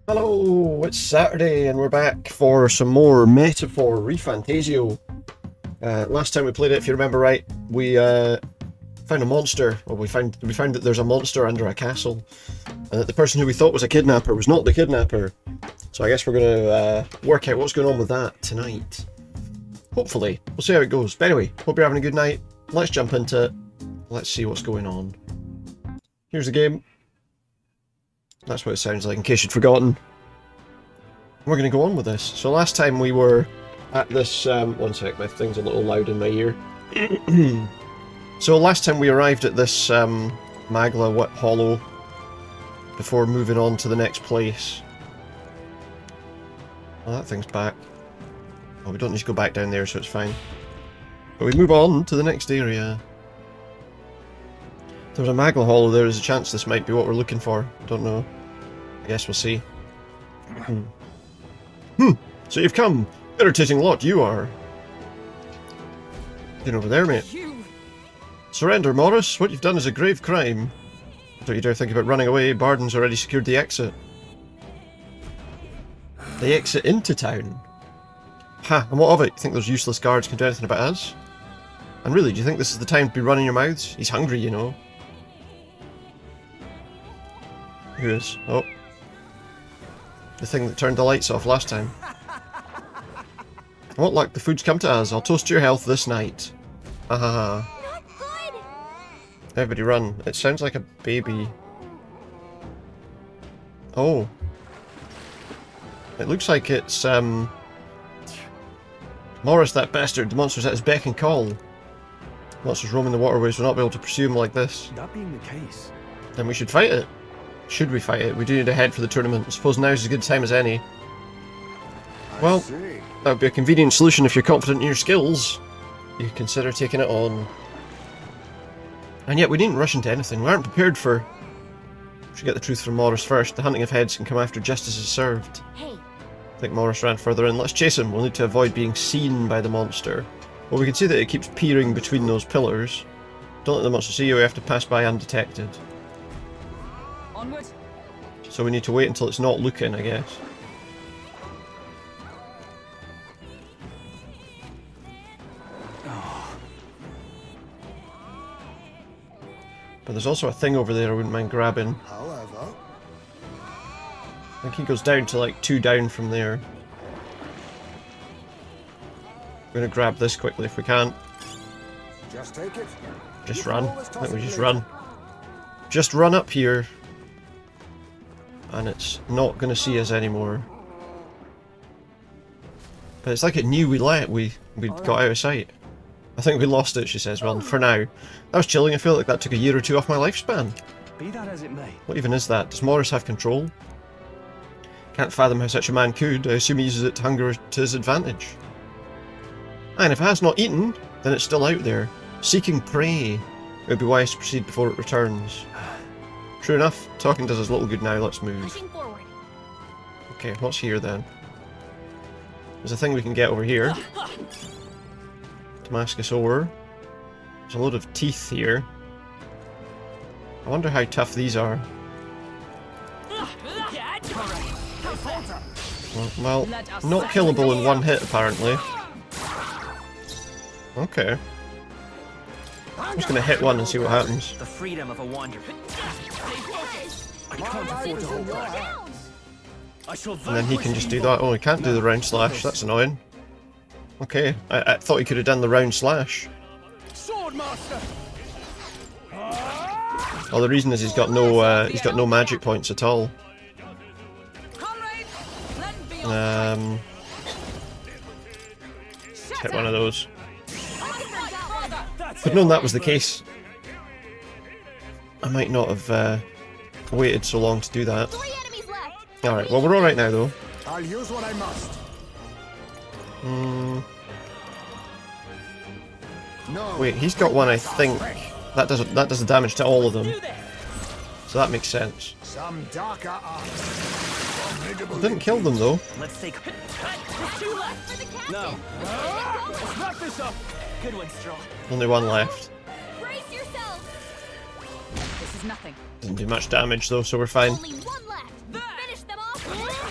Hello, it's Saturday and we're back for some more Metaphor Refantazio. Last time we played it, if you remember right, we found a monster. Well, we found that there's a monster under a castle, and that the person who we thought was a kidnapper was not the kidnapper. So I guess we're going to work out what's going on with that tonight. Hopefully. We'll see how it goes. But anyway, hope you're having a good night. Let's jump into it. Let's see what's going on. Here's the game. That's what it sounds like, in case you'd forgotten. We're going to go on with this. So last time we were at this... one sec, my thing's a little loud in my ear. So last time we arrived at this Magla Hollow before moving on to the next place. Well, that thing's back. Oh, we don't need to go back down there, so it's fine. But we move on to the next area. If there's a Magla Hollow there, there's a chance this might be what we're looking for. I don't know. I guess we'll see. So you've come. Irritating lot you are. Get over there, mate. Surrender, Morris. What you've done is a grave crime. Don't you dare think about running away. Barden's already secured the exit. The exit into town? Ha, and what of it? You think those useless guards can do anything about us? And really, do you think this is the time to be running your mouths? He's hungry, you know. Who is? Oh. The thing that turned the lights off last time. What luck, the food's come to us. I'll toast to your health this night. Ha ha ha. Everybody run. It sounds like a baby. Oh. It looks like it's, Morris, that bastard. The monster's at his beck and call. Monsters roaming the waterways will not be able to pursue him like this. That being the case... Then we should fight it. Should we fight it? We do need a head for the tournament. I suppose now's as good a time as any. Well, that would be a convenient solution if you're confident in your skills. You could consider taking it on. And yet we didn't rush into anything. We aren't prepared for... We should get the truth from Morris first. The hunting of heads can come after justice is served. Hey. I think Morris ran further in. Let's chase him. We'll need to avoid being seen by the monster. Well, we can see that it keeps peering between those pillars. Don't let the monster see you. We have to pass by undetected. Onward. So we need to wait until it's not looking, I guess. But there's also a thing over there I wouldn't mind grabbing. However... I think he goes down to like 2 down from there. I'm gonna grab this quickly if we can. Just take it. Just run. I think we just run. Just run up here. And it's not gonna see us anymore. But it's like it knew we got out of sight. I think we lost it, she says. Well, for now. That was chilling. I feel like that took a year or 2 off my lifespan. Be that as it may. What even is that? Does Morris have control? Can't fathom how such a man could. I assume he uses it to hunger to his advantage. And if it has not eaten, then it's still out there, seeking prey. It would be wise to proceed before it returns. True enough. Talking does us little good now. Let's move. Pushing forward. Okay, what's here then? There's a thing we can get over here. Damascus ore. There's a load of teeth here. I wonder how tough these are. Well, not killable in one hit, apparently. Okay. I'm just gonna hit one and see what happens. The freedom of a wanderer. I can't afford to hold back. And then he can just do that. Oh, he can't do the round slash. That's annoying. Okay, I thought he could have done the round slash. Swordmaster. Oh, the reason is he's got no magic points at all. Let's hit one of those. If I'd known that was the case, I might not have waited so long to do that. Alright, well we're alright now though. I'll use what I must. No. Wait, he's got one, I think. That does the damage to all of them. So that makes sense. Some darker art. It didn't kill them though. Let's take. No. Let's wrap this up. Good one, Straw. Only one left. Brace yourself. This is nothing. Doesn't do much damage though, so we're fine. Only one left. Finish them off.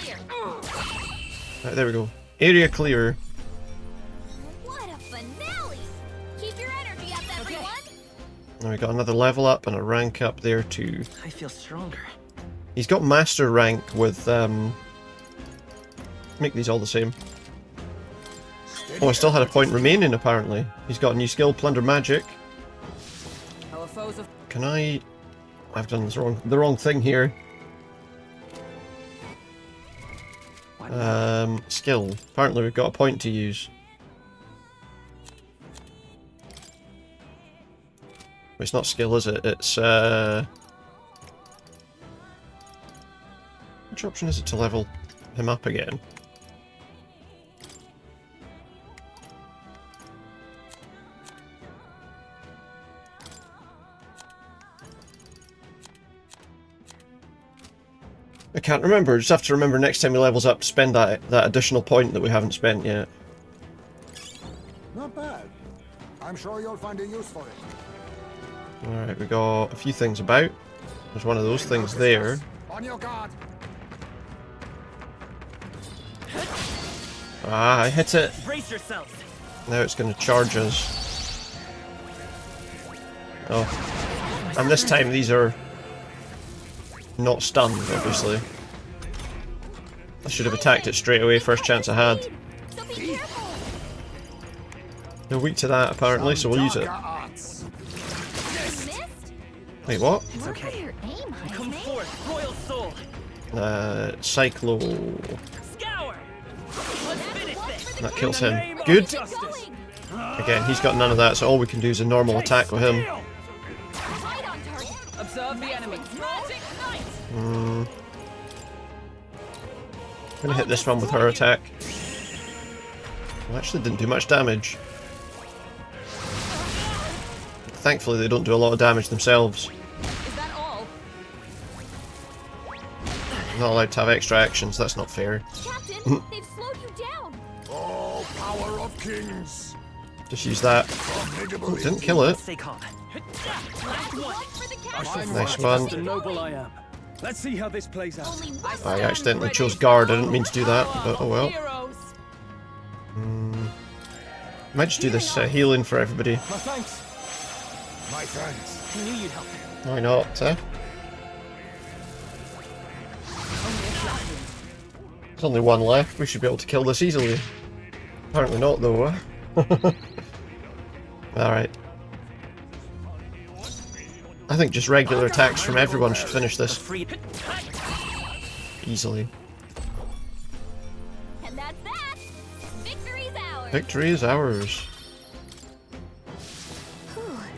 Right, there we go. Area clear. What a finale! Keep your energy up, everyone! And we got another level up and a rank up there too. I feel stronger. He's got master rank with make these all the same. Oh, I still had a point remaining apparently. He's got a new skill, Plunder Magic. Our foes of Can I... I've done the wrong thing here. Skill. Apparently we've got a point to use. It's not skill, is it? It's which option is it to level him up again? I can't remember. Just have to remember next time he levels up to spend that additional point that we haven't spent yet. Not bad. I'm sure you'll find a use for it. Alright, we got a few things about. There's one of those things there. On your guard. Ah, I hit it. Brace yourselves. Now it's going to charge us. Oh. And this time these are not stunned, obviously. I should have attacked it straight away, first chance I had. So be careful! They're weak to that, apparently, so we'll use it. Missed? Wait, what? It's Work on okay. your aim, Come Heismay. forth, royal soul. Cyclo... Scour. Let's finish this. That kills In the him. name of Good. justice. Again, he's got none of that, so all we can do is a normal attack with him. Right on target. observe the enemy. Magic Knight. I'm gonna hit this one with her attack. Well, actually didn't do much damage. Thankfully they don't do a lot of damage themselves. Is that all? Not allowed to have extra actions, that's not fair. Captain, they've slowed you down. Oh, power of kings. Just use that. Oh, didn't kill it. Stay calm. Last one for the captain. Nice one. Just a noble I am. Let's see how this plays out. Only one I accidentally chose guard, I didn't mean to do that, but oh well. Heroes. Might just do this healing for everybody. My thanks. My thanks. I knew you'd help. Why not, eh? There's only one left, we should be able to kill this easily. Apparently not though, Alright. I think just regular attacks from everyone should finish this Freed. easily. And that's that. Victory's ours. Victory is ours.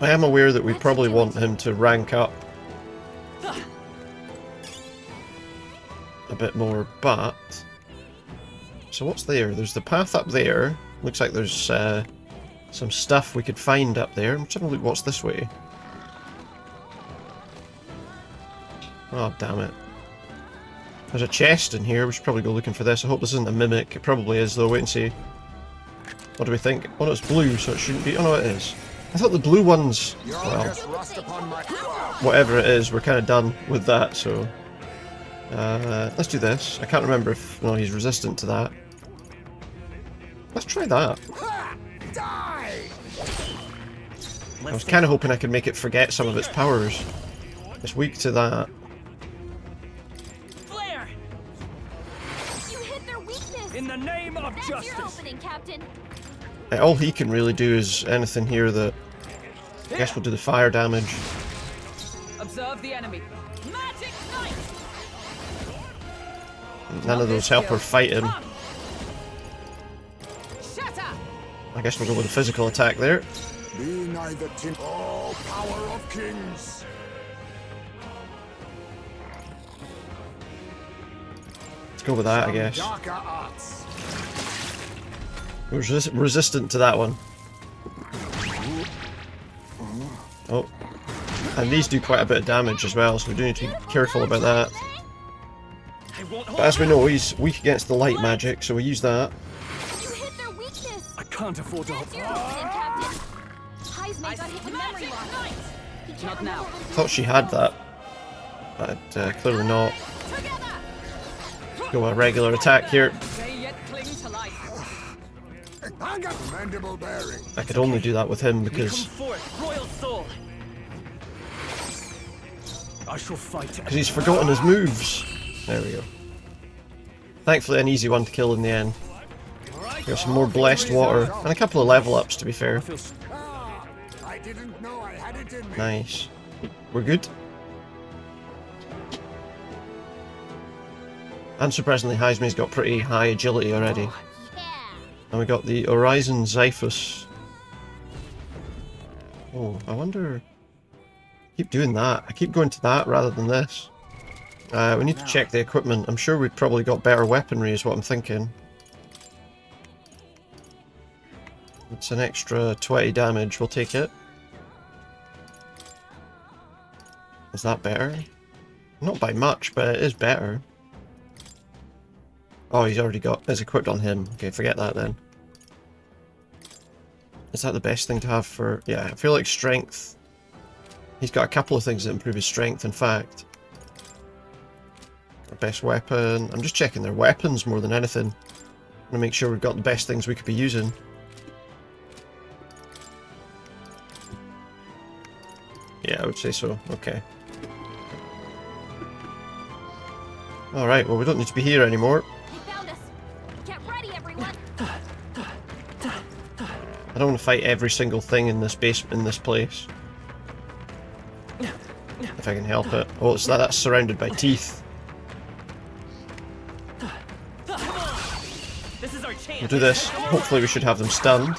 I am aware that we probably want him to rank up a bit more, but... So what's there? There's the path up there. Looks like there's some stuff we could find up there. I'm trying to look what's this way. Oh, damn it. There's a chest in here. We should probably go looking for this. I hope this isn't a mimic. It probably is, though. Wait and see. What do we think? Oh, no, it's blue, so it shouldn't be... Oh, no, it is. I thought the blue ones... Well, Just rust upon my whatever it is, we're kind of done with that, so... let's do this. I can't remember if... No, he's resistant to that. Let's try that. die. I was kind of hoping I could make it forget some of its powers. It's weak to that. Flare. You hit their weakness. In the name of That's your justice. opening, Captain. All he can really do is anything here that... I guess we'll do the fire damage. Observe the enemy. Magic Knight. None of those help her fight him. Shatter. I guess we'll go with a physical attack there. Be neither tin. Oh, power of kings. Let's go with that, I guess. Darker arts. We're resistant to that one. Oh. And these do quite a bit of damage as well, so we do need to be careful about that. I won't hold But as we back. know, he's weak against the light magic, so we use that. You hit their weakness. I can't afford to That's hold. your opening, Captain. Heismay got hit with memory Magic loss. Knight. He can't Not now. remember what Thought she had that. But clearly not. Together. Go a regular attack here. They yet cling I got commendable bearing. I could only do that with him We come because forth, royal soul. I shall fight. he's forgotten his moves. There we go. Thankfully an easy one to kill in the end. Got some more blessed water and a couple of level ups to be fair. Ah, I didn't know I had it in me. Nice. We're good. Unsurprisingly, Heismay's got pretty high agility already. Yeah. And we got the Horizon Xiphus. Oh, I wonder... keep doing that. I keep going to that rather than this. We need to check the equipment. I'm sure we've probably got better weaponry is what I'm thinking. It's an extra 20 damage. We'll take it. Is that better? Not by much, but it is better. Oh, he's already got... it's equipped on him. Okay, forget that then. Is that the best thing to have for... yeah, I feel like strength... he's got a couple of things that improve his strength, in fact. Our best weapon... I'm just checking their weapons more than anything. I'm gonna make sure we've got the best things we could be using. Yeah, I would say so. Okay. Alright, well we don't need to be here anymore. They found us. Get ready, everyone. I don't want to fight every single thing in this in this place. If I can help it. Oh, it's that's surrounded by teeth. This is our chance. We'll do this. Hopefully we should have them stunned.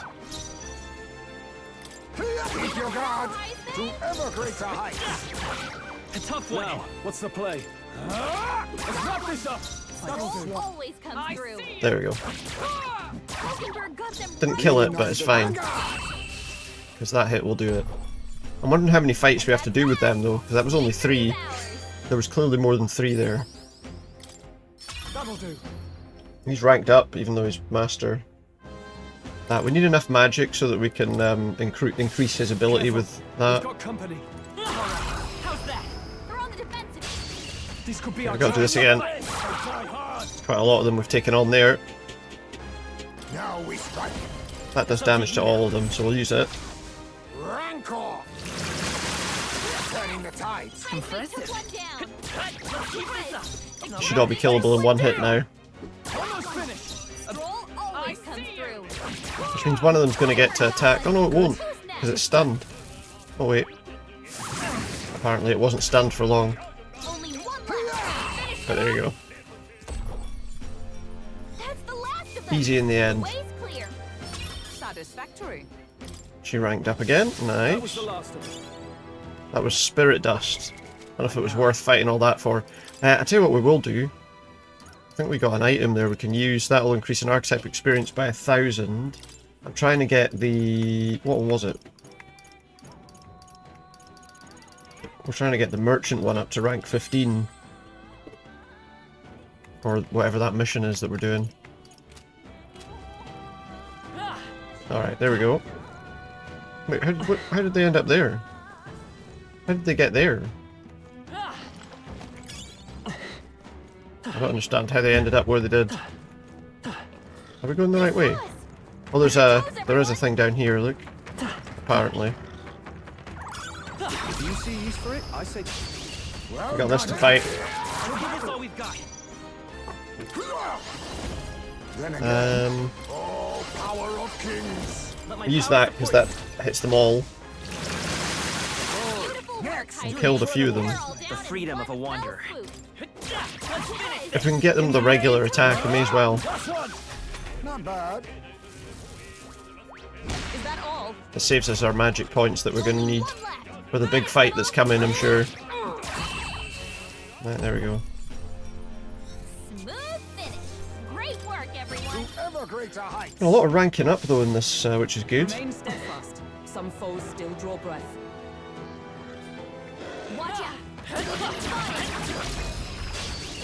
Keep your guard to ever greater heights. A tough one. Now, what's the play? Let's wrap this up. Soul always comes through. There we go. Messenger got them Didn't kill it, but it's fine. Because that hit will do it. I'm wondering how many fights we have to do with them though, because that was only 3. There was clearly more than 3 there. That'll do. He's ranked up, even though he's master. We need enough magic so that we can increase his ability with We've that. got company. How's that? They're on the defensive. This could be We've our got to do this again. Try hard. Quite a lot of them we've taken on there. Now we strike. That does damage to all of them, so we'll use it. Rancor. Turning the tides. Impressive. Took one down. Let's keep this up. Should all be killable in one hit now. Almost finished. Scroll always comes through. Which means one of them's going to get to attack. Oh no, it won't, because it's stunned. Oh wait. Apparently it wasn't stunned for long. Only one left. Finish But there you go. That's the last of them. Easy in the end. Way's clear. Satisfactory. She ranked up again. That was Nice. the last of them. That was Spirit Dust. I don't know if it was worth fighting all that for. I tell you what we will do. I think we got an item there we can use. That will increase an archetype experience by 1,000. I'm trying to get the... what was it? We're trying to get the merchant one up to rank 15. Or whatever that mission is that we're doing. Alright, there we go. Wait, how did they end up there? How did they get there? I don't understand how they ended up where they did. Are we going the right way? Oh, there is a thing down here, look. Apparently. Do you see use for it? I say. We got this to fight. We'll give this all we've got. Then again, Um, all power of kings. Let my use power that because that hits them all. Beautiful work, Heismay. Killed a few of them. We're all down The in freedom one of a wanderer. fell swoop. Let's finish. If we can get them the regular attack, we may as well. Last one. Not bad. Is that all? It saves us our magic points that we're going to Only need one left. for the big fight that's coming, I'm sure. Right, there we go. Smooth finish. Great work, everyone. To ever greater heights. A lot of ranking up though in this, which is good. Remain steadfast. Some foes still draw breath. Watch out.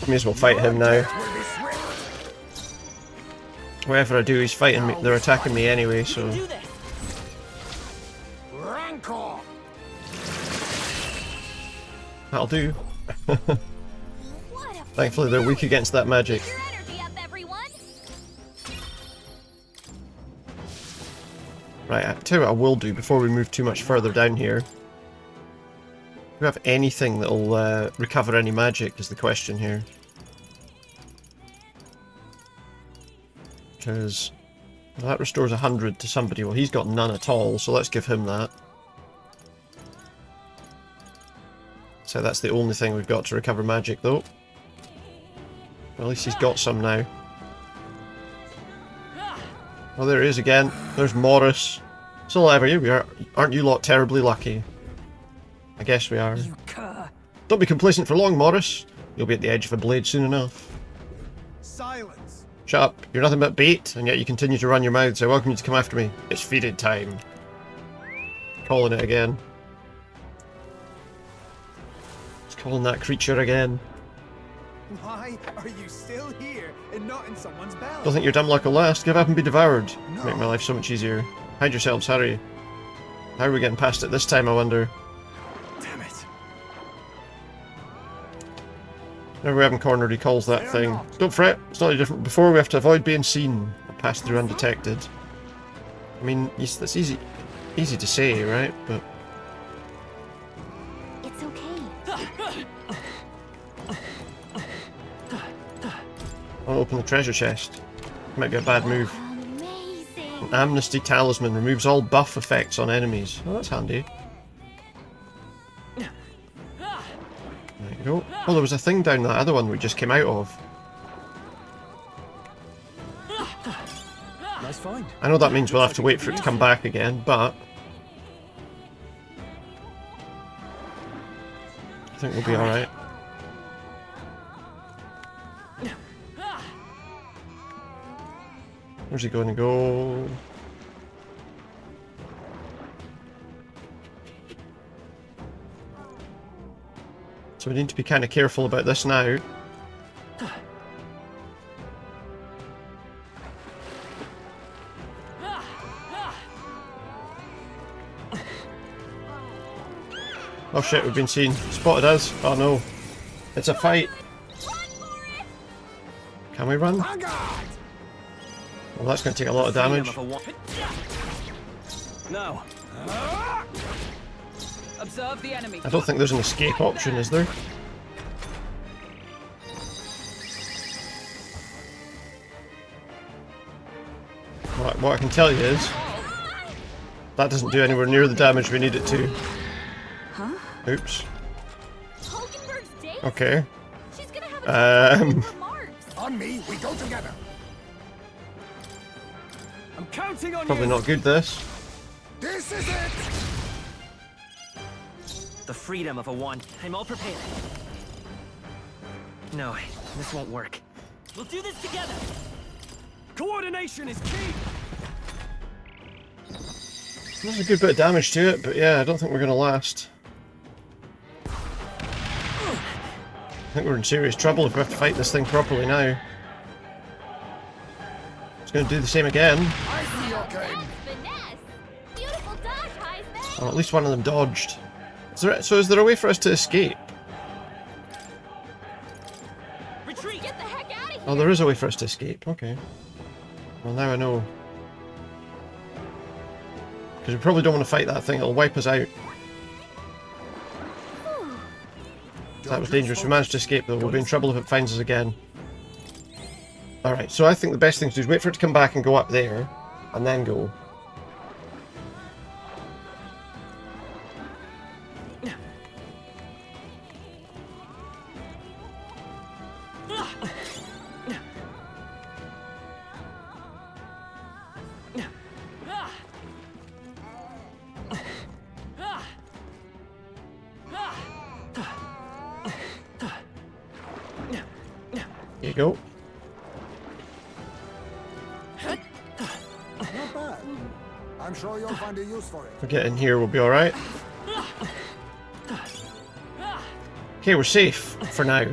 May as well fight him now. Will be swift. Whatever I do, he's fighting me. They're attacking me anyway, so Do this. Rancor. that'll do. What a Thankfully, they're weak against that magic. Keep your energy up, everyone. Right, I'll tell you what I will do before we move too much further down here. Do we have anything that'll recover any magic is the question here. Because that restores 100 to somebody. Well, he's got none at all, so let's give him that. So that's the only thing we've got to recover magic, though. Well, at least he's got some now. Well, there he is again. There's Morris. Still alive, are you? We are. Aren't you lot terribly lucky? I guess we are. Don't be complacent for long, Morris. You'll be at the edge of a blade soon enough. Silence. Shut up. You're nothing but bait, and yet you continue to run your mouth, so I welcome you to come after me. It's feeding time. Calling it again. It's calling that creature again. Why are you still here and not in someone's belly? Don't think your dumb luck will last. Give up and be devoured. No. Make my life so much easier. Hide yourselves, hurry. How are we getting past it this time, I wonder? Damn it. Whenever we haven't cornered, he calls that thing. Don't fret, it's not any different. Before we have to avoid being seen. Pass through undetected. I mean, yes, that's easy to say, right? But It's okay. I'll open the treasure chest. Might be a bad move. Amazing. An amnesty talisman removes all buff effects on enemies. Oh, that's handy. There you go. Oh, there was a thing down that other one we just came out of. Nice find. I know that means we'll have to wait for it to come back again, but I think we'll be alright. Where's he going to go? So we need to be kind of careful about this now. Oh shit, we've been seen. Spotted us. Oh no. It's a fight. Can we run? Well, that's going to take a lot of damage. No. Observe the enemy. I don't think there's an escape option, is there? What I can tell you is that doesn't do anywhere near the damage we need it to. Huh? Oops. Hulkenberg's date? Okay. She's gonna have a remarks. On me, we go together. I'm counting on Probably you. not good, this. This is it. The freedom of a wand. I'm all prepared. No, this won't work. We'll do this together. Coordination is key. There's a good bit of damage to it, but yeah, I don't think we're going to last. I think we're in serious trouble if we have to fight this thing properly now. It's going to do the same again. I see your game. Finesse. Beautiful dodge, Heismay. Oh, at least one of them dodged. So is there a way for us to escape? Retreat. Get the heck out of here. Oh, there is a way for us to escape. Okay. Well, now I know. Because we probably don't want to fight that thing. It'll wipe us out. That was dangerous. We managed to escape, though. We'll be in trouble if it finds us again. Alright, so I think the best thing to do is wait for it to come back and go up there. And then go. There you go. Not bad. I'm sure you'll find a use for it. If we get in here, we'll be alright. Okay, we're safe for now.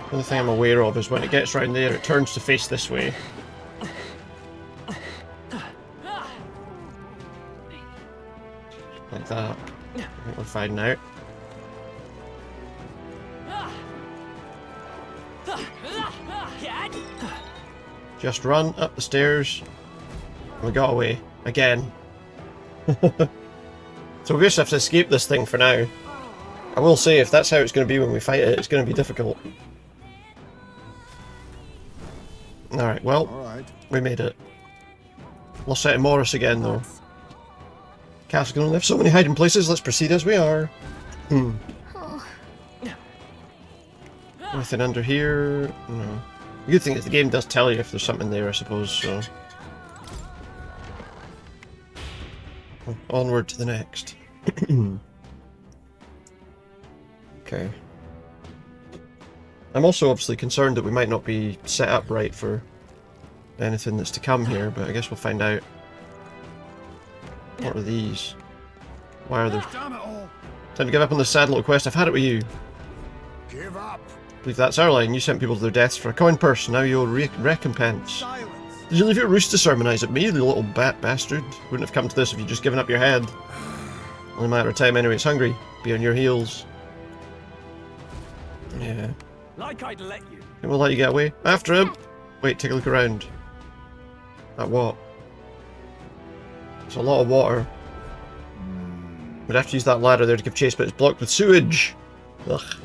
The only thing I'm aware of is when it gets round there, it turns to face this way. Like that. I think we're fine now. Just run up the stairs. We got away. Again. So we just have to escape this thing for now. I will say, if that's how it's going to be when we fight it, it's going to be difficult. Alright, well, Alright. we made it. Lost sight of Morris again, though. Castle can only have so many hiding places. Let's proceed as we are. Anything under here? No. The good thing is the game does tell you if there's something there, I suppose, so... Onward to the next. Okay. I'm also obviously concerned that we might not be set up right for anything that's to come here, but I guess we'll find out. What are these? Why are there... Damn it all! Time to give up on this sad little quest. I've had it with you. Give up! I believe that's our line. You sent people to their deaths for a coin purse, now you'll recompense. Silence. Did you leave your roost to sermonize at me, you little bat bastard? Wouldn't have come to this if you'd just given up your head. Only a matter of time anyway, it's hungry. Be on your heels. Yeah. Like I'd let you. We'll let you get away. After him! Wait, take a look around. At what? It's a lot of water. We'd have to use that ladder there to give chase, but it's blocked with sewage! Ugh.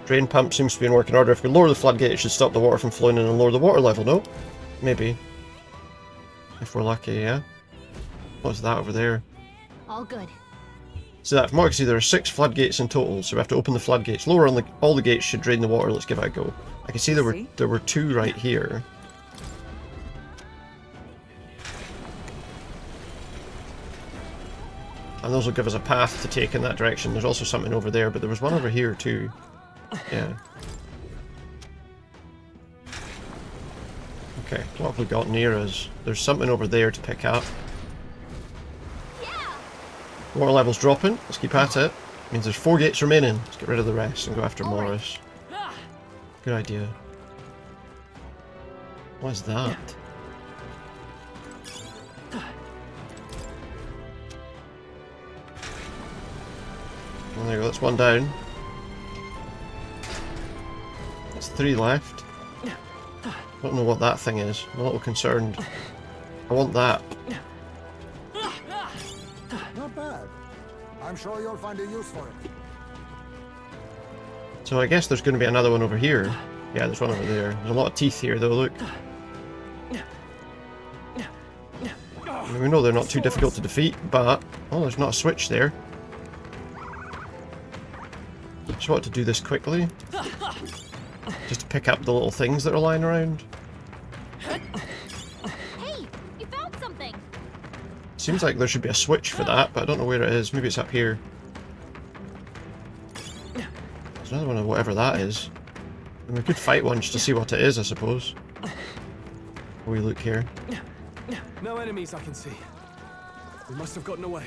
Drain pump seems to be in working order. If we lower the floodgate, it should stop the water from flowing in and lower the water level, no? Maybe. If we're lucky, yeah? What's that over there? All good. So that, from what I can see, there are 6 floodgates in total, so we have to open the floodgates. Lower on all the gates should drain the water. Let's give it a go. I can see there were 2 right here. And those will give us a path to take in that direction. There's also something over there, but there was one over here too. Yeah. Okay, what have we got near us? There's something over there to pick up. Water level's dropping. Let's keep at it. Means there's 4 gates remaining. Let's get rid of the rest and go after Morris. Good idea. What is that? Well, there you go, that's 1 down. That's 3 left. I don't know what that thing is. I'm a little concerned. I want that. Not bad. I'm sure you'll find a use for it. So I guess there's going to be another one over here. Yeah, there's one over there. There's a lot of teeth here though, look. I mean, we know they're not too difficult to defeat, but... Oh, there's not a switch there. Just want to do this quickly. Just to pick up the little things that are lying around. Hey, you found something. Seems like there should be a switch for that, but I don't know where it is. Maybe it's up here. There's another one of whatever that is. And we could fight one just to see what it is, I suppose. We look here. No enemies I can see. We must have gotten away.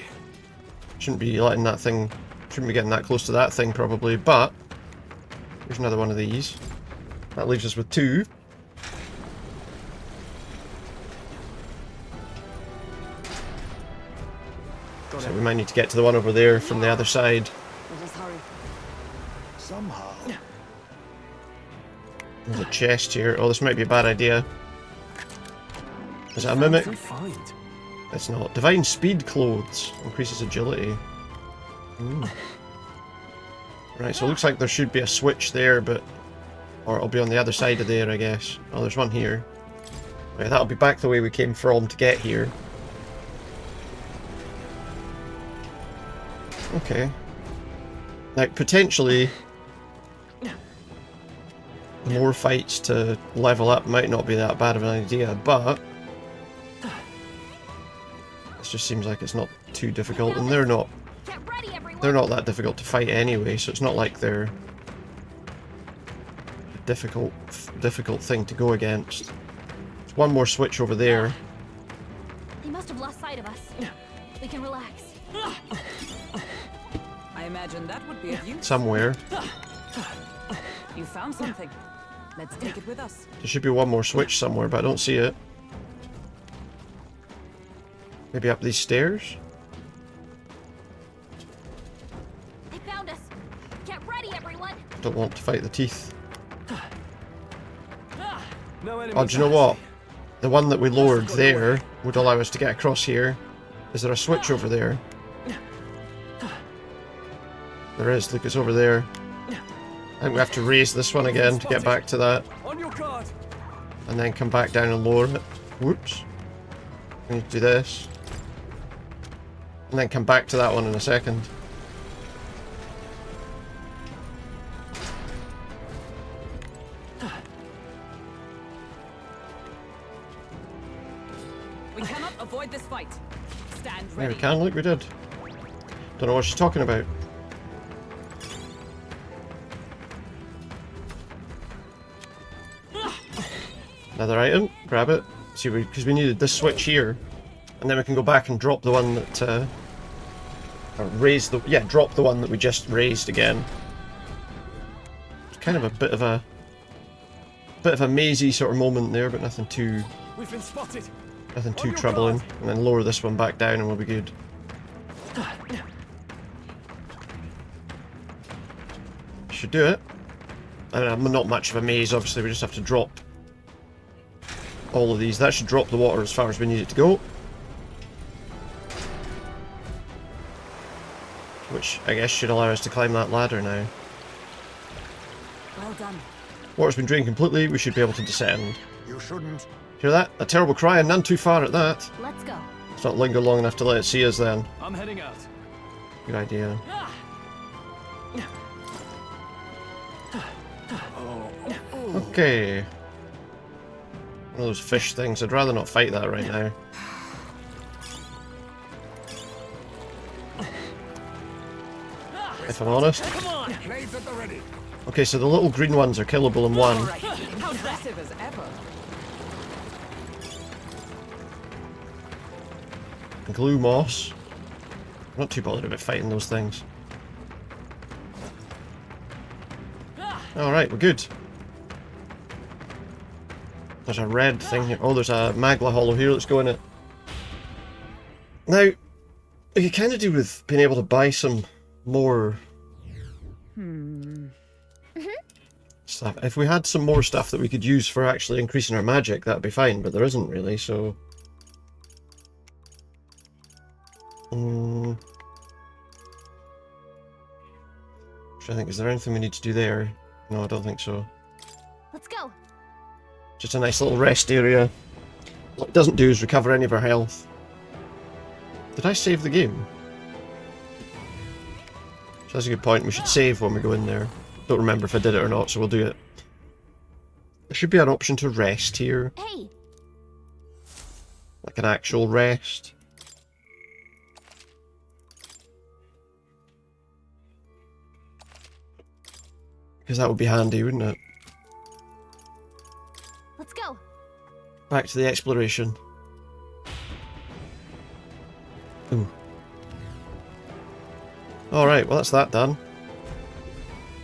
Shouldn't be letting that thing... Shouldn't be getting that close to that thing, probably, but... Here's another one of these. That leaves us with 2. So we might need to get to the one over there from the other side. Let us hurry. Somehow. There's a chest here. Oh, this might be a bad idea. Is that a mimic? Find. It's not. Divine Speed Clothes. Increases agility. Ooh. Right, so it looks like there should be a switch there, but... Or it'll be on the other side of there, I guess. Oh, there's one here. Right, that'll be back the way we came from to get here. Okay. Now, potentially... more fights to level up might not be that bad of an idea, but... This just seems like it's not too difficult, and they're not that difficult to fight anyway, so it's not like they're a difficult thing to go against. There's one more switch over there. They must have lost sight of us. We can relax. I imagine that would be of use. Somewhere. You found something. Let's take it with us. There should be one more switch somewhere, but I don't see it. Maybe up these stairs? They found us. Get ready, everyone. Don't want to fight the teeth. No enemies. Oh, do you know what? The one that we lowered there would allow us to get across here. Is there a switch over there? There is, look, it's over there. I think we have to raise this one again to get back to that. On your guard. And then come back down and lower it. Whoops. We need to do this. And then come back to that one in a second. We cannot avoid this fight. Stand There ready. we can, look, we did. Don't know what she's talking about. Another item, grab it. See, because we needed this switch here, and then we can go back and drop the one that, or raise the, yeah, drop the one that we just raised again. It's kind of a bit of a mazy sort of moment there, but nothing too We've been spotted. Nothing too troubling. And then lower this one back down and we'll be good. Should do it. I mean, not much of a maze, obviously, we just have to drop all of these. That should drop the water as far as we need it to go. Which, I guess, should allow us to climb that ladder now. Well done. Water's been drained completely, we should be able to descend. You shouldn't. Hear that? A terrible cry and none too far at that. Let's go. Let's not linger long enough to let it see us then. I'm heading out. Good idea. Okay. One of those fish things. I'd rather not fight that right now. If I'm honest. Come on. Blades at the ready. Okay, so the little green ones are killable in one. How aggressive as ever. Glue moss. I'm not too bothered about fighting those things. Alright, we're good. There's a red thing here. Oh, there's a Magla hollow here. Let's go in it. Now, you could kind of do with being able to buy some more stuff. If we had some more stuff that we could use for actually increasing our magic, that'd be fine, but there isn't really, so... I think, is there anything we need to do there? No, I don't think so. Let's go. Just a nice little rest area. What it doesn't do is recover any of our health. Did I save the game? So that's a good point. We should save when we go in there. Don't remember if I did it or not, so we'll do it. There should be an option to rest here. Hey. Like an actual rest. Because that would be handy, wouldn't it? Let's go. Back to the exploration. Ooh. Alright, well that's that done.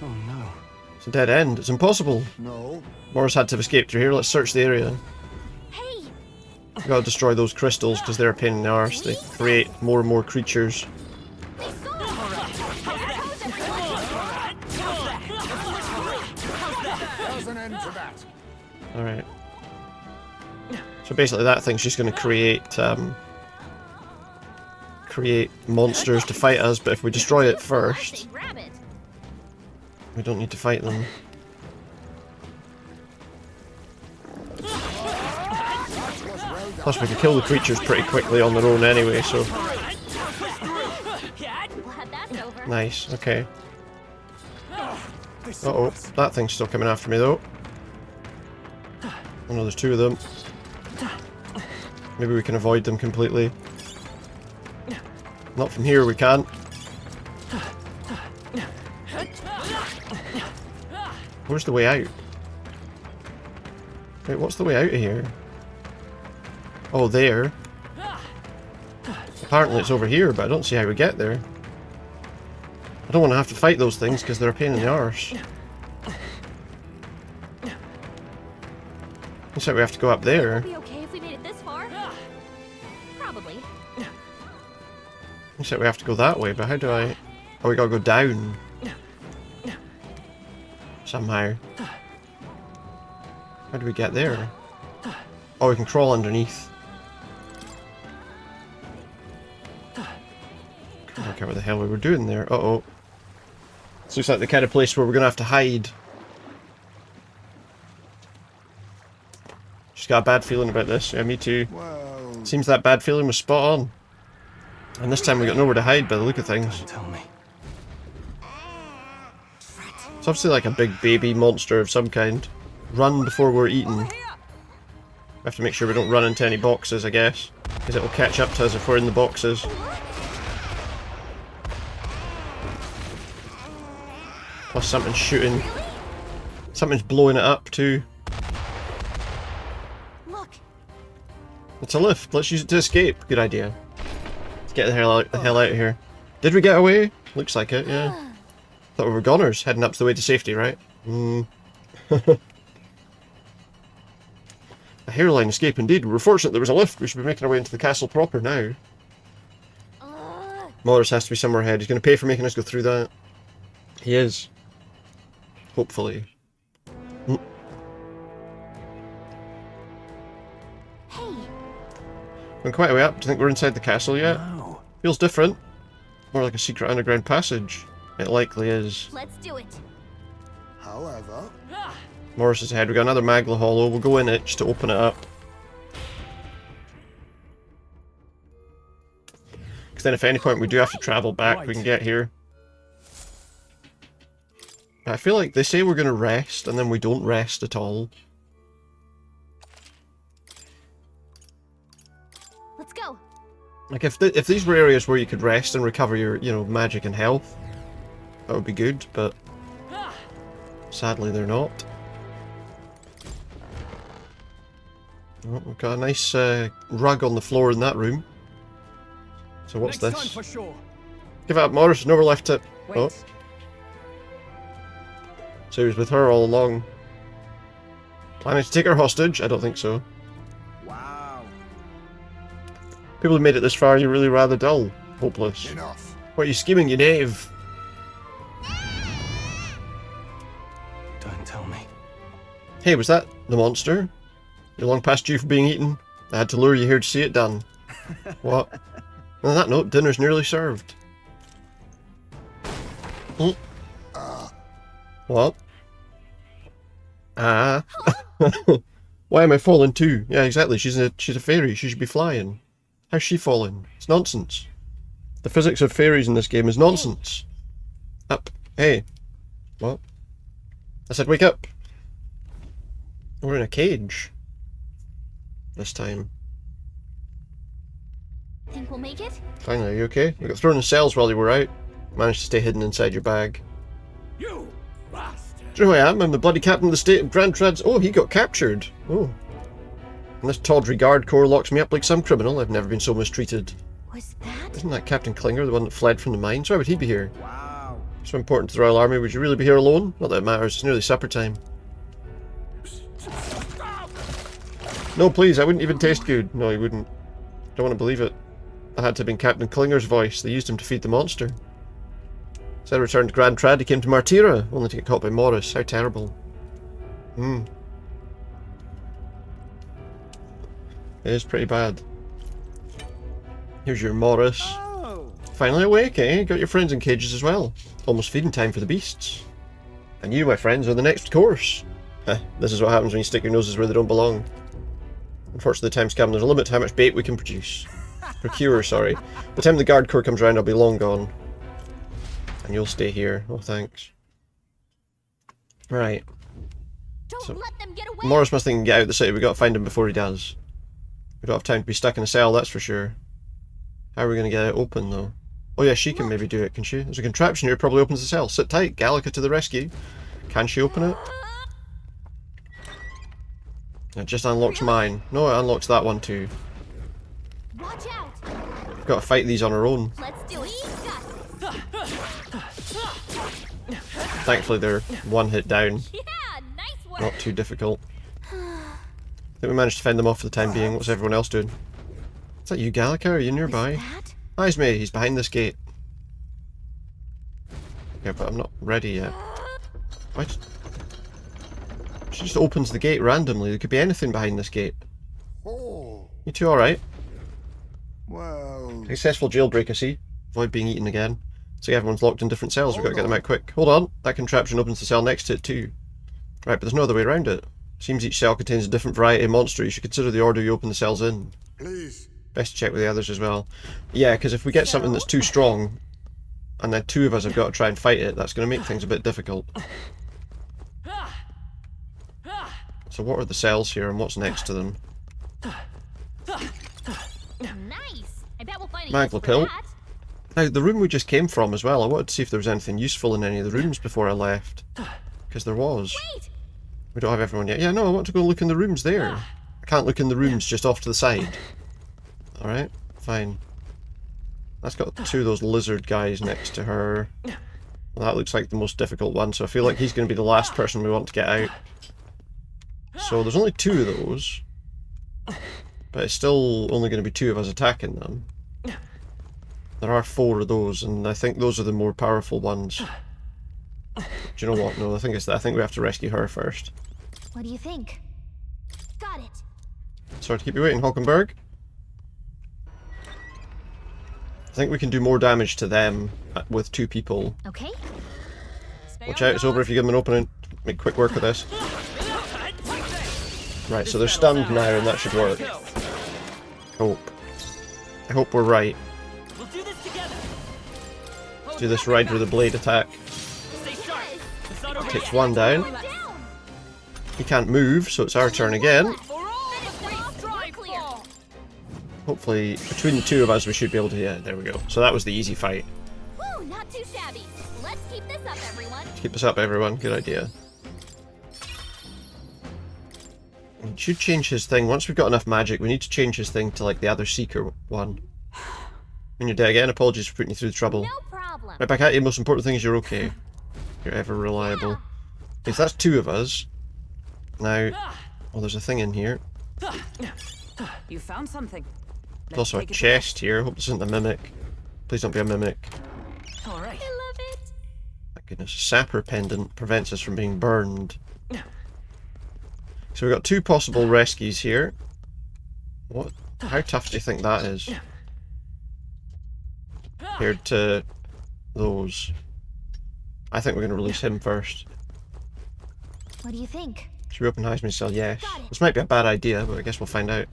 Oh no. It's a dead end. It's impossible. No. Morris had to have escaped through here. Let's search the area. Hey. We gotta destroy those crystals because they're a pain in the arse. They create more and more creatures. They saw us. How's everyone? There's an end to that. Alright. So basically that thing's just gonna create monsters to fight us, but if we destroy it first, Grab it. we don't need to fight them. Plus we can kill the creatures pretty quickly on their own anyway, so... Glad that's over. Nice, okay. This Uh-oh, that thing's still coming after me though. Oh no, there's two of them. Maybe we can avoid them completely. Not from here, we can't. Where's the way out? Wait, what's the way out of here? Oh, there. Apparently it's over here, but I don't see how we get there. I don't want to have to fight those things because they're a pain in the arse. Looks like we have to go up there. Be okay if we made it this far. Probably. Looks like we have to go that way, but how do I... Oh, we gotta go down. Somehow. How do we get there? Oh, we can crawl underneath. I don't care what the hell we were doing there. Uh-oh. This looks like the kind of place where we're gonna have to hide. Just got a bad feeling about this. Yeah, me too. Well, Seems that bad feeling was spot on. And this time we got nowhere to hide by the look of things. Don't tell me. It's obviously like a big baby monster of some kind. Run before we're eaten. We have to make sure we don't run into any boxes, I guess. Because it'll catch up to us if we're in the boxes. Plus something's shooting. Something's blowing it up too. Look, It's a lift. Let's use it to escape. Good idea. Let's get the hell out of here. Did we get away? Looks like it, yeah. Thought we were goners, heading up the way to safety, right? A hairline escape indeed. We're fortunate there was a lift. We should be making our way into the castle proper now. Morris has to be somewhere ahead. He's going to pay for making us go through that. He is. Hopefully. hey, We're quite a way up. Do you think we're inside the castle yet? No. Feels different. More like a secret underground passage. It likely is. let's do it. however, Morris is ahead. We got another Magla Hollow. We'll go in it just to open it up. Because then if at any point we do have to travel back, we can get here. I feel like they say we're going to rest, and then we don't rest at all. Let's go. Like, if these were areas where you could rest and recover your, you know, magic and health, that would be good, but sadly they're not. Oh, we've got a nice rug on the floor in that room. So what's Next time this? for sure. Give it up, Morris. No more left tip. Wait. Oh. So he was with her all along. Planning to take her hostage? I don't think so. Wow. People who made it this far, you're really rather dull. Hopeless. enough. What are you scheming, you knave? Don't tell me. Hey, was that the monster? You're long past due for being eaten. I had to lure you here to see it done. What? On that note, dinner's nearly served. Hmm. What? Ah. Why am I falling too? Yeah, exactly. She's a fairy. She should be flying. How's she falling? It's nonsense. The physics of fairies in this game is nonsense. Up. Hey. What? I said wake up. We're in a cage. This time. Think we'll make it? Finally, are you okay? We got thrown in cells while you were out. Managed to stay hidden inside your bag. You bastard. Do you know who I am? I'm the bloody captain of the state of Grand Trads. Oh, he got captured. Oh. And this tawdry guard corps locks me up like some criminal. I've never been so mistreated. Was that? Isn't that Captain Klinger, the one that fled from the mines? Why would he be here? Wow. So important to the Royal Army. Would you really be here alone? Not that it matters. It's nearly supper time. No, please. I wouldn't even taste good. No, he wouldn't. Don't want to believe it. That had to have been Captain Klinger's voice. They used him to feed the monster. Instead of returning to Grand Trad, he came to Martira, only to get caught by Morris. How terrible. It is pretty bad. Here's your Morris. Oh. Finally awake, eh? Got your friends in cages as well. Almost feeding time for the beasts. And you, my friends, are the next course. This is what happens when you stick your noses where they don't belong. Unfortunately, the time's come. There's a limit to how much bait we can procure, sorry. By the time the guard corps comes around, I'll be long gone. And you'll stay here. Oh, thanks. Right. Don't So, let them get away. Morris must think he can get out of the city. We've got to find him before he does. We don't have time to be stuck in a cell, that's for sure. How are we going to get it open, though? Oh yeah, she can maybe do it, can she? There's a contraption here, probably opens the cell. Sit tight, Gallica to the rescue. Can she open it? It just unlocks mine. No, it unlocks that one too. Watch out. We've got to fight these on our own. Let's do it. Thankfully they're one hit down. Yeah, nice work. Not too difficult. I think we managed to fend them off for the time being. What's everyone else doing? Is that you, Gallica? Are you nearby? That? Heismay, he's behind this gate. Yeah, but I'm not ready yet. What? She just opens the gate randomly. There could be anything behind this gate. Oh, You two alright? well, Successful jailbreak, I see. Avoid being eaten again. So everyone's locked in different cells. We've got to get them out quick. Hold on. That contraption opens the cell next to it too. Right, but there's no other way around it. Seems each cell contains a different variety of monster. You should consider the order you open the cells in. please. Best to check with the others as well. Yeah, because if we get something that's too strong, and then two of us have got to try and fight it, that's going to make things a bit difficult. So what are the cells here, and what's next to them? Nice. I bet we'll find a Magla use for pill. that. Now, the room we just came from as well, I wanted to see if there was anything useful in any of the rooms before I left. Because there was. Wait. We don't have everyone yet. Yeah, no, I want to go look in the rooms there. I can't look in the rooms just off to the side. Alright, fine. That's got two of those lizard guys next to her. Well, that looks like the most difficult one, so I feel like he's going to be the last person we want to get out. So there's only two of those. But it's still only going to be two of us attacking them. There are four of those, and I think those are the more powerful ones. Do you know what? No, I think we have to rescue her first. What do you think? Got it. Sorry to keep you waiting, Hulkenberg. I think we can do more damage to them with two people. Okay. Watch out, it's over if you give them an opening. Make quick work of this. Right, so they're stunned now, and that should work. I hope we're right. We'll do this together. Let's do this ride with the blade attack. Stay sharp. It's not over Takes yet. one down. Down. He can't move, so it's our turn again. For all the We're clear. Hopefully, between the two of us, we should be able to... Yeah, there we go. So that was the easy fight. Woo, not too shabby. Let's keep this up, everyone. Keep this up, everyone. Good idea. We should change his thing. Once we've got enough magic, we need to change his thing to, like, the other Seeker one. When you're dead again, apologies for putting you through the trouble. No problem. Right back at you. Most important thing is you're okay. You're ever reliable. If that's two of us... Now... Oh, there's a thing in here. You found something. There's also a chest here. Hope this isn't the mimic. Please don't be a mimic. All right. I love it. My goodness. Sapper pendant prevents us from being burned. So we've got two possible rescues here. What? How tough do you think that is? Compared to those. I think we're going to release him first. What do you think? Should we open Heismay's cell? Yes. This might be a bad idea, but I guess we'll find out.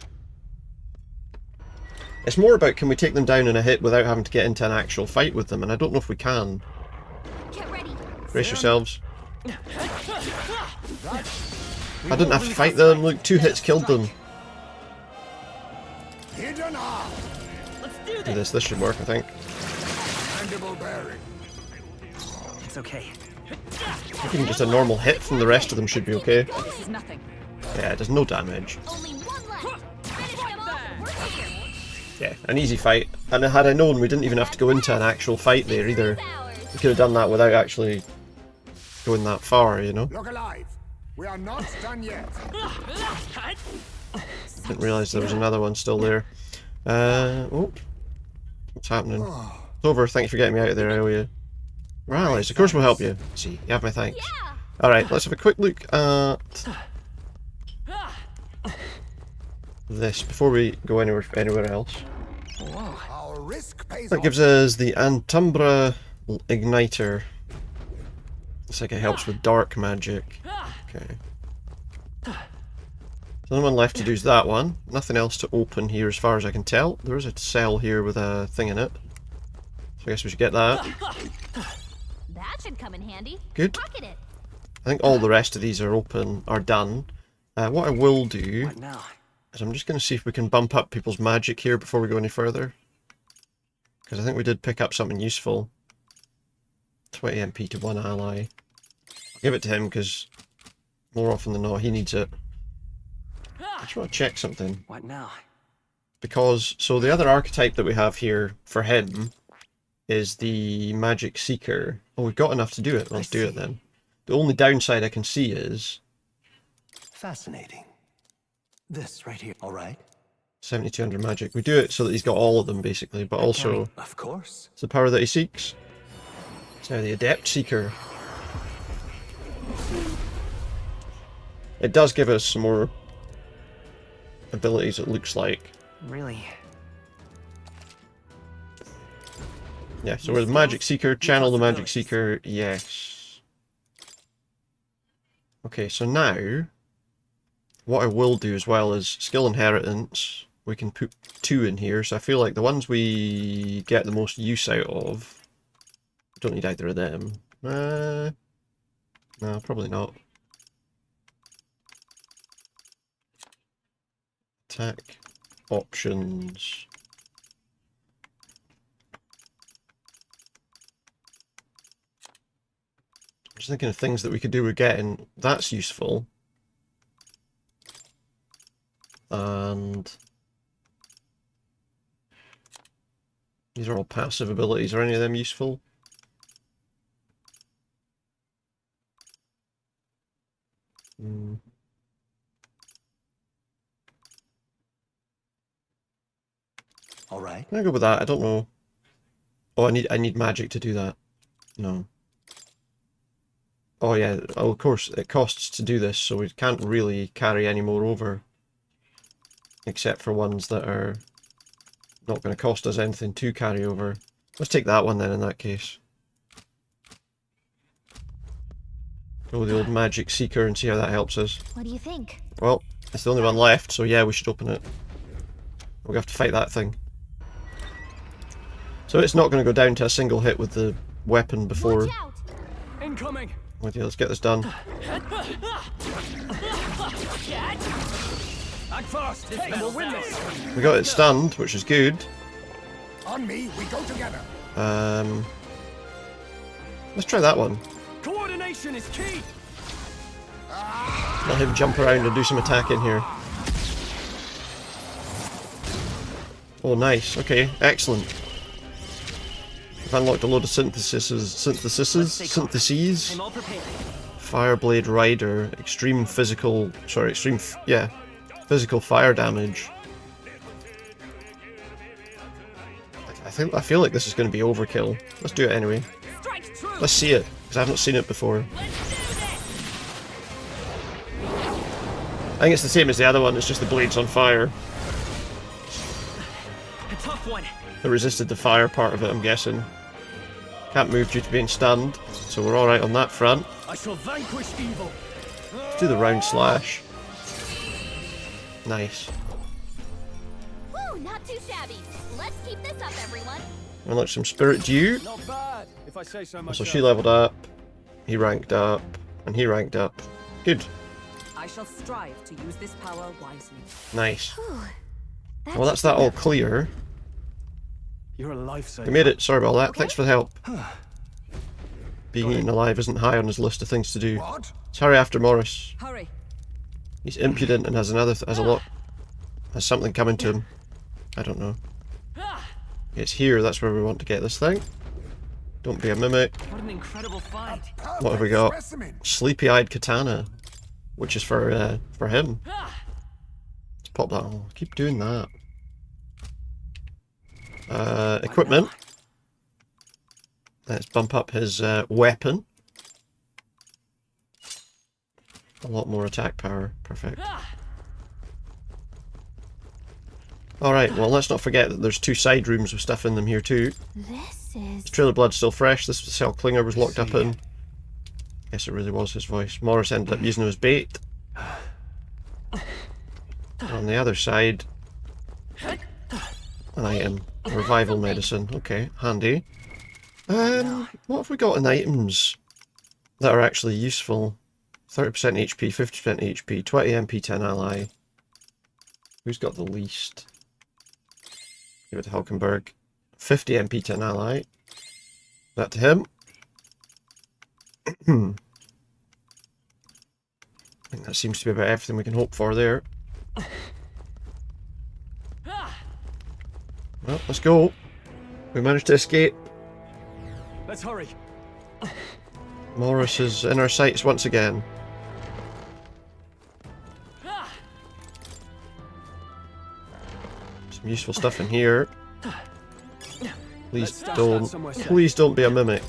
It's more about can we take them down in a hit without having to get into an actual fight with them, and I don't know if we can. Get ready. Brace yourselves. I didn't have to fight them. Look, 2 hits killed them. Hidden arm. Let's do Do this. this should work, I think. Mandible bearing. It's okay. Even just a normal hit from the rest of them should be okay. This is nothing. Yeah, it does no damage. Only one left. Finish him off. We're here. Yeah, an easy fight. And had I known, we didn't even have to go into an actual fight there either. Ours. We could have done that without actually going that far, you know? Look alive. We are not done yet. Didn't realise there was another one still there. Oh. What's happening? It's over. Thank you for getting me out of there, I owe you. We're allies. Of course we'll help you. See, you have my thanks. Yeah. Alright, let's have a quick look at this before we go anywhere else. Our risk pays That off. gives us the Antumbra Igniter. Looks like it helps with dark magic. Okay. So the only one left to do is that one. Nothing else to open here as far as I can tell. There is a cell here with a thing in it. So I guess we should get that. That should come in handy. Good. Pocket it. I think all the rest of these are done. What I will do What now? is I'm just going to see if we can bump up people's magic here before we go any further. Because I think we did pick up something useful. 20 MP to one ally. I'll give it to him because more often than not he needs it. I just want to check something. What now? Because, so the other archetype that we have here for him is the Magic Seeker. Oh, we've got enough to do it. Let's do it then. The only downside I can see is Fascinating. This right here, all right? 7200 magic. We do it so that he's got all of them basically, but also Of course. it's the power that he seeks. It's now the Adept Seeker. It does give us some more abilities, it looks like. Really? Yeah, so we're the Magic Seeker, channel the Magic Seeker, yes. Okay, so now, what I will do as well is skill inheritance. We can put 2 in here, so I feel like the ones we get the most use out of, we don't need either of them. No, probably not. Attack options. Just thinking of things that we could do with getting. That's useful. And these are all passive abilities. Are any of them useful? All right. Can I go with that? I don't know. Oh, I need magic to do that. No. Oh yeah, of course it costs to do this, so we can't really carry any more over. Except for ones that are not going to cost us anything to carry over. Let's take that one then in that case. Go with the old Magic Seeker and see how that helps us. What do you think? Well, it's the only one left, so yeah, we should open it. We're going to have to fight that thing. So it's not going to go down to a single hit with the weapon before. Watch out! Incoming! Okay, let's get this done. Act fast! And we'll win this! We got it stunned, which is good. On me, we go together. Let's try that one. Coordination is key! Let him jump around and do some attacking here. Oh, nice. Okay, excellent. We've unlocked a load of syntheses. I'm all prepared. Fireblade Rider, extreme physical fire damage. I feel like this is going to be overkill. Let's do it anyway. Strike true! Let's see it, because I haven't seen it before. I think it's the same as the other one, it's just the blade's on fire. A tough one. It resisted the fire part of it, I'm guessing. Can't move due to being stunned, so we're alright on that front. I shall vanquish evil! Let's do the round slash. Nice. Woo, not too shabby. Let's keep this up, everyone. Unlock some Spirit Dew. Not bad, if I say so myself. So she leveled up, he ranked up, and he ranked up. Good. I shall strive to use this power wisely. Nice. Whew. Well, that's that all clear. You're a lifesaver. We made it, sorry about that. Okay. Thanks for the help. Being eaten alive isn't high on his list of things to do. What? Let's hurry after Morris. Hurry. He's impudent and has something coming to him. I don't know. It's here, that's where we want to get this thing. Don't be a mimic. What an incredible fight. What have we got? Specimen. Sleepy-eyed katana, which is for him. Let's pop that on. Keep doing that. Equipment. Let's bump up his weapon. A lot more attack power. Perfect. Alright, well let's not forget that there's 2 side rooms with stuff in them here too. This is... Trail of Blood's still fresh. This is the cell Klinger was locked up in. Guess it really was his voice. Morris ended up using him as bait. On the other side, an item. Revival medicine. Okay, handy. What have we got in items that are actually useful? 30% HP, 50% HP, 20 MP, 10 ally. Who's got the least? Give it to Hulkenberg. 50 MP, 10 ally. That to him. I think that seems to be about everything we can hope for there. Well, let's go. We managed to escape. Let's hurry. Morris is in our sights once again. Some useful stuff in here. Please don't be a mimic.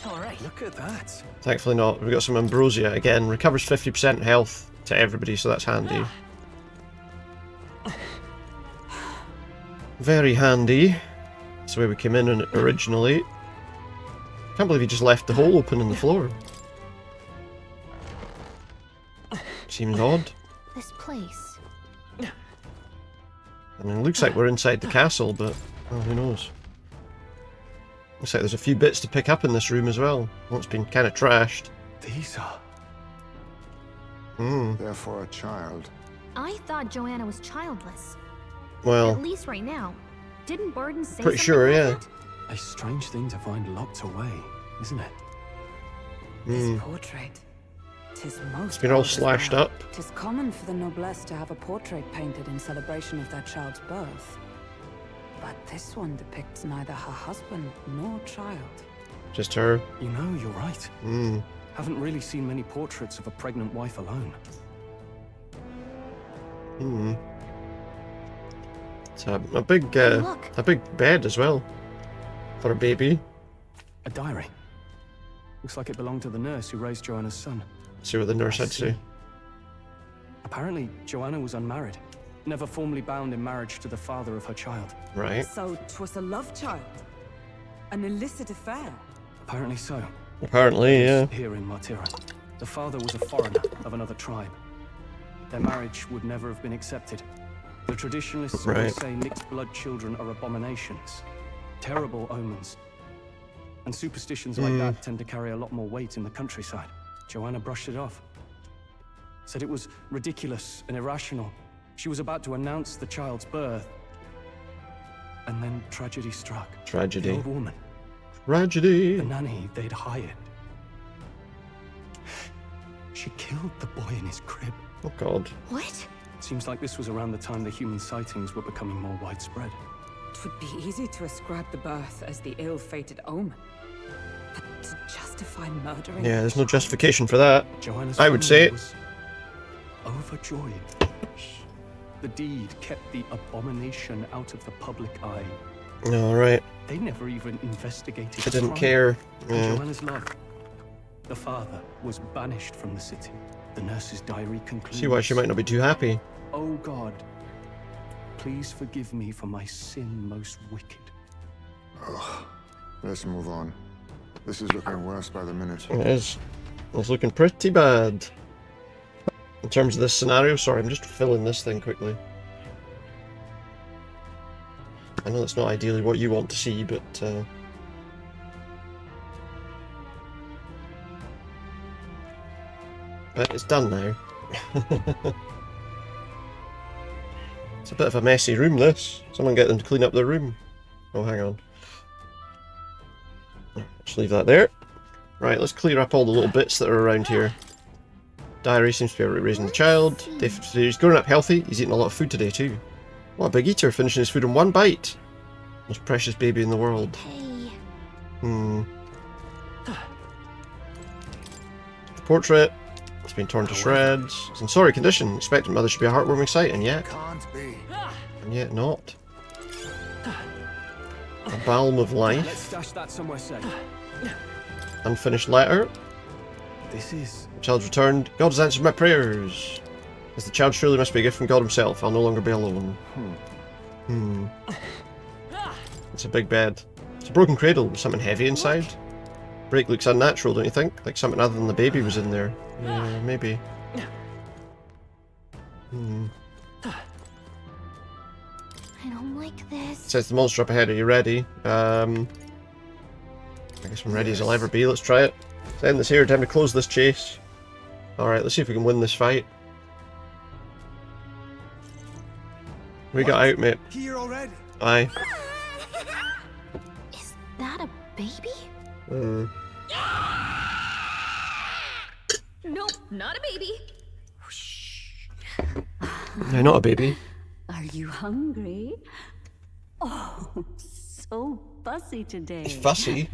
All right. Look at that. Thankfully not. We've got some ambrosia again. Recovers 50% health to everybody, so that's handy. Very handy. That's the way we came in originally. Can't believe he just left the hole open in the floor. Seems odd. This place. I mean, it looks like we're inside the castle, but well, who knows? Looks like there's a few bits to pick up in this room as well. Well, it's been kind of trashed. These are... They're for a child. I thought Joanna was childless. Well, At least right now. Didn't Burden say pretty something sure, like yeah. that? a strange thing to find locked away, isn't it? This portrait. Tis most It's been all odd as slashed well. up. Tis common for the noblesse to have a portrait painted in celebration of their child's birth. But this one depicts neither her husband nor child. Just her. You know, you're right. Haven't really seen many portraits of a pregnant wife alone. It's a big, look. a big bed as well. For a baby. A diary. Looks like it belonged to the nurse who raised Joanna's son. See what the nurse had to say. Apparently, Joanna was unmarried, never formally bound in marriage to the father of her child. Right. So 'twas a love child? An illicit affair? Apparently so. Apparently, yeah. Here in Martira, the father was a foreigner of another tribe. Their marriage would never have been accepted. The traditionalists Right. always say mixed blood children are abominations, terrible omens. And superstitions like that tend to carry a lot more weight in the countryside. Joanna brushed it off. Said it was ridiculous and irrational. She was about to announce the child's birth. And then tragedy struck. Tragedy. The old woman, Tragedy. the nanny they'd hired. She killed the boy in his crib. Oh god. What? Seems like this was around the time the human sightings were becoming more widespread. It would be easy to ascribe the birth as the ill-fated omen. But to justify murdering... Yeah, there's no justification for that. Joanna's I would family say. was overjoyed. The deed kept the abomination out of the public eye. Alright. They never even investigated I the didn't crime. care. And Yeah. Joanna's love. The father was banished from the city. The nurse's diary concludes. See why she might not be too happy. Oh God, please forgive me for my sin most wicked. Let's move on. This is looking worse by the minute. It is. It's looking pretty bad. In terms of this scenario, sorry, I'm just filling this thing quickly. I know that's not ideally what you want to see, but it's done now. It's a bit of a messy room, this. Someone get them to clean up their room. Oh, hang on. Just leave that there. Right, let's clear up all the little bits that are around here. Diary seems to be raising the child. He's growing up healthy. He's eating a lot of food today too. What a big eater, finishing his food in one bite. Most precious baby in the world. Hey. The portrait. It's been torn to shreds. It's in sorry condition. Expecting mother should be a heartwarming sight, and yet. Can't be. And yet not. A balm of Let's life. stash that somewhere safe. Unfinished letter. This is... The child's returned. God has answered my prayers. As the child surely must be a gift from God himself. I'll no longer be alone. It's a big bed. It's a broken cradle with something heavy inside. Break looks unnatural, don't you think? Like something other than the baby was in there. Yeah, maybe. I don't like this. Says the monster up ahead. Are you ready? I guess I'm ready as I'll ever be. Let's try it. Let's end this here. Time to close this chase. Alright, let's see if we can win this fight. We got out, mate. Here already? Aye. Is that a baby? Nope, not a baby. No, not a baby. Are you hungry? Oh, so fussy today. He's fussy.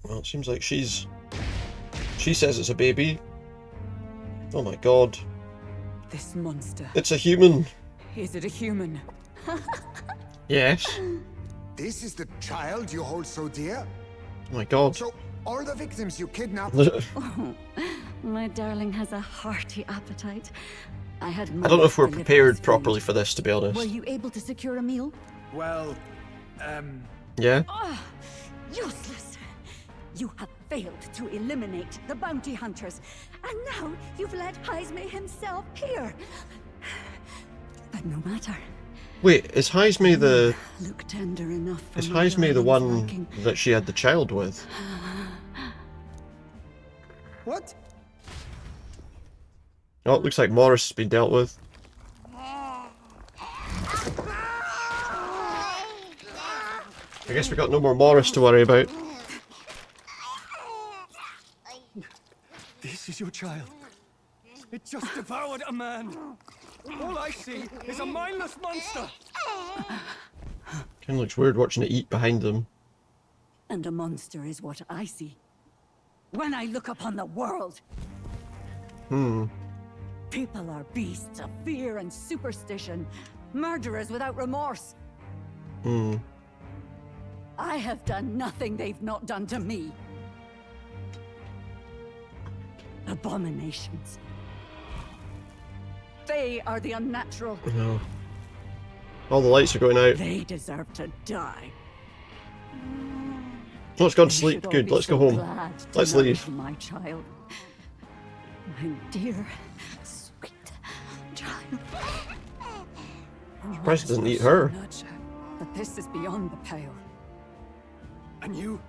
Well, it seems like she says it's a baby. Oh my god. This monster. It's a human. Is it a human? Yes. This is the child you hold so dear? Oh my god. So, all the victims you kidnapped... Oh, my darling has a hearty appetite. I don't know if we're prepared properly for this, to be honest. Were you able to secure a meal? Well, Yeah? Oh, useless! You have failed to eliminate the bounty hunters, and now you've led Heismay himself here. But no matter. Wait, is Heismay the... Look tender enough for Is my Heismay the darling's one liking. that she had the child with? what? Oh, it looks like Morris has been dealt with. I guess we got no more Morris to worry about. This is your child. It just devoured a man. All I see is a mindless monster. Kinda looks weird watching it eat behind them. And a monster is what I see when I look upon the world. People are beasts of fear and superstition, murderers without remorse. I have done nothing they've not done to me. Abominations. They are the unnatural. No. All the lights are going out. They deserve to die. Let's go to You sleep. should all Good, be let's go so home. glad to Let's nourish leave. My child. My dear, sweet child. Surprised it doesn't eat her. Nurture, but this is beyond the pale. And you?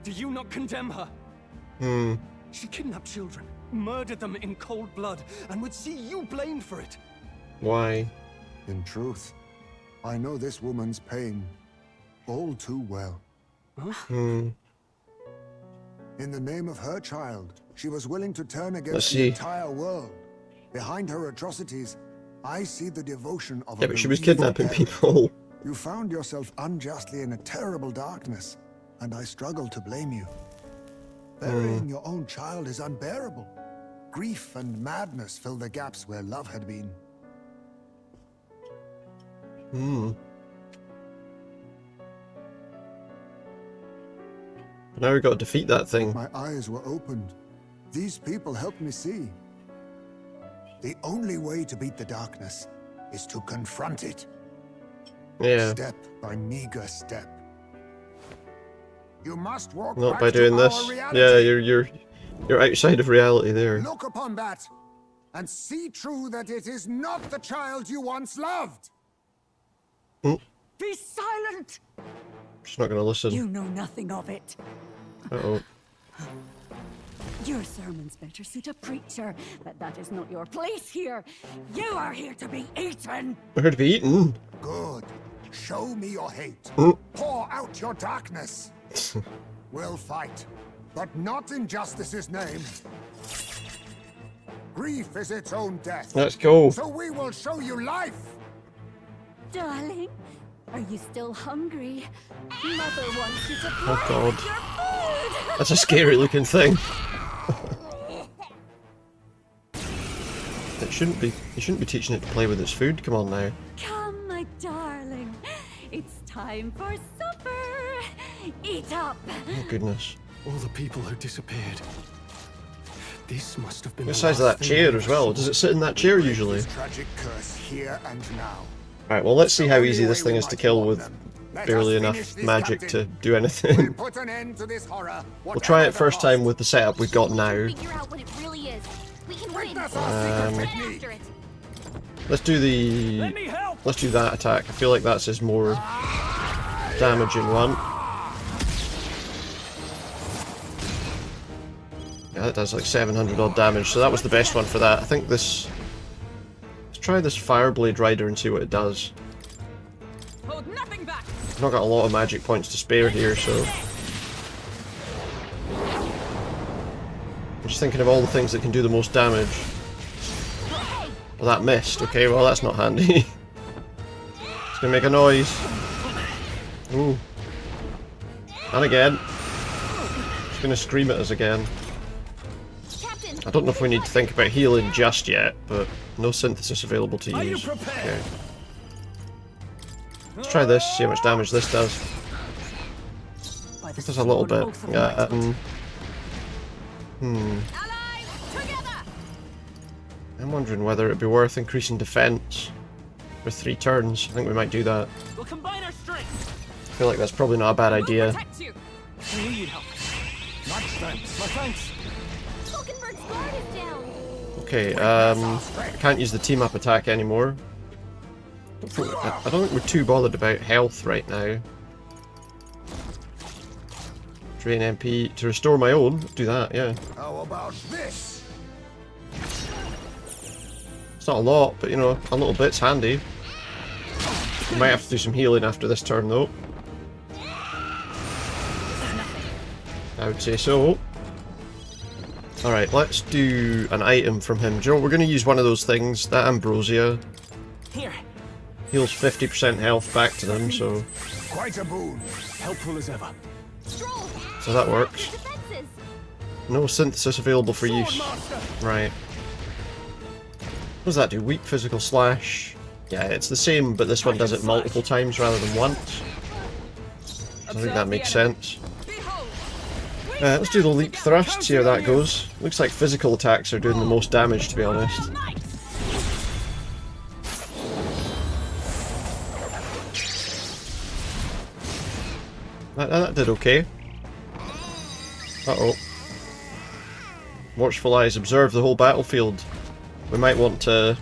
Do you not condemn her? She kidnapped children, murdered them in cold blood, and would see you blamed for it. Why? In truth, I know this woman's pain all too well. In the name of her child, she was willing to turn Let's against the see. entire world. Behind her atrocities, I see the devotion of Yeah, a but she was bereaved kidnapping parent. people. You found yourself unjustly in a terrible darkness, and I struggle to blame you. Burying your own child is unbearable. Grief and madness fill the gaps where love had been. Now we got to defeat that thing. My eyes were opened. These people helped me see. The only way to beat the darkness is to confront it. Yeah. Step by meager step. You must walk Not back by to doing our this. reality. Yeah, you're outside of reality there. Look upon that and see true that it is not the child you once loved. Be silent! She's not gonna listen. You know nothing of it. Uh-oh. Your sermons better suit a preacher, but that is not your place here. You are here to be eaten. We're here to be eaten. Good. Show me your hate. Pour out your darkness. We'll fight, but not in justice's name. Grief is its own death. Let's go. So we will show you life. Darling, are you still hungry? Mother wants you to Oh play god. with your food. That's a scary looking thing. It shouldn't be. You shouldn't be teaching it to play with its food. Come on now. Come, my darling. It's time for supper. Eat up. Oh goodness. All the people who disappeared. This must have been The the size of last that thing chair we as well. saw. Does it sit in that chair usually? This tragic curse here and now. Alright, well let's see how Only easy this way thing we is to might kill warn with them. Let barely us finish enough this, magic Captain. to do We'll anything. put an end to this horror. We'll try it whatever the first time cost. with the setup we've got now. Figure out what it really is. We can win. Witness our secret Get technique. after it. Let's do the. Let me help! Let's do that attack. I feel like that's his more damaging one. Yeah, that does like 700 odd damage, so that was the best one for that. I think this. Let's try this Fireblade Rider and see what it does. Hold nothing back. I've not got a lot of magic points to spare here, so. I'm just thinking of all the things that can do the most damage. Well, that missed. Okay, well that's not handy. It's gonna make a noise. Ooh. And again. It's gonna scream at us again. Captain, I don't know if we need to think about healing just yet, but no synthesis available to Are you use. prepared? Okay. Let's try this, see how much damage this does. Just a little bit. I'm wondering whether it'd be worth increasing defense for 3 turns. I think we might do that. We'll combine our strength. I feel like that's probably not a bad idea. I knew you'd help. Much thanks. My thanks. Hulkenberg's guard is down. Okay, I can't use the team up attack anymore. I don't think we're too bothered about health right now. Drain MP to restore my own. Do that, yeah. How about this? It's not a lot, but you know, a little bit's handy. We might have to do some healing after this turn though. I would say so. Alright, let's do an item from him. Do you know what? We're going to use one of those things. That ambrosia Here. heals 50% health back to them, so... Quite a boon. Helpful as ever. So that works. No synthesis available for use. Right. What does that do? Weak physical slash. Yeah, it's the same, but this one does it multiple times rather than once. So I think that makes sense. Let's do the leap thrust, see how that goes. Looks like physical attacks are doing the most damage, to be honest. That did okay. Uh-oh. Watchful eyes observe the whole battlefield. We might want to...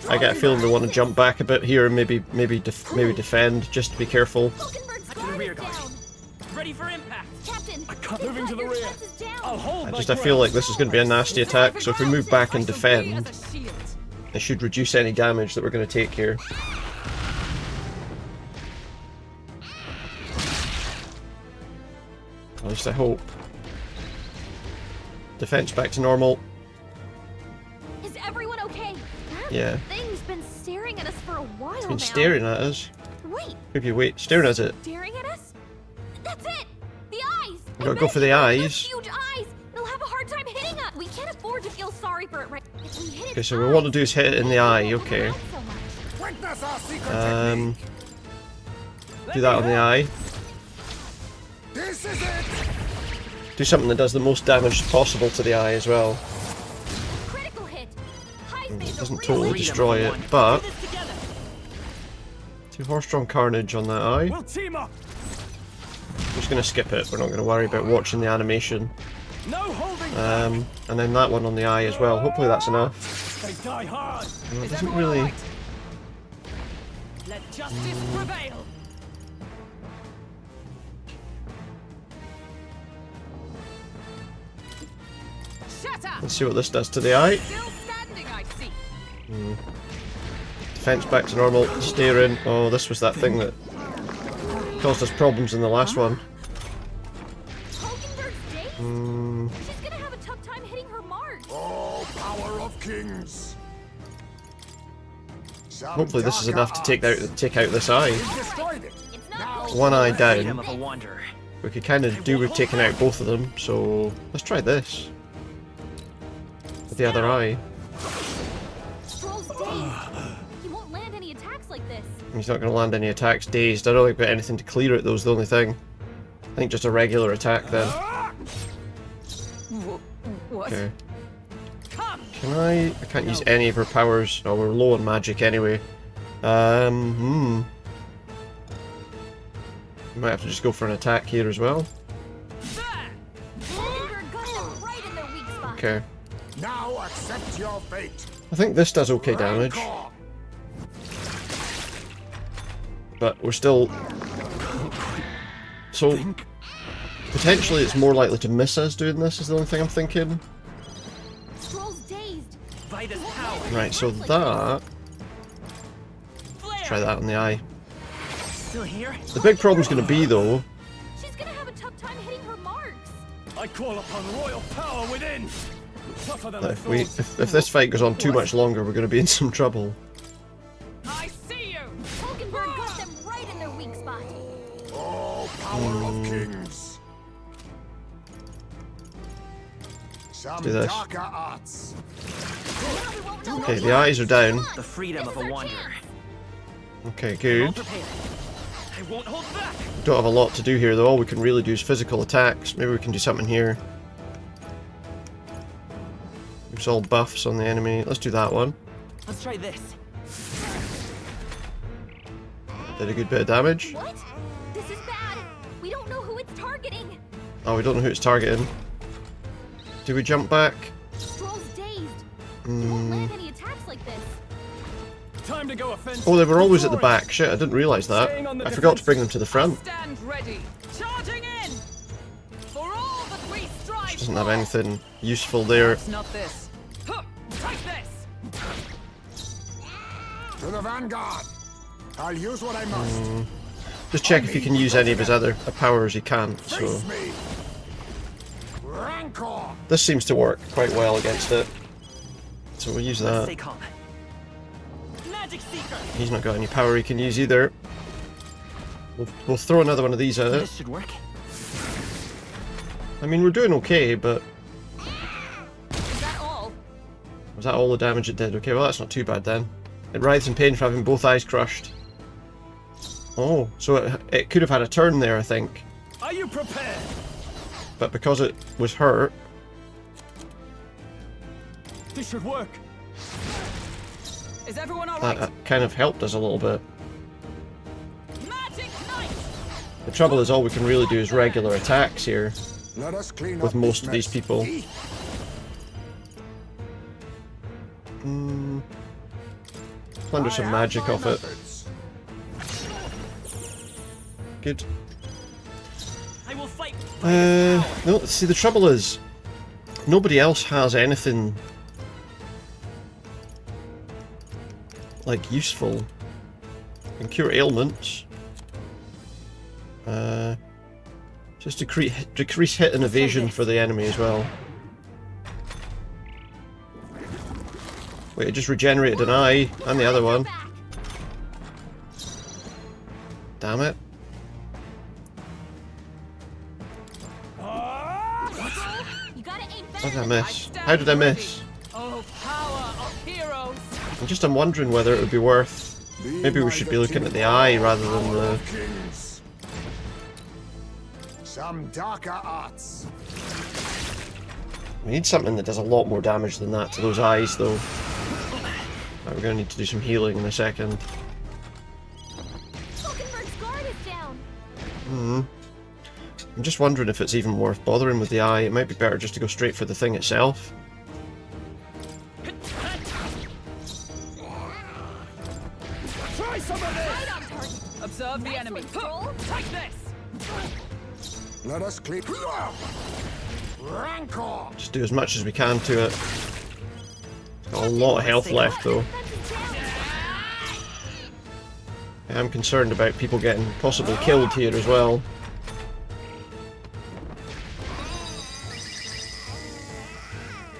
I get a feeling we want to jump back a bit here and maybe defend, just to be careful. Ready for impact. Captain, Moving to the rear. I'll hold I feel like this is going to be a nasty attack, so if we move back and defend, it should reduce any damage that we're going to take here. At least I hope. Defense back to normal. Is everyone okay? Yeah. Thing's been staring at us for a while It's been now. staring at us. Wait, Maybe wait, staring at it. staring at us? That's it! The eyes! We gotta go for the eyes. Huge eyes! They'll have a hard time hitting us! We can't afford to feel sorry for it right. If we hit Okay, its so we want to eyes, do is hit it in the eye, it won't okay. hurt so much. Witness our secret technique. Do that on the eye. This is it. Do something that does the most damage possible to the eye as well. Critical hit! It Heismay's a doesn't real totally leader. destroy it, but... Do this together. 2 horse-drawn carnage on that eye. We'll team up. I'm just going to skip it, we're not going to worry about watching the animation. No holding. And then that one on the eye as well, hopefully that's enough. They die hard. No, it doesn't really... Let justice prevail. Let's see what this does to the eye. Still standing, I see. Defense back to normal, staring. Oh, this was that thing that caused us problems in the last one. Hulkenberg's dazed? She's gonna have a tough time hitting her mark. Oh, power of kings. Hopefully this is enough to take out this eye. Destroyed it. It's not One eye Freedom down. of a wanderer. We could kind of do with taking out both of them, so let's try this. With the other eye. Stroll's dazed. He won't land any attacks like this. He's not going to land any attacks dazed. I don't think we've got anything to clear it, though, is the only thing. I think just a regular attack then. What? Okay. Can I can't use any of her powers. Oh, we're low on magic anyway. We might have to just go for an attack here as well. Hulkenberg got them right in their weak spot. Okay. Now accept your fate. I think this does okay damage. Rancor. But we're still... So, potentially it's more likely to miss us doing this, is the only thing I'm thinking. Stroll's dazed. Fight his power. Right, so that... Flare. Try that on the eye. Still here? The big problem's going to be, though... She's gonna have a tough time hitting her marks. I call upon royal power within. Tougher than that I if thought. this fight goes on too much longer, we're going to be in some trouble. I see you. Hulkenberg got them right in their weak spot. Oh, power of kings. Some do this. darker arts. Now we won't know Okay, what the eyes are down. The freedom of a wanderer. Okay, All good. prepared. I won't hold back. We don't have a lot to do here though. All we can really do is physical attacks. Maybe we can do something here. Use all buffs on the enemy. Let's do that one. Let's try this. Did a good bit of damage. What? This is bad. We don't know who it's targeting. Oh, we don't know who it's targeting. Do we jump back? Stroll's dazed. He won't land any attacks like this. Time to go offensive. Oh, they were always at the back. Shit, I didn't realise that. I forgot to bring them to the front. Stand ready. Charging in. For all that we strive Doesn't have anything useful there. It's not this. Huh, take this. To the vanguard! I'll use what I must. Just check if he can use any of his other powers. He can't, so... Face me! Rancor! This seems to work quite well against it. So we'll use that. Stay calm. Magic Seeker. He's not got any power he can use either. We'll throw another one of these at it. This should work. I mean, we're doing okay, but... Is that all? Was that all the damage it did? Okay, well that's not too bad then. It writhes in pain for having both eyes crushed. Oh, so it could have had a turn there, I think. Are you prepared? But because it was hurt... This should work. Is everyone alright? That kind of helped us a little bit. Magic Knight. The trouble is all we can really do is regular attacks here. Let us clean With up most this of these mess. people. Plunder some magic off it. Good. I will fight. No, see the trouble is, nobody else has anything like useful. Can cure ailments. Just decrease hit and evasion for the enemy as well. Wait, it just regenerated an eye and the other one. Damn it. You gotta aim How better did I than miss? How did I miss? Oh, power of heroes. I'm wondering whether it would be worth... Maybe we should be looking at the eye rather than the... Some darker arts. We need something that does a lot more damage than that to those eyes, though. Right, we're going to need to do some healing in a second. Falkenberg's guard is down. I'm just wondering if it's even worth bothering with the eye. It might be better just to go straight for the thing itself. Try some of this. Right on target. Observe the Nice enemy. one, Stroll. Take this. Let us clean. Rancor! Just do as much as we can to it. Got a lot of health left, though. I am concerned about people getting possibly killed here as well.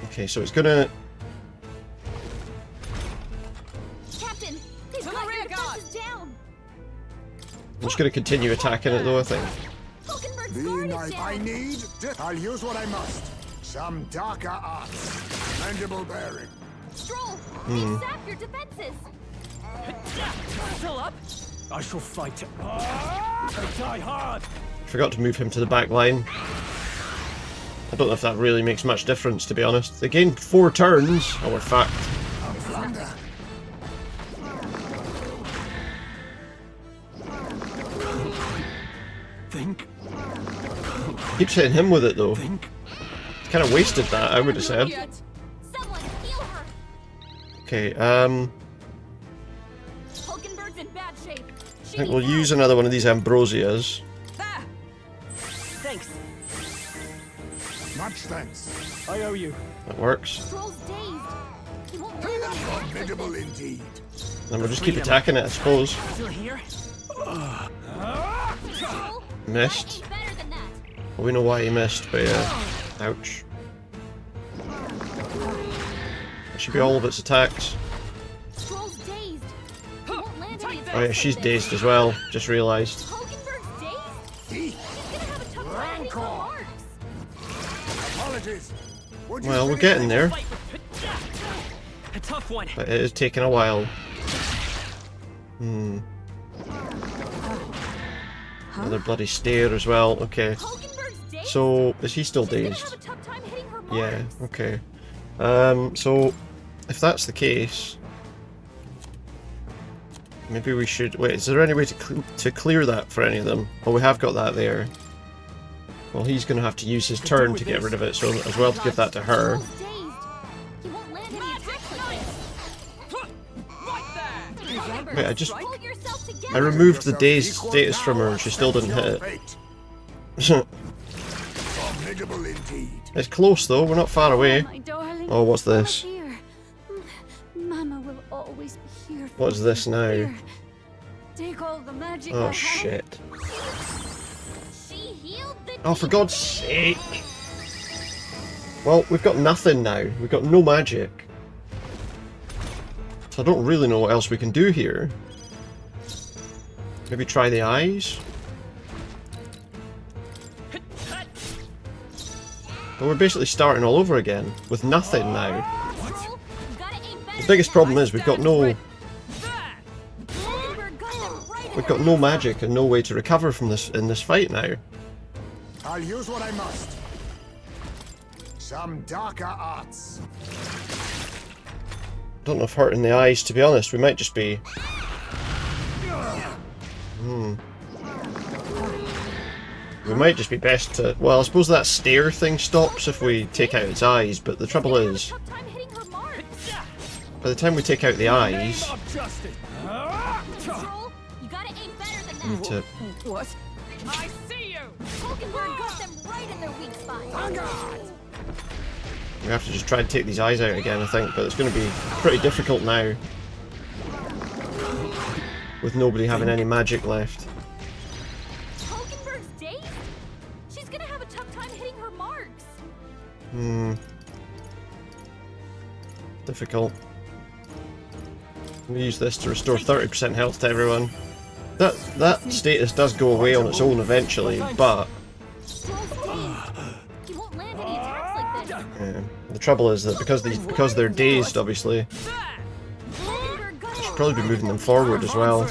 Okay, so it's gonna... Captain, they've To the got rear your guard. defenses down. I'm just gonna continue attacking it, though, I think. Falkenberg's The guard is knife I down. need. I'll use what I must. Some darker arts. Mandible bearing. Stroll, they've sapped your defenses. Still up? I shall fight. I die hard. Forgot to move him to the back line. I don't know if that really makes much difference, to be honest. They gained 4 turns. Oh, we're fucked. Plunder. Think. Keeps hitting him with it, though. Think. Kind of wasted that, I would have said. Someone heal her. Okay, Falkenberg's in bad shape. I think we'll use another one of these Ambrosias. There. Thanks. Much thanks. I owe you. That works. Stroll's dazed. He won't land any attacks like Formidable this. indeed. Then we'll just keep attacking it, I suppose. Still here? Stroll, Missed. you gotta aim better than that. Well, we know why he missed, but yeah. Ouch. That should be all of its attacks. Stroll's dazed. He won't land any attacks Oh yeah, like she's this. dazed as well. Just realised. Falkenberg's dazed? He's gonna have a tough time hitting the Rancor. marks. Apologies. Would you Well, we're finish getting there, Fight with a tough one. but it is taking a while. Another bloody stare as well. Okay. So, is he still dazed? Yeah, okay. So, if that's the case, maybe we should... Wait, is there any way to clear that for any of them? Oh, we have got that there. Well, he's going to have to use his turn to get rid of it, so as well to give that to her. Wait, I removed the dazed status from her and she still didn't hit it. It's close though, we're not far away. Oh, what's this? Mama will always be here. What is this now? Take all the magic. Oh shit. Oh, for God's sake. Well, we've got nothing now. We've got no magic. So I don't really know what else we can do here. Maybe try the eyes? But we're basically starting all over again, with nothing now. The biggest problem is we've got no magic and no way to recover from this in this fight now. I'll use what I must. Some darker arts. Don't know if hurting the eyes, to be honest. We might just be... We might just be best to... Well, I suppose that stare thing stops if we take out its eyes, but the trouble is... By the time we take out the eyes... We need to... What? I see you! got them right in their weak spot. We have to just try to take these eyes out again, I think, but it's going to be pretty difficult now. With nobody having any magic left. Hulkenberg's dazed? She's gonna have a tough time hitting her marks. Difficult. We use this to restore 30% health to everyone. That status does go away on its own eventually, but... He won't land any attacks like this. Yeah. The trouble is that because they're dazed, obviously, I should probably be moving them forward as well.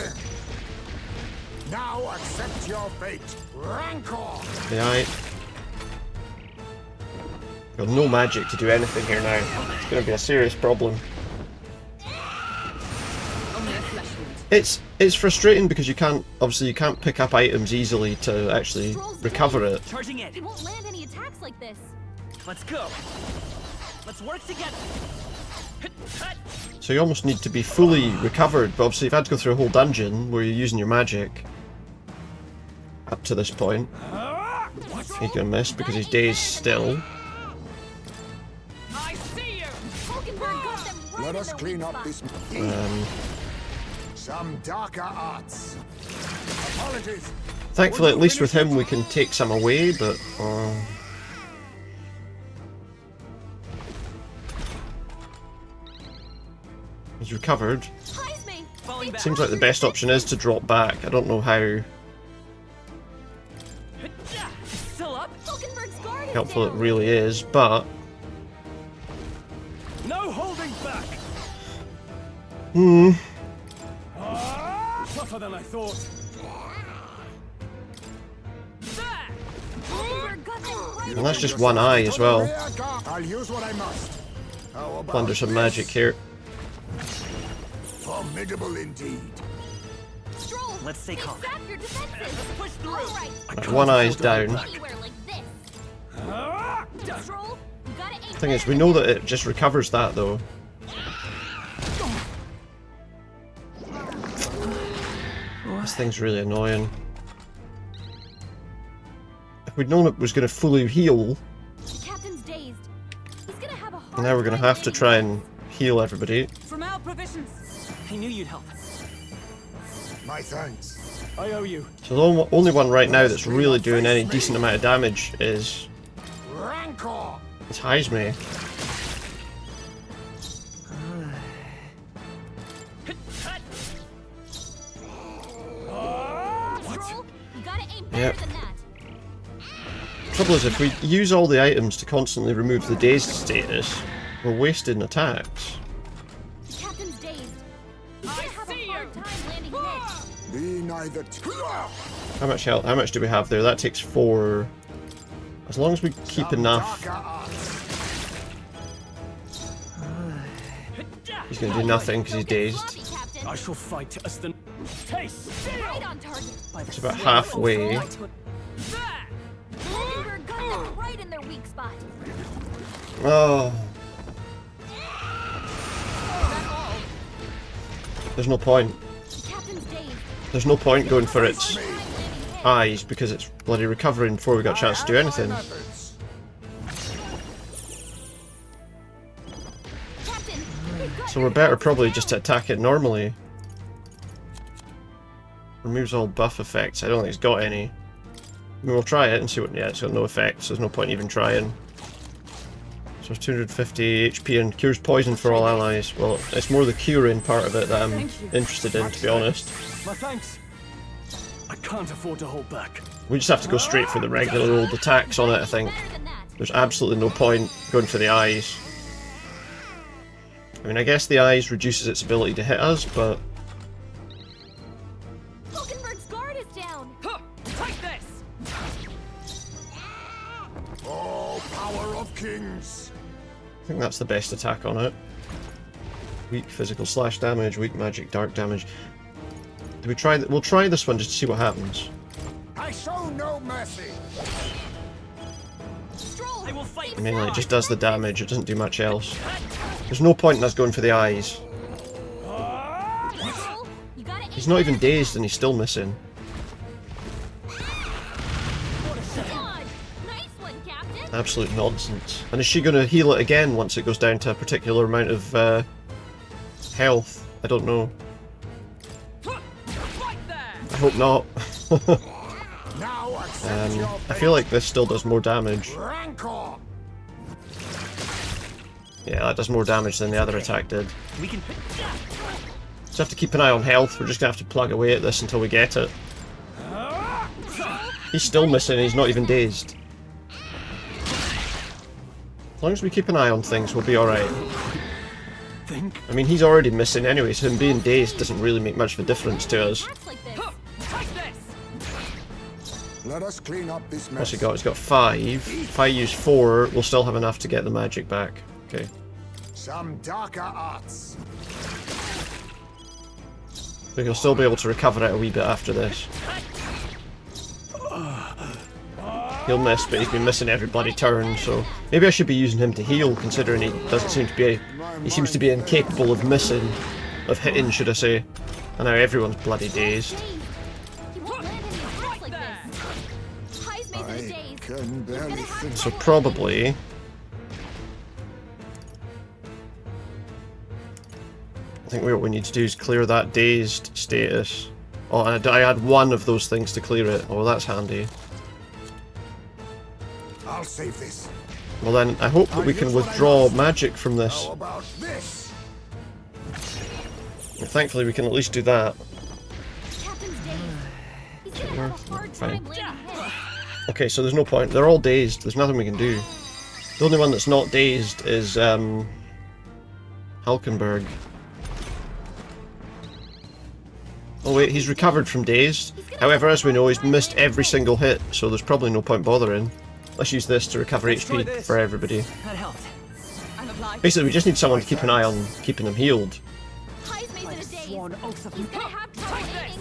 Now accept your fate. Rancor. Yeah, got no magic to do anything here now. It's going to be a serious problem. It's frustrating because you can't pick up items easily to actually recover it. He won't land any attacks like this. Let's go. Let's work together. So you almost need to be fully recovered, but obviously you've had to go through a whole dungeon where you're using your magic up to this point. He's gonna miss because he's dazed still. I see you! Let us clean up this. Some darker arts. Apologies. Thankfully, at least with him we can take some away, but... he's recovered. Seems like the best option is to drop back. I don't know how helpful it really is, but... No holding back. Tougher than I thought. And that's just one eye as well. I'll use what I must. Plunder some magic here. Formidable indeed. Let's stay calm. Push through. Right, one eye's down. Thing is, we know that it just recovers that though. This thing's really annoying. If we'd known it was going to fully heal, now we're going to have to try and heal everybody. From our provisions. I knew you'd help. My thanks. I owe you. So the only one right now that's really doing any decent amount of damage is... Rancor. It's Heismay. Yep. Trouble is, if we use all the items to constantly remove the dazed status, we're wasting attacks. The captain's dazed. He's gonna have a hard time landing hits. Be neither How much health? How much do we have there? That takes 4. As long as we keep enough. He's going to do nothing because he's dazed. I shall fight as the taste. Right on target. It's about halfway. We're got them right in their weak spot. Oh. There's no point. Captain's dazed. There's no point going for its eyes because it's bloody recovering before we got a chance to do anything. Captain, we've got So we're better probably just to attack it normally. Removes all buff effects. I don't think it's got any. I mean, we'll try it and see what... Yeah, it's got no effects, so there's no point even trying. So it's 250 HP and cures poison for all allies. Well, it's more the curing part of it that I'm interested in, to be honest. My thanks. I can't afford to hold back. We just have to go straight for the regular old attacks on it, I think. better than that. There's absolutely no point going for the eyes. I mean, I guess the eyes reduces its ability to hit us, but... Hulkenberg's guard is down. Take this! Oh, power of kings! I think that's the best attack on it. Weak physical slash damage, weak magic, dark damage. Do we try we'll try this one just to see what happens. I show no mercy! Stroll. I will fight. I mean, like, it just does the damage, it doesn't do much else. There's no point in us going for the eyes. Stroll, you gotta He's not even dazed and he's still missing. God. Nice one, Captain. Absolute nonsense. And is she going to heal it again once it goes down to a particular amount of health? I don't know. Fight there! I hope not. Now accept your I feel like this still does more damage. rancor! Yeah, that does more damage than the other attack did. We can. Just have to keep an eye on health. We're just going to have to plug away at this until we get it. He's still missing, he's not even dazed. As long as we keep an eye on things, we'll be alright. Think. I mean, he's already missing anyway, so him being dazed doesn't really make much of a difference to us. Attacks like this. Take this! Let us clean up this mess. What's he got? He's got 5. If I use 4, we'll still have enough to get the magic back. Okay. Some darker arts. So he'll still be able to recover it a wee bit after this. He'll miss, but he's been missing every bloody turn, so... Maybe I should be using him to heal, considering he doesn't seem to be... He seems to be incapable of missing. Of hitting, should I say. And now everyone's bloody dazed. He won't land any attacks like this. Heismay's in a I daze. can barely think. So probably... I think what we need to do is clear that dazed status. Oh, and I had one of those things to clear it. Oh, that's handy. I'll save this. Well then, I hope that we can withdraw magic from this. How about this? Well, thankfully we can at least do that. Captain's dazed. He's gonna have a hard Fine. time landing hits. Okay, so there's no point. They're all dazed. There's nothing we can do. The only one that's not dazed is Hulkenberg. Oh wait, he's recovered from dazed. However, as we know, he's missed every single hit, so there's probably no point bothering. Let's use this to recover HP for everybody. That helped. I'm applied. Basically, we just need someone to keep an eye on keeping them healed. Heismay's in a daze. Sworn oath of He's gonna have trouble landing.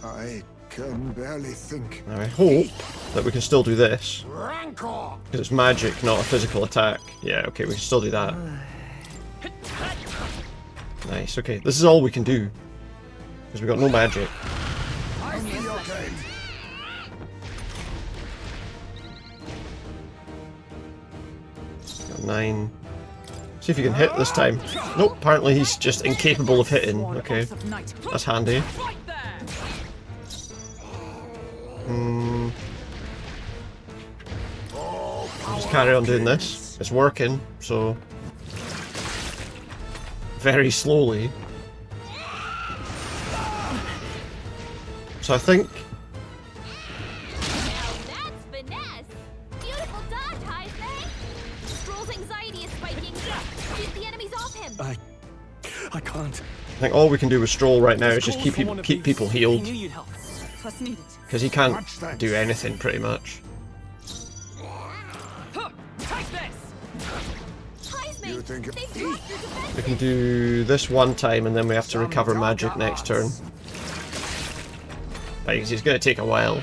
I can barely think. Now I hope that we can still do this. Rancor! Because it's magic, not a physical attack. Yeah, okay, we can still do that. Nice, okay. This is all we can do. Because we've got no magic. I see your game. Got 9. See if you can hit this time. Nope, apparently he's just incapable of hitting. Okay, that's handy. Fight there! Just carry on doing this. It's working, so... Very slowly. So I think... Now that's finesse. Beautiful dodge, Heismay. Stroll's anxiety is spiking. Keep the enemies off him. I can't. think all we can do with Stroll right now is just keep people I healed. knew you'd help. Twas needed. Because he can't do anything, pretty much. Take this! You think it... We can do this one time, and then we have to recover magic next turn. Right, because it's going to take a while.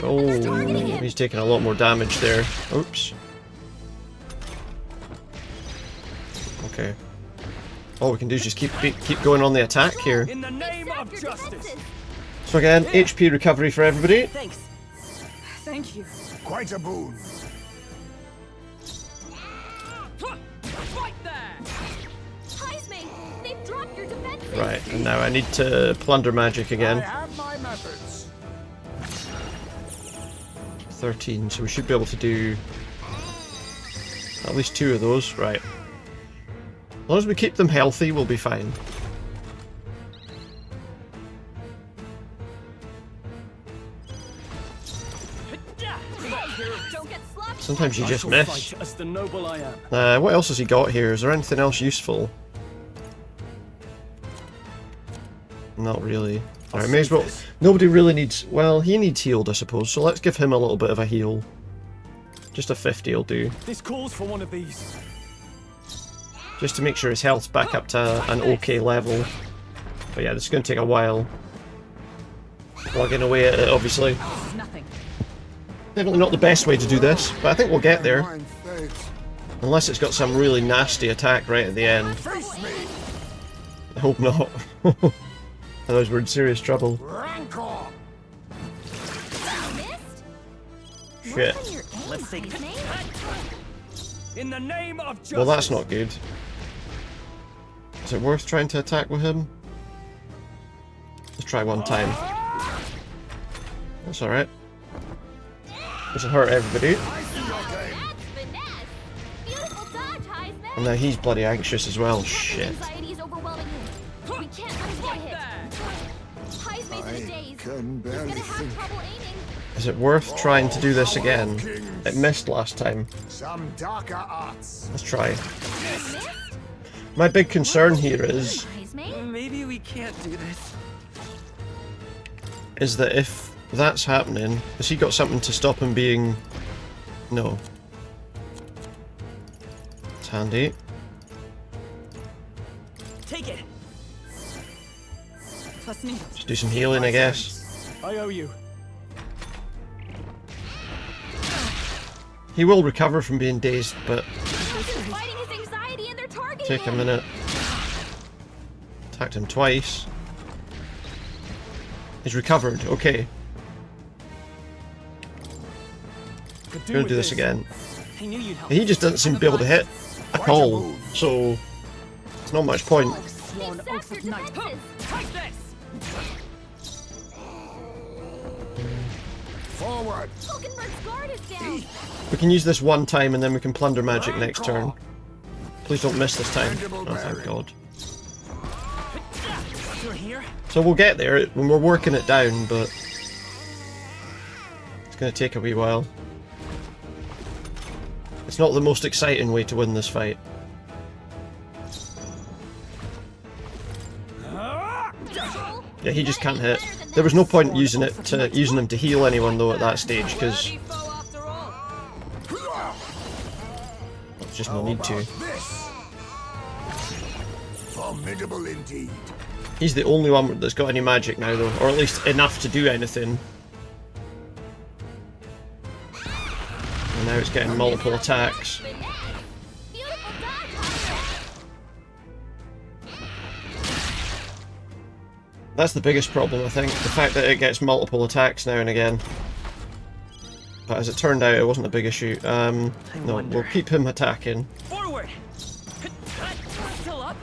Oh, he's taking a lot more damage there. Oops. Okay. All we can do is just keep going on the attack here. In the name of justice! So again, HP recovery for everybody. Thanks. Thank you. Quite a boon. Right there! Heismay, they've dropped your defenses. Right, and now I need to plunder magic again. have my methods. 13, so we should be able to do at least 2 of those. Right. As long as we keep them healthy, we'll be fine. Don't get sloppy. Sometimes you just I shall miss. fight as the noble I am. What else has he got here? Is there anything else useful? Not really. Alright, may as well. Nobody really needs. Well, he needs healed, I suppose, so let's give him a little bit of a heal. Just a 50 will do. This calls for one of these. Just to make sure his health's back up to an okay level. But yeah, this is going to take a while. Plugging away at it, obviously. Nothing. Definitely not the best way to do this, but I think we'll get there. Mine fate. Unless it's got some really nasty attack right at the end. Face me. I hope not. Otherwise we're in serious trouble. Rancor. Missed? Shit. Work on your aim, Let's take Heismay. In the name of justice. Well, that's not good. Is it worth trying to attack with him? Let's try one time. That's alright. This'll hurt everybody. That's finesse. Beautiful dodge, Heismay. And now he's bloody anxious as well. Shit. Anxiety is overwhelming him. We can't let him get hit. Heismay's in a daze. Can He's barely gonna have think. trouble aiming. Is it worth trying to do this again? It missed last time. Some darker arts. Let's try. Missed? My big concern here is Heismay? Maybe we can't do this. that if that's happening, has he got something to stop him being... No. It's handy. Take it. Twas needed. Just do some healing, I guess. I owe you. He will recover from being dazed, but He's fighting his anxiety and they're targeting take a him. minute. Attacked him twice. He's recovered, okay. Could Gonna with do this again. I knew you'd help. He just doesn't seem to be able to hit at all, so it's not much point. They've sapped your defenses. Take this. Forward. Hulkenberg's guard is down. We can use this one time and then we can plunder magic next turn. Please don't miss this time. Oh, thank God. You're here? So we'll get there when we're working it down, but it's going to take a wee while. It's not the most exciting way to win this fight. Yeah, he just can't hit. There was no point using him to heal anyone though at that stage, because Worthy foe after all. there's just no need to. This. Formidable indeed. He's the only one that's got any magic now though, or at least enough to do anything. And now it's getting multiple attacks. Beautiful dodge, Heismay. That's the biggest problem, I think. The fact that it gets multiple attacks now and again. But as it turned out, it wasn't a big issue. No, we'll keep him attacking. Forward. Still up?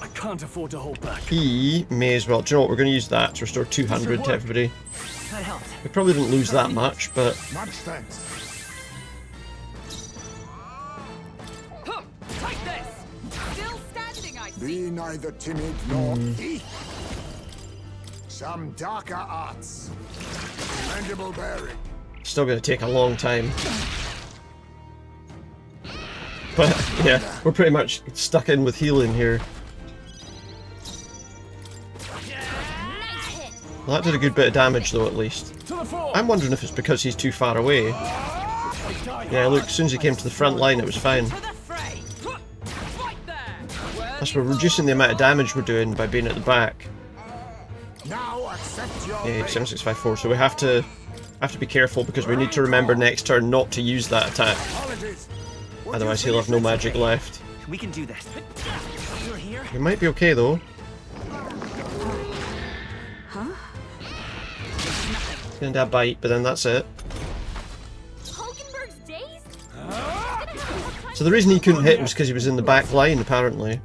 I can't afford to hold back. He may as well. Do you know what? We're going to use that to restore 200 to everybody. That helped. We probably didn't lose that much, but Much thanks. Take this. Still standing, I see. Be neither timid nor weak. Some darker arts. Commendable bearing. still going to take a long time. But yeah, we're pretty much stuck in with healing here. Well, that did a good bit of damage though, at least. I'm wondering if it's because he's too far away. Yeah, look, as soon as he came to the front line, it was fine. Plus, we're reducing the amount of damage we're doing by being at the back. Yeah, 7654. So we have to be careful because we need to remember next turn not to use that attack. Otherwise, he'll have no magic left. We can do this. We might be okay though. He's gonna do a bite, but then that's it. So the reason he couldn't hit was because he was in the back line, apparently.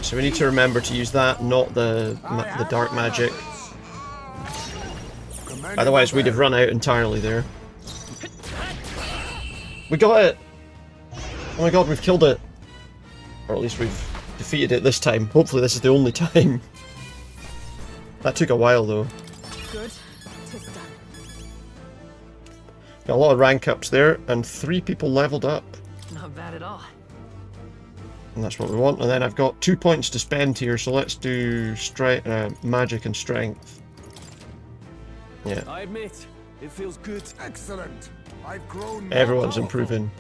So we need to remember to use that, not the dark magic. Otherwise we'd have run out entirely there. We got it! Oh my god, we've killed it! Or at least we've defeated it this time. Hopefully this is the only time. That took a while though. Good. Tis done. Got a lot of rank ups there, and 3 people leveled up. Not bad at all. And that's what we want. And then I've got 2 points to spend here, so let's do magic and strength. Yeah. I admit, it feels good. Excellent. I've grown. Everyone's improving.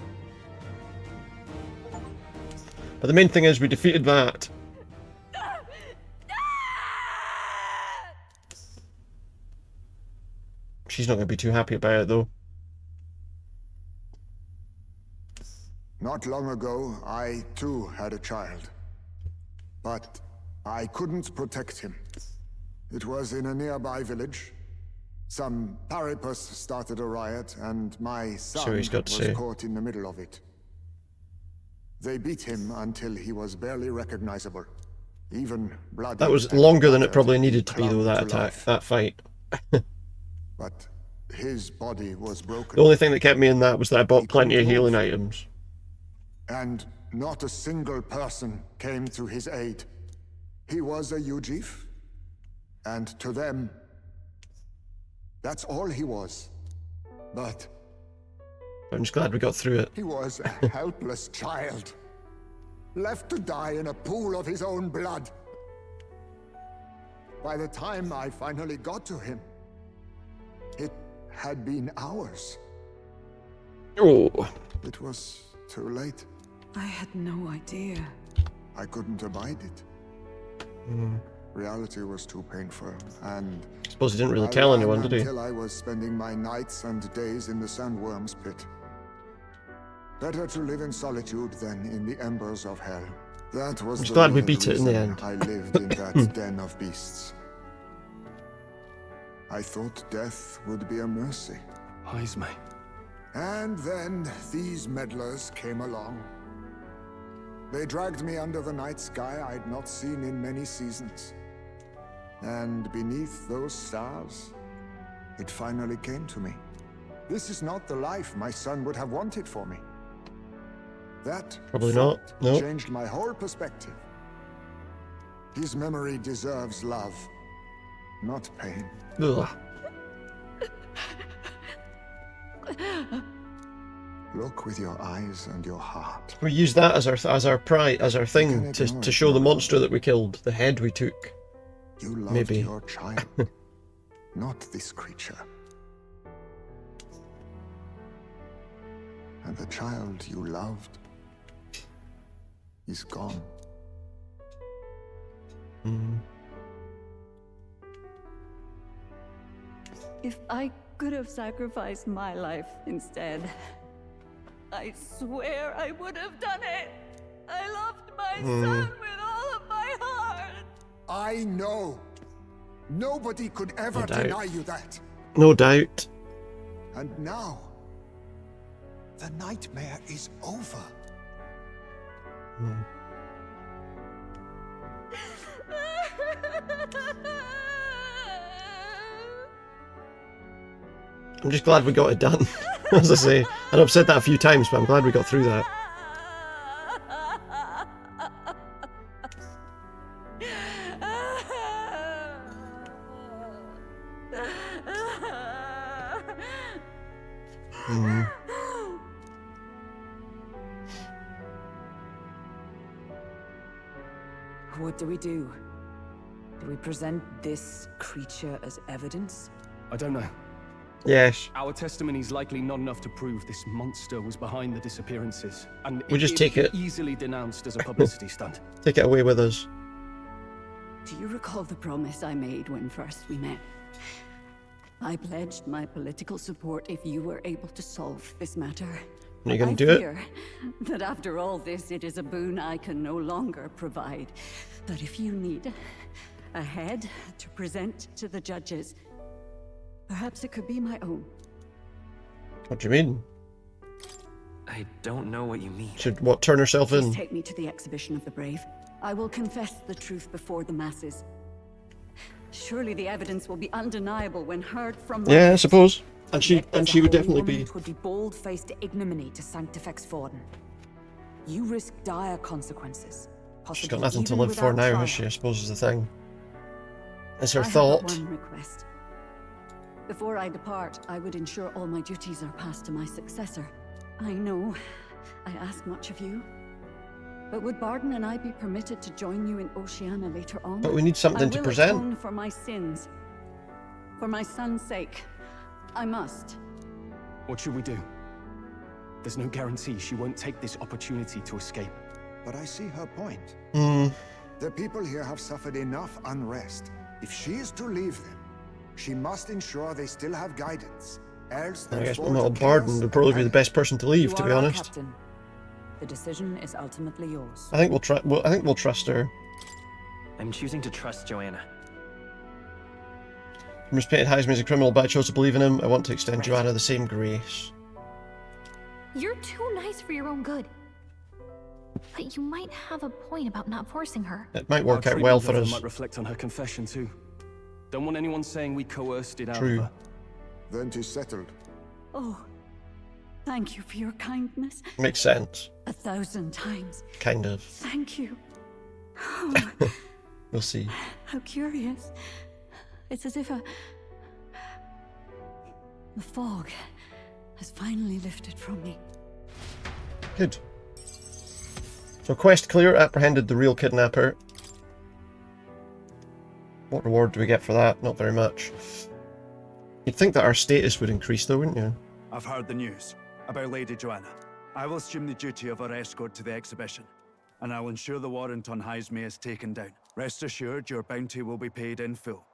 But the main thing is we defeated that. She's not going to be too happy about it though. Not long ago, I too had a child. But I couldn't protect him. It was in a nearby village. Some paripus started a riot, and my son was caught in the middle of it. They beat him until he was barely recognizable. Even blood. That was longer than it probably needed to be though, that attack, that fight. But his body was broken. The only thing that kept me in that was that I bought plenty of healing items. And not a single person came to his aid. He was a Ujif, and to them, that's all he was. But I'm just glad we got through it. he was a helpless child, left to die in a pool of his own blood. By the time I finally got to him, it had been hours. Oh. It was too late. I had no idea. I couldn't abide it. Reality was too painful, and I suppose he didn't really tell anyone, did he? Until I was spending my nights and days in the sandworm's pit. Better to live in solitude than in the embers of hell. That was I'm the glad we real beat it in the reason end. I lived in that den of beasts. I thought death would be a mercy. Heismay. And then these meddlers came along. They dragged me under the night sky I'd not seen in many seasons. And beneath those stars, it finally came to me. This is not the life my son would have wanted for me. That Probably not. No. changed my whole perspective. His memory deserves love, not pain. Ugh. Look with your eyes and your heart. We use that as our pride, as our thing to show the monster that we killed, the head we took. You loved Maybe. your child, not this creature. And the child you loved is gone. If I could have sacrificed my life instead, I swear I would have done it. I loved my son with all of my heart. I know. Nobody could ever deny you that. No doubt. And now, the nightmare is over. I'm just glad we got it done. As I say, and I've said that a few times, but I'm glad we got through that. What do? Do we present this creature as evidence? I don't know. Yes. Our testimony's likely not enough to prove this monster was behind the disappearances, and We just take it. Easily denounced as a publicity stunt. Take it away with us. Do you recall the promise I made when first we met? I pledged my political support if you were able to solve this matter. Are you going I to do it? fear that after all this, it is a boon I can no longer provide. But if you need a head to present to the judges, perhaps it could be my own. What do you mean? I don't know what you mean. Should what, turn herself Please in? take me to the exhibition of the brave. I will confess the truth before the masses. Surely the evidence will be undeniable when heard from my Yeah, I lips. suppose. And she Yet as a would holy definitely woman, be. it would be bold-faced ignominy to Sanctifex Forden. You risk dire consequences. She's got possibly nothing to even live for without now, trial. has she? I suppose is the thing. Is her I have thought. but one request. Before I depart, I would ensure all my duties are passed to my successor. I know I ask much of you, but would Barden and I be permitted to join you in Oceania later on? But we need something to I will present. atone for my sins. For my son's sake, I must. What should we do? There's no guarantee she won't take this opportunity to escape. But I see her point. Hmm. The people here have suffered enough unrest. If she is to leave them, she must ensure they still have guidance. Else I they'll guess fall to little chaos Barden would probably be the and best person to leave, You to are be our honest. captain. The decision is ultimately yours. I think we'll try. I think we'll trust her. I'm choosing to trust Joanna. I mispainted Heismay as a criminal, but I chose to believe in him. I want to extend Joanna the same grace. You're too nice for your own good. But you might have a point about not forcing her. It might work Our out well treatment for of her us. might reflect on her confession too. Don't want anyone saying we coerced it out True. of her. then 'tis settled. Oh, thank you for your kindness. Makes sense. 1,000 times. Kind of. Thank you. Oh, We'll see. how curious. It's as if the fog has finally lifted from me. Good. So quest clear, apprehended the real kidnapper. What reward do we get for that? Not very much. You'd think that our status would increase though, wouldn't you? I've heard the news about Lady Joanna. I will assume the duty of her escort to the exhibition, and I'll ensure the warrant on Heismay is taken down. Rest assured, your bounty will be paid in full.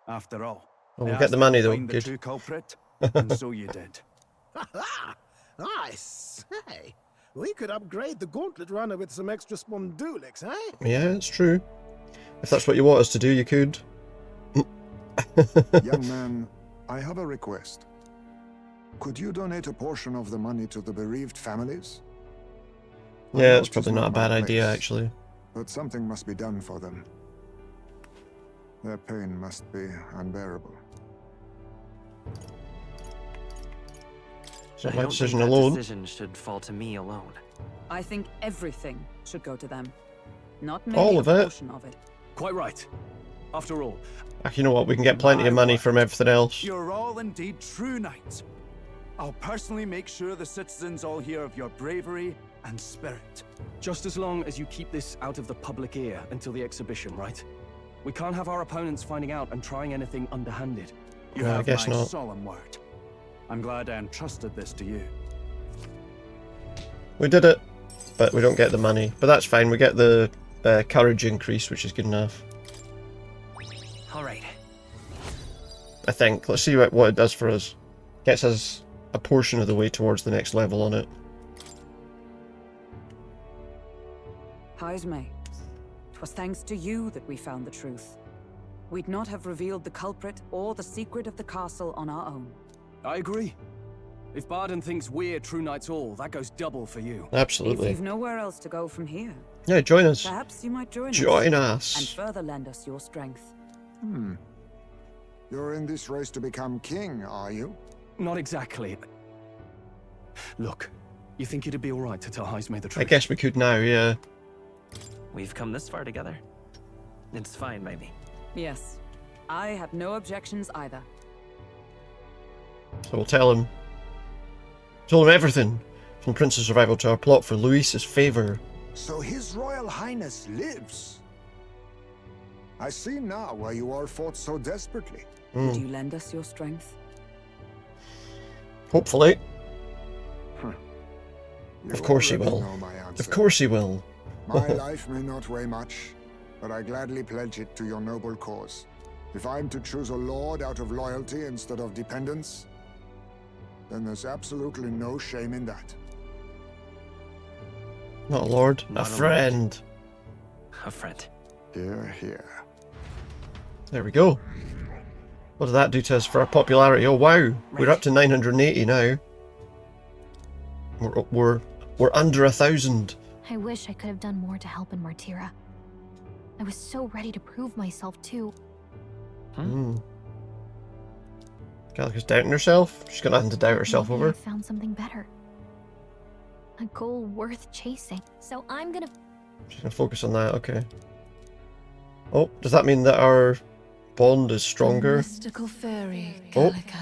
After all, Well, I we'll get asked the you money to though, find the good. true culprit, and so you did. I say, we could upgrade the gauntlet runner with some extra spondulics, eh? Yeah, it's true. If that's what you want us to do, you could. Young man, I have a request. Could you donate a portion of the money to the bereaved families? I know Yeah, it's it is probably not a bad my idea, place, actually. But something must be done for them. Their pain must be unbearable. It's not I my don't decision think that alone. decision should fall to me alone. I think everything should go to them. Not All merely of a it? portion of it. Quite right. After all, You know what? We can get plenty of money from everything else. You're all indeed true knights. I'll personally make sure the citizens all hear of your bravery and spirit. just as long as you keep this out of the public ear until the exhibition, right? We can't have our opponents finding out and trying anything underhanded. You I have guess my not. solemn word. I'm glad I entrusted this to you. We did it, but we don't get the money. But that's fine. We get the courage increase, which is good enough. All right. I think. Let's see what it does for us. Gets us a portion of the way towards the next level on it. Heismay, 'twas thanks to you that we found the truth. We'd not have revealed the culprit or the secret of the castle on our own. I agree. If Barden thinks we're true knights all, that goes double for you. Absolutely. If you've nowhere else to go from here, Yeah, join us. perhaps you might join Join us. us. And further lend us your strength. You're in this race to become king, are you? Not exactly. Look, you think it'd be alright to tell Heismay the truth? I guess we could now, yeah. We've come this far together. It's fine by me. Yes, I have no objections either. So we'll tell him. Tell him everything. From Prince's survival to our plot for Luis's favour. So His Royal Highness lives. I see now why you all fought so desperately. Would you lend us your strength? Hopefully. You Of course he already will. know my answer. Of course he will. My life may not weigh much, but I gladly pledge it to your noble cause. If I'm to choose a lord out of loyalty instead of dependence, then there's absolutely no shame in that. Not a lord, a friend. A friend. Here, here. There we go. What did that do to us for our popularity? Oh wow, we're up to 980 now. We're under 1,000. I wish I could have done more to help in Martira. I was so ready to prove myself too. Gallica's doubting herself. She's got nothing to doubt herself Maybe over. I found something better. A goal worth chasing. So I'm gonna... She's gonna focus on that, okay. Oh, does that mean that our bond is stronger? Mystical fairy, Oh, Gallica.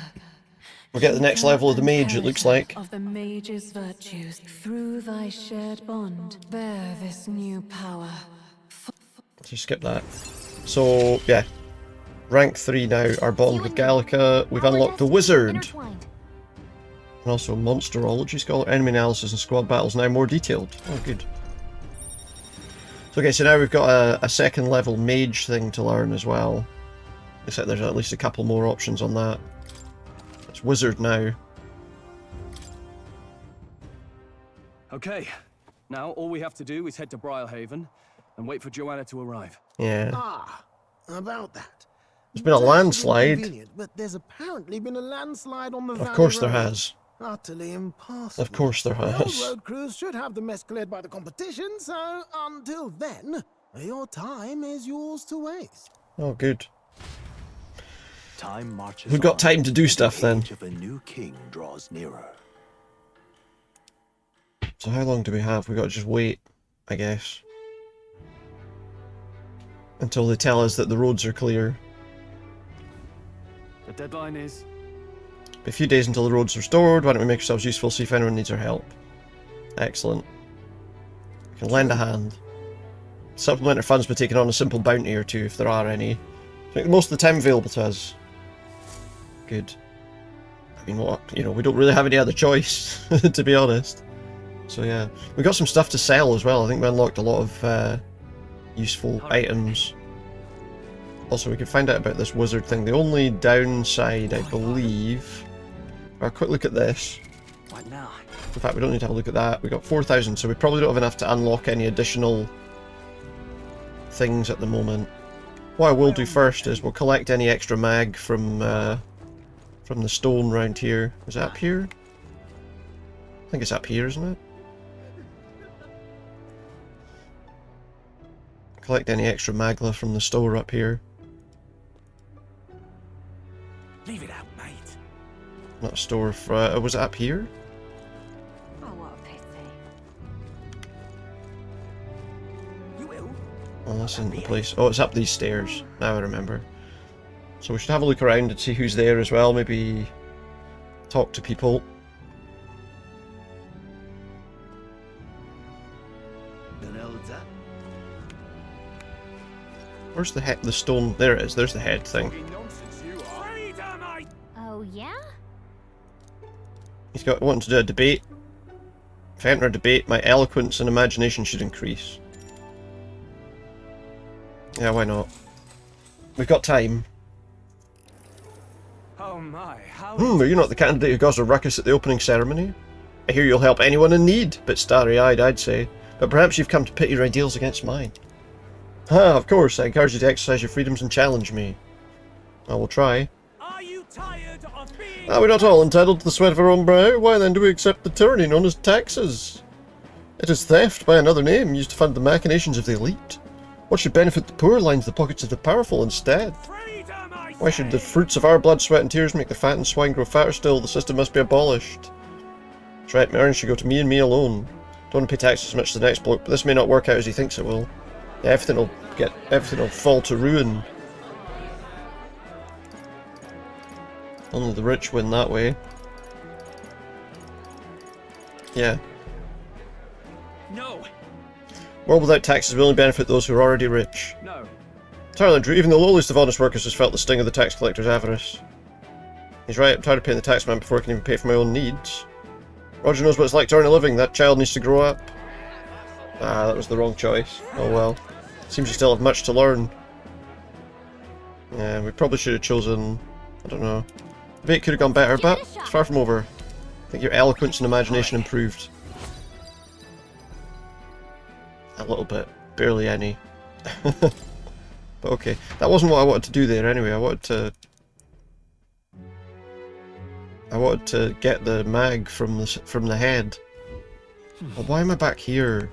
we'll get the next level of the mage, it looks like. Of the mage's virtues, through thy shared bond, bear this new power. So skip that. So, yeah. Rank 3 now, our bond with Gallica. We've unlocked the wizard. And also monsterology scholar. Enemy analysis and squad battles now more detailed. Oh, good. So, okay, so now we've got a second level mage thing to learn as well. Looks like there's at least a couple more options on that. It's wizard now. Okay, now all we have to do is head to Brilehaven and wait for Joanna to arrive. Yeah. Ah, about that. There's been a landslide. Convenient, but there's apparently been a landslide on the Of Valley course there Road. has. Utterly impossible. Of course there The old has. road crews should have the mess cleared by the competition, so until then, your time is yours to waste. Oh, good. Time marches We've got on, time to do and stuff the then. age of a new king draws nearer. So how long do we have? We've got to just wait, I guess. Until they tell us that the roads are clear. The deadline is... A few days until the roads are restored. Why don't we make ourselves useful, see if anyone needs our help. Excellent. We can lend a hand. Supplement our funds by taking on a simple bounty or two, if there are any. Make the most of the time available to us. Good. I mean, what? You know, we don't really have any other choice, to be honest. So yeah. We got some stuff to sell as well. I think we unlocked a lot of useful items. Also, we can find out about this wizard thing. The only downside, I believe... I'll quick look at this. What now? In fact, we don't need to have a look at that. We got 4,000, so we probably don't have enough to unlock any additional things at the moment. What I will do first is we'll collect any extra mag from the stone round here. Is it up here? I think it's up here, isn't it? Collect any extra magla from the store up here. Leave it out, mate. Not a store for... was it up here? Oh, what a pity. You will. Oh, that's in the place. Oh, it's up these stairs. Now I remember. So we should have a look around and see who's there as well. Maybe talk to people. Where's the stone? There it is. There's the head thing. Oh, yeah? He's got wanting to do a debate. If I enter a debate, my eloquence and imagination should increase. Yeah, why not? We've got time. Oh my, how... Are you not the candidate who caused a ruckus at the opening ceremony? I hear you'll help anyone in need, bit starry-eyed, I'd say. But perhaps you've come to pit your ideals against mine. Ah, of course, I encourage you to exercise your freedoms and challenge me. I will try. Are you tired of being... Are we not all entitled to the sweat of our own brow? Why then do we accept the tyranny known as taxes? It is theft by another name, used to fund the machinations of the elite. What should benefit the poor lines the pockets of the powerful instead? Why should the fruits of our blood, sweat and tears make the fattened swine grow fatter still? The system must be abolished. That's right, my earnings should go to me and me alone. Don't want to pay taxes as much as the next bloke, but this may not work out as he thinks it will. Yeah, everything will fall to ruin. Only the rich win that way. Yeah. No. World without taxes will only benefit those who are already rich. No. Entirely true. Even the lowliest of honest workers has felt the sting of the tax collector's avarice. He's right, I'm tired of paying the taxman before I can even pay for my own needs. Roger knows what it's like to earn a living. That child needs to grow up. Ah, that was the wrong choice. Oh well. Seems you still have much to learn. Yeah, we probably should have chosen... I don't know. The bait could have gone better, but it's far from over. I think your eloquence and imagination improved. A little bit. Barely any. But okay. That wasn't what I wanted to do there anyway. I wanted to get the mag from the head. Well, why am I back here?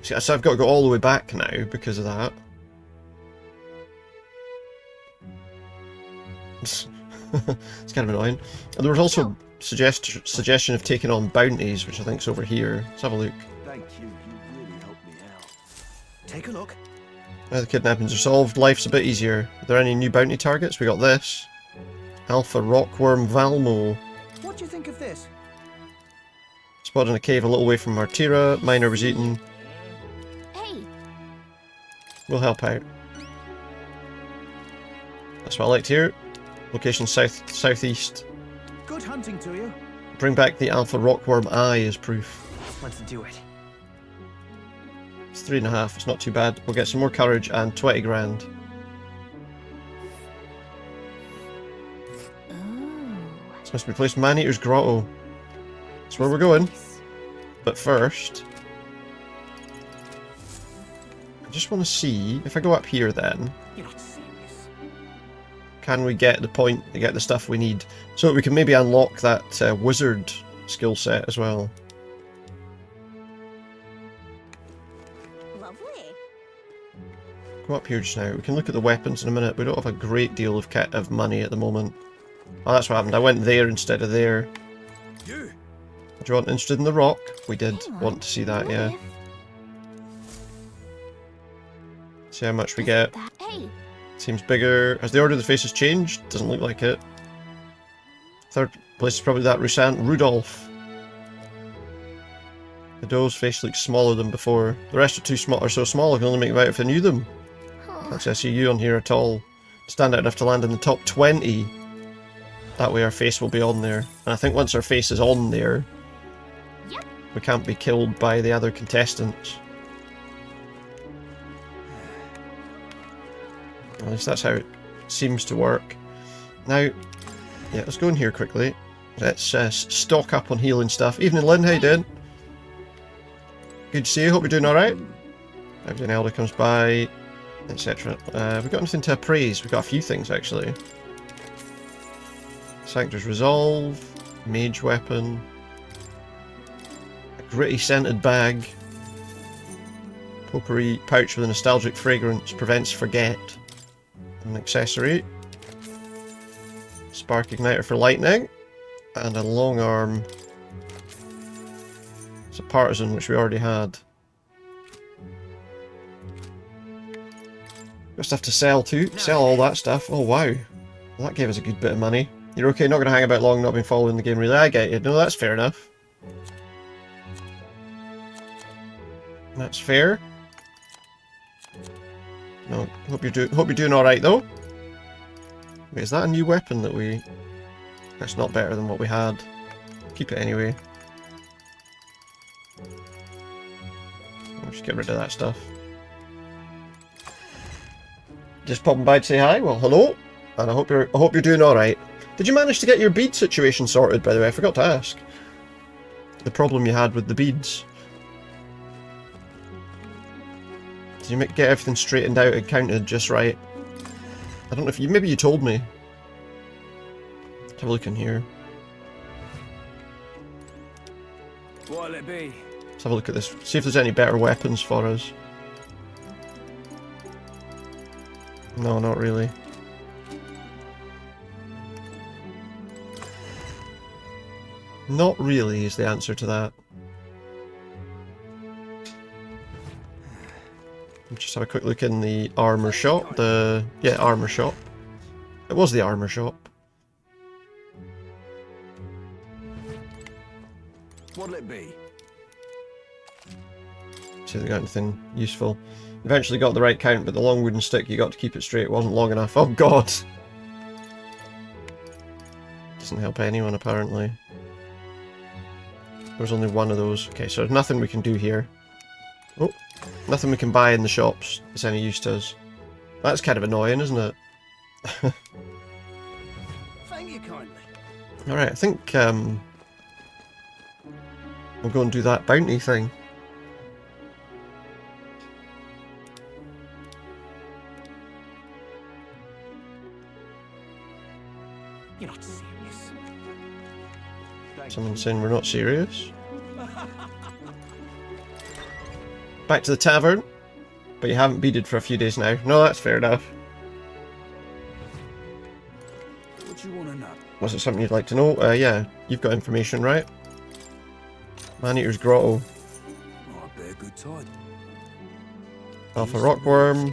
See, so I've got to go all the way back now because of that. It's kind of annoying. And there was also suggestion of taking on bounties, which I think is over here. Let's have a look. Thank you. You really helped me out. Take a look. Now the kidnappings are solved, life's a bit easier. Are there any new bounty targets? We got this. Alpha Rockworm Valmo. What do you think of this? Spotted in a cave a little way from Martira. Miner was eaten. Hey. We'll help out. That's what I liked here. Location southeast. Good hunting to you. Bring back the Alpha Rockworm Eye as proof. Let's do it. It's 3.5, it's not too bad. We'll get some more courage and 20 grand. This must be placed Man-Eater's Grotto. That's where we're going. But first... I just want to see, if I go up here then... You're not serious. Can we get the stuff we need? So that we can maybe unlock that wizard skill set as well. Go up here just now. We can look at the weapons in a minute. We don't have a great deal of money at the moment. Oh, that's what happened. I went there instead of there. Do you want interested in the rock? We did want to see that, yeah. See how much we get. Seems bigger. Has the order of the faces changed? Doesn't look like it. Third place is probably that Rudolph. The doe's face looks smaller than before. The rest are so small I can only make them out if I knew them. Actually, I see you on here at all. Stand out enough to land in the top 20. That way our face will be on there. And I think once our face is on there, we can't be killed by the other contestants. At least that's how it seems to work. Now, yeah, let's go in here quickly. Let's stock up on healing stuff. Evening, Lynn, how you doing? Good to see you, hope you're doing alright. If an elder comes by, etc. We've got anything to appraise? We've got a few things actually. Sanctoress Resolve, Mage Weapon, a gritty scented bag, potpourri pouch with a nostalgic fragrance, prevents forget, an accessory, spark igniter for lightning, and a long arm. It's a partisan which we already had. Just have to sell too. Sell all that stuff. Oh wow. Well, that gave us a good bit of money. You're okay, not going to hang about long, not been following the game really. I get you. No, that's fair enough. That's fair. No, hope you're doing alright though. Wait, is that a new weapon that we... That's not better than what we had. Keep it anyway. I'll just get rid of that stuff. Just popping by to say hi. Well, hello, and I hope you're doing all right. Did you manage to get your bead situation sorted? By the way, I forgot to ask. The problem you had with the beads. Did you get everything straightened out and counted just right? I don't know if you... Maybe you told me. Let's have a look in here. What'll it be? Let's have a look at this. See if there's any better weapons for us. No, not really. Not really is the answer to that. Just have a quick look in the armor shop. Yeah, armor shop. It was the armor shop. What'll it be? See if they got anything useful. Eventually got the right count, but the long wooden stick, you got to keep it straight, wasn't long enough. Oh god! Doesn't help anyone, apparently. There's only one of those. Okay, so there's nothing we can do here. Oh, nothing we can buy in the shops that's any use to us. That's kind of annoying, isn't it? Thank you kindly. Alright, I think we'll go and do that bounty thing. You're not serious. Someone's saying we're not serious. Back to the tavern. But you haven't beaded for a few days now. No, that's fair enough. What you want to know? Was it something you'd like to know? Yeah, you've got information, right? Man-Eater's Grotto. Might be a good time. Alpha Rockworm.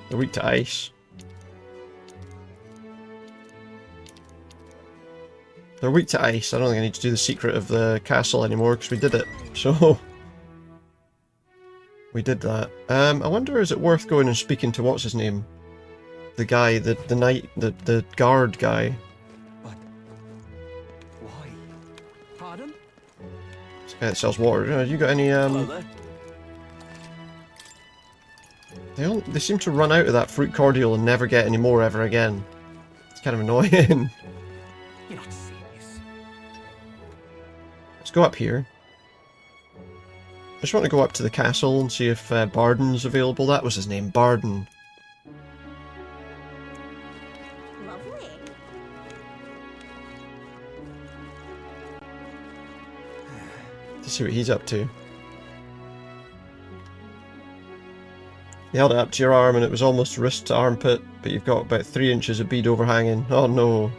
They're weak to ice. They're weak to ice. I don't think I need to do the secret of the castle anymore because we did it. So we did that. I wonder, is it worth going and speaking to what's his name? The guy, the knight, the guard guy. But why? Pardon? This guy that sells water. You got any Hello there. They seem to run out of that fruit cordial and never get any more ever again. It's kind of annoying. You're not serious. Let's go up here. I just want to go up to the castle and see if Barden's available. That was his name, Barden. Lovely. To see what he's up to. You held it up to your arm and it was almost wrist to armpit, but you've got about 3 inches of bead overhanging. Oh no.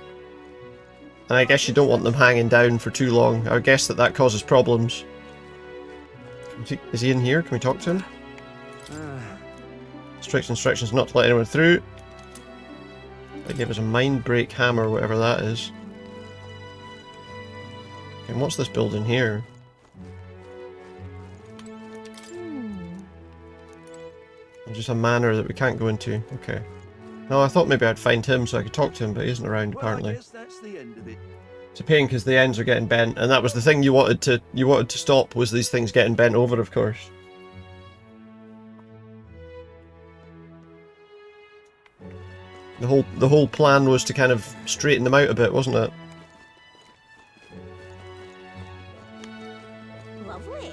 And I guess you don't want them hanging down for too long. I would guess that causes problems. Is he in here? Can we talk to him? Strict instructions not to let anyone through. They gave us a mind break hammer, whatever that is. And what's this building here? Just a manor that we can't go into. Okay. No, I thought maybe I'd find him so I could talk to him, but he isn't around apparently. I guess that's the end of it. It's a pain because the ends are getting bent, and that was the thing you wanted to stop, was these things getting bent over, of course. The whole plan was to kind of straighten them out a bit, wasn't it? Lovely.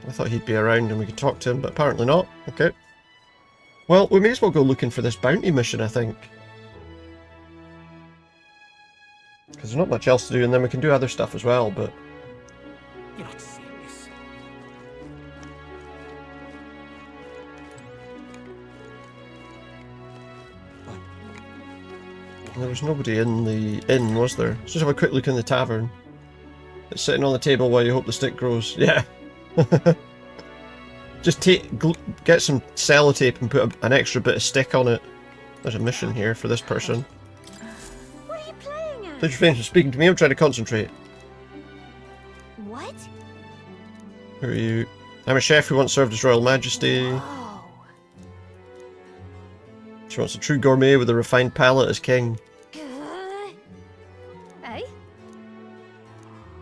I thought he'd be around and we could talk to him, but apparently not. Okay. Well, we may as well go looking for this bounty mission, I think. Because there's not much else to do, and then we can do other stuff as well, but... You're not serious. There was nobody in the inn, was there? Let's just have a quick look in the tavern. It's sitting on the table while you hope the stick grows. Yeah. Just get some sellotape and put an extra bit of stick on it. There's a mission here for this person. What are you playing at? Did you finish speaking to me? I'm trying to concentrate. What? Who are you? I'm a chef who once served His Royal Majesty. Oh. She wants a true gourmet with a refined palate as king. Eh?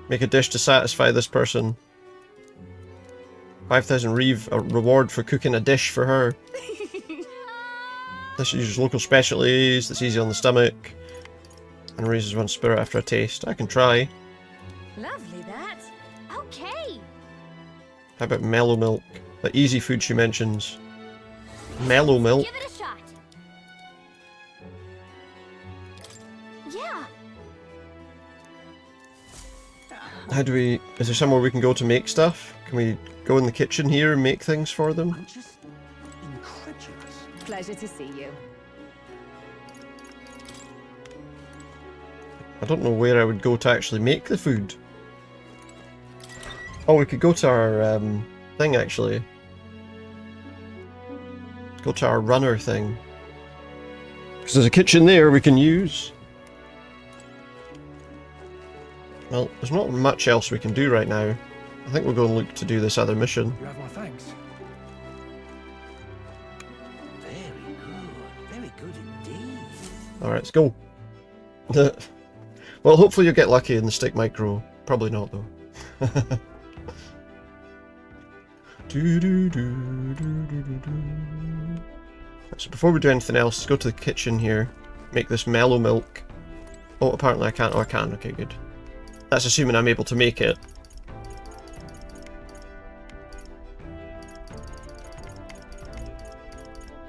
Make a dish to satisfy this person. 5,000 reeve, a reward for cooking a dish for her. This uses local specialties, that's easy on the stomach, and raises one's spirit after a taste. I can try. Lovely that. Okay. How about mellow milk? The easy food she mentions. Mellow milk? Give it a shot. Yeah. How do we... Is there somewhere we can go to make stuff? Can we go in the kitchen here and make things for them? I'm just incredulous. Pleasure to see you. I don't know where I would go to actually make the food. Oh, we could go to our thing actually. Go to our runner thing. Because there's a kitchen there we can use. Well, there's not much else we can do right now. I think we'll go and look to do this other mission. You have my thanks. Very good indeed. Alright, let's go. Well, hopefully you'll get lucky and the stick might grow. Probably not, though. So before we do anything else, let's go to the kitchen here. Make this mellow milk. Oh, apparently I can't. Oh, I can. Okay, good. That's assuming I'm able to make it.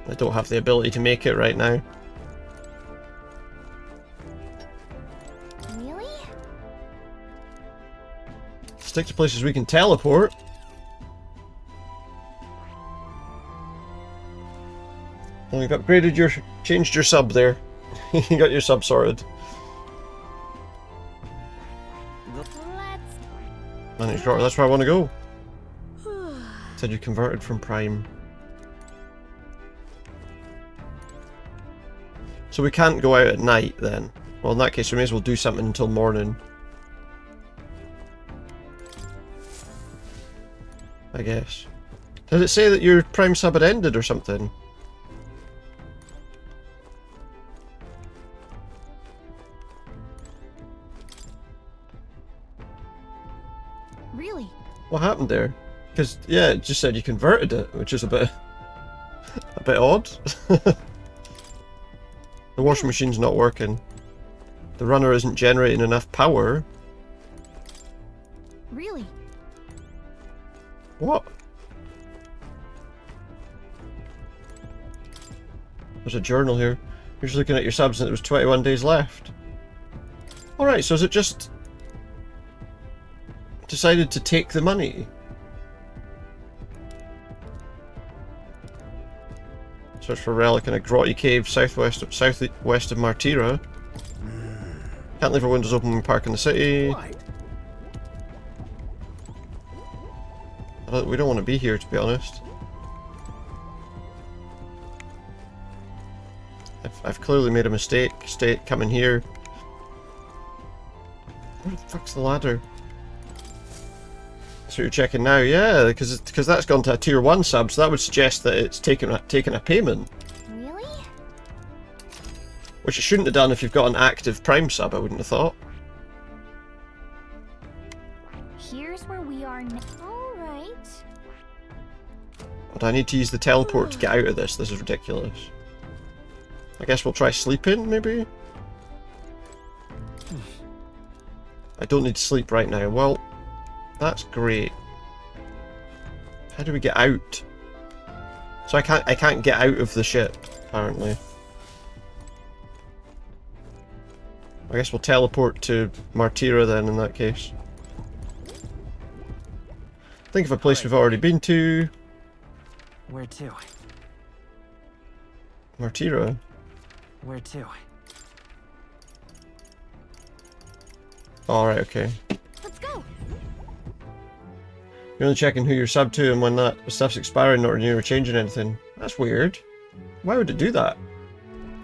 I don't have the ability to make it right now. Really? Stick to places we can teleport. Oh, you've upgraded your... changed your sub there. You got your sub sorted. Manage drawer, that's where I want to go. Said you converted from Prime. So we can't go out at night then. Well, in that case we may as well do something until morning. I guess. Does it say that your Prime sub had ended or something? Really? What happened there? Because, yeah, it just said you converted it, which is a bit odd. The washing machine's not working. The runner isn't generating enough power. Really? What? There's a journal here. You're just looking at your subs and it was 21 days left. Alright, so is it just... decided to take the money? Search for relic in a grotty cave southwest of Martira. Can't leave our windows open when we park in the city. We don't want to be here, to be honest. I've clearly made a mistake. Coming here. Where the fuck's the ladder? That's what you're checking now, yeah, because that's gone to a tier 1 sub, so that would suggest that it's taken a payment. Really? Which it shouldn't have done if you've got an active Prime sub, I wouldn't have thought. Here's where we are now. Alright. But I need to use the teleport to get out of this. This is ridiculous. I guess we'll try sleeping, maybe? I don't need to sleep right now. Well, that's great. How do we get out? So I can't get out of the ship, apparently. I guess we'll teleport to Martira then in that case. Think of a place we've already been to. Where to? Martira. Where to? Alright, okay. Let's go. You're only checking who you're sub to and when that stuff's expiring, not renewing or changing anything. That's weird. Why would it do that?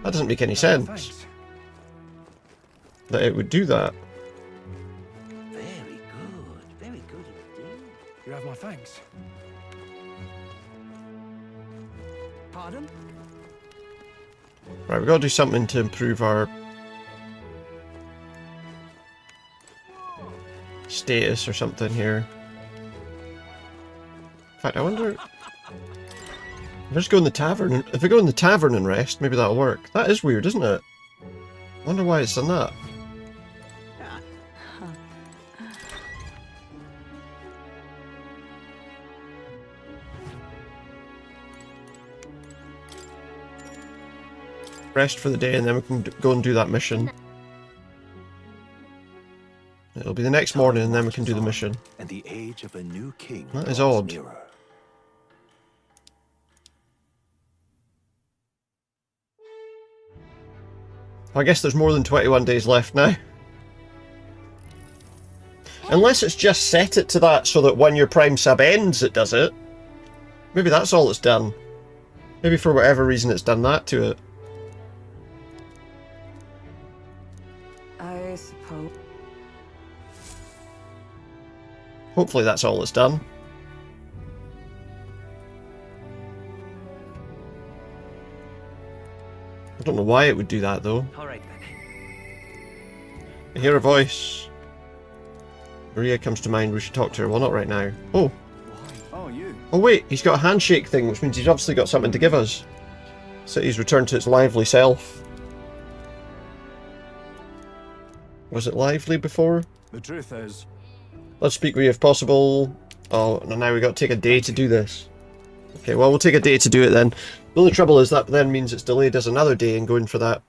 That doesn't make any sense. Thanks. That it would do that. Very good indeed. You have my thanks. Pardon? Right, we've got to do something to improve our status or something here. In fact, I wonder if I just go in the tavern. If we go in the tavern and rest, maybe that'll work. That is weird, isn't it? I wonder why it's done that. Rest for the day and then we can go and do that mission. It'll be the next morning and then we can do the mission. And the age of a new king. That is odd. Nearer. I guess there's more than 21 days left now. Unless it's just set it to that so that when your Prime sub ends it does it. Maybe that's all it's done. Maybe for whatever reason it's done that to it. I suppose. Hopefully that's all it's done. I don't know why it would do that though. Alright then. I hear a voice. Maria comes to mind, we should talk to her. Well, not right now. Oh. Oh, you. Oh wait, he's got a handshake thing, which means he's obviously got something to give us. City's returned to its lively self. Was it lively before? The truth is... Let's speak with you if possible. Oh, no, now we got to take a day to do this. Okay, well, we'll take a day to do it then. The only trouble is that then means it's delayed us another day in going for that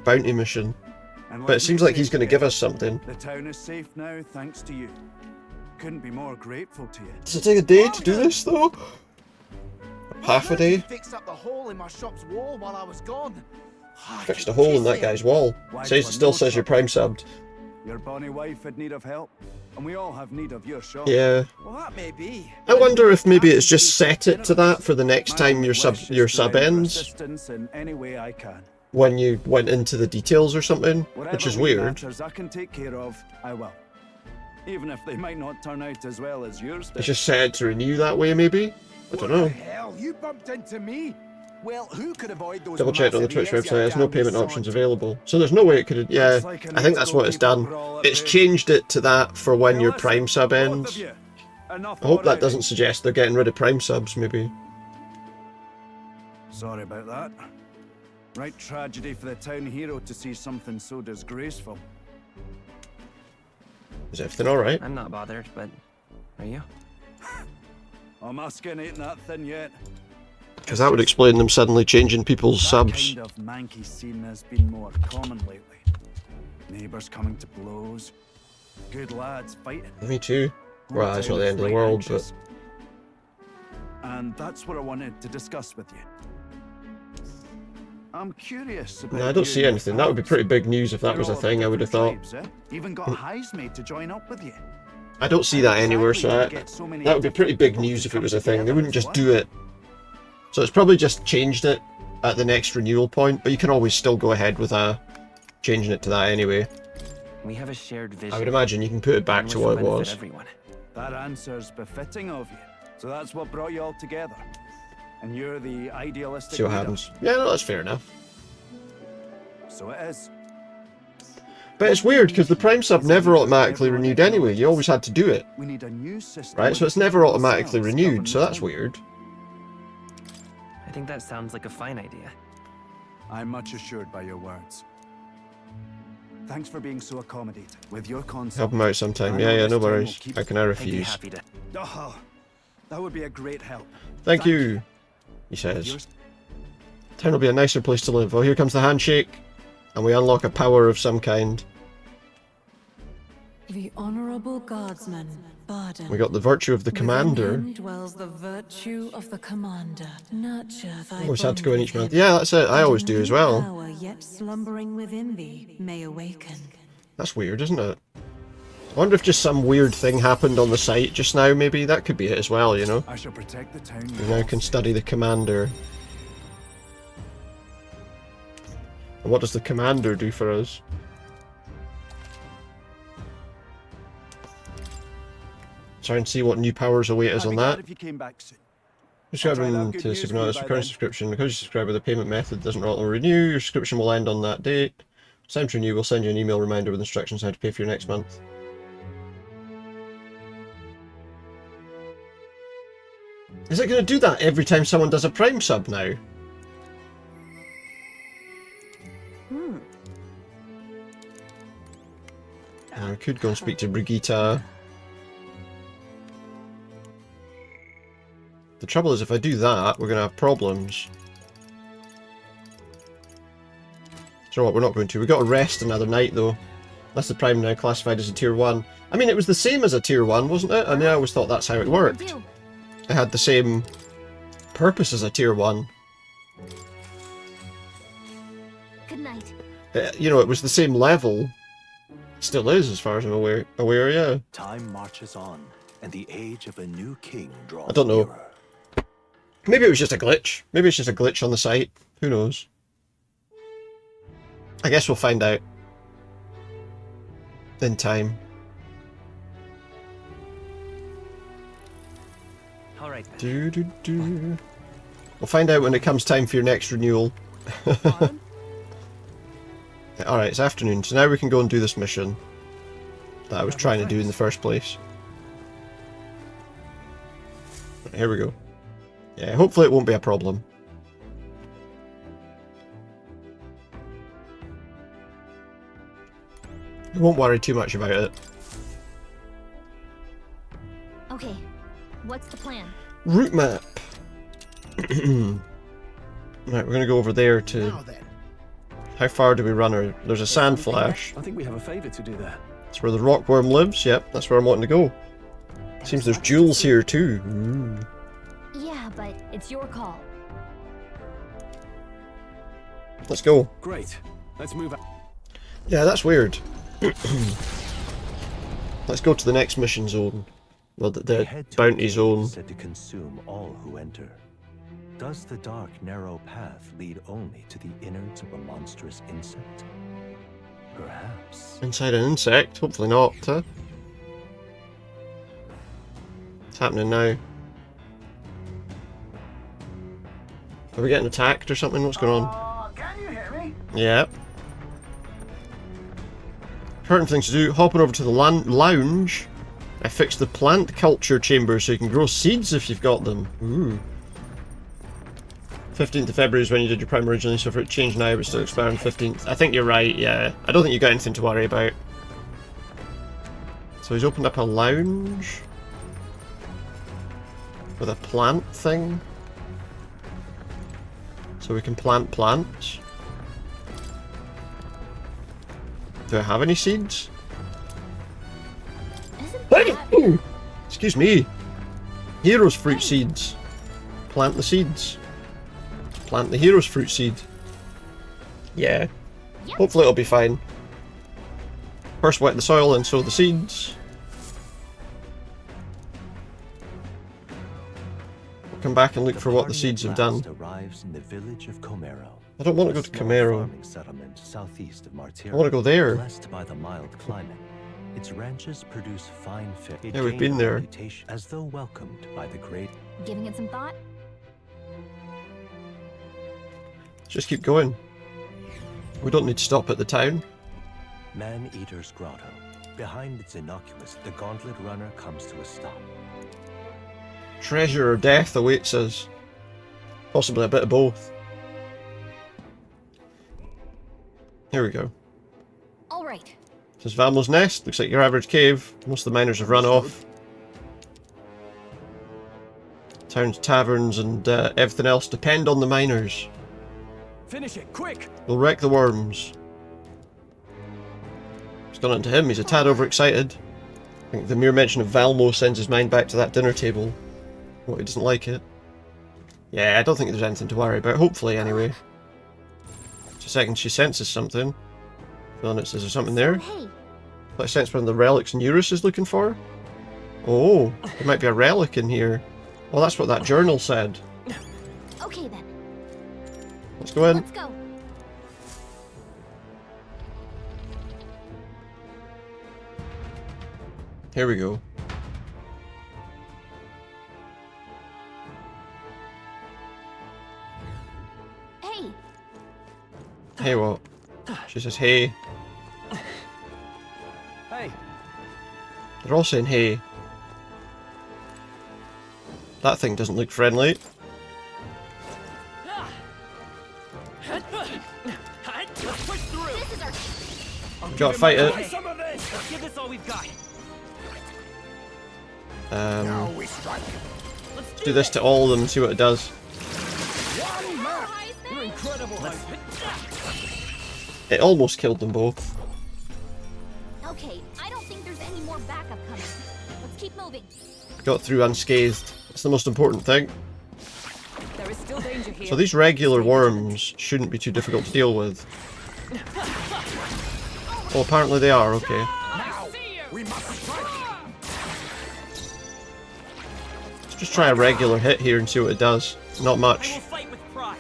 bounty mission. But it seems like he's going to give us something. The town is safe now, thanks to you. Couldn't be more grateful to you. Does it take a day to do this, though? Half a day? Fixed up the hole in my shop's wall while I was gone. Fixed a hole in that guy's wall. It still says you're prime subbed. Your bonny wife had need of help, and we all have need of your shop. Yeah. Well, that may be. I wonder if maybe it's just set it to that for the next time your sub ends. Assistance in any way I can. When you went into the details or something, which is weird. Matters I can take care of, I will. Even if they might not turn out as well as yours did. It's just set to renew that way, maybe? I don't know. Hell, you bumped into me. Well, who could avoid those? Double checked on the Twitch website, there's no payment options available. So there's no way it could have, yeah, I think that's what it's done. It's changed it to that for when your Prime sub ends. I hope that doesn't suggest they're getting rid of Prime subs, maybe. Sorry about that. Right tragedy for the town hero to see something so disgraceful. Is everything alright? I'm not bothered, but are you? My skin ain't that thin yet. Because that would explain them suddenly changing people's subs. That kind of manky scene has been more common lately. Neighbours coming to blows. Good lads fighting. Me too. Well, it's not the end of the world, but... And that's what I wanted to discuss with you. I'm curious about... No, I don't see anything. That would be pretty big news if that was a thing, I would have thought. Even got Heismay to join up with you. I don't see that anywhere, so that would be pretty big news if it was a thing. They wouldn't just do it. So it's probably just changed it at the next renewal point, but you can always still go ahead with changing it to that anyway. We have a shared vision. I would imagine you can put it back to what it was. That answer's befitting of you. So that's what brought you all together. And you're the idealistic See what leader. happens. Yeah, no, that's fair enough. So it is. But it's weird because the Prime sub never automatically renewed anyway. You always had to do it. We need a new system. Right, so it's never automatically renewed, so that's weird. I think that sounds like a fine idea. I'm much assured by your words. Thanks for being so accommodating with your consult. Help him out sometime. Yeah, no worries. How can I refuse? Oh, that would be a great help. Thank you, he says. Town will be a nicer place to live. Oh, here comes the handshake. And we unlock a power of some kind. The honorable guardsman, Barden. We got the virtue of the commander. Within him dwells the virtue of the commander. Nurture thy Always had to go bond in each with month. him, Yeah, that's it. I and always a do as new well. Power yet slumbering within thee may awaken. That's weird, isn't it? I wonder if just some weird thing happened on the site just now, maybe. That could be it as well, you know? I shall protect the town. We now can study the commander. And what does the commander do for us? Try and see what new powers await us on that. If you came back soon. Subscribing to Supernotice recurring subscription. Because you subscribe with a payment method doesn't auto renew, your subscription will end on that date. It's time to renew, we'll send you an email reminder with instructions on how to pay for your next month. Is it going to do that every time someone does a Prime sub now? I could go and speak to Brigitte. The trouble is, if I do that, we're going to have problems. So what, we're not going to. We've got to rest another night, though. That's the Prime now classified as a Tier 1. I mean, it was the same as a Tier 1, wasn't it? I mean, I always thought that's how it worked. It had the same purpose as a Tier 1. Good night. You know, it was the same level. Still is, as far as I'm aware, yeah. Time marches on, and the age of a new king draws I don't know. nearer. Maybe it was just a glitch. Maybe it's just a glitch on the site. Who knows? I guess we'll find out. In time. right then. We'll find out when it comes time for your next renewal. Alright, it's afternoon, so now we can go and do this mission that I was trying to do in the first place. Here we go. Yeah, hopefully it won't be a problem. I won't worry too much about it. Okay, what's the plan? Route map. Right, we're gonna go over there to... How far do we run her? There's a sand flash. I think we have a favor to do there. That's where the rockworm lives. Yep, that's where I'm wanting to go. Seems there's jewels here too. Ooh. Yeah, but it's your call. Let's go. Great. Let's move on. Yeah, that's weird. Let's go to the next mission zone. Well, the bounty zone. Said to consume all who enter. Does the dark, narrow path lead only to the innards of a monstrous insect? Perhaps. Inside an insect? Hopefully not. Huh? What's happening now? Are we getting attacked or something? What's going on? Can you hear me? Yeah. Important things to do. Hopping over to the lounge. I fixed the plant culture chamber so you can grow seeds if you've got them. Ooh. 15th of February is when you did your prime originally, so if it changed now, it would still expire on 15th. I think you're right, yeah. I don't think you got anything to worry about. So he's opened up a lounge with a plant thing. So we can plant plants. Do I have any seeds? Excuse me. Heroes fruit seeds. Plant the seeds. Plant the hero's fruit seed. Yeah. Hopefully it'll be fine. First wet the soil and sow the seeds. We'll come back and look for what the seeds have done. Arrives in the village of Comero. I don't want to go to Comero. Settlement southeast of Martira. I want to go there. Blessed by the mild climate, its ranches produce fine fish. Yeah, we've been there. As though welcomed by the great. Giving it some thought? Just keep going. We don't need to stop at the town. Man-Eater's Grotto. Behind its innocuous, the Gauntlet Runner comes to a stop. Treasure or death awaits us. Possibly a bit of both. Here we go. All right. This is Valmo's Nest. Looks like your average cave. Most of the miners have run off. Towns, taverns, and everything else depend on the miners. Finish it, quick! We'll wreck the worms. It's gone into him. He's a tad overexcited. I think the mere mention of Valmo sends his mind back to that dinner table. Well, he doesn't like it. Yeah, I don't think there's anything to worry about. Hopefully, anyway. Just a second, she senses something. Feeling it, is there something there? I sense one of the relics Eurus is looking for. Oh, there might be a relic in here. Well, that's what that journal said. Okay then. Let's go in. Let's go. Here we go. Hey. Hey, what? She says, hey. Hey. They're all saying, hey. That thing doesn't look friendly. Gotta fight it. Give this all we've got. Let's do this to all of them and see what it does. You're incredible. It almost killed them both. Okay, I don't think there's any more backup coming. Let's keep moving. Got through unscathed. That's the most important thing. There is still danger here. So these regular worms shouldn't be too difficult to deal with. Oh, apparently they are, okay. Let's just try a regular hit here and see what it does. Not much. I will fight with pride.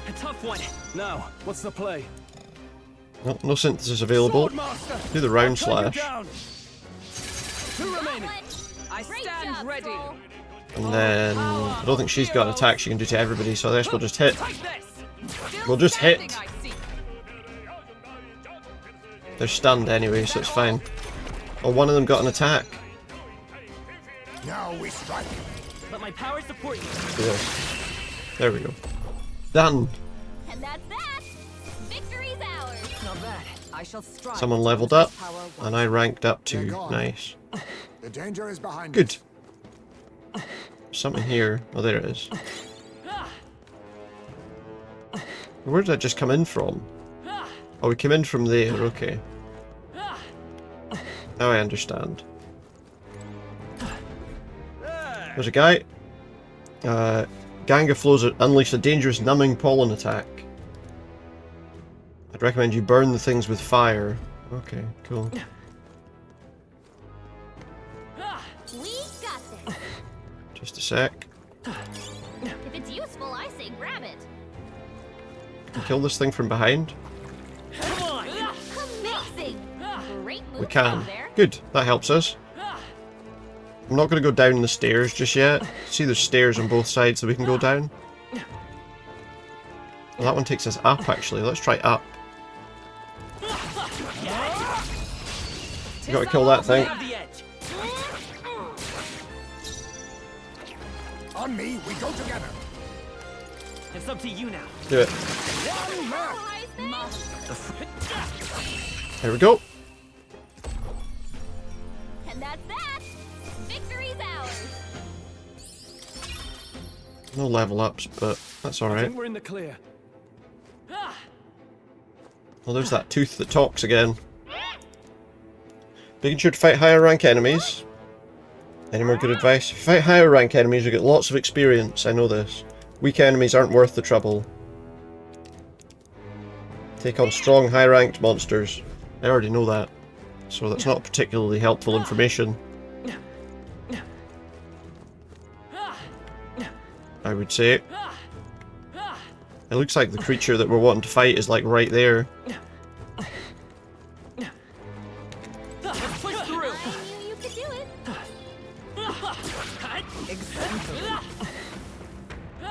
A tough one. Now, what's the play? No synthesis available. Do the round slash. Two remaining. I stand ready. And then I don't think she's got an attack she can do to everybody, so I guess we'll just hit. We'll just hit. They're stunned anyway, so it's fine. Oh, one of them got an attack. Now we strike. Let my power support you. Yes. There we go. Done. And that's that. Victory's ours. Not bad. I shall strive. Someone leveled up, and I ranked up They're too. gone. Nice. The danger is behind Good. us. Something here. Oh, there it is. Where did that just come in from? Oh, we came in from there. Okay. Now I understand. There's a guy. Gang of flows unleash a dangerous numbing pollen attack. I'd recommend you burn the things with fire. Okay, cool. We got this. Just a sec. If it's useful, I say grab it. Can we kill this thing from behind? Amazing. Great move We can. out there. Good, that helps us. I'm not going to go down the stairs just yet. See, there's stairs on both sides that we can go down. Well, that one takes us up, actually. Let's try up. You gotta kill that thing. On me, we go together. It's up to you now. Do it. One man. There we go. And that's that. Victory's ours. No level ups, but that's I alright. think we're in the clear. Well, there's that tooth that talks again. Making sure to fight higher rank enemies. Any more good advice? If you fight higher rank enemies, you get lots of experience. I know this. Weak enemies aren't worth the trouble. Take on strong, high-ranked monsters. I already know that, so that's not particularly helpful information. I would say. It looks like the creature that we're wanting to fight is like right there. Push through. I knew you could do it.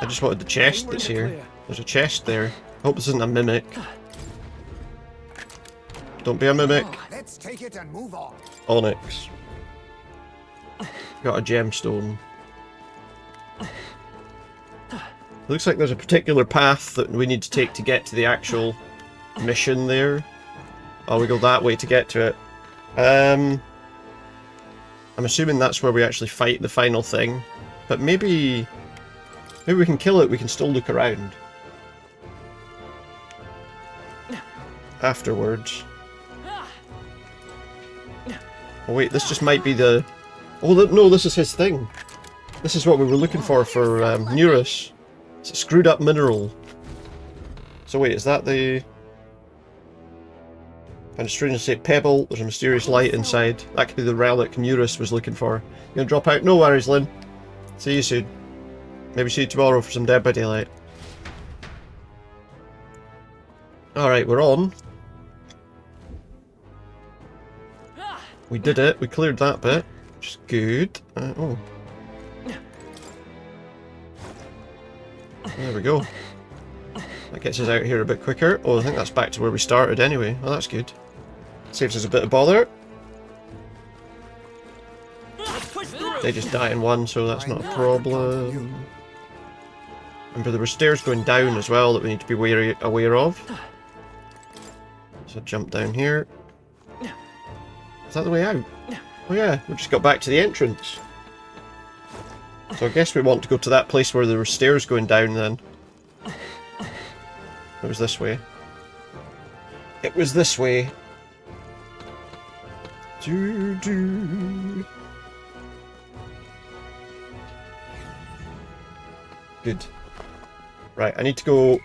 I just wanted the chest that's here. There's a chest there. I hope this isn't a mimic. Don't be a mimic. Let's take it and move on. Onyx. Got a gemstone. Looks like there's a particular path that we need to take to get to the actual mission there. Oh, we go that way to get to it. I'm assuming that's where we actually fight the final thing. But maybe we can kill it, we can still look around. Afterwards. Oh wait, this just might be the... Oh no, this is his thing. This is what we were looking for Neurus. It's a screwed up mineral. So wait, is that the... Find a strange shaped pebble, there's a mysterious light inside. That could be the relic Neurus was looking for. You gonna drop out? No worries, Lynn. See you soon. Maybe see you tomorrow for some Dead by Daylight. Alright, we're on. We did it, we cleared that bit, which is good. Oh. There we go. That gets us out here a bit quicker. Oh, I think that's back to where we started anyway. Oh, that's good. Saves us a bit of bother. They just die in one, so that's not a problem. Remember, there were stairs going down as well that we need to be aware of. So jump down here. Is that the way out? Oh yeah, we just got back to the entrance. So I guess we want to go to that place where there were stairs going down then. It was this way. It was this way. Good. Right, I need to go...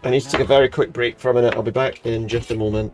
I need to take a very quick break for a minute. I'll be back in just a moment.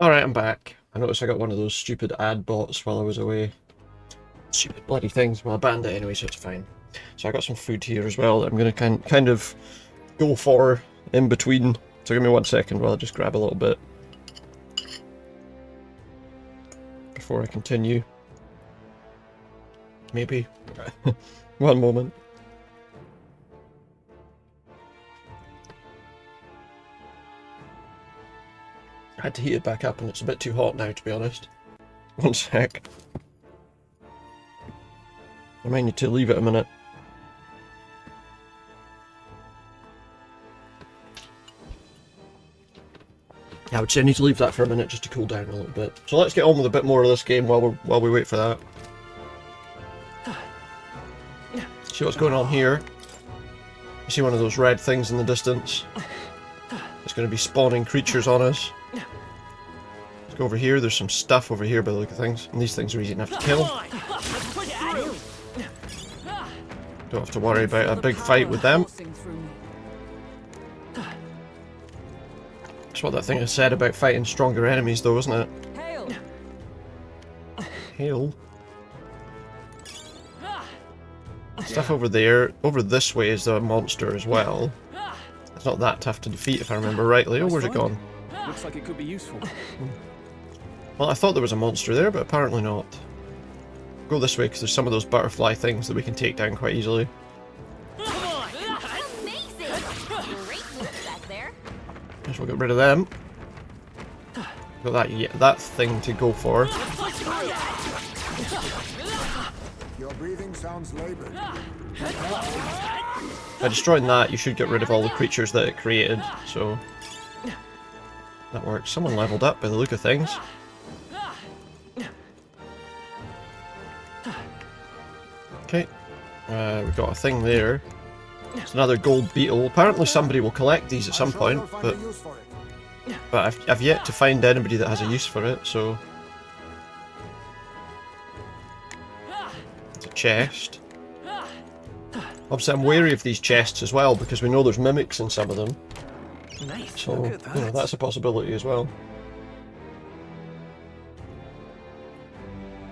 Alright, I'm back. I noticed I got one of those stupid ad bots while I was away. Stupid bloody things. Well, I banned it anyway, so it's fine. So I got some food here as well that I'm going to kind of go for in between. So give me 1 second while I just grab a little bit before I continue. Maybe. 1 moment. I had to heat it back up and it's a bit too hot now, to be honest. 1 sec. I might need to leave it a minute. Yeah, I would say I need to leave that for a minute just to cool down a little bit. So let's get on with a bit more of this game while we wait for that. See what's going on here. You see one of those red things in the distance. It's going to be spawning creatures on us. Let's go over here. There's some stuff over here by the look of things. And these things are easy enough to kill. Don't have to worry about a big fight with them. That's what that thing has said about fighting stronger enemies though, isn't it? Hail. Stuff over there. Over this way is a monster as well. It's not that tough to defeat if I remember rightly. Oh, where's it gone? Looks like it could be useful. Well, I thought there was a monster there, but apparently not. Go this way because there's some of those butterfly things that we can take down quite easily. Guess we'll get rid of them. Got that thing to go for. Your breathing sounds labored. By destroying that, you should get rid of all the creatures that it created, so that works. Someone leveled up by the look of things. Okay, we've got a thing there. It's another gold beetle. Apparently somebody will collect these at some point, but I've yet to find anybody that has a use for it, so... It's a chest. Obviously I'm wary of these chests as well, because we know there's mimics in some of them. Nice. So, you know, that's a possibility as well.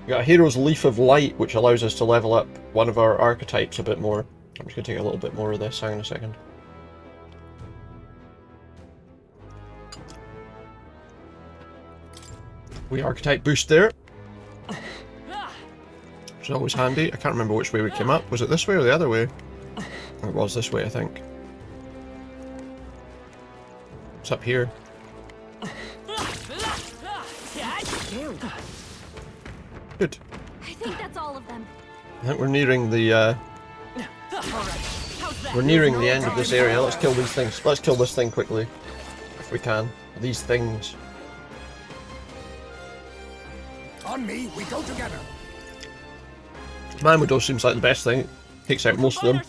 We got a Hero's Leaf of Light, which allows us to level up one of our archetypes a bit more. I'm just going to take a little bit more of this. Hang on a second. We archetype boost there. Which is always handy. I can't remember which way we came up. Was it this way or the other way? It was this way, I think. It's up here. Good. I think that's all of them. I think we're nearing the end of this area. Let's kill these things. Let's kill this thing quickly, if we can. These things. On me, we go together. Man Widow seems like the best thing. It takes out most of them.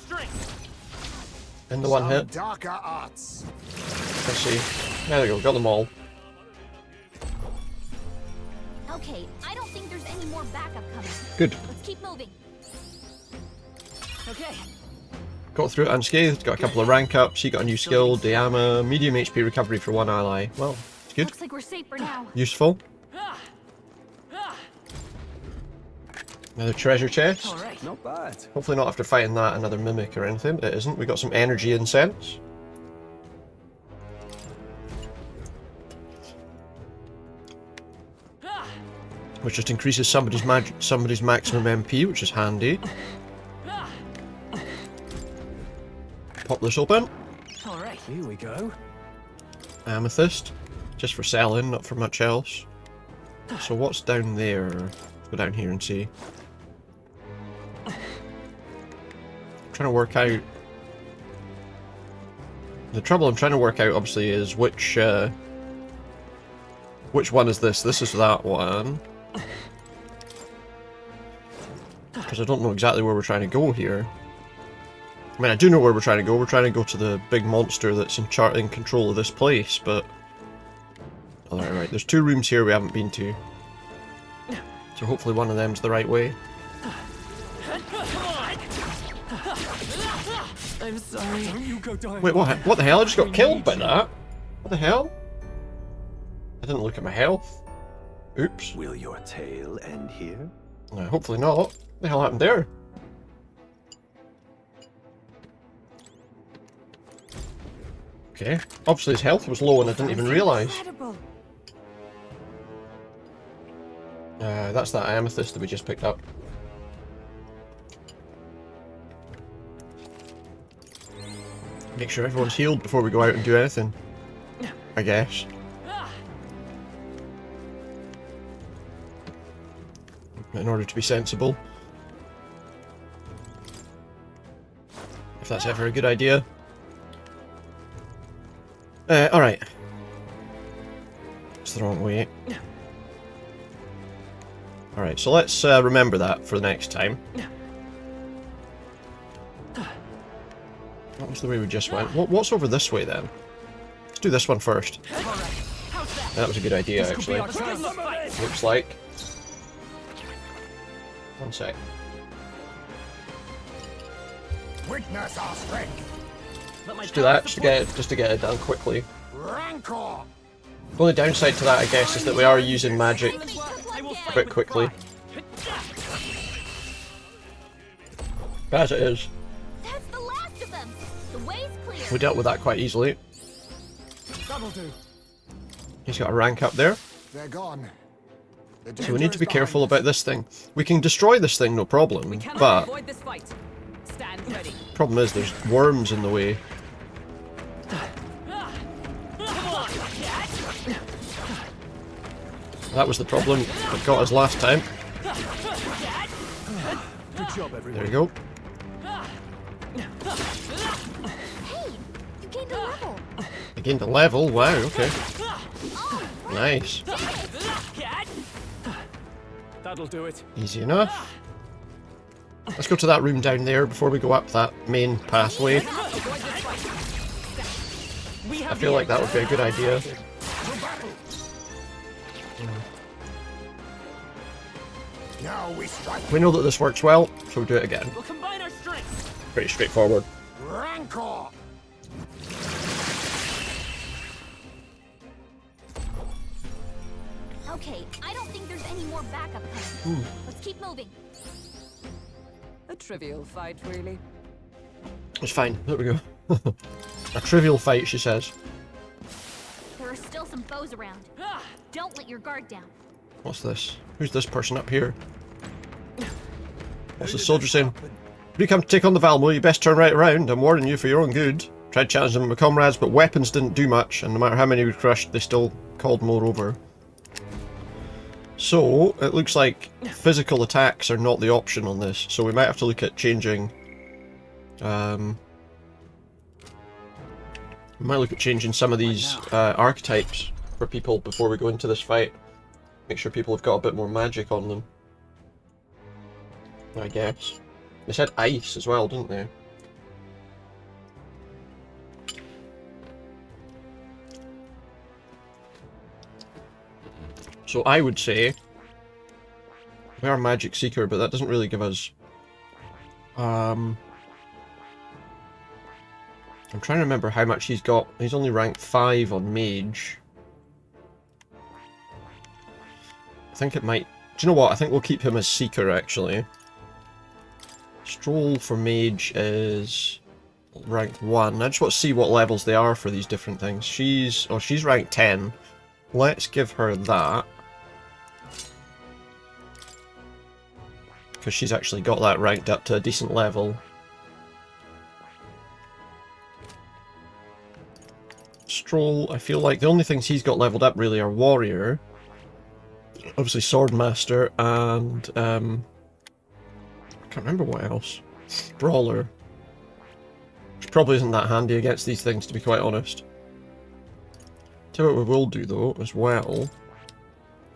In the one hit. Darker arts. Let's see. There we go. Got them all. Okay, I don't think there's any more backup coming. Good. Let's keep moving. Okay. Got through it unscathed. Got a couple of rank ups. He got a new skill. Diama. Medium HP recovery for one ally. Well, it's good. Looks like we're safe for now. Useful. Another treasure chest. Alright, not bad. Hopefully not after fighting that another mimic or anything. It isn't. We got some energy incense. Which just increases somebody's maximum MP, which is handy. Pop this open. Alright, here we go. Amethyst. Just for selling, not for much else. So what's down there? Let's go down here and see. I'm trying to work out... The trouble I'm trying to work out, obviously, is which one is this? This is that one. Because I don't know exactly where we're trying to go here. I mean, I do know where we're trying to go. We're trying to go to the big monster that's in control of this place, but... Alright, right. There's 2 rooms here we haven't been to. So hopefully one of them's the right way. I'm sorry. Wait, what the hell? I just got killed by that? What the hell? I didn't look at my health. Oops. Will your tale end here? Hopefully not. What the hell happened there? Okay. Obviously his health was low and I didn't even realise. That's that amethyst that we just picked up. Make sure everyone's healed before we go out and do anything, I guess. In order to be sensible. If that's ever a good idea. Alright. It's the wrong way. Alright, so let's remember that for the next time. That was the way we just went. What's over this way then? Let's do this one first. That was a good idea, actually. Looks like. One sec. Witness our strength. Let's do that just to get it done quickly. Rancor. The only downside to that, I guess, is that we are using magic a bit quickly. As it is. That's the last of them. The way's clear. We dealt with that quite easily. That'll do. He's got a rank up there. They're gone. So we need to be careful about this thing. We can destroy this thing, no problem, but problem is there's worms in the way. That was the problem that got us last time. Good job, everyone. There you go. Hey, you gained a level. I gained a level, wow, okay. Nice. That'll do it. Easy enough. Let's go to that room down there before we go up that main pathway. I feel like that would be a good idea. Now we strike. We know that this works well, so we'll do it again. We'll combine our strengths. Pretty straightforward. Rancor. Okay, I don't think there's any more backup coming. Let's keep moving. A trivial fight, really. It's fine. There we go. A trivial fight, she says. There are still some foes around. Don't let your guard down. What's this? Who's this person up here? What's the soldier saying? When you come to take on the Valmo, you best turn right around. I'm warning you for your own good. Tried challenging them with comrades, but weapons didn't do much, and no matter how many we crushed, they still called more over. So, it looks like physical attacks are not the option on this, so we might have to look at changing... we might look at changing some of these archetypes for people before we go into this fight. Make sure people have got a bit more magic on them. I guess. They said ice as well, didn't they? So I would say we are Magic Seeker, but that doesn't really give us... I'm trying to remember how much he's got. He's only ranked 5 on Mage. I think it might... Do you know what? I think we'll keep him as Seeker, actually. Stroll for Mage is ranked 1. I just want to see what levels they are for these different things. She's ranked 10. Let's give her that. Because she's actually got that ranked up to a decent level. Stroll, I feel like the only things he's got leveled up really are Warrior, obviously Swordmaster, and I can't remember what else. Brawler. Which probably isn't that handy against these things, to be quite honest. Tell you what we will do though, as well.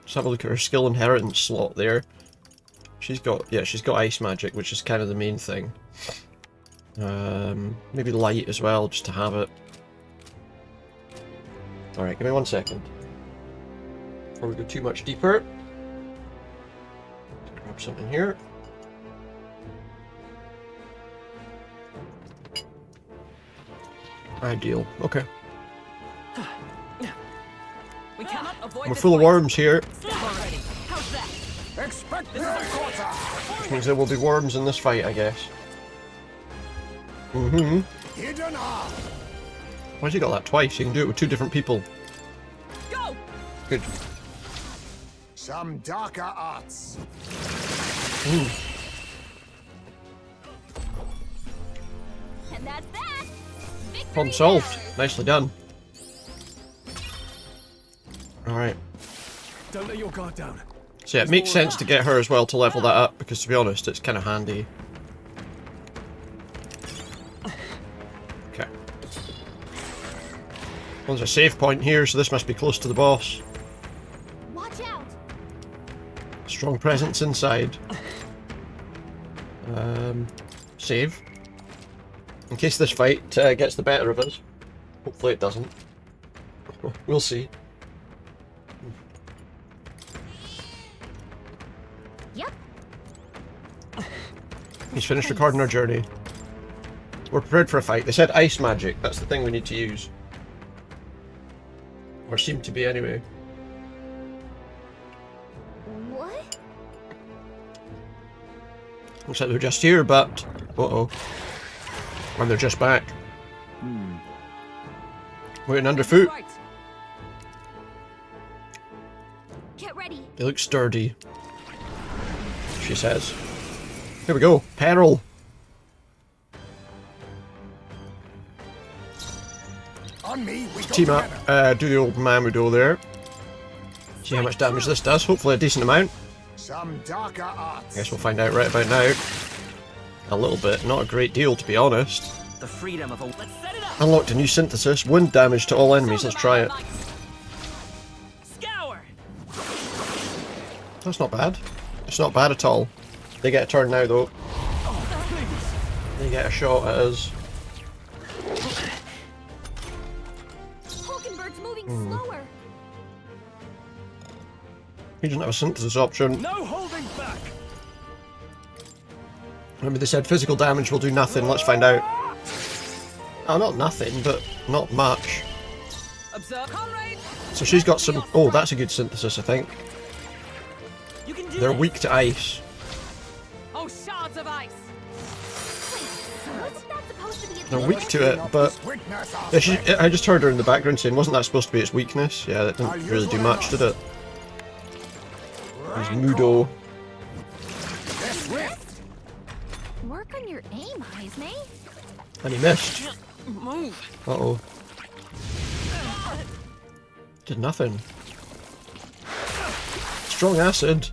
Let's have a look at her skill inheritance slot there. She's got ice magic, which is kind of the main thing. Maybe light as well, just to have it. Alright, give me 1 second. Before we go too much deeper. Grab something here. Ideal. Okay. We cannot avoid We're full of worms here. Already. Which means there will be worms in this fight, I guess. Why's he got that twice? You can do it with 2 different people. Go! Good. Some darker arts. And that's that. Problem solved. Nicely done. Alright. Don't let your guard down. So yeah, it makes sense to get her as well to level that up, because to be honest, it's kind of handy. Okay. Well, there's a save point here, so this must be close to the boss. Watch out. Strong presence inside. Save. In case this fight gets the better of us. Hopefully it doesn't. We'll see. Yep. He's finished recording our journey. We're prepared for a fight. They said ice magic. That's the thing we need to use. Or seem to be anyway. What? Looks like they're just here, but... Uh-oh. And they're just back. Waiting underfoot. Get ready. They look sturdy. She says. Here we go. Peril. On me, we go Team up. together. Do the old Mamudo there. See how much damage this does. Hopefully a decent amount. Some darker arts. I guess we'll find out right about now. A little bit. Not a great deal, to be honest. The freedom of a... Let's set it up! Unlocked a new synthesis. Wind damage to all enemies. Let's try it. Scour! That's not bad. It's not bad at all. They get a turn now, though. They get a shot at us. Hulkenberg's moving slower. He doesn't have a synthesis option. No holding back! Remember they said physical damage will do nothing. Let's find out. Oh, not nothing, but not much. Observe, comrade! So she's got some... Oh, that's a good synthesis, I think. You can do They're this. weak to ice. Oh, shards of ice! Wasn't that supposed to be a They're weak to it, but... Yeah, I just heard her in the background saying, wasn't that supposed to be its weakness? Yeah, that didn't really do much, did it? There's Mudo. Work on your aim, Heismay. And he missed. Move! Uh-oh. Did nothing. Strong acid.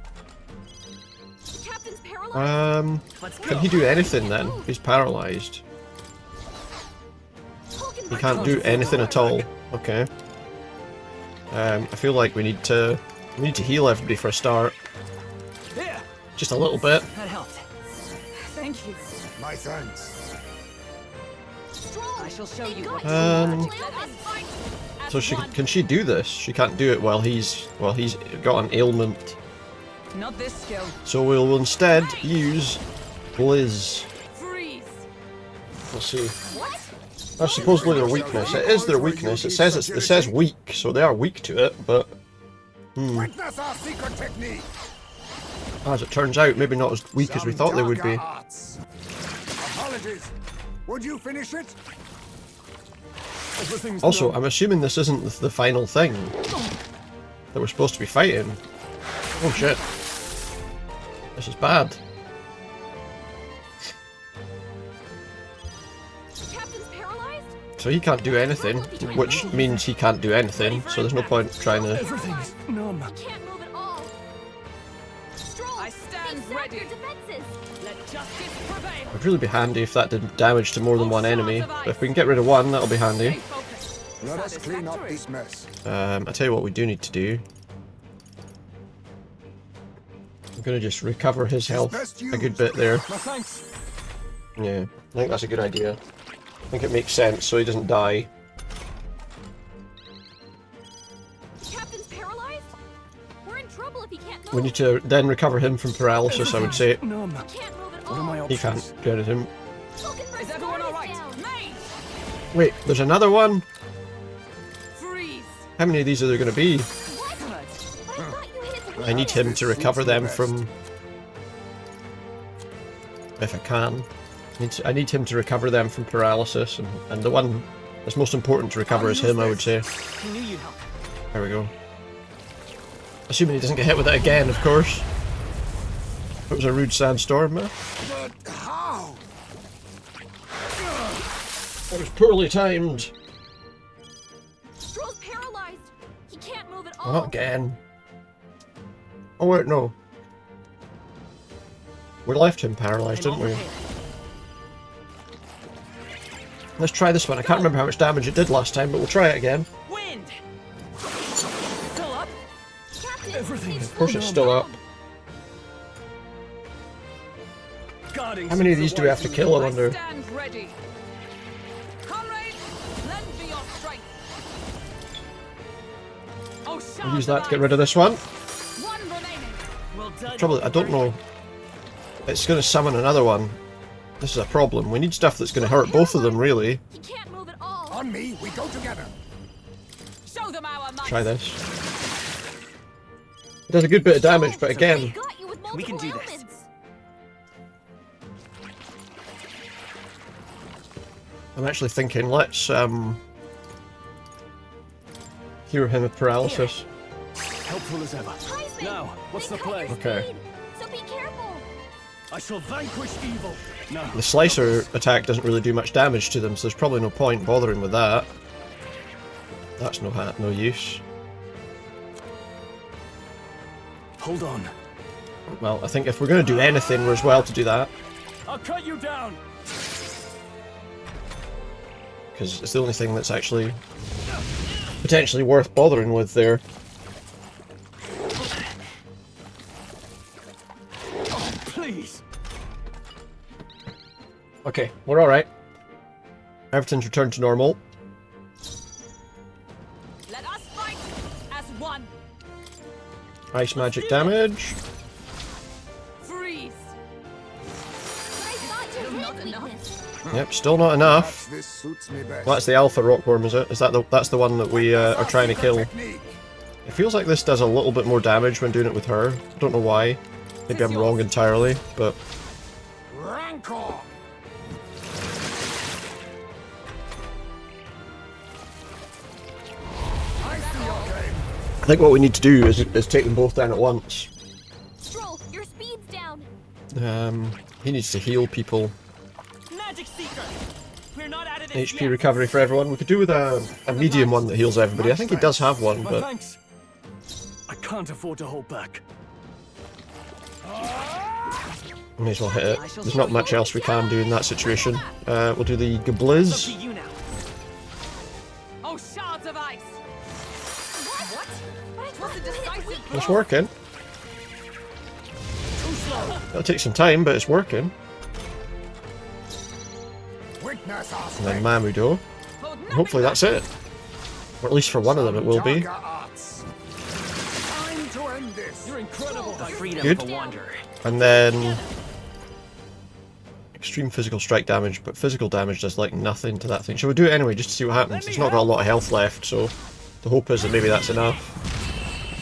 Captain's paralyzed. Can he do anything then? He's paralyzed. He can't do anything at all. Okay. I feel like we need to heal everybody for a start. Just a little bit. That helped. Thank you. My thanks. I shall show you what So can she do this? She can't do it while he's got an ailment. Not this skill. So we'll instead use Blizz. Freeze. Let's see. That's supposedly their weakness. It is their weakness. It says weak, so they are weak to it, but Witness our secret technique. as it turns out, maybe not as weak as we thought they would be. Apologies. Would you finish it? Also, I'm assuming this isn't the final thing that we're supposed to be fighting. Oh shit. This is bad. Captain's paralyzed? So he can't do anything, which means he can't do anything, so there's no point trying to... Everything's numb. He can't move at all. Stroll, I stand they ready. your defenses. Let justice prevail. It'd really be handy if that did damage to more than one enemy, but if we can get rid of one, that'll be handy. Let us clean up this mess. I tell you what we do need to do. I'm gonna just recover his health a good bit there. My thanks. Yeah, I think that's a good idea. I think it makes sense so he doesn't die. Captain's paralyzed? We're in trouble if he can't move. We need to then recover him from paralysis, I would say. Numb. He can't move at What are my all. He options? can't do anything. Hulkenberg's Is everyone guard alright? down. Mage! Wait, there's another one? Freeze! How many of these are there gonna be? What? But I thought you hit The I need him to recover them from... If I can. I need him to recover them from paralysis, and the one that's most important to recover is him, I would say. There we go. Assuming he doesn't get hit with it again, of course. It was a rude sandstorm, man. But how? It was poorly timed. Stroll's paralyzed. He can't move at all. Oh, not again. Oh wait, no. We left him paralyzed, didn't we? Let's try this one. I can't remember how much damage it did last time, but we'll try it again. Wind. Still up. Captain, Everything Of course it's still up. Guarding How many of these do we have to kill, I wonder? Stand ready. Comrades, lend me your strength. Oh, We'll use that to get rid of this one. One remaining. Well done. Trouble, I don't know. It's going to summon another one. This is a problem. We need stuff that's going to hurt both of them, really. he can't move at all. On me, we go together. Show them our might. Try this. It does a good bit of damage, but again... Got you with We can multiple do this. ailments. I'm actually thinking, let's, cure him of paralysis. Helpful as ever. Heismay, Now, what's they the cut play? your Okay. speed, so be careful. I shall vanquish evil. No. The slicer attack doesn't really do much damage to them, so there's probably no point bothering with that. That's no use. Hold on. Well, I think if we're going to do anything, we're as well to do that. I'll cut you down. Because it's the only thing that's actually potentially worth bothering with there. Oh, please. Okay, we're alright. Everything's returned to normal. Let us fight as one. Ice magic damage. Freeze. I thought you Not had enough. weakness. Yep, still not enough. Perhaps this suits me best. Well, that's the alpha rockworm, is it? Is that that's the one that we are trying to kill? Technique. It feels like this does a little bit more damage when doing it with her. I don't know why. Maybe I'm wrong entirely, but... Rancor. I see your game. I think what we need to do is take them both down at once. Stroll, your speed's down. He needs to heal people. Magic Seeker. We're not out of this HP yet. recovery for everyone. We could do with a medium one that heals everybody. I think he does have one, My but... thanks. I can't afford to hold back. May as well hit it. There's not much else we can do in that situation. We'll do the Gabliz. To you now. Oh, shards of ice. What? But it was a decisive blow. It's working. Too slow. It'll take some time, but it's working. Witness our And then strength. Mamudo. Hold And hopefully that's it. Or at least for one of them it will be. Jaga arts. Time to end this. You're incredible. The freedom Good. of a wanderer. And then... Extreme physical strike damage, but physical damage does like nothing to that thing. Shall we do it anyway, just to see what happens? It's not got a lot of health left, so... The hope is that maybe that's enough.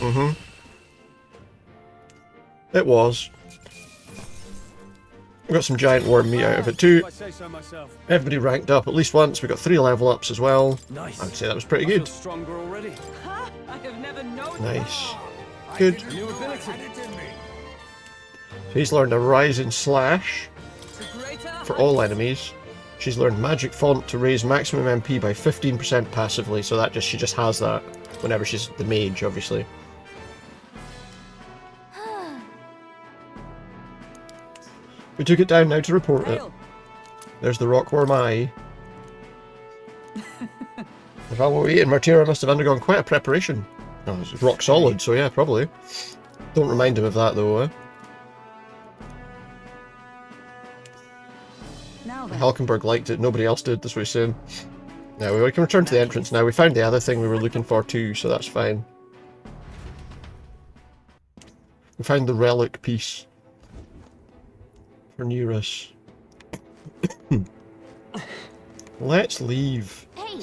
Mm-hmm. It was. We got some giant worm meat out of it too. If I say so myself. Everybody ranked up at least once. We got 3 level ups as well. Nice. I would say that was pretty I feel good. stronger already. Huh? I have never known. Nice. I Good. didn't New know I ability. had it in me. So he's learned a Rising Slash The greater for all enemies. She's learned Magic Font to raise maximum MP by 15% passively, so that she just has that whenever she's the mage, obviously. We took it down now to report it. Hail. There's the Rockworm Eye. While we're eating, Martira must have undergone quite a preparation. Oh, it's rock solid, so yeah, probably. Don't remind him of that though, eh? Now then. Halkenberg liked it, nobody else did, that's what he's saying. Now we can return to the entrance now. We found the other thing we were looking for too, so that's fine. We found the relic piece. For Nearus. Let's leave. Hey,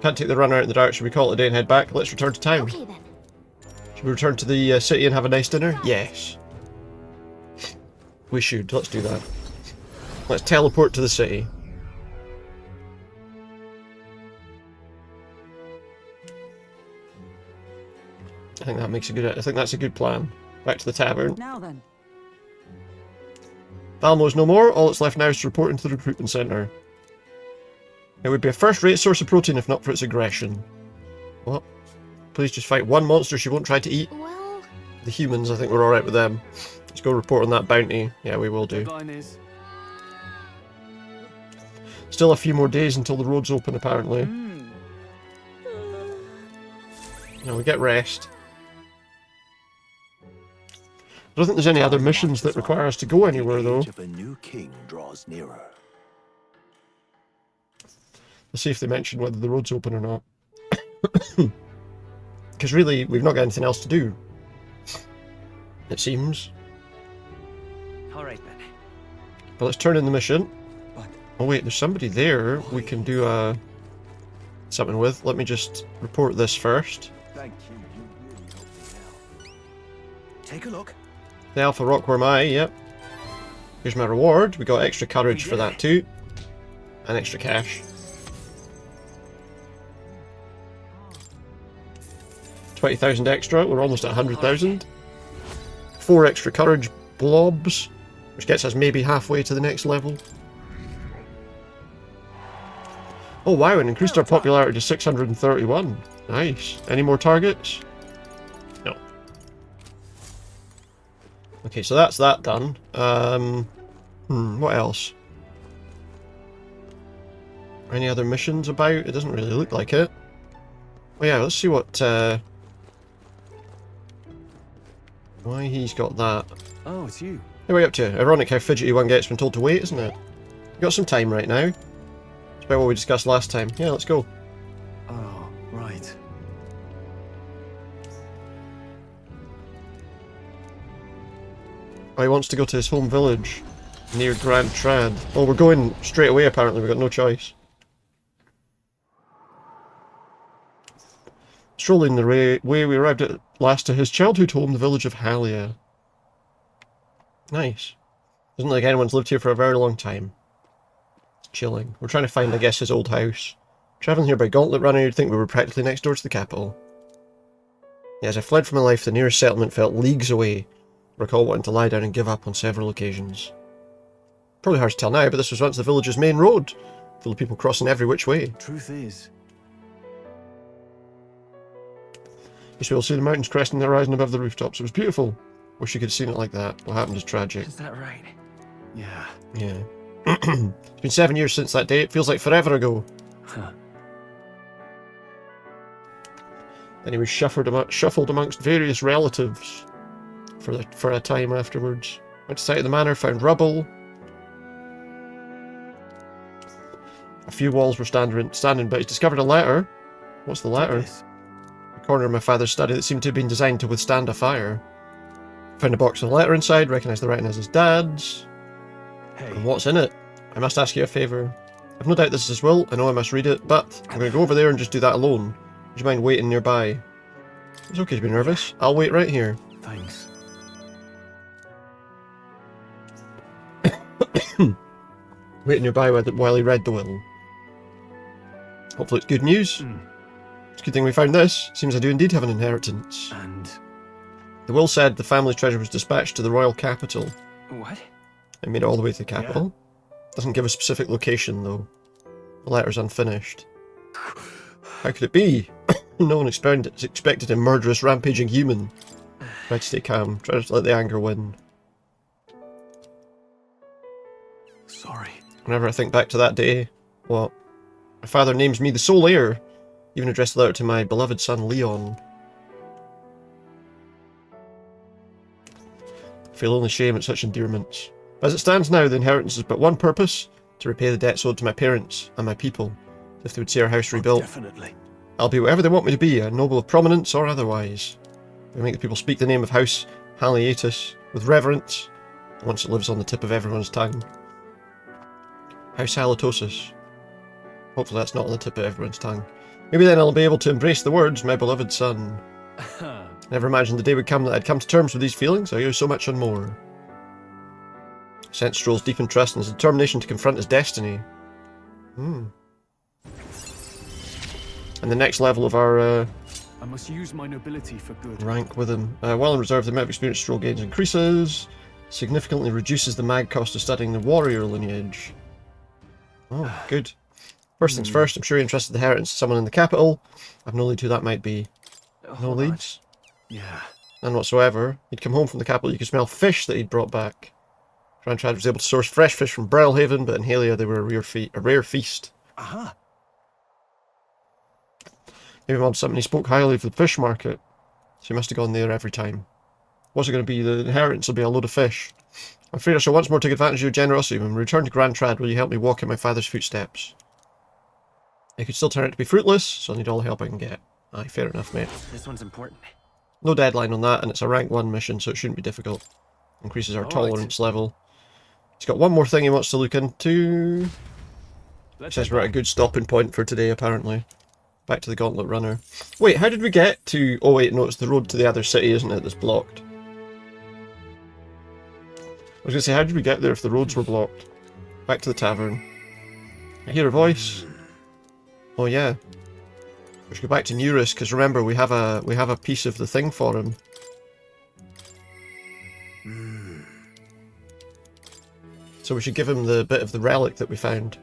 Can't take the run out in the dark, should we call it a day and head back? Let's return to town. okay then. Should we return to the city and have a nice dinner? Yes. We should. Let's do that. Let's teleport to the city. I think that makes a good. I think that's a good plan. Back to the tavern. Now then. Valmo's no more. All that's left now is to report into the recruitment center. It would be a first-rate source of protein if not for its aggression. What? Please just fight one monster she won't try to eat. Well, The humans, I think we're alright with them. Let's go report on that bounty. Yeah, we will do. Still a few more days until the roads open, apparently. Now we get rest. I don't think there's any other missions that require us to go anywhere, though. The age of a new king draws nearer. Let's see if they mention whether the road's open or not. Because really, we've not got anything else to do. It seems. Alright then. But let's turn in the mission. Oh wait, there's somebody there we can do something with. Let me just report this first. Thank you. You really helped me out. Take a look. The Alpha Rockworm Eye, yep. Here's my reward. We got extra courage for that too. And extra cash. 20,000 extra. We're almost at 100,000. 4 extra courage blobs, which gets us maybe halfway to the next level. Oh wow, and increased our popularity to 631. Nice. Any more targets? No. Okay, so that's that done. What else? Any other missions about? It doesn't really look like it. Oh yeah, let's see what why he's got that. Oh, it's you. Hey, what are you up to? Ironic how fidgety one gets when told to wait, isn't it? You got some time right now. It's about what we discussed last time. Yeah, let's go. Oh, right. Oh, he wants to go to his home village near Grand Trad. Oh, we're going straight away apparently, we've got no choice. Strolling the way we arrived at last to his childhood home, the village of Halia. Nice. Doesn't look like anyone's lived here for a very long time. It's chilling. We're trying to find, I guess, his old house. Travelling here by gauntlet runner, you'd think we were practically next door to the capital. Yeah, as I fled for my life, the nearest settlement felt leagues away. I recall wanting to lie down and give up on several occasions. Probably hard to tell now, but this was once the village's main road, full of people crossing every which way. Truth is, You should be able to see the mountains cresting the horizon above the rooftops. It was beautiful. Wish you could have seen it like that. What happened is tragic. Is that right? yeah. Yeah. It's been 7 years since that day. It feels like forever ago. Huh. Then he was shuffled amongst various relatives for a time afterwards. Went to site of the manor, found rubble. A few walls were standing, but he's discovered a letter. What's the letter? The corner of my father's study that seemed to have been designed to withstand a fire. Found a box with a letter inside, recognised the writing as his dad's. Hey. And what's in it? I must ask you a favour. I've no doubt this is his will, I know I must read it, but I'm going to go over there and just do that alone. Would you mind waiting nearby? It's okay to be nervous. I'll wait right here. Thanks. Waiting nearby while he read the will. Hopefully it's good news. It's a good thing we found this. Seems I do indeed have an inheritance. And the will said the family's treasure was dispatched to the royal capital. What? It made it all the way to the capital. Doesn't give a specific location though. The letter's unfinished. How could it be? No one expected a murderous, rampaging human. Try to stay calm. Try to let the anger win. sorry. Whenever I think back to that day, what? My father names me the sole heir. Even addressed the letter to my beloved son Leon. I feel only shame at such endearments. As it stands now, the inheritance has but one purpose: to repay the debts owed to my parents and my people, if they would see our house rebuilt. Definitely. I'll be whatever they want me to be, a noble of prominence or otherwise. I make the people speak the name of House Halietis with reverence, once it lives on the tip of everyone's tongue. House Halitosis. Hopefully that's not on the tip of everyone's tongue. Maybe then I'll be able to embrace the words, my beloved son. Never imagined the day would come that I'd come to terms with these feelings. I owe so much and more. Sense Stroll's deep interest and his determination to confront his destiny. And the next level of our I must use my nobility for good. rank with him. While in reserve, the amount of experience Stroll gains increases. Significantly reduces the mag cost of studying the warrior lineage. Oh, good. First things first, I'm sure you're interested in the inheritance of someone in the capital. I've no lead who that might be. No leads? Yeah. None whatsoever. He'd come home from the capital, you could smell fish that he'd brought back. Grandchad was able to source fresh fish from Brilehaven, but in Halia they were a rare feast. Aha. Maybe Mom something he spoke highly of the fish market, so he must have gone there every time. What's it going to be? The inheritance will be a load of fish. I'm afraid I shall once more take advantage of your generosity. When we return to Grand Trad, will you help me walk in my father's footsteps? It could still turn out to be fruitless, so I need all the help I can get. Aye, fair enough, mate. This one's important. No deadline on that, and it's a rank 1 mission, so it shouldn't be difficult. Increases our tolerance level. He's got one more thing he wants to look into. Says we're at a good stopping point for today, apparently. Back to the Gauntlet Runner. Wait, how did we get to... Oh wait, no, it's the road to the other city, isn't it, that's blocked? I was going to say, how did we get there if the roads were blocked? Back to the tavern. I hear a voice. Oh yeah. We should go back to Neurus, because remember, we have a piece of the thing for him. So we should give him the bit of the relic that we found.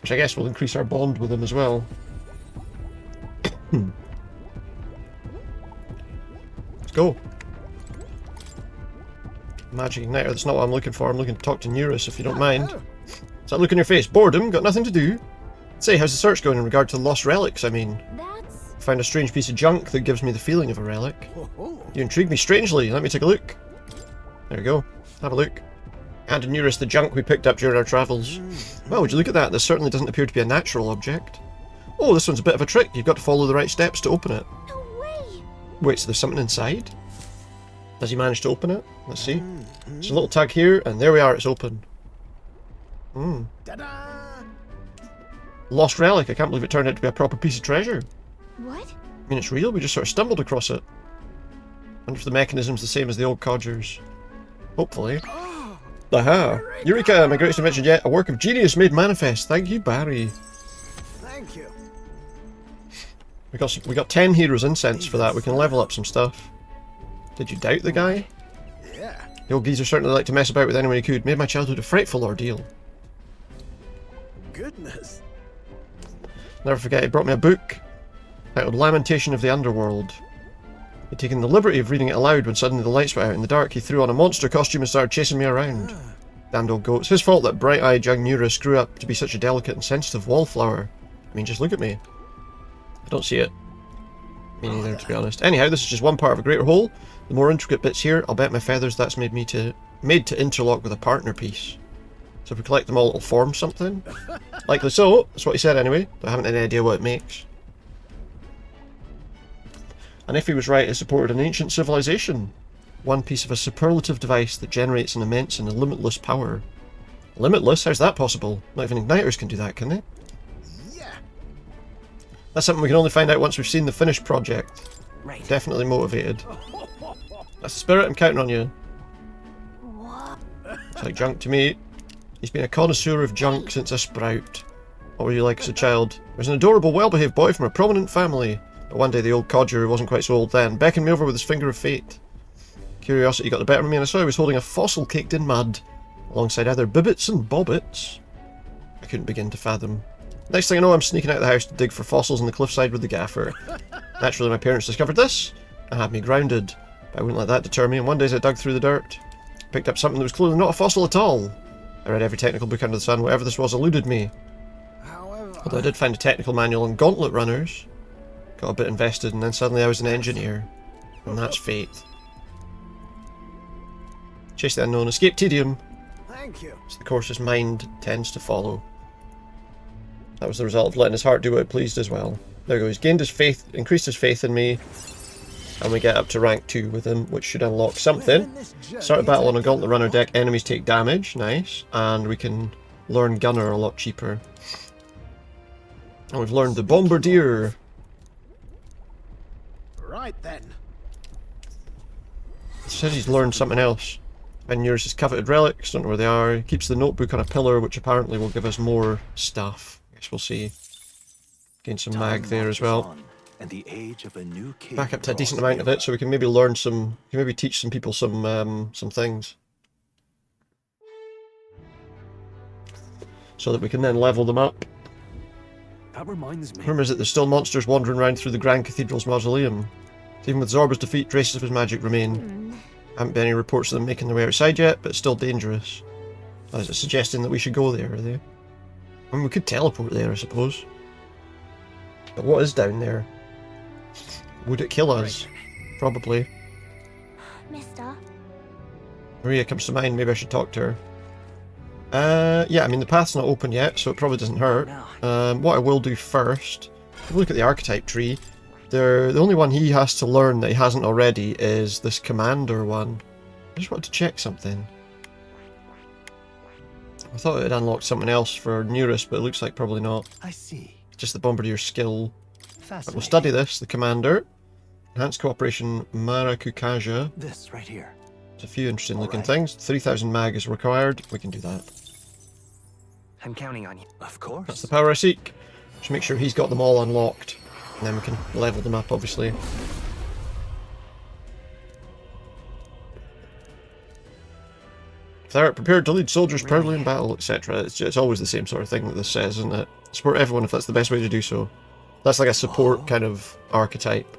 Which I guess will increase our bond with him as well. Let's go. Magic Igniter, that's not what I'm looking for. I'm looking to talk to Neurus, if you don't mind. Is that look on your face? Boredom? Got nothing to do? Say, how's the search going in regard to the lost relics? I mean, found a strange piece of junk that gives me the feeling of a relic. You intrigue me strangely. Let me take a look. There we go. Have a look. Handed Neurus the junk we picked up during our travels. Well, would you look at that? This certainly doesn't appear to be a natural object. Oh, this one's a bit of a trick. You've got to follow the right steps to open it. No way! Wait, so there's something inside? Does he manage to open it? Let's see. There's a little tag here, and there we are, it's open. Lost relic. I can't believe it turned out to be a proper piece of treasure. What? I mean, it's real. We just sort of stumbled across it. Wonder if the mechanism's the same as the old codgers. Hopefully. Aha! Eureka! My greatest invention yet. A work of genius made manifest. Thank you, Barry. Thank you. We got 10 heroes incense for that. We can level up some stuff. Did you doubt the guy? Yeah. The old geezer certainly liked to mess about with anyone he could. Made my childhood a frightful ordeal. Goodness. Never forget, he brought me a book titled Lamentation of the Underworld. He'd taken the liberty of reading it aloud when suddenly the lights went out in the dark. He threw on a monster costume and started chasing me around. Damned old goat. It's his fault that bright-eyed young Neurus grew up to be such a delicate and sensitive wallflower. I mean, just look at me. I don't see it. Me neither, to be honest. Anyhow, this is just one part of a greater whole. The more intricate bits here, I'll bet my feathers that's made to interlock with a partner piece. So if we collect them all, it'll form something. Likely so. That's what he said anyway. I haven't any idea what it makes. And if he was right, it supported an ancient civilization. One piece of a superlative device that generates an immense and limitless power. Limitless? How's that possible? Not even igniters can do that, can they? Yeah. That's something we can only find out once we've seen the finished project. Right. Definitely motivated. That's the spirit, I'm counting on you. It's like junk to me. He's been a connoisseur of junk since a sprout. What were you like as a child? He was an adorable, well-behaved boy from a prominent family. But one day the old codger, who wasn't quite so old then, beckoned me over with his finger of fate. Curiosity got the better of me and I saw he was holding a fossil caked in mud, alongside other bibbits and bobbits. I couldn't begin to fathom. Next thing I know, I'm sneaking out of the house to dig for fossils on the cliffside with the gaffer. Naturally, my parents discovered this and had me grounded, but I wouldn't let that deter me, and one day as I dug through the dirt, I picked up something that was clearly not a fossil at all. I read every technical book under the sun. Whatever this was eluded me. Although I did find a technical manual on gauntlet runners. Got a bit invested, and then suddenly I was an engineer. And that's fate. Chase the unknown, escape tedium. Thank you. It's the course his mind tends to follow. That was the result of letting his heart do what it pleased as well. There we go, he's gained his faith, increased his faith in me. And we get up to rank 2 with him, which should unlock something. Start a battle on a gauntlet runner deck, enemies take damage, nice. And we can learn gunner a lot cheaper. And we've learned the bombardier. said he's learned something else. And yours is coveted relics, don't know where they are. He keeps the notebook on a pillar, which apparently will give us more stuff. I guess we'll see. Gain some mag there as well. And the age of a new king Back up to a decent amount of it, so we can maybe learn some, maybe teach some people some things. So that we can then level them up. That reminds me. Rumours that there's still monsters wandering around through the Grand Cathedral's mausoleum. Even with Zorba's defeat, traces of his magic remain. Haven't been any reports of them making their way outside yet, but it's still dangerous. Is it suggesting that we should go there, are they? I mean, we could teleport there, I suppose. But what is down there? Would it kill us? Probably. Mister? Maria comes to mind, maybe I should talk to her. Yeah, I mean, the path's not open yet, so it probably doesn't hurt. What I will do first, if we look at the archetype tree, the only one he has to learn that he hasn't already is this commander one. I just wanted to check something. I thought it had unlocked something else for Neurus, but it looks like probably not. I see. Just the bombardier skill. But we'll study this, the commander. Enhanced cooperation, Maracucaja. This right here. There's a few interesting looking things. 3000 mag is required. We can do that. I'm counting on you. Of course. That's the power I seek. Just make sure he's got them all unlocked. And then we can level them up, obviously. Thou art prepared to lead soldiers proudly in battle, etc. It's always the same sort of thing that this says, isn't it? Support everyone if that's the best way to do so. That's like a support kind of archetype.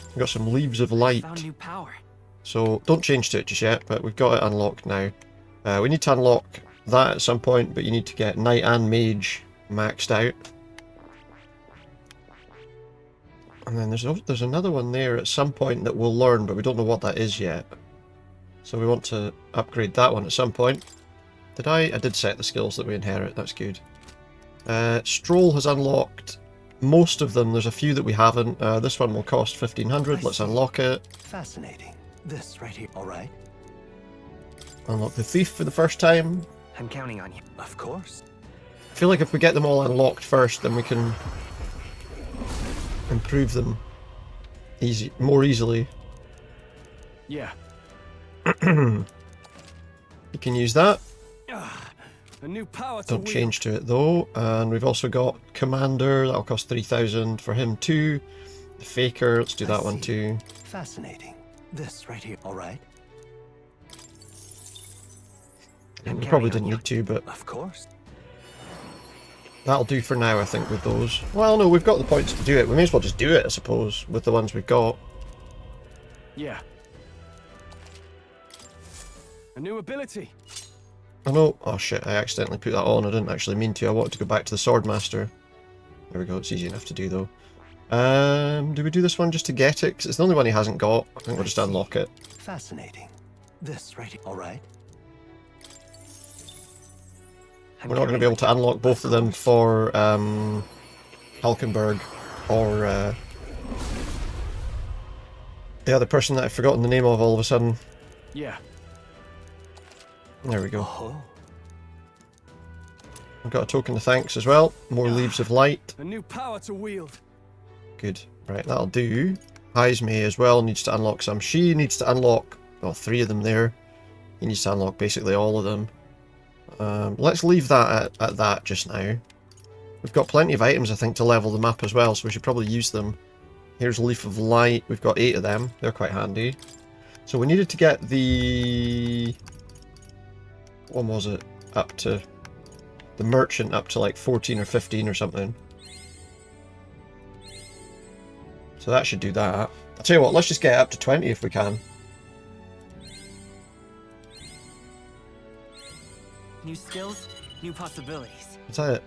We've got some Leaves of Light. Found new power. So don't change to it just yet, but we've got it unlocked now. We need to unlock that at some point, but you need to get Knight and Mage maxed out. And then there's another one there at some point that we'll learn, but we don't know what that is yet. So we want to upgrade that one at some point. Did I? I did set the skills that we inherit, that's good. Stroll has unlocked most of them. There's a few that we haven't. This one will cost 1500, let's unlock it. Fascinating. This right here, alright. Unlock the Thief for the first time. I'm counting on you. Of course. I feel like if we get them all unlocked first, then we can improve them more easily. Yeah. You can use that. A new power to Don't change to it though. And we've also got Commander, that'll cost 3000 for him too. The Faker, let's do that one too. Fascinating. This right here, alright. We probably didn't need to, but of course. That'll do for now, I think, with those. Well, no, we've got the points to do it. We may as well just do it, I suppose, with the ones we've got. Yeah. A new ability. I know. Oh shit, I accidentally put that on. I didn't actually mean to. I wanted to go back to the Swordmaster. There we go, it's easy enough to do though. Do we do this one just to get it? Because it's the only one he hasn't got. I think we'll just unlock it. Fascinating. This right here, alright. We're not going to be able to unlock both of them for Halkenberg or the other person that I've forgotten the name of all of a sudden. Yeah. There we go. I've got a token of thanks as well. More Leaves of Light. A new power to wield. Good. Right, that'll do. Heismay as well needs to unlock some. She needs to unlock, well, 3 of them there. He needs to unlock basically all of them. Let's leave that at that just now. We've got plenty of items, I think, to level them up as well, so we should probably use them. Here's Leaf of Light. We've got 8 of them. They're quite handy. So we needed to get the... What was it? Up to... The merchant up to like 14 or 15 or something. So that should do that. I'll tell you what, let's just get it up to 20 if we can. New skills, new possibilities. Is that it?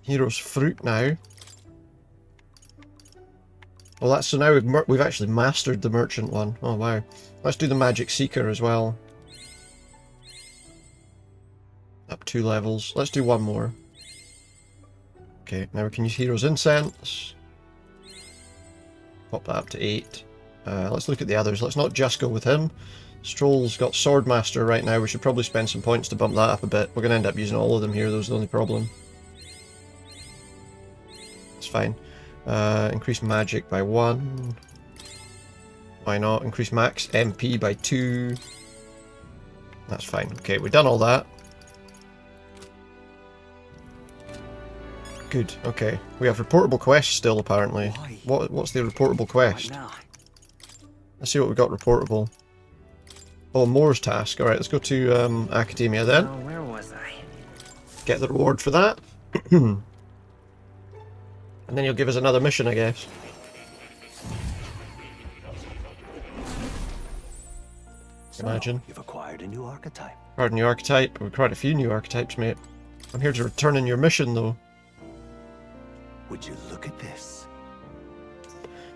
Hero's Fruit now. Well, that's so now we've actually mastered the merchant one. Oh wow. Let's do the Magic Seeker as well. Up 2 levels. Let's do one more. Okay, now we can use Hero's Incense. Pop that up to 8. Let's look at the others. Let's not just go with him. Stroll's got Swordmaster right now. We should probably spend some points to bump that up a bit. We're going to end up using all of them here. Those are the only problem. fine. Increase magic by 1. Why not? Increase max MP by 2. That's fine. Okay, we've done all that. Good, okay. We have reportable quests still, apparently. What's the reportable quest? Let's see what we've got reportable. Oh, Moore's task. Alright, let's go to Academia then. Oh, where was I? Get the reward for that. And then he'll give us another mission, I guess. Imagine. You've acquired a new archetype. Acquired a new archetype. We've quite a few new archetypes, mate. I'm here to return in your mission, though. Would you look at this?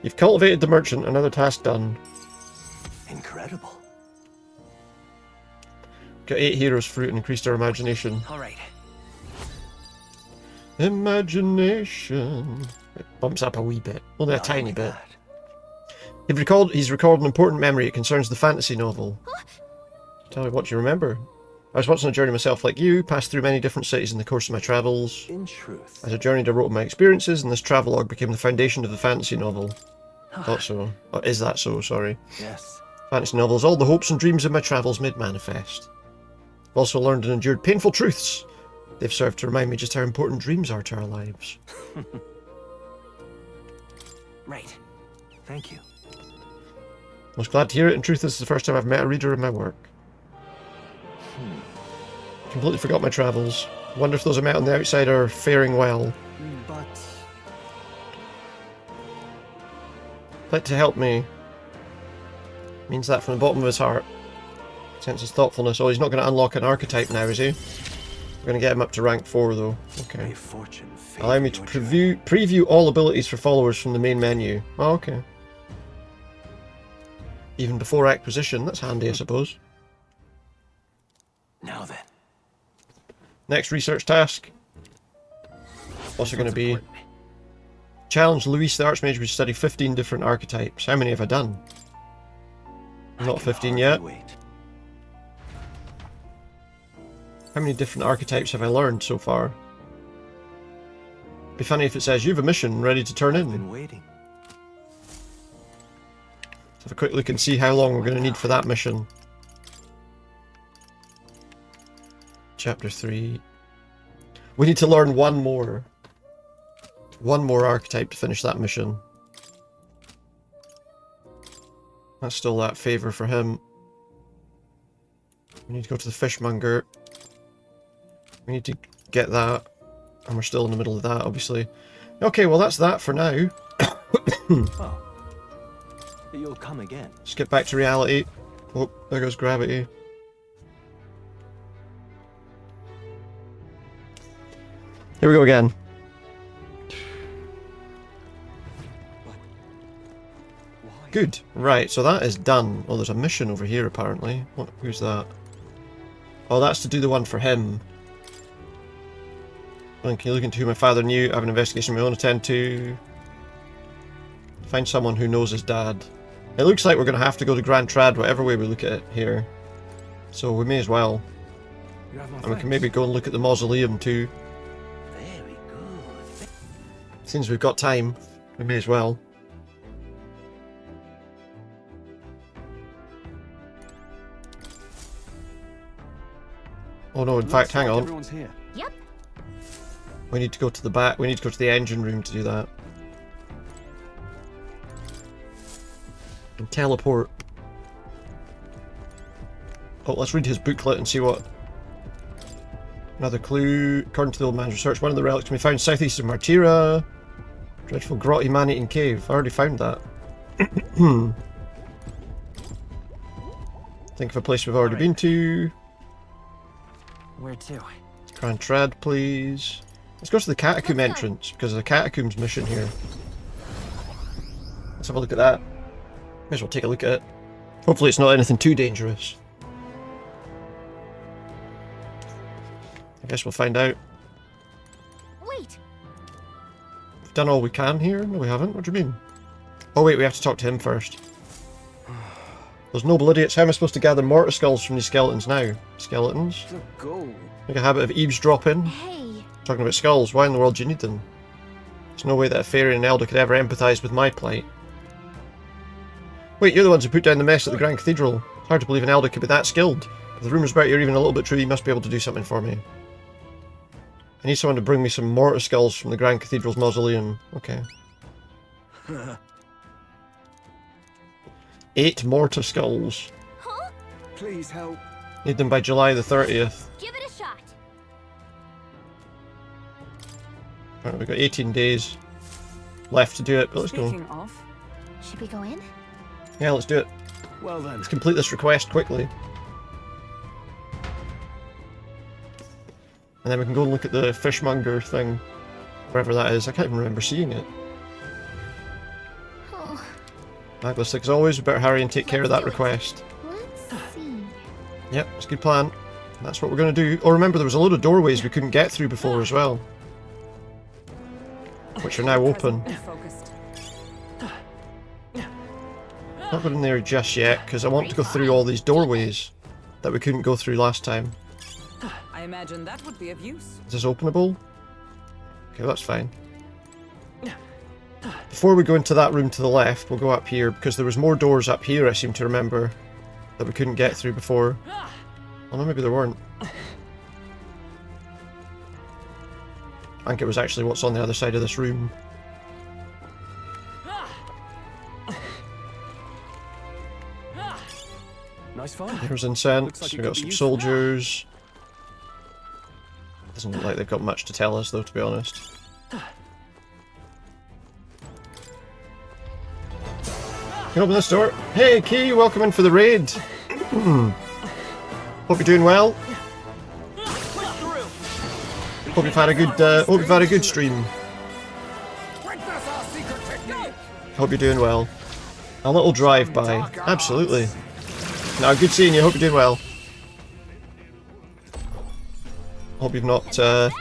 You've cultivated the merchant. Another task done. Incredible. Got 8 heroes fruit and increased our imagination. Alright. Imagination. It bumps up a wee bit. Only a tiny bit. He's recalled an important memory. It concerns the fantasy novel. Tell me what you remember. I was once on a journey myself like you, passed through many different cities in the course of my travels. In truth. As I journeyed, I wrote my experiences, and this travelogue became the foundation of the fantasy novel. Thought so. Oh, is that so? Sorry. Yes. Fantasy novels, all the hopes and dreams of my travels made manifest. I've also learned and endured painful truths. They've served to remind me just how important dreams are to our lives. Right. Thank you. I was glad to hear it. In truth, this is the first time I've met a reader in my work. Completely forgot my travels. Wonder if those I met on the outside are faring well. But... Like to help me. Means that from the bottom of his heart. Sense his thoughtfulness. Oh, he's not going to unlock an archetype now, is he? We're going to get him up to rank 4, though. Okay. Allow me to preview all abilities for followers from the main menu. Oh, okay. Even before acquisition. That's handy, I suppose. Now then. Next research task. What's it going to be? Challenge Luis the Archmage to study 15 different archetypes. How many have I done? Not 15 yet. How many different archetypes have I learned so far? Be funny if it says you have a mission ready to turn in. Been waiting. Let's have a quick look and see how long we're going to need for that mission. Chapter 3. We need to learn one more archetype to finish that mission. That's still that favour for him. We need to go to the fishmonger. We need to get that. And we're still in the middle of that, obviously. Okay, well that's that for now. Oh. You'll come again. Let's get back to reality. Oh, there goes gravity. Here we go again. Good. Right, so that is done. Oh, there's a mission over here, apparently. Who's that? Oh, that's to do the one for him. Can you look into who my father knew? I have an investigation of my own to attend to. Find someone who knows his dad. It looks like we're going to have to go to Grand Trad, whatever way we look at it here. So we may as well. And we can maybe go and look at the mausoleum too. Very good. Since we've got time, we may as well. Oh no, in fact, hang on. Everyone's here. Yep. We need to go to the back. We need to go to the engine room to do that. And teleport. Oh, let's read his booklet and see what... Another clue. According to the old man's research, one of the relics can be found southeast of Martira. Dreadful grotty man-eating cave. I already found that. Think of a place we've already been to. Where to? Grand Trad, please. Let's go to the catacomb entrance, because there's a catacombs mission here. Let's have a look at that. May as well take a look at it. Hopefully it's not anything too dangerous. I guess we'll find out. Wait. We've done all we can here? No, we haven't. What do you mean? Oh wait, we have to talk to him first. Those noble idiots. How am I supposed to gather mortar skulls from these skeletons now? Skeletons? Go. Make a habit of eavesdropping. Hey. Talking about skulls. Why in the world do you need them? There's no way that a fairy and an elder could ever empathise with my plight. Wait, you're the ones who put down the mess at the Grand Cathedral. It's hard to believe an elder could be that skilled. If the rumours about you are even a little bit true, you must be able to do something for me. I need someone to bring me some mortar skulls from the Grand Cathedral's mausoleum. Okay. 8 mortar skulls. Huh? Please help. Need them by July the 30th. Give it a shot. Right, we've got 18 days left to do it, but let's go. Speaking of, Should we go in? Yeah, let's do it. Well then. Let's complete this request quickly. And then we can go and look at the fishmonger thing. Wherever that is. I can't even remember seeing it. Oh, Magless, as always, we better hurry and take care of that request. let's see. Yep, it's a good plan. That's what we're going to do. Oh, remember there was a load of doorways we couldn't get through before as well. Which are now open. present and focused. Not going in there just yet, because I want to go through all these doorways that we couldn't go through last time. I imagine that would be of use. Is this openable? Okay, that's fine. Before we go into that room to the left, we'll go up here, because there was more doors up here, I seem to remember, that we couldn't get through before. Oh no, maybe there weren't. I think it was actually what's on the other side of this room. Nice find. There's incense, Like we got some soldiers. Doesn't look like they've got much to tell us though, to be honest. Can you open this door? Hey Key, welcome in for the raid! Hope you're doing well. Hope you've had a good stream. Hope you're doing well. A little drive-by. Absolutely. No, good seeing you. Hope you're doing well. Hope you've not had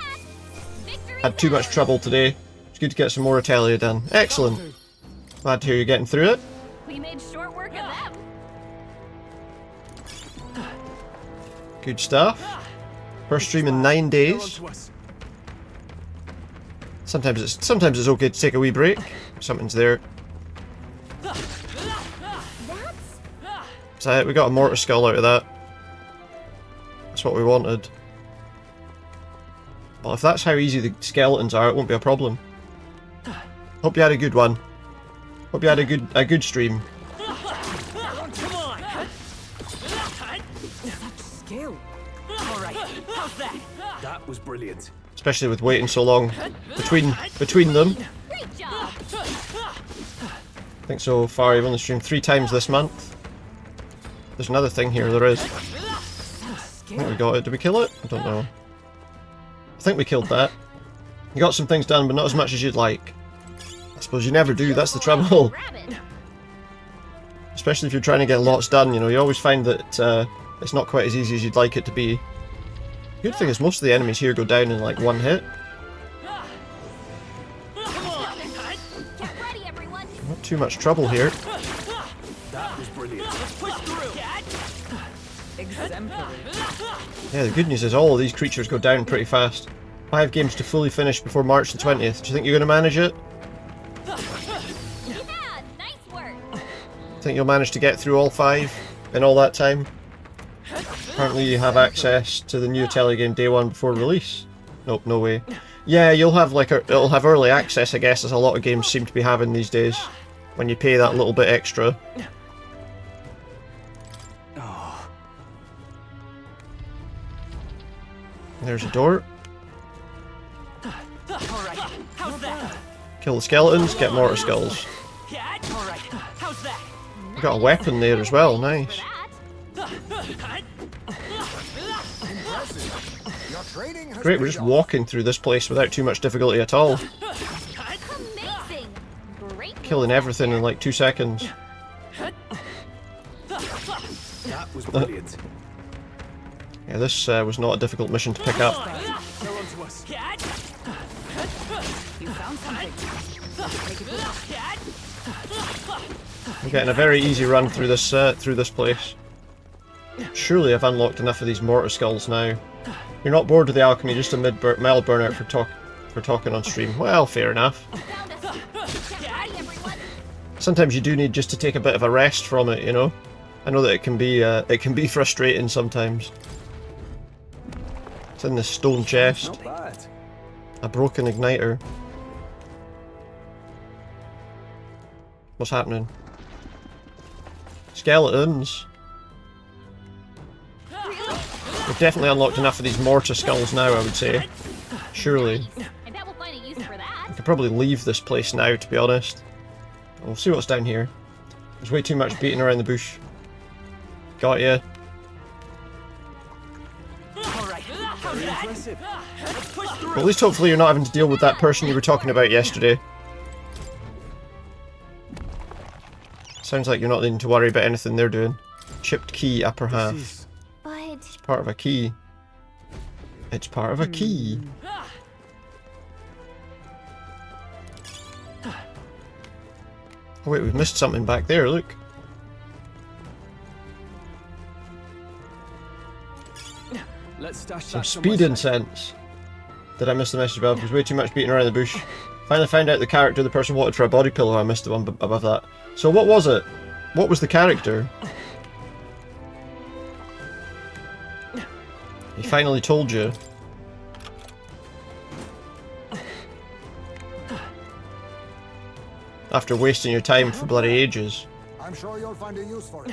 too much trouble today. It's good to get some more Italia done. Excellent. Glad to hear you're getting through it. We made short work of them. Good stuff. First stream in 9 days. Sometimes it's okay to take a wee break. Something's there. So we got a mortar skull out of that. That's what we wanted. Well, if that's how easy the skeletons are, it won't be a problem. Hope you had a good one. Hope you had a good stream. Skill. Alright, how's that? That was brilliant. Especially with waiting so long between them. Great job. I think so far I've only streamed 3 times this month. There's another thing here, there is. I think we got it. Did we kill it? I don't know. I think we killed that. You got some things done, but not as much as you'd like. I suppose you never do, that's the trouble. Especially if you're trying to get lots done, you know, you always find that it's not quite as easy as you'd like it to be. The good thing is most of the enemies here go down in like 1 hit. Get ready, everyone. Not too much trouble here. That was brilliant. Exemplary. Yeah, the good news is all of these creatures go down pretty fast. 5 games to fully finish before March the 20th. Do you think you're going to manage it? Yeah, nice work. Think you'll manage to get through all 5 in all that time? Apparently you have access to the new Telegame day 1 before release. Nope, no way. Yeah, you'll have like it'll have early access, I guess, as a lot of games seem to be having these days. When you pay that little bit extra. There's a door. Alright, how's that? Kill the skeletons, get mortar skulls. Alright, how's that? We got a weapon there as well, nice. Great, we're just walking through this place without too much difficulty at all. Amazing. Great. Killing everything in like 2 seconds. That was brilliant. Yeah, this was not a difficult mission to pick up. They're onto us. You found something. Take it with us. I'm getting a very easy run through this place. Surely I've unlocked enough of these mortar skulls now. You're not bored with the alchemy, just a mild burnout for talking on stream. Well, fair enough. Sometimes you do need just to take a bit of a rest from it, you know? I know that it can be frustrating sometimes. It's in the stone chest. A broken igniter. What's happening? Skeletons. We've definitely unlocked enough of these mortar skulls now, I would say. Surely. I bet we'll find a use for that. We could probably leave this place now, to be honest. We'll see what's down here. There's way too much beating around the bush. Got ya. Well, at least hopefully you're not having to deal with that person you were talking about yesterday. Sounds like you're not needing to worry about anything they're doing. Chipped key, upper half. It's part of a key. It's part of a key. Oh wait, we've missed something back there, look. Let's stash Some that speed somewhere incense. Did I miss the message above? There's way too much beating around the bush. Finally found out the character the person wanted for a body pillow. I missed the one above that. So what was it? What was the character? He finally told you. After wasting your time for bloody ages. I'm sure you'll find a use for it.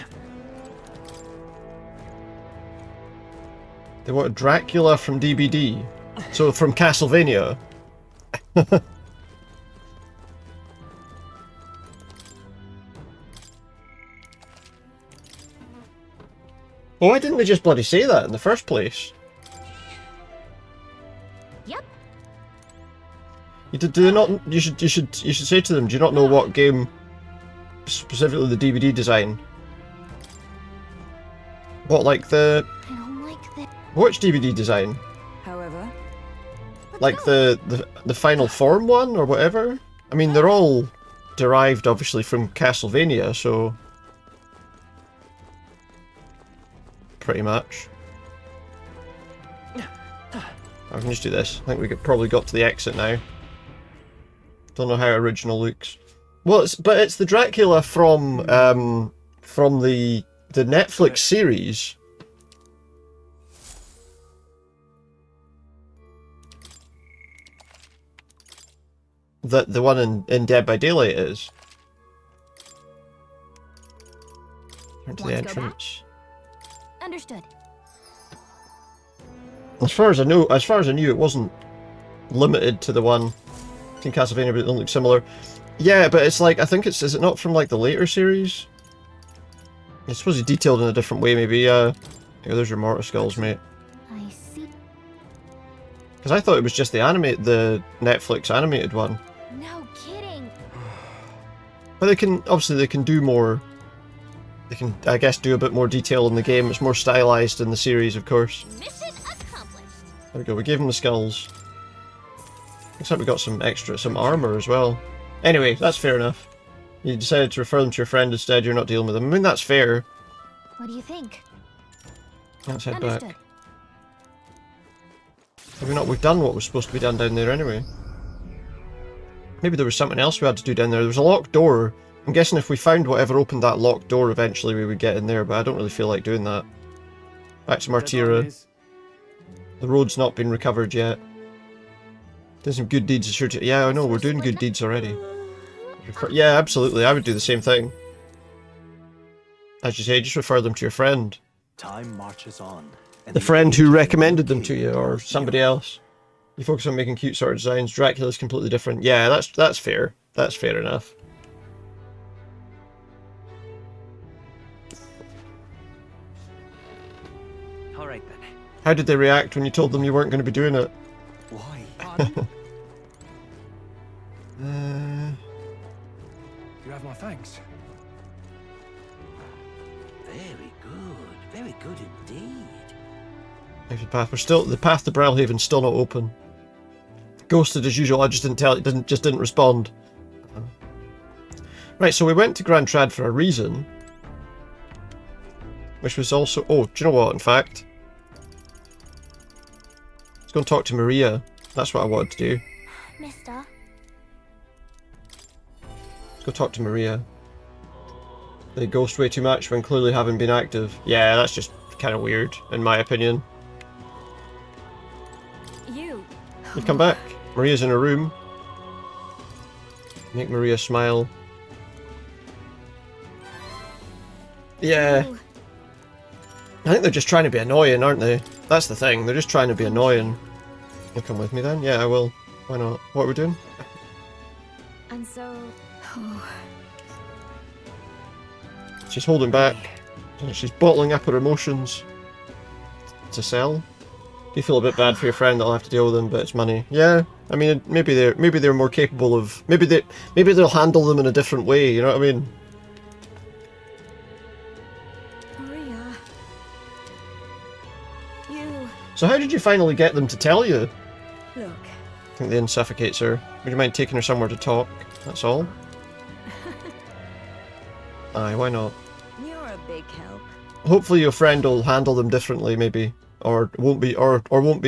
They want Dracula from DBD. So from Castlevania. Well, why didn't they just bloody say that in the first place? Yep. Do they not? You should say to them. Do you not know what game, specifically the DVD design? What, like the? I don't like that. Which DVD design? However, Like the final form one or whatever? I mean, they're all derived obviously from Castlevania, so pretty much. I can just do this. I think we probably got to the exit now. Don't know how original looks. Well, it's the Dracula from the Netflix series. That the one in Dead by Daylight is. Turn to the entrance. Understood. As far as I knew, it wasn't limited to the one in Castlevania, but it don't look similar. Yeah, but it's like, I think is it not from like the later series? I suppose it's detailed in a different way, maybe. Here, there's your mortar skulls, mate. I see. Because I thought it was just the Netflix animated one. No kidding. But they can do more. They can, I guess, do a bit more detail in the game. It's more stylized in the series, of course. Mission accomplished. There we go. We gave them the skulls. Looks like we got some armor as well. Anyway, that's fair enough. You decided to refer them to your friend instead. You're not dealing with them. I mean, that's fair. What do you think? Let's head back. Have we not? We've done what was supposed to be done down there anyway. Maybe there was something else we had to do down there. There was a locked door. I'm guessing if we found whatever opened that locked door, eventually we would get in there, but I don't really feel like doing that. Back to Martira. The road's not been recovered yet. Doing some good deeds is sure to... Yeah, I know, we're doing good deeds already. Yeah, absolutely, I would do the same thing. As you say, just refer them to your friend. Time marches on. The friend who recommended them to you, or somebody else. You focus on making cute sort of designs. Dracula's completely different. Yeah, that's fair. That's fair enough. Alright then. How did they react when you told them you weren't going to be doing it? Why? You have my thanks. Very good indeed. Exit path. The path to Brilehaven's still not open. Ghosted as usual. I just didn't tell. It didn't respond. Right. So we went to Grand Trad for a reason, which was also. Oh, do you know what? In fact, let's go and talk to Maria. That's what I wanted to do. mister. Let's go talk to Maria. They ghost way too much when clearly haven't been active. Yeah, that's just kind of weird, in my opinion. You come back. Maria's in her room. Make Maria smile. Yeah. I think they're just trying to be annoying, aren't they? That's the thing, they're just trying to be annoying. You'll come with me then? Yeah, I will. Why not? What are we doing? And so... She's holding back. She's bottling up her emotions to sell. Do you feel a bit bad for your friend that'll have to deal with them, but it's money? Yeah, I mean, maybe they're more capable of... Maybe they'll handle them in a different way, you know what I mean? Maria. You... So how did you finally get them to tell you? Look. I think the inn suffocates her. Would you mind taking her somewhere to talk? That's all. Aye, why not? You're a big help. Hopefully your friend will handle them differently, maybe. Or won't be, or won't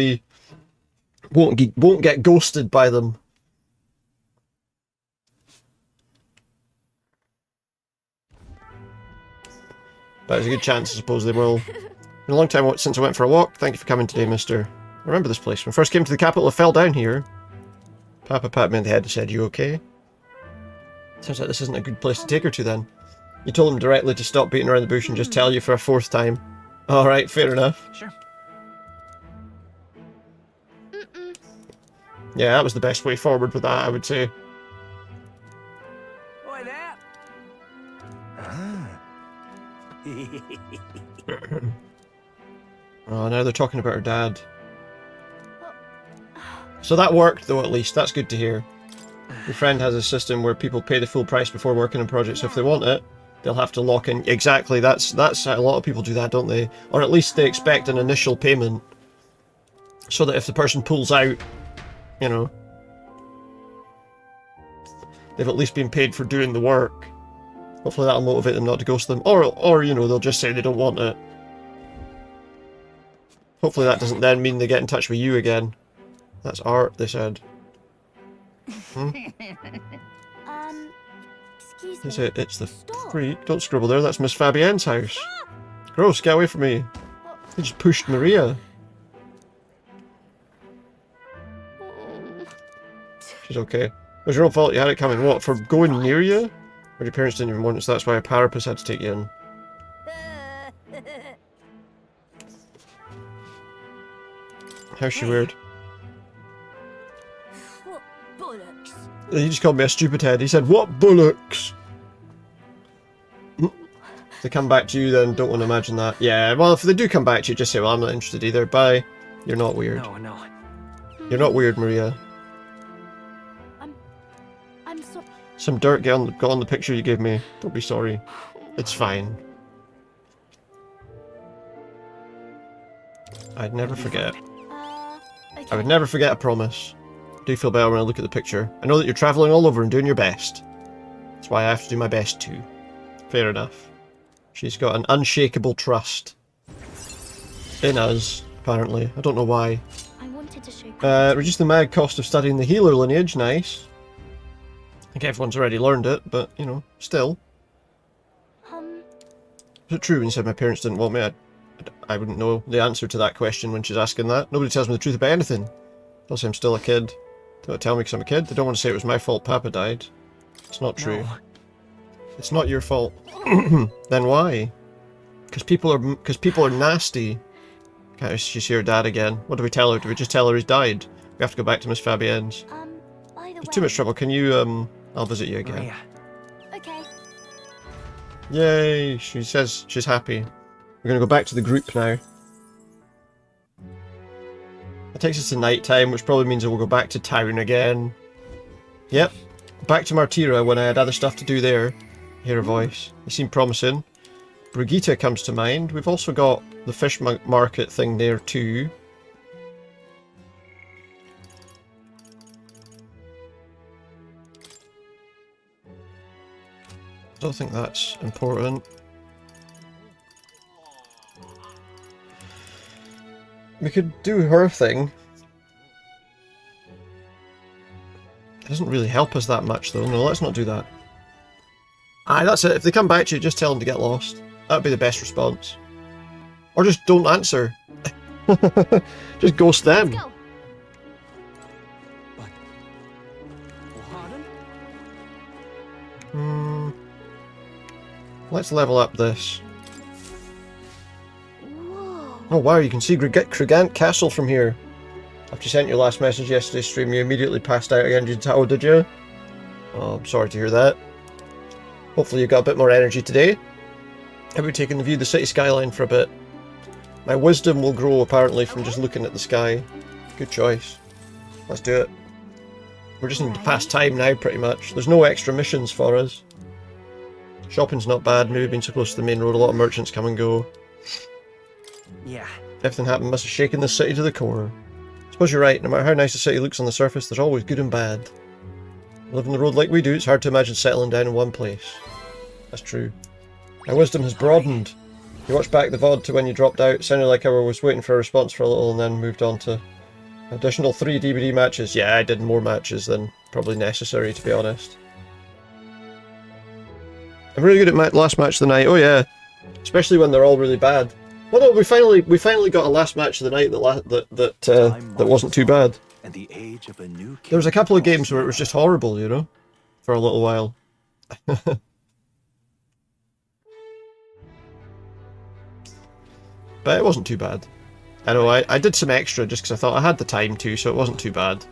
get ghosted by them. But there's a good chance, I suppose, they will. Been a long time since I went for a walk. Thank you for coming today, mister. I remember this place. When I first came to the capital, I fell down here. Papa patted me on the head and said, "You okay?" Sounds like this isn't a good place to take her to then. You told him directly to stop beating around the bush and just tell you for a fourth time. Alright, fair enough. Sure. Yeah, that was the best way forward with that, I would say. Oi there! Oh, now they're talking about her dad. So that worked, though, at least. That's good to hear. Your friend has a system where people pay the full price before working on projects. So if they want it, they'll have to lock in. Exactly, that's a lot of people do that, don't they? Or at least they expect an initial payment. So that if the person pulls out, you know, they've at least been paid for doing the work. Hopefully that'll motivate them not to ghost them. Or you know, they'll just say they don't want it. Hopefully that doesn't then mean they get in touch with you again. That's art, they said. Excuse Is me. it? It's the freak. Don't scribble there, that's Miss Fabienne's house. Gross, get away from me. They just pushed Maria. She's okay. It was your own fault, you had it coming. What, for going near you? Or your parents didn't even want it, so that's why a parapet had to take you in. How's she weird? What bollocks? He just called me a stupid head. He said, "What bollocks?" If they come back to you, then don't want to imagine that. Yeah, well, if they do come back to you, just say, "Well, I'm not interested either. Bye." You're not weird. No. You're not weird, Maria. I'm so... Some dirt got on the picture you gave me. Don't be sorry. It's fine. I'd never forget. I would never forget a promise. I do feel better when I look at the picture. I know that you're travelling all over and doing your best. That's why I have to do my best too. Fair enough. She's got an unshakable trust in us, apparently. I don't know why. I wanted to show Reduce the mad cost of studying the healer lineage. Nice. I think everyone's already learned it, but, you know, still. Is it true when you said my parents didn't want me? I wouldn't know the answer to that question when she's asking that. Nobody tells me the truth about anything. They'll say I'm still a kid. Don't tell me because I'm a kid. They don't want to say it was my fault Papa died. It's not true. No. It's not your fault. Then why? Because people are nasty. Okay, she's here, Dad again. What do we tell her? Do we just tell her he's died? We have to go back to Miss Fabienne's. by the There's too much trouble. Can you, I'll visit you again. Maria. Okay. Yay! She says she's happy. We're going to go back to the group now. That takes us to night time, which probably means that we'll go back to town again. Yep. Back to Martira when I had other stuff to do there. Hear her voice. You seem promising. Brigitte comes to mind. We've also got the fish market thing there too. Don't think that's important. We could do her thing. Doesn't really help us that much though. No, let's not do that. Aye, that's it. If they come back to you, just tell them to get lost. That'd be the best response. Or just don't answer. Just ghost them. Let's level up this. Oh wow, you can see Krigant Castle from here. After you sent your last message yesterday's stream, you immediately passed out again. Oh, did you? Oh, I'm sorry to hear that. Hopefully you got a bit more energy today. How about taking the view of the city skyline for a bit? My wisdom will grow apparently from just looking at the sky. Good choice. Let's do it. We're just need to pass time now pretty much. There's no extra missions for us. Shopping's not bad, maybe being so close to the main road, a lot of merchants come and go. Yeah. Everything happened must have shaken the city to the core. I suppose you're right, no matter how nice a city looks on the surface, there's always good and bad. Living the road like we do, it's hard to imagine settling down in one place. That's true. My wisdom has broadened. You watched back the VOD to when you dropped out, it sounded like I was waiting for a response for a little and then moved on to additional 3 DVD matches. Yeah, I did more matches than probably necessary, to be honest. I'm really good at my last match of the night. Oh yeah, especially when they're all really bad. Well, no, we finally got a last match of the night that wasn't too bad. And the age of a new there was a couple of games where it was just horrible, you know, for a little while. But it wasn't too bad. I know I did some extra just because I thought I had the time to, so it wasn't too bad.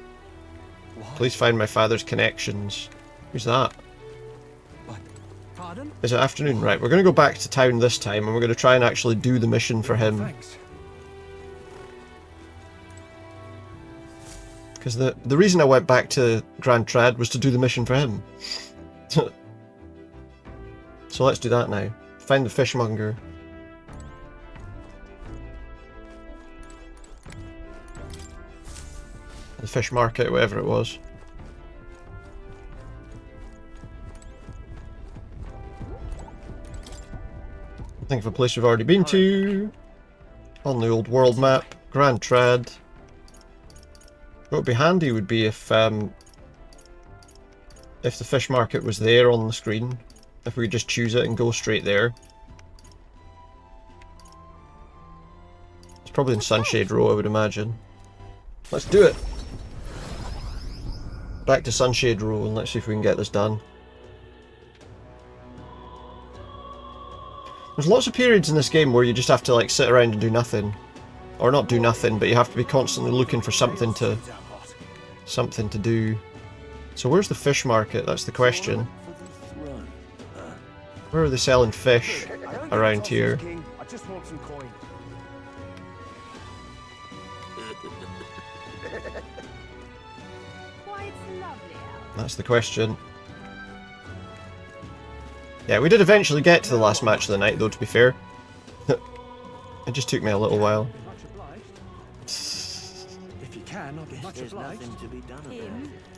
Please find my father's connections. Who's that? Is it afternoon? Right, we're going to go back to town this time and we're going to try and actually do the mission for him. Because the reason I went back to Grand Trad was to do the mission for him. So let's do that now. Find the fishmonger. The fish market, whatever it was. Think of a place we've already been to. On the old world map. Grand Trad. What would be handy would be if the fish market was there on the screen. If we could just choose it and go straight there. It's probably in Sunshade Row, I would imagine. Let's do it! Back to Sunshade Row and let's see if we can get this done. There's lots of periods in this game where you just have to like sit around and do nothing. Or not do nothing, but you have to be constantly looking for something to do. So where's the fish market? That's the question. Where are they selling fish around here? I just want some coin. That's the question. Yeah, we did eventually get to the last match of the night though, to be fair. It just took me a little while. If you can, I'll be much obliged. Nothing to be done about it.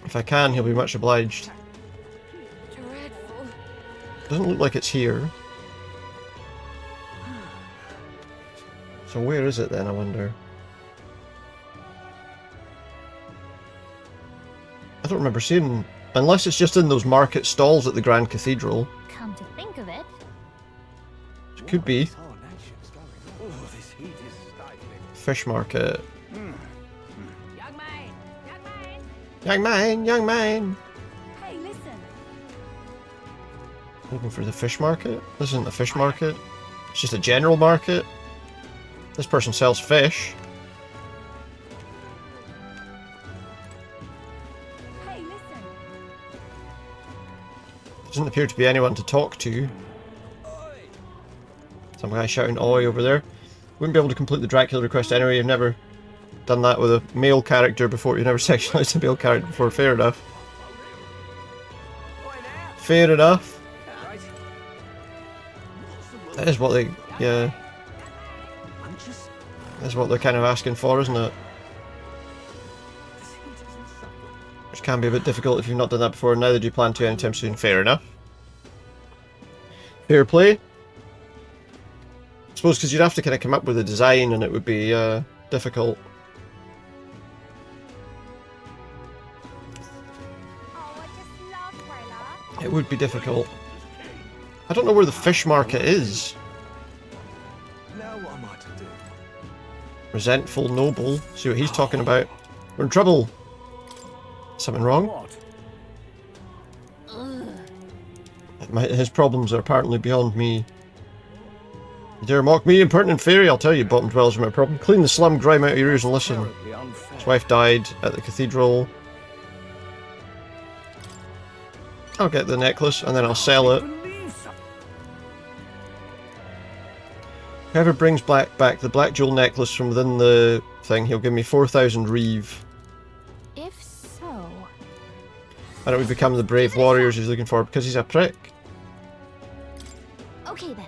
If I can, he'll be much obliged. Dreadful. Doesn't look like it's here. So where is it then, I wonder? I don't remember seeing... Unless it's just in those market stalls at the Grand Cathedral. Come to think of it. It could be. Fish market. Young man, young man. Hey, listen. Looking for the fish market? This isn't the fish market. It's just a general market. This person sells fish. Hey, listen. Doesn't appear to be anyone to talk to. Some guy shouting oi over there. Wouldn't be able to complete the Dracula request anyway. You've never done that with a male character before. You've never sexualized a male character before. Fair enough. Fair enough. That is what they... yeah. That's what they're kind of asking for, isn't it? Which can be a bit difficult if you've not done that before. Neither do you plan to anytime soon. Fair enough. Fair play. I suppose because you'd have to kind of come up with a design and it would be difficult. It would be difficult. I don't know where the fish market is. Now what am I to do? Resentful noble. See what he's talking about. We're in trouble. Something wrong? His problems are apparently beyond me. You dare mock me, impertinent fairy? I'll tell you, bottom dwellers are my problem. Clean the slum grime out of your ears and listen. His wife died at the cathedral. I'll get the necklace and then I'll sell it. Whoever brings back the black jewel necklace from within the thing, he'll give me 4,000 reeve. If so... And it would become the brave warriors he's looking for because he's a prick. Okay then.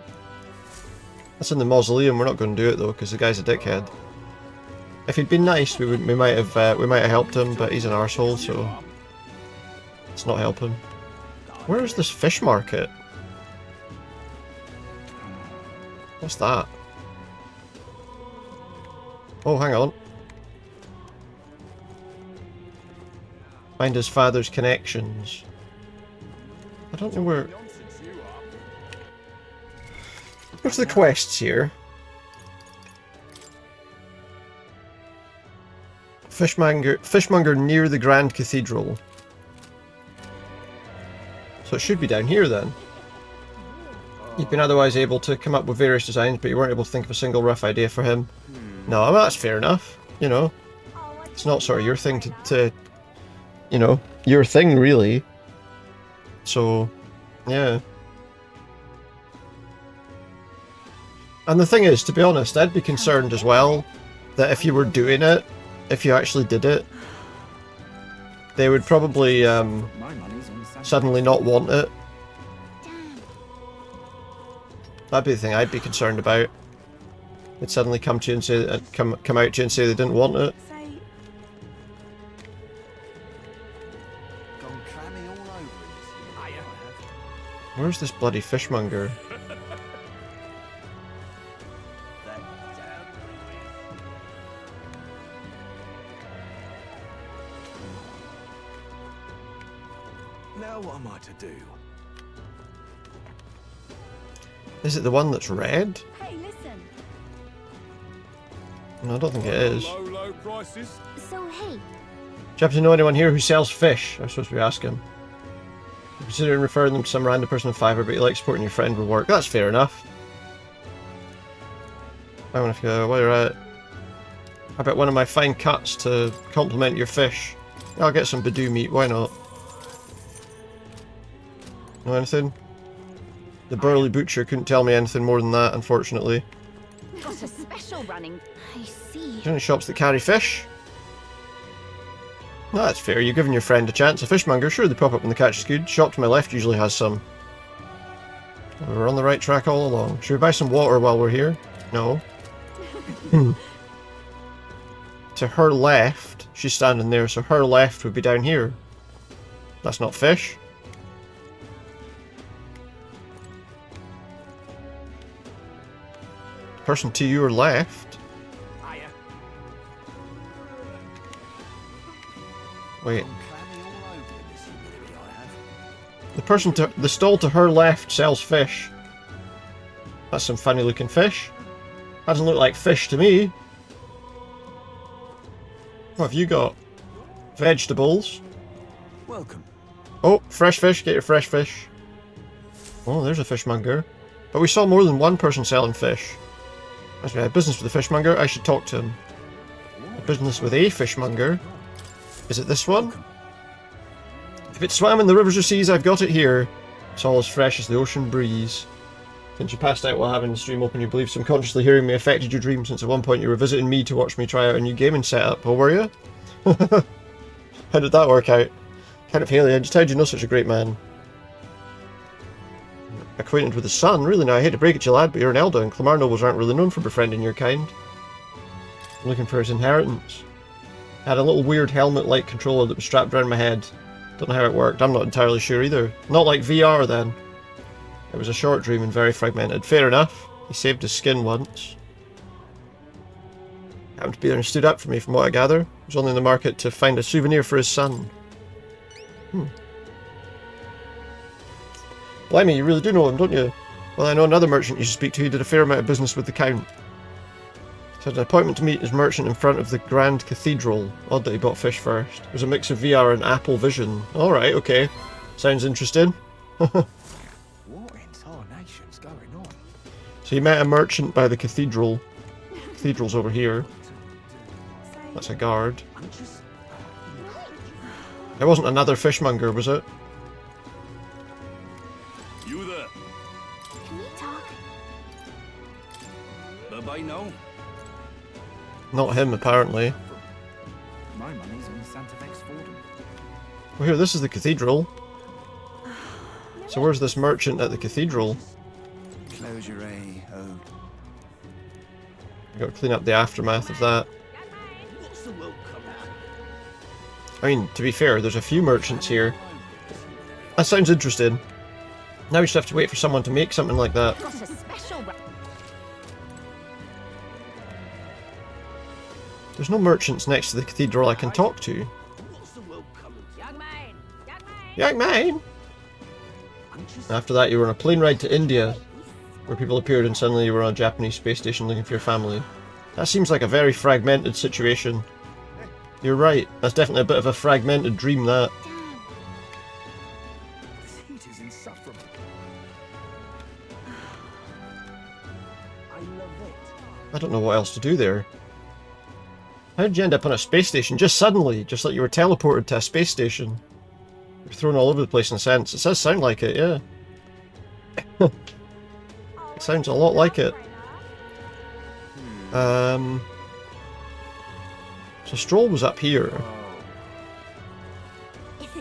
That's in the mausoleum. We're not going to do it though because the guy's a dickhead. If he'd been nice, we might have helped him, but he's an arsehole, so it's not helping. Where is this fish market? What's that? Oh, hang on. Find his father's connections. I don't know where... What's the quests here? Fishmonger near the Grand Cathedral. So it should be down here then. You've been otherwise able to come up with various designs, but you weren't able to think of a single rough idea for him. No, well, that's fair enough. You know, it's not sort of your thing to you know, your thing really. So, yeah. And the thing is, to be honest, I'd be concerned as well that if you were doing it, if you actually did it, they would probably suddenly not want it. That'd be the thing I'd be concerned about. They'd suddenly come to you and say, come out to you and say they didn't want it. Where's this bloody fishmonger? Now what am I to do? Is it the one that's red? Hey, listen. No, I don't think it is. Low prices. So hey, Do you happen to know anyone here who sells fish? I was supposed to be asking. You're considering referring them to some random person in Fiverr, but you like supporting your friend with work. That's fair enough. I wonder if while you're at it, I bet one of my fine cuts to complement your fish. I'll get some Badoo meat, why not? Know anything? The burly butcher couldn't tell me anything more than that, unfortunately. Got a special running. I see. Is there any shops that carry fish? No, that's fair. You're giving your friend a chance. A fishmonger, sure, they pop up when the catch is good. Shop to my left usually has some. We're on the right track all along. Should we buy some water while we're here? No. To her left, she's standing there, so her left would be down here. That's not fish. Person to your left. Wait. The stall to her left sells fish. That's some funny looking fish. Doesn't look like fish to me. What have you got? Vegetables. Welcome. Oh, fresh fish. Get your fresh fish. Oh, there's a fishmonger. But we saw more than one person selling fish. As we had business with the fishmonger, I should talk to him. A business with a fishmonger. Is it this one? If it swam in the rivers or seas, I've got it here. It's all as fresh as the ocean breeze. Since you passed out while having the stream open, you believe subconsciously hearing me affected your dream, since at one point you were visiting me to watch me try out a new gaming setup. Oh, were you? How did that work out? Kind of alien. Just how did you know such a great man? Acquainted with his son? Really now, I hate to break it to you, lad, but you're an elder, and Clamar nobles aren't really known for befriending your kind. I'm looking for his inheritance. I had a little weird helmet-like controller that was strapped around my head. Don't know how it worked. I'm not entirely sure either. Not like VR then. It was a short dream and very fragmented. Fair enough. He saved his skin once. Happened to be there and stood up for me from what I gather. He was only in the market to find a souvenir for his son. Blimey, you really do know him, don't you? Well, I know another merchant you should speak to. He did a fair amount of business with the Count. He had an appointment to meet his merchant in front of the Grand Cathedral. Odd that he bought fish first. It was a mix of VR and Apple Vision. Alright, okay. Sounds interesting. What in tarnation's going on? So he met a merchant by the cathedral. Cathedral's over here. That's a guard. There wasn't another fishmonger, was it? You there? Can we talk? Bye-bye now. Not him, apparently. My money's on Santa Vex Fordham. Well, here, this is the cathedral. So where's this merchant at the cathedral? Closure, oh. I've got to clean up the aftermath of that. I mean, to be fair, there's a few merchants here. That sounds interesting. Now we just have to wait for someone to make something like that. There's no merchants next to the cathedral I can talk to. Young man! After that, you were on a plane ride to India, where people appeared and suddenly you were on a Japanese space station looking for your family. That seems like a very fragmented situation. You're right, that's definitely a bit of a fragmented dream, that. This heat is insufferable. I love it. I don't know what else to do there. How did you end up on a space station? Just suddenly, just like you were teleported to a space station. You're thrown all over the place in a sense. It does sound like it, yeah. It sounds a lot like it. So Stroll was up here. Can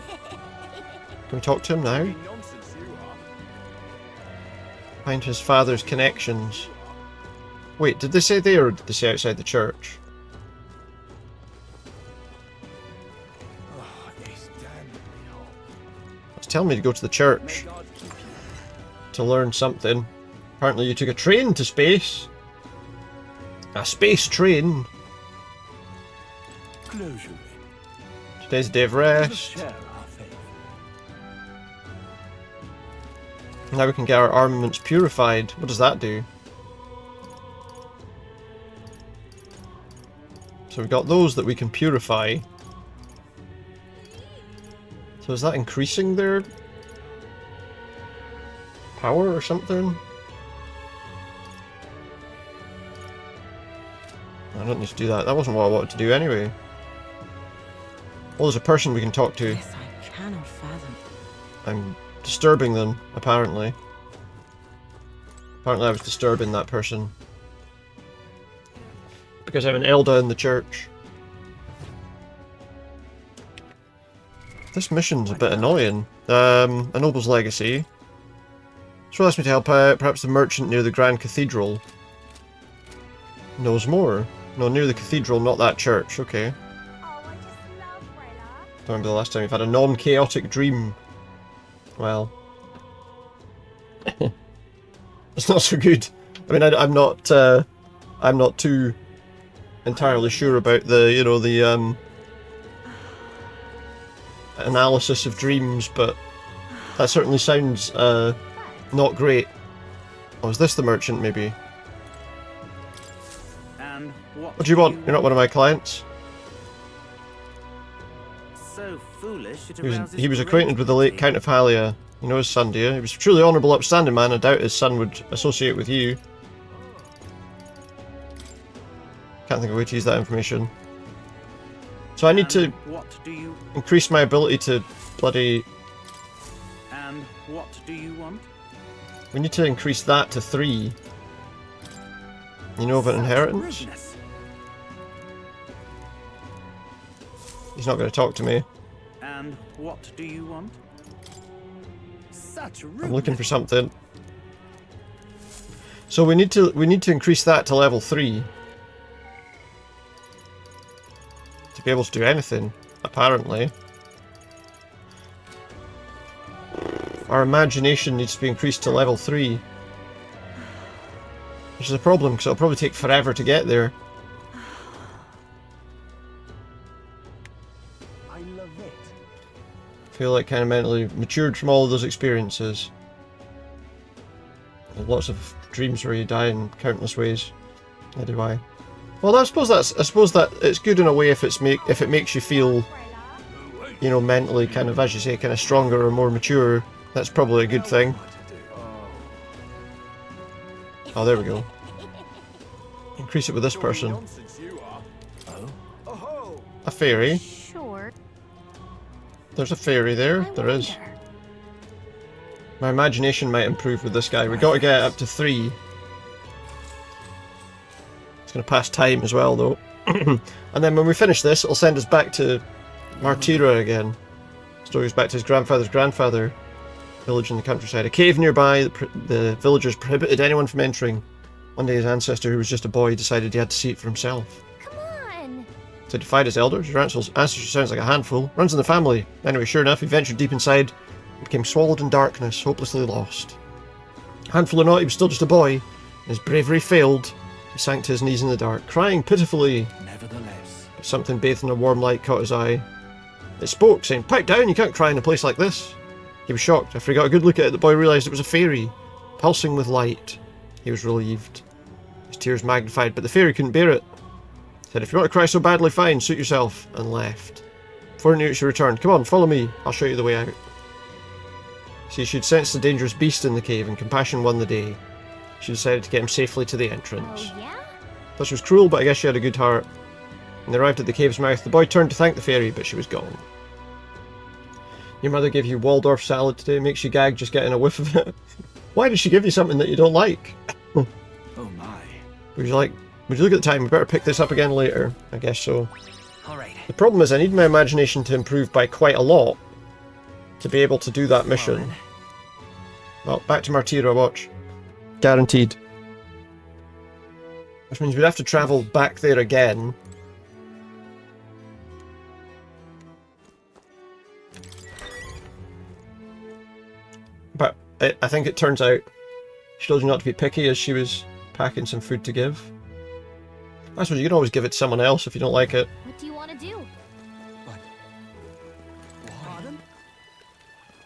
we talk to him now? Find his father's connections. Wait, did they say there or did they say outside the church? It's telling me to go to the church to learn something. Apparently you took a train to space. A space train. Today's a day of rest. Now we can get our armaments purified. What does that do? So we've got those that we can purify. So is that increasing their power or something? I don't need to do that. That wasn't what I wanted to do anyway. Oh, there's a person we can talk to. Yes, I cannot fathom. I'm disturbing them, apparently. Apparently I was disturbing that person. Because I'm an elder in the church. This mission's a bit annoying. A noble's legacy. So asked me to help out. Perhaps the merchant near the Grand Cathedral knows more. No, near the cathedral, not that church. Okay. Don't remember the last time you've had a non-chaotic dream. Well. It's not so good. I mean, I'm not too entirely sure about the, you know, the, analysis of dreams, but that certainly sounds, not great. Oh, is this the merchant, maybe? And what do you want? You're not one of my clients. So foolish it He was acquainted with the late Count of Halia. You know his son, do you? He was a truly honourable, upstanding man. I doubt his son would associate with you. Can't think of a way to use that information. So I need to increase my ability to bloody... And what do you want? We need to increase that to 3. You know of an inheritance? He's not going to talk to me. And what do you want? Such I'm looking for something. So we need to increase that to level 3. To be able to do anything, apparently. Our imagination needs to be increased to level 3. Which is a problem, because it'll probably take forever to get there. I love it. I feel like kind of mentally matured from all of those experiences. Lots of dreams where you die in countless ways. How do I? Well, I suppose that it's good in a way if if it makes you feel, you know, mentally kind of, as you say, kind of stronger or more mature. That's probably a good thing. Oh, there we go. Increase it with this person. A fairy. Sure. There's a fairy there. There is. My imagination might improve with this guy. We got to get up to 3. It's going to pass time as well, though. And then when we finish this, it'll send us back to Martira again. Story goes back to his grandfather's grandfather. Village in the countryside. A cave nearby. The villagers prohibited anyone from entering. One day his ancestor, who was just a boy, decided he had to see it for himself. Come on. So he defied his elders. Your ancestor sounds like a handful. Runs in the family. Anyway, sure enough, he ventured deep inside and became swallowed in darkness, hopelessly lost. Handful or not, he was still just a boy. His bravery failed. He sank to his knees in the dark, crying pitifully. Nevertheless. But something bathed in a warm light caught his eye. It spoke, saying, "Pipe down, you can't cry in a place like this." He was shocked. After he got a good look at it, the boy realised it was a fairy, pulsing with light. He was relieved. His tears magnified, but the fairy couldn't bear it. He said, "If you want to cry so badly, fine, suit yourself," and left. Before he knew it, she returned. "Come on, follow me. I'll show you the way out." See, she'd sensed the dangerous beast in the cave, and compassion won the day. She decided to get him safely to the entrance. Oh, yeah? Thought she was cruel, but I guess she had a good heart. When they arrived at the cave's mouth, the boy turned to thank the fairy, but she was gone. Your mother gave you Waldorf salad today, makes you gag just getting a whiff of it. Why did she give you something that you don't like? Oh my. Would you look at the time? We better pick this up again later. I guess so. Alright. The problem is I need my imagination to improve by quite a lot to be able to do that mission. Well, back to Martira, watch. Guaranteed. Which means we'd have to travel back there again. But I think it turns out she told you not to be picky as she was packing some food to give. I suppose you can always give it to someone else if you don't like it. What do you want to do?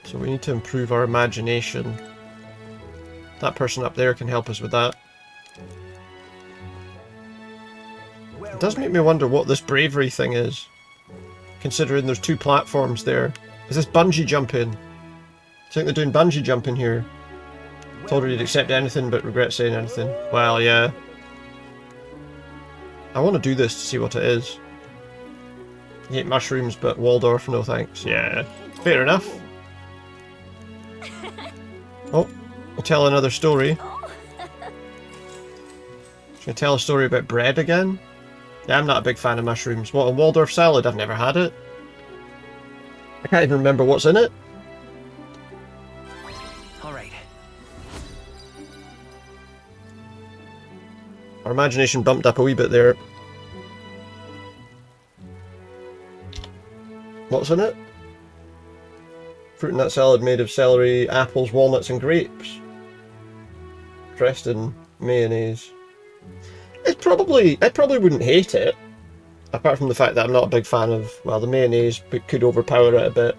So we need to improve our imagination. That person up there can help us with that. It does make me wonder what this bravery thing is, considering there's 2 platforms there. Is this bungee jumping? I think they're doing bungee jumping here. Told her you'd accept anything but regret saying anything. Well, yeah. I want to do this to see what it is. You ate mushrooms, but Waldorf, no thanks. Yeah, fair enough. Oh, we'll tell another story. Should I tell a story about bread again? Yeah, I'm not a big fan of mushrooms. What, a Waldorf salad? I've never had it. I can't even remember what's in it. Alright. Our imagination bumped up a wee bit there. What's in it? Fruit and nut salad made of celery, apples, walnuts and grapes. Dressed in mayonnaise. I probably wouldn't hate it. Apart from the fact that I'm not a big fan of, well, the mayonnaise could overpower it a bit.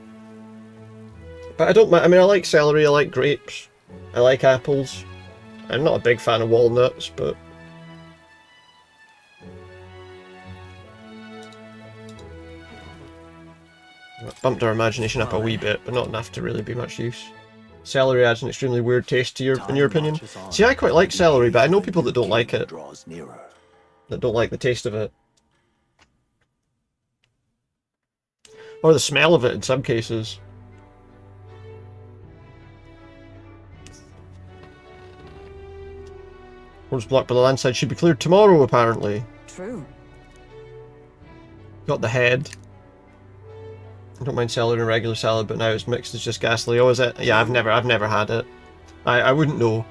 But I don't mind. I mean, I like celery, I like grapes, I like apples. I'm not a big fan of walnuts, but... bumped our imagination up a wee bit, but not enough to really be much use. Celery adds an extremely weird taste to in your opinion. See, I quite like celery, but I know people that don't like it. That don't like the taste of it. Or the smell of it in some cases. Roads blocked by the landslide should be cleared tomorrow, apparently. True. Got the head. I don't mind celery in a regular salad, but now it's mixed as just ghastly. Oh, is it? Yeah, I've never had it. I wouldn't know.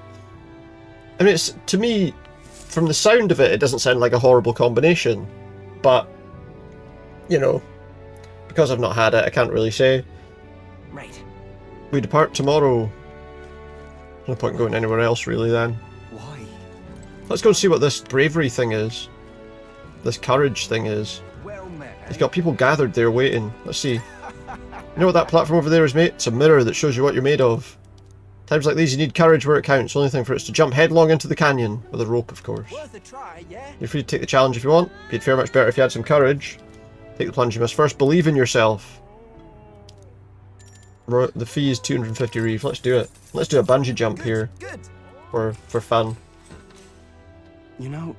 I mean, it's, to me, from the sound of it, it doesn't sound like a horrible combination. But, you know, because I've not had it, I can't really say. Right. We depart tomorrow. No point in going anywhere else, really, then. Why? Let's go and see what this bravery thing is. This courage thing is. Well met. He's got people gathered there waiting. Let's see. You know what that platform over there is, mate? It's a mirror that shows you what you're made of. Times like these you need courage where it counts. The only thing for it is to jump headlong into the canyon. With a rope, of course. Worth a try, yeah? You're free to take the challenge if you want. But you'd fare much better if you had some courage. Take the plunge. You must first believe in yourself. The fee is 250 reef. Let's do it. Let's do a bungee jump here. For fun. You know,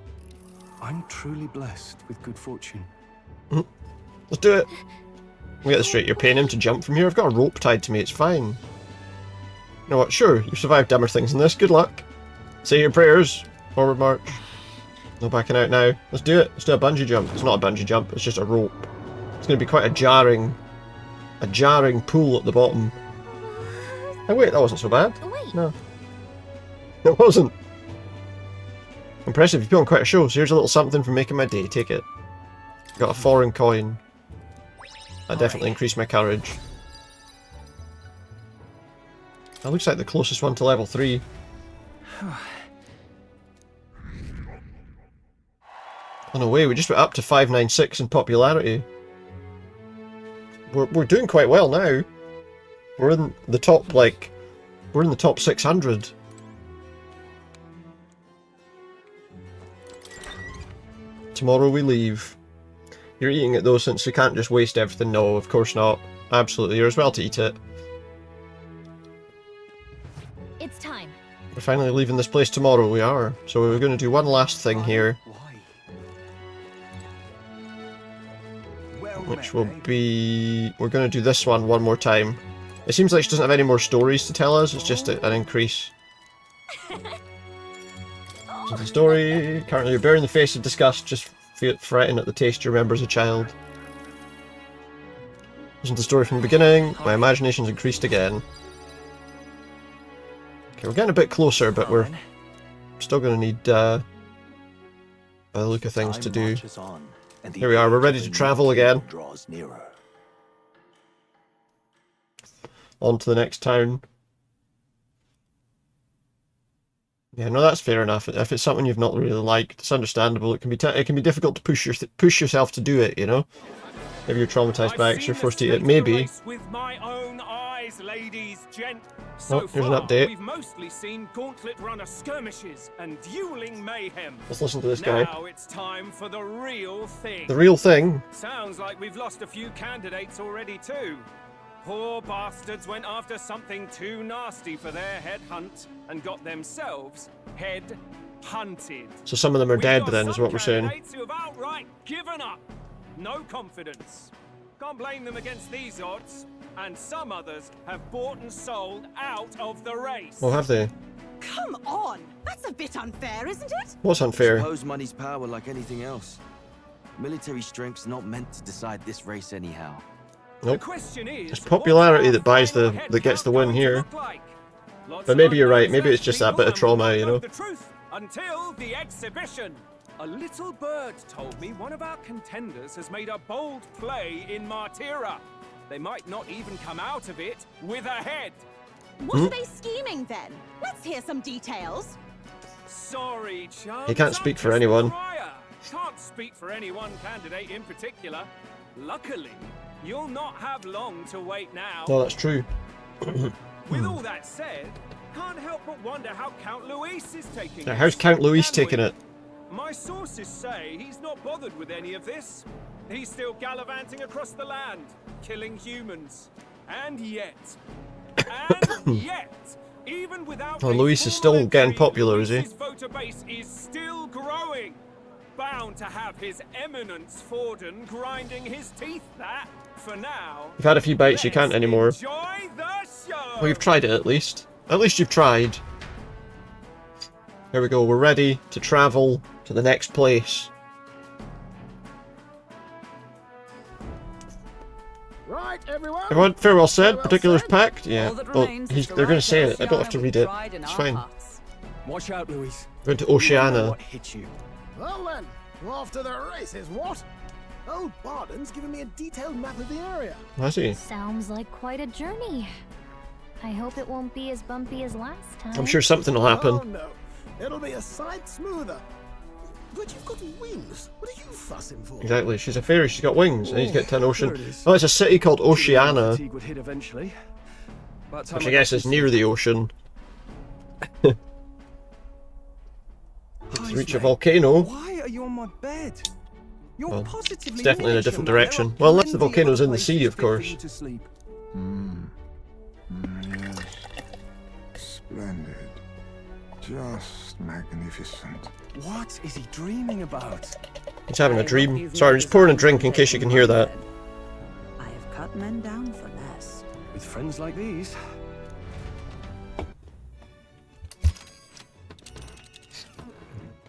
I'm truly blessed with good fortune. Let's do it. We get this straight. You're paying him to jump from here? I've got a rope tied to me. It's fine. You know what? Sure. You've survived dumber things than this. Good luck. Say your prayers. Forward march. No backing out now. Let's do it. Let's do a bungee jump. It's not a bungee jump. It's just a rope. It's going to be quite a jarring pull at the bottom. Oh wait, that wasn't so bad. No. It wasn't. Impressive. You've put on quite a show. So here's a little something for making my day. Take it. Got a foreign coin. That definitely increased my courage. That looks like the closest one to level 3. Oh no way, we just went up to 596 in popularity. We're doing quite well now. We're in the top, like, we're in the top 600. Tomorrow we leave. You're eating it though, since you can't just waste everything. No, of course not. Absolutely, you're as well to eat it. It's time. We're finally leaving this place tomorrow, we are. So we're going to do one last thing here. Which will be... We're going to do this one more time. It seems like she doesn't have any more stories to tell us, it's just an increase. So the story, currently you're bearing the face of disgust, just fretting at the taste you remember as a child. Listen to the story from the beginning, my imagination's increased again. Okay, we're getting a bit closer, but we're still going to need, by the look of things, to do... Here we are, we're ready to travel again. On to the next town. Yeah, no, that's fair enough. If it's something you've not really liked, it's understandable. It can be difficult to push yourself to do it, you know? If you're traumatized by it, you're forced to eat it. Maybe. With my own eyes, ladies, Oh, here's an update. We've mostly seen gauntlet runner skirmishes and dueling mayhem. Let's listen to this guy. Now it's time for the real thing. The real thing? Sounds like we've lost a few candidates already too. Poor bastards went after something too nasty for their head hunt and got themselves head hunted. So some of them are dead then, is what we're saying. Candidates who have outright given up. No confidence. Can't blame them against these odds. And some others have bought and sold out of the race. Oh, have they? Come on! That's a bit unfair, isn't it? What's unfair? Suppose money's power like anything else. Military strength's not meant to decide this race anyhow. Nope. It's popularity that gets the win here. But maybe you're right, maybe it's just that bit of trauma, you know? Until the exhibition. A little bird told me one of our contenders has made a bold play in Martira. They might not even come out of it with a head. What are they scheming then? Let's hear some details. Sorry, chums. He can't speak for anyone. Can't speak for any one candidate in particular. Luckily, you'll not have long to wait now. No, that's true. With all that said, can't help but wonder how Count Luis is taking Now, how's Count Luis taking it? My sources say he's not bothered with any of this. He's still gallivanting across the land, killing humans. And yet, even without Luis is still getting popular, is he? His voter base is still growing. Bound to have his eminence Forden grinding his teeth, that, for now. You've had a few bites, you can't anymore. Well, you've tried it at least. At least you've tried. Here we go, we're ready to travel to the next place. Right, everyone. Everyone, farewell said, particulars packed. Yeah, well, they're going to say it. I don't have to read it. It's fine. Watch out, Luis. We're going to Oceania. What hit you? Well then, off to the races, what? Old Barden's given me a detailed map of the area. I see. Sounds like quite a journey. I hope it won't be as bumpy as last time. I'm sure something will happen. Oh no, it'll be a sight smoother. But you've got wings. What are you fussing for? Exactly, she's a fairy, she's got wings. I need to get to an ocean. Oh, it's a city called Oceania. Would hit eventually. Which I guess is near the ocean. To reach a volcano. Why are you on my bed? You're Well, positively it's definitely in a miniature, different man. There direction. are Well, unless the plenty of volcano's other in the sea, places of fit for course. you to sleep. Yes. Splendid. Just magnificent. What is he dreaming about? He's having a dream. Sorry, I'm just pouring a drink in case you can hear that. I have cut men down for less. With friends like these.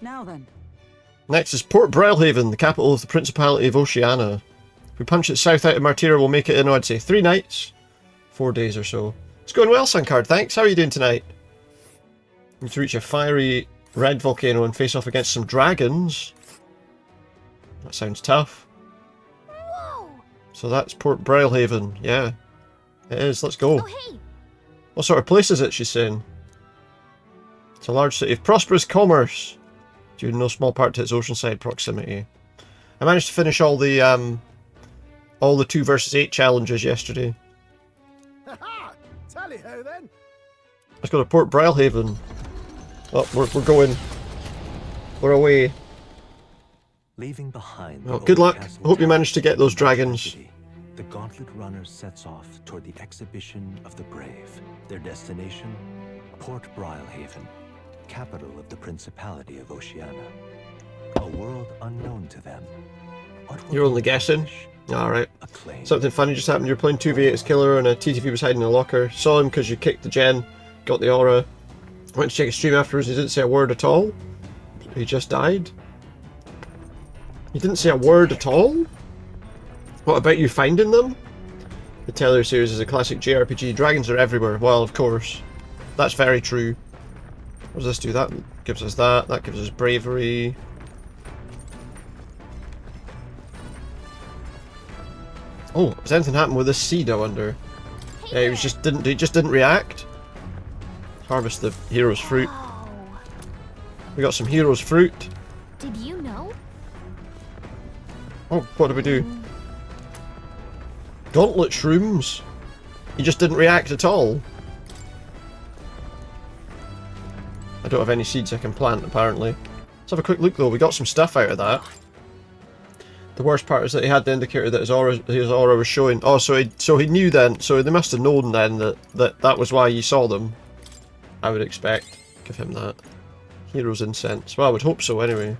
Now then. Next is Port Brilehaven, the capital of the Principality of Oceania. If we punch it south out of Martira, we'll make it in, I'd say, 3 nights. 4 days or so. It's going well, Suncard, thanks. How are you doing tonight? We need to reach a fiery red volcano and face off against some dragons. That sounds tough. Whoa! So that's Port Brilehaven. Yeah, it is. Let's go. Oh, hey. What sort of place is it, she's saying? It's a large city of prosperous commerce, due in no small part to its oceanside proximity. I managed to finish all the 2 versus 8 challenges yesterday. Ha-ha! Tally-ho then! Let's go to Port Brilehaven. Oh, we're going. We're away. Leaving behind. Well, good luck. Hope you manage to get those dragons. The Gauntlet Runner sets off toward the exhibition of the brave. Their destination, Port Brilehaven, capital of the Principality of Oceania. A world unknown to them. You're only guessing? Alright. Something funny just happened. You're playing 2v8 as killer and a TTV was hiding in a locker. Saw him because you kicked the gen, got the aura. Went to check his stream afterwards, he didn't say a word at all. He just died. He didn't say a word at all? What about you finding them? The Taylor series is a classic JRPG. Dragons are everywhere. Well, of course. That's very true. What does this do? That gives us that. That gives us bravery. Oh, has anything happened with this seed, I wonder? Yeah, he just didn't react. Harvest the hero's fruit. We got some hero's fruit. Did you know? Oh, what do we do? Gauntlet shrooms. He just didn't react at all. I don't have any seeds I can plant, apparently. Let's have a quick look, though. We got some stuff out of that. The worst part is that he had the indicator that his aura was showing. Oh, so he knew then. So they must have known then that was why you saw them. I would expect. Give him that. Hero's incense. Well, I would hope so, anyway.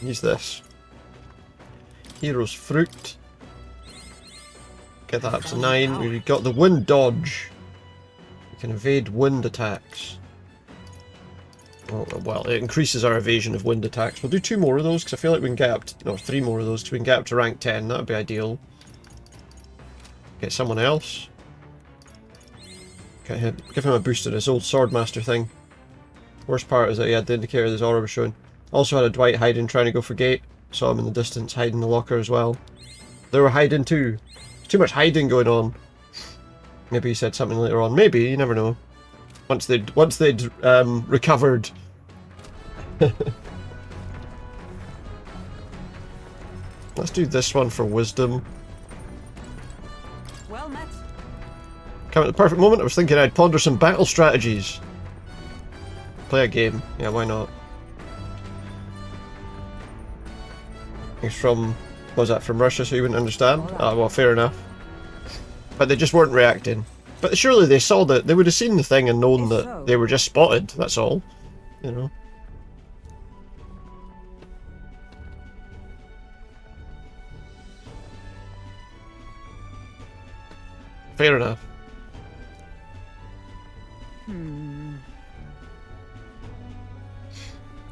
Use this. Hero's fruit. Get that up to 9. We've got the wind dodge. We can evade wind attacks. Oh, well, it increases our evasion of wind attacks. We'll do 2 more of those because I feel like we can get up to... No, 3 more of those because we can get up to rank 10. That would be ideal. Get someone else. Give him a boost in his old Swordmaster thing. Worst part is that he had the indicator his aura was showing. Also had a Dwight hiding trying to go for gate. Saw him in the distance hiding in the locker as well. They were hiding too. There's too much hiding going on. Maybe he said something later on. Maybe, you never know. Once they'd recovered. Let's do this one for wisdom. Well met. Come at the perfect moment. I was thinking I'd ponder some battle strategies. Play a game. Yeah, why not? He's from... What was that, from Russia, so you wouldn't understand? Oh, well, fair enough. But they just weren't reacting. But surely they saw that. They would have seen the thing and known that they were just spotted. That's all. You know? Fair enough.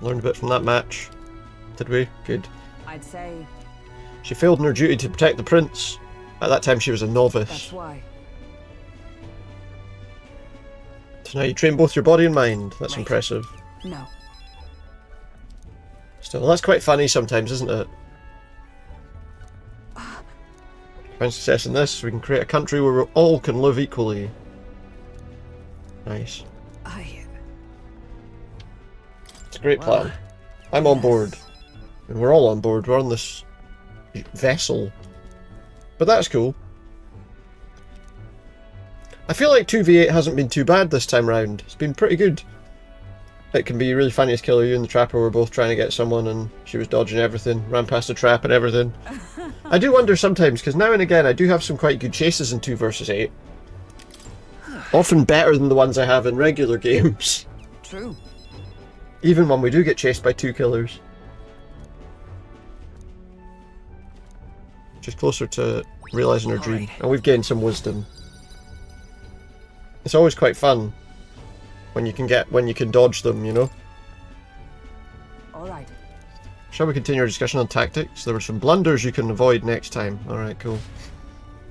Learned a bit from that match. Did we? Good. I'd say... She failed in her duty to protect the prince. At that time she was a novice. That's why. So now you train both your body and mind. That's impressive. No. Still, that's quite funny sometimes, isn't it? Find success in this, we can create a country where we all can live equally. Nice. It's a great plan. I'm on board. And we're all on board. We're on this vessel. But that's cool. I feel like 2v8 hasn't been too bad this time round. It's been pretty good. It can be really funny as Killer. You and the Trapper were both trying to get someone and she was dodging everything, ran past a trap and everything. I do wonder sometimes, because now and again I do have some quite good chases in 2 versus 8. Often better than the ones I have in regular games. True. Even when we do get chased by 2 killers. Just closer to realising our dream. And we've gained some wisdom. It's always quite fun when you can dodge them, you know? Alright. Shall we continue our discussion on tactics? There were some blunders you can avoid next time. Alright, cool.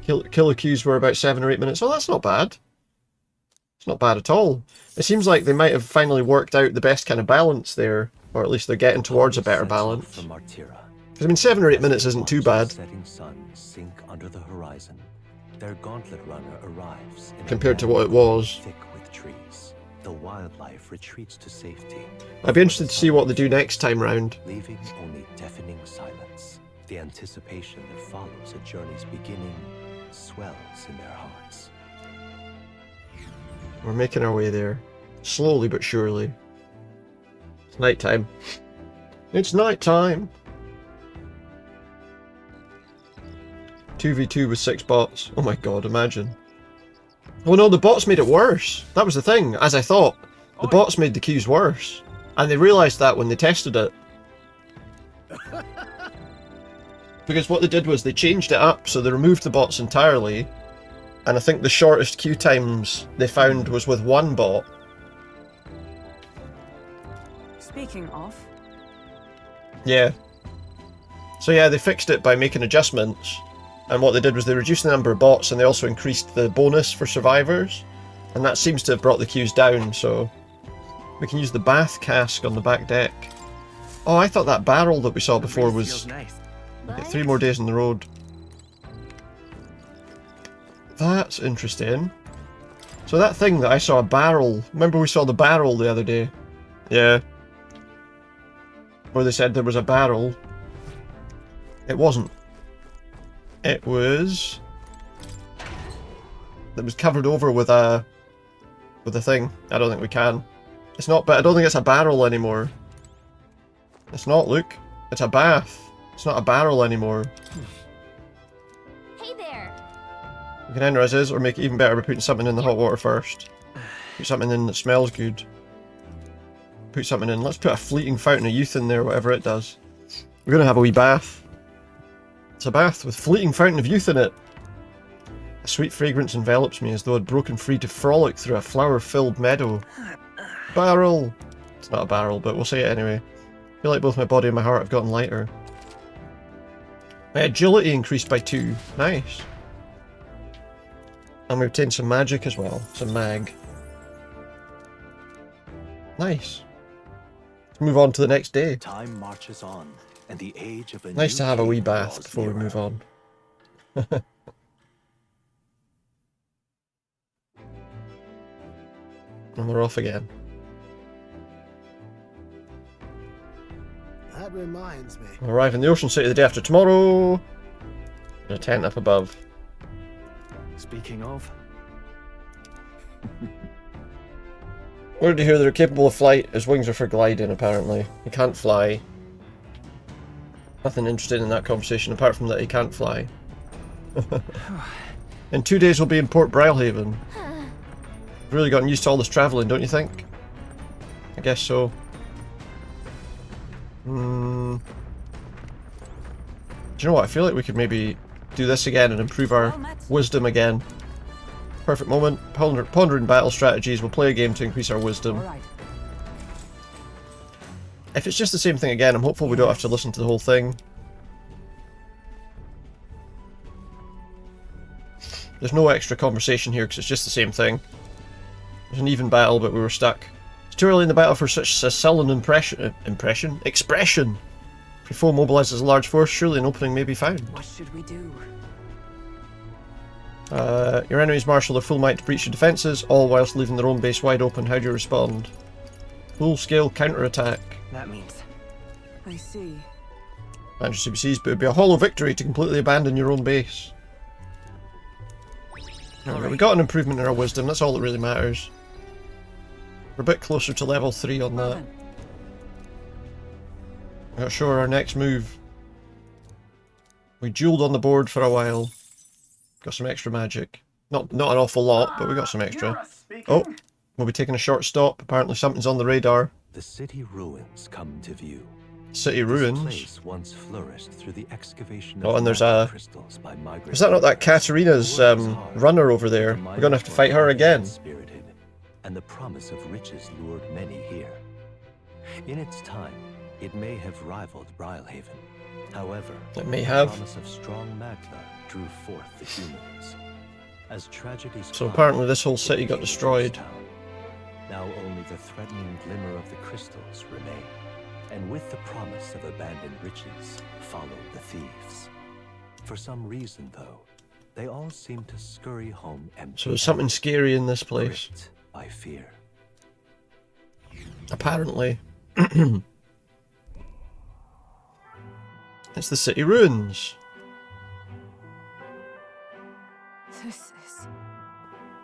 Killer queues were about 7 or 8 minutes. Oh, that's not bad. It's not bad at all. It seems like they might have finally worked out the best kind of balance there. Or at least they're getting towards a better balance. Martira. Because I mean 7 or 8 minutes isn't too bad. Setting sun sink under the horizon. Their gauntlet runner arrives Compared to what it was. Thick with trees. The wildlife retreats to safety. I'd be interested to see what they do next time round. Leaving only deafening silence. The anticipation that follows a journey's beginning swells in their hearts. We're making our way there. Slowly but surely. It's night time. It's night time! 2v2 with 6 bots. Oh my god, imagine. Oh no, the bots made it worse. That was the thing, as I thought. The bots made the queues worse. And they realised that when they tested it. Because what they did was they changed it up, so they removed the bots entirely. And I think the shortest queue times they found was with 1 bot. Speaking of... Yeah. So yeah, they fixed it by making adjustments. And what they did was they reduced the number of bots and they also increased the bonus for survivors. And that seems to have brought the queues down, so... We can use the bath cask on the back deck. Oh, I thought that barrel that we saw before was... Nice. Okay, 3 more days on the road. That's interesting. So that thing that I saw a barrel... Remember we saw the barrel the other day? Yeah. Where they said there was a barrel. It wasn't. It was... It was covered over with a thing. I don't think we can. It's not, but I don't think it's a barrel anymore. It's not, look. It's a bath. It's not a barrel anymore. Hey there. We can end as is, or make it even better by putting something in the hot water first. Put something in that smells good. Put something in. Let's put a fleeting fountain of youth in there, whatever it does. We're gonna have a wee bath. It's a bath with fleeting fountain of youth in it. A sweet fragrance envelops me as though I'd broken free to frolic through a flower-filled meadow. Barrel! It's not a barrel, but we'll say it anyway. I feel like both my body and my heart have gotten lighter. My agility increased by 2. Nice. And we obtained some magic as well. Some mag. Nice. Let's move on to the next day. Time marches on, and the age of a Nice to have a wee bath draws before we move on. And we're off again. That reminds me. We'll arrive in the Ocean City the day after tomorrow. There's a tent up above. Speaking of... Where did you hear they're capable of flight? His wings are for gliding, apparently. He can't fly. Nothing interesting in that conversation, apart from that he can't fly. In 2 days we'll be in Port Brilehaven. Really gotten used to all this travelling, don't you think? I guess so. Do you know what? I feel like we could maybe do this again and improve our wisdom again. Perfect moment. Pondering battle strategies. We'll play a game to increase our wisdom. If it's just the same thing again, I'm hopeful we don't have to listen to the whole thing. There's no extra conversation here because it's just the same thing. There's an even battle, but we were stuck. It's too early in the battle for such a sullen expression. If your foe mobilizes a large force, surely an opening may be found. What should we do? Your enemies marshal their full might to breach your defences, all whilst leaving their own base wide open. How do you respond? Full-scale counter-attack. That means... I see. Manage CBCs, but it would be a hollow victory to completely abandon your own base. We got an improvement in our wisdom, that's all that really matters. We're a bit closer to level 3 on that. Not sure our next move. We dueled on the board for a while. Got some extra magic. Not an awful lot, but we got some extra. Oh, we'll be taking a short stop. Apparently something's on the radar. The city ruins come to view. City ruins? This place once flourished through the excavation Oh, of and there's a... crystals by Is that not that Katarina's runner over there? We're gonna have to fight her again. Spirited, and the promise of riches lured many here. In its time, it may have rivaled Brilehaven. However, it may have. The promise of strong magma drew forth the humans. As tragedies so apparently this whole city got destroyed. Now only the threatening glimmer of the crystals remain. And with the promise of abandoned riches followed the thieves. For some reason, though, they all seem to scurry home empty. So there's something scary in this place. By fear. Apparently. It's the city ruins.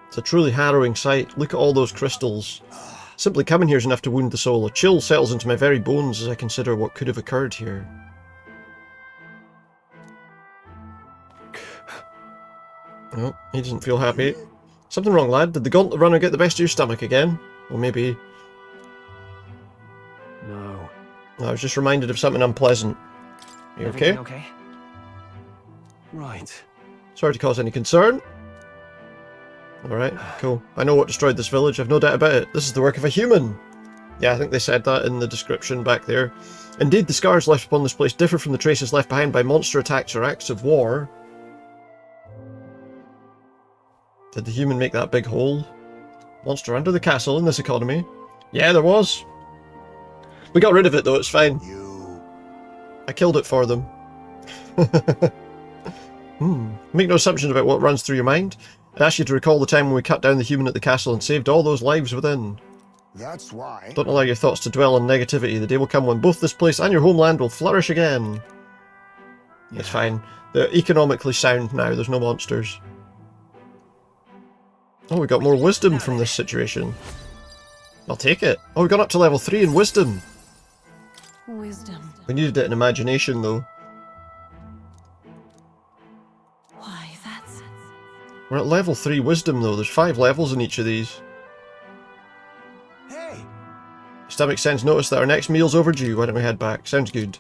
It's a truly harrowing sight. Look at all those crystals. Simply coming here is enough to wound the soul. A chill settles into my very bones as I consider what could have occurred here. Oh, he doesn't feel happy. Something wrong, lad? Did the gauntlet runner get the best of your stomach again? Or maybe... No. I was just reminded of something unpleasant. You okay? Okay. Right. Sorry to cause any concern. Alright, cool. I know what destroyed this village, I've no doubt about it. This is the work of a human! Yeah, I think they said that in the description back there. Indeed, the scars left upon this place differ from the traces left behind by monster attacks or acts of war. Did the human make that big hole? Monster under the castle in this economy? Yeah, there was. We got rid of it though, it's fine. I killed it for them. Make no assumptions about what runs through your mind. I ask you to recall the time when we cut down the human at the castle and saved all those lives within. That's why. Don't allow your thoughts to dwell on negativity. The day will come when both this place and your homeland will flourish again. Yeah. It's fine. They're economically sound now. There's no monsters. Oh, we got more wisdom from this situation. I'll take it. Oh, we got up to level 3 in wisdom. Wisdom. We needed it in imagination, though. Why, that's... We're at level 3 wisdom, though. There's 5 levels in each of these. Hey! Stomach sense notice that our next meal's overdue. Why don't we head back? Sounds good.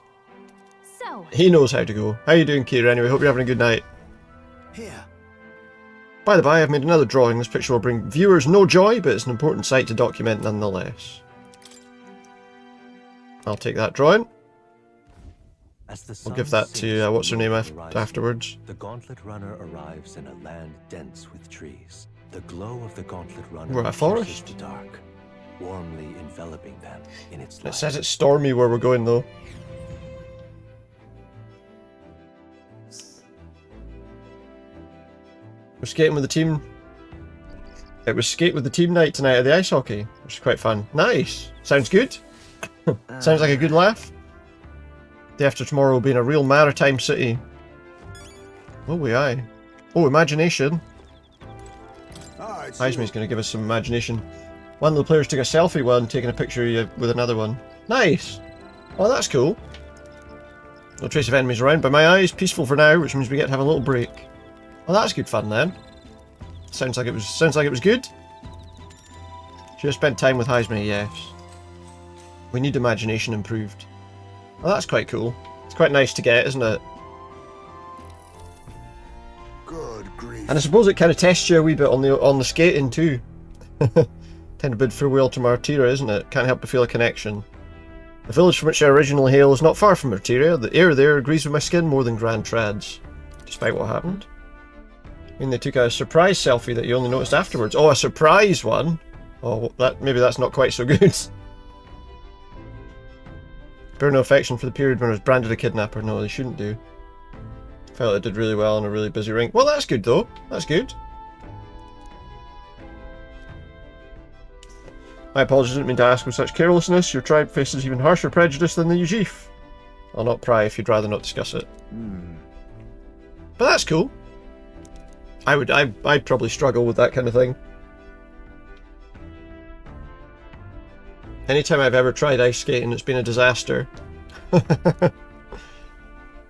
So... He knows how to go. How you doing, Kira? Anyway, hope you're having a good night. Here. By the by, I've made another drawing. This picture will bring viewers no joy, but it's an important sight to document nonetheless. I'll take that drawing. We'll give that to, what's her name afterwards. The Gauntlet Runner arrives in a land dense with trees. The glow of the Gauntlet Runner We're at a forest. pierces the dark, warmly enveloping them in its light. It says it's stormy where we're going, though. We're skating with the team. It was skate with the team night tonight at the ice hockey, which is quite fun. Nice! Sounds good. Sounds like a good laugh. Day after tomorrow will be in a real maritime city. Oh, aye. Oh, imagination. Heismay's going to give us some imagination. One of the players took a selfie while taking a picture with another one. Nice! Oh, that's cool. No trace of enemies around, by my eyes. Peaceful for now, which means we get to have a little break. Well, that's good fun then. Sounds like it was good. Should have spent time with Heismay, yes. We need imagination improved. Well, that's quite cool. It's quite nice to get, isn't it? Good grief. And I suppose it kind of tests you a wee bit on the skating too. Tend to bid farewell to Martira, isn't it? Can't help but feel a connection. The village from which I originally hail is not far from Martira. The air there agrees with my skin more than Grand Trads. Despite what happened. I mean, they took a surprise selfie that you only noticed afterwards. Oh, a surprise one? Oh, maybe that's not quite so good. Bear no affection for the period when I was branded a kidnapper. No, they shouldn't do. Felt it did really well in a really busy ring. Well, that's good though. That's good. My apologies, didn't mean to ask with such carelessness. Your tribe faces even harsher prejudice than the Ujif. I'll not pry if you'd rather not discuss it. But that's cool. I'd probably struggle with that kind of thing. Anytime I've ever tried ice skating, it's been a disaster.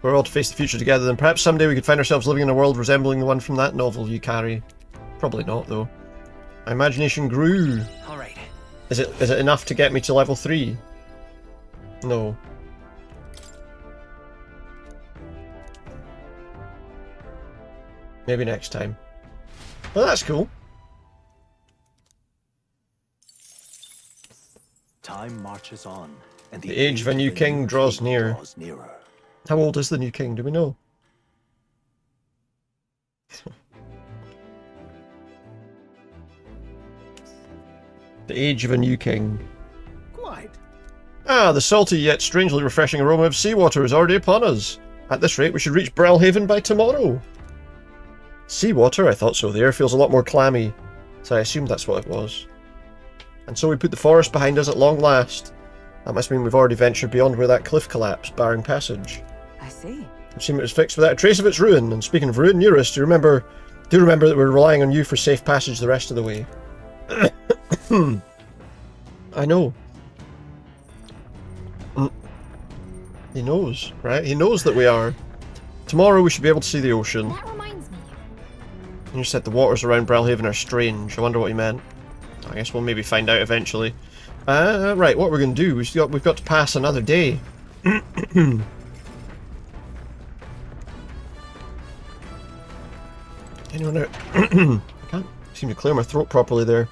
We're all to face the future together, then perhaps someday we could find ourselves living in a world resembling the one from that novel you carry. Probably not, though. My imagination grew. Alright. Is it enough to get me to level 3? No. Maybe next time. Well, that's cool. Time marches on, and The age of a new king draws near. nearer. How old is the new king? Do we know? The age of a new king. Quite. Ah, the salty yet strangely refreshing aroma of seawater is already upon us. At this rate, we should reach Brilehaven by tomorrow. Seawater? I thought so. The air feels a lot more clammy, so I assumed that's what it was. And so we put the forest behind us at long last. That must mean we've already ventured beyond where that cliff collapsed, barring passage. I see. It seemed it was fixed without a trace of its ruin. And speaking of ruin, Eurus, do remember that we're relying on you for safe passage the rest of the way. I know. He knows, right? He knows that we are. Tomorrow we should be able to see the ocean. That reminds me. You said the waters around Brilehaven are strange. I wonder what he meant. I guess we'll maybe find out eventually. Right, what we're going to do, we've got to pass another day. Anyone out? I can't seem to clear my throat properly there.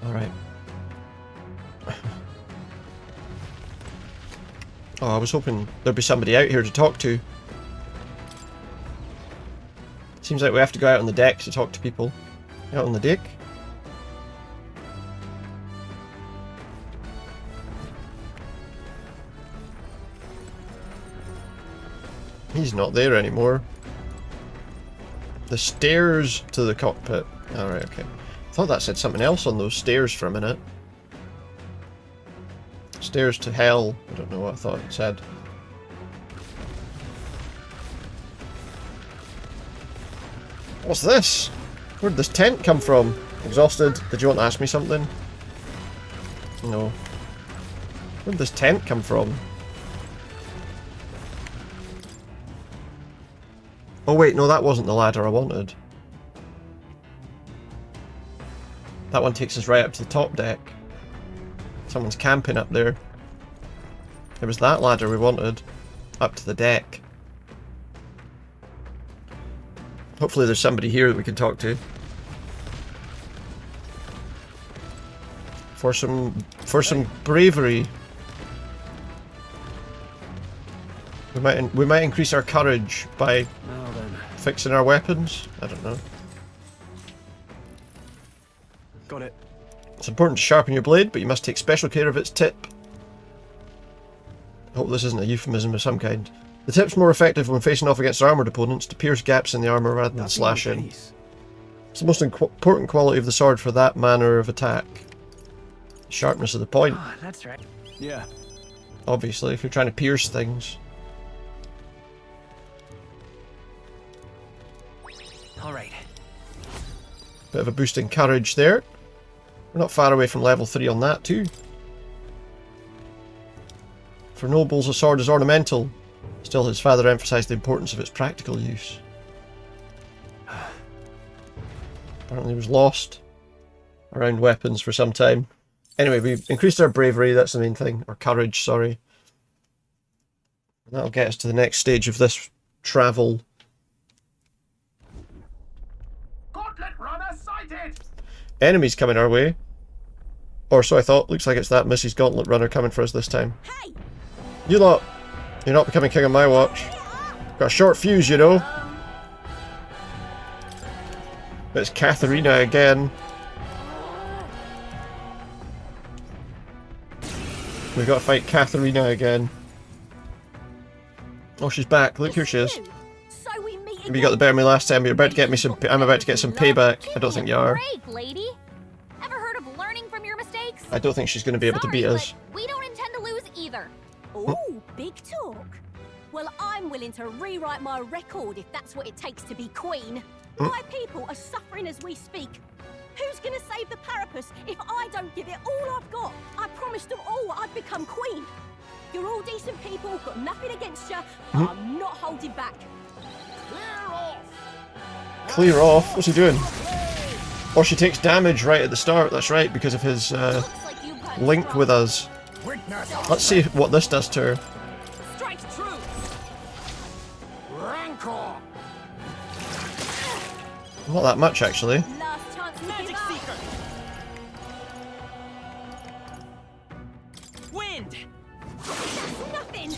Alright. Oh, I was hoping there'd be somebody out here to talk to. Seems like we have to go out on the deck to talk to people. Out on the deck? He's not there anymore. The stairs to the cockpit. Alright, okay. I thought that said something else on those stairs for a minute. Stairs to hell. I don't know what I thought it said. What's this? Where'd this tent come from? Exhausted. Did you want to ask me something? No. Where'd this tent come from? Oh wait, no, that wasn't the ladder I wanted. That one takes us right up to the top deck. Someone's camping up there. It was that ladder we wanted. Up to the deck. Hopefully there's somebody here that we can talk to. For some bravery. We might increase our courage by fixing our weapons. I don't know. Got it. It's important to sharpen your blade, but you must take special care of its tip. I hope this isn't a euphemism of some kind. The tip's more effective when facing off against armoured opponents to pierce gaps in the armour rather than slashing. It's the most important quality of the sword for that manner of attack. Sharpness of the point. Oh, that's right. Yeah. Obviously, if you're trying to pierce things. Alright. Bit of a boost in courage there. We're not far away from level 3 on that too. For nobles, a sword is ornamental. Still, his father emphasised the importance of its practical use. Apparently he was lost around weapons for some time. Anyway, we've increased our bravery, that's the main thing. Or courage, sorry. And that'll get us to the next stage of this travel. Gauntlet runner sighted! Enemies coming our way. Or so I thought. Looks like it's that Mrs. Gauntlet Runner coming for us this time. Hey! You lot! You're not becoming king on my watch. Got a short fuse, you know. It's Katharina again. We've got to fight Katharina again. Oh, she's back. Look, here she is. Maybe you got the better of me last time, but you're about to get me some. I'm about to get some payback. I don't think you are. Break, lady. Ever heard of learning from your mistakes? I don't think she's going to be able to beat us. We don't intend to lose either. Oh, big talk. Well, I'm willing to rewrite my record if that's what it takes to be queen. My people are suffering as we speak. Who's gonna save the Parapus if I don't give it all I've got? I promised them all I'd become queen. You're all decent people, got nothing against you, but I'm not holding back. Clear off? What's he doing? Or she takes damage right at the start, that's right, because of his link with us. Let's see what this does to her. Strike true. Rancor. Not that much, actually. Last chance to Magic Seeker. Wind. Nothing.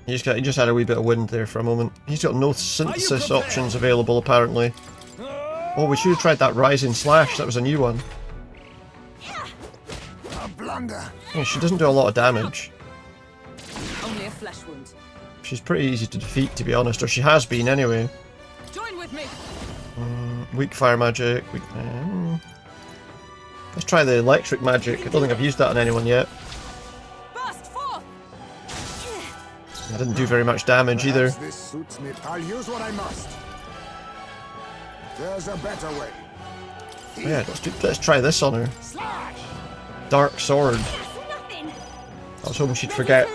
He just had a wee bit of wind there for a moment. He's got no synthesis options available, apparently. Oh, we should have tried that Rising Slash. That was a new one. A blunder. Yeah, she doesn't do a lot of damage. Only a flesh wound. She's pretty easy to defeat, to be honest, or she has been anyway. Join with me. Weak fire magic. Let's try the electric magic. I don't think I've used that on anyone yet. Burst forth. I didn't do very much damage either. Perhaps this suits me. I'll use what I must. There's a better way. Oh yeah, let's try this on her. Dark sword. I was hoping she'd forget.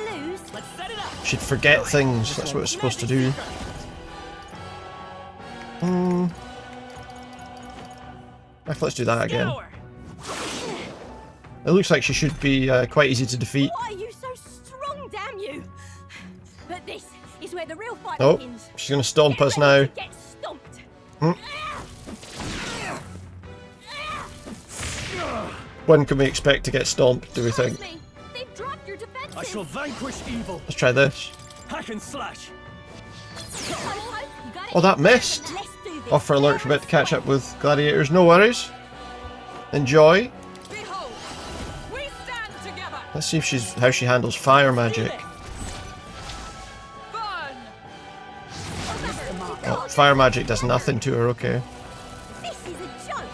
She'd forget things. That's what it's supposed to do. Let's do that again. It looks like she should be quite easy to defeat. Why are you so strong, damn you? But this is where the real fight Oh, begins. she's gonna stomp us now. Get stomped. When can we expect to get stomped, do we think? They've dropped your defenses. I shall vanquish evil. Let's try this. Hack and slash. Oh, that missed! Offer alert for a bit to catch up with gladiators. No worries. Enjoy. Behold, we stand together. Let's see if how she handles fire magic. Burn. Oh, fire magic does nothing to her, okay. This is a joke.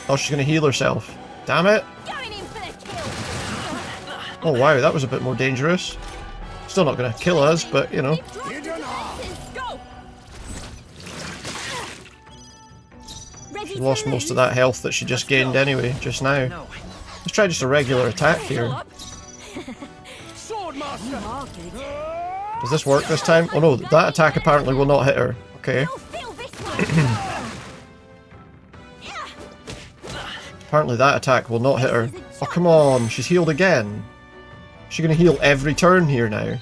Oh, she's gonna heal herself. Damn it! Going in for the kill. Oh wow, that was a bit more dangerous. Still not gonna kill us, but you know. Go. She lost most of that health that she just gained anyway, just now. Let's try just a regular attack here. Swordmaster. Does this work this time? Oh no, that attack apparently will not hit her. Okay. Apparently that attack will not hit her. Oh come on, she's healed again. She's gonna heal every turn here now.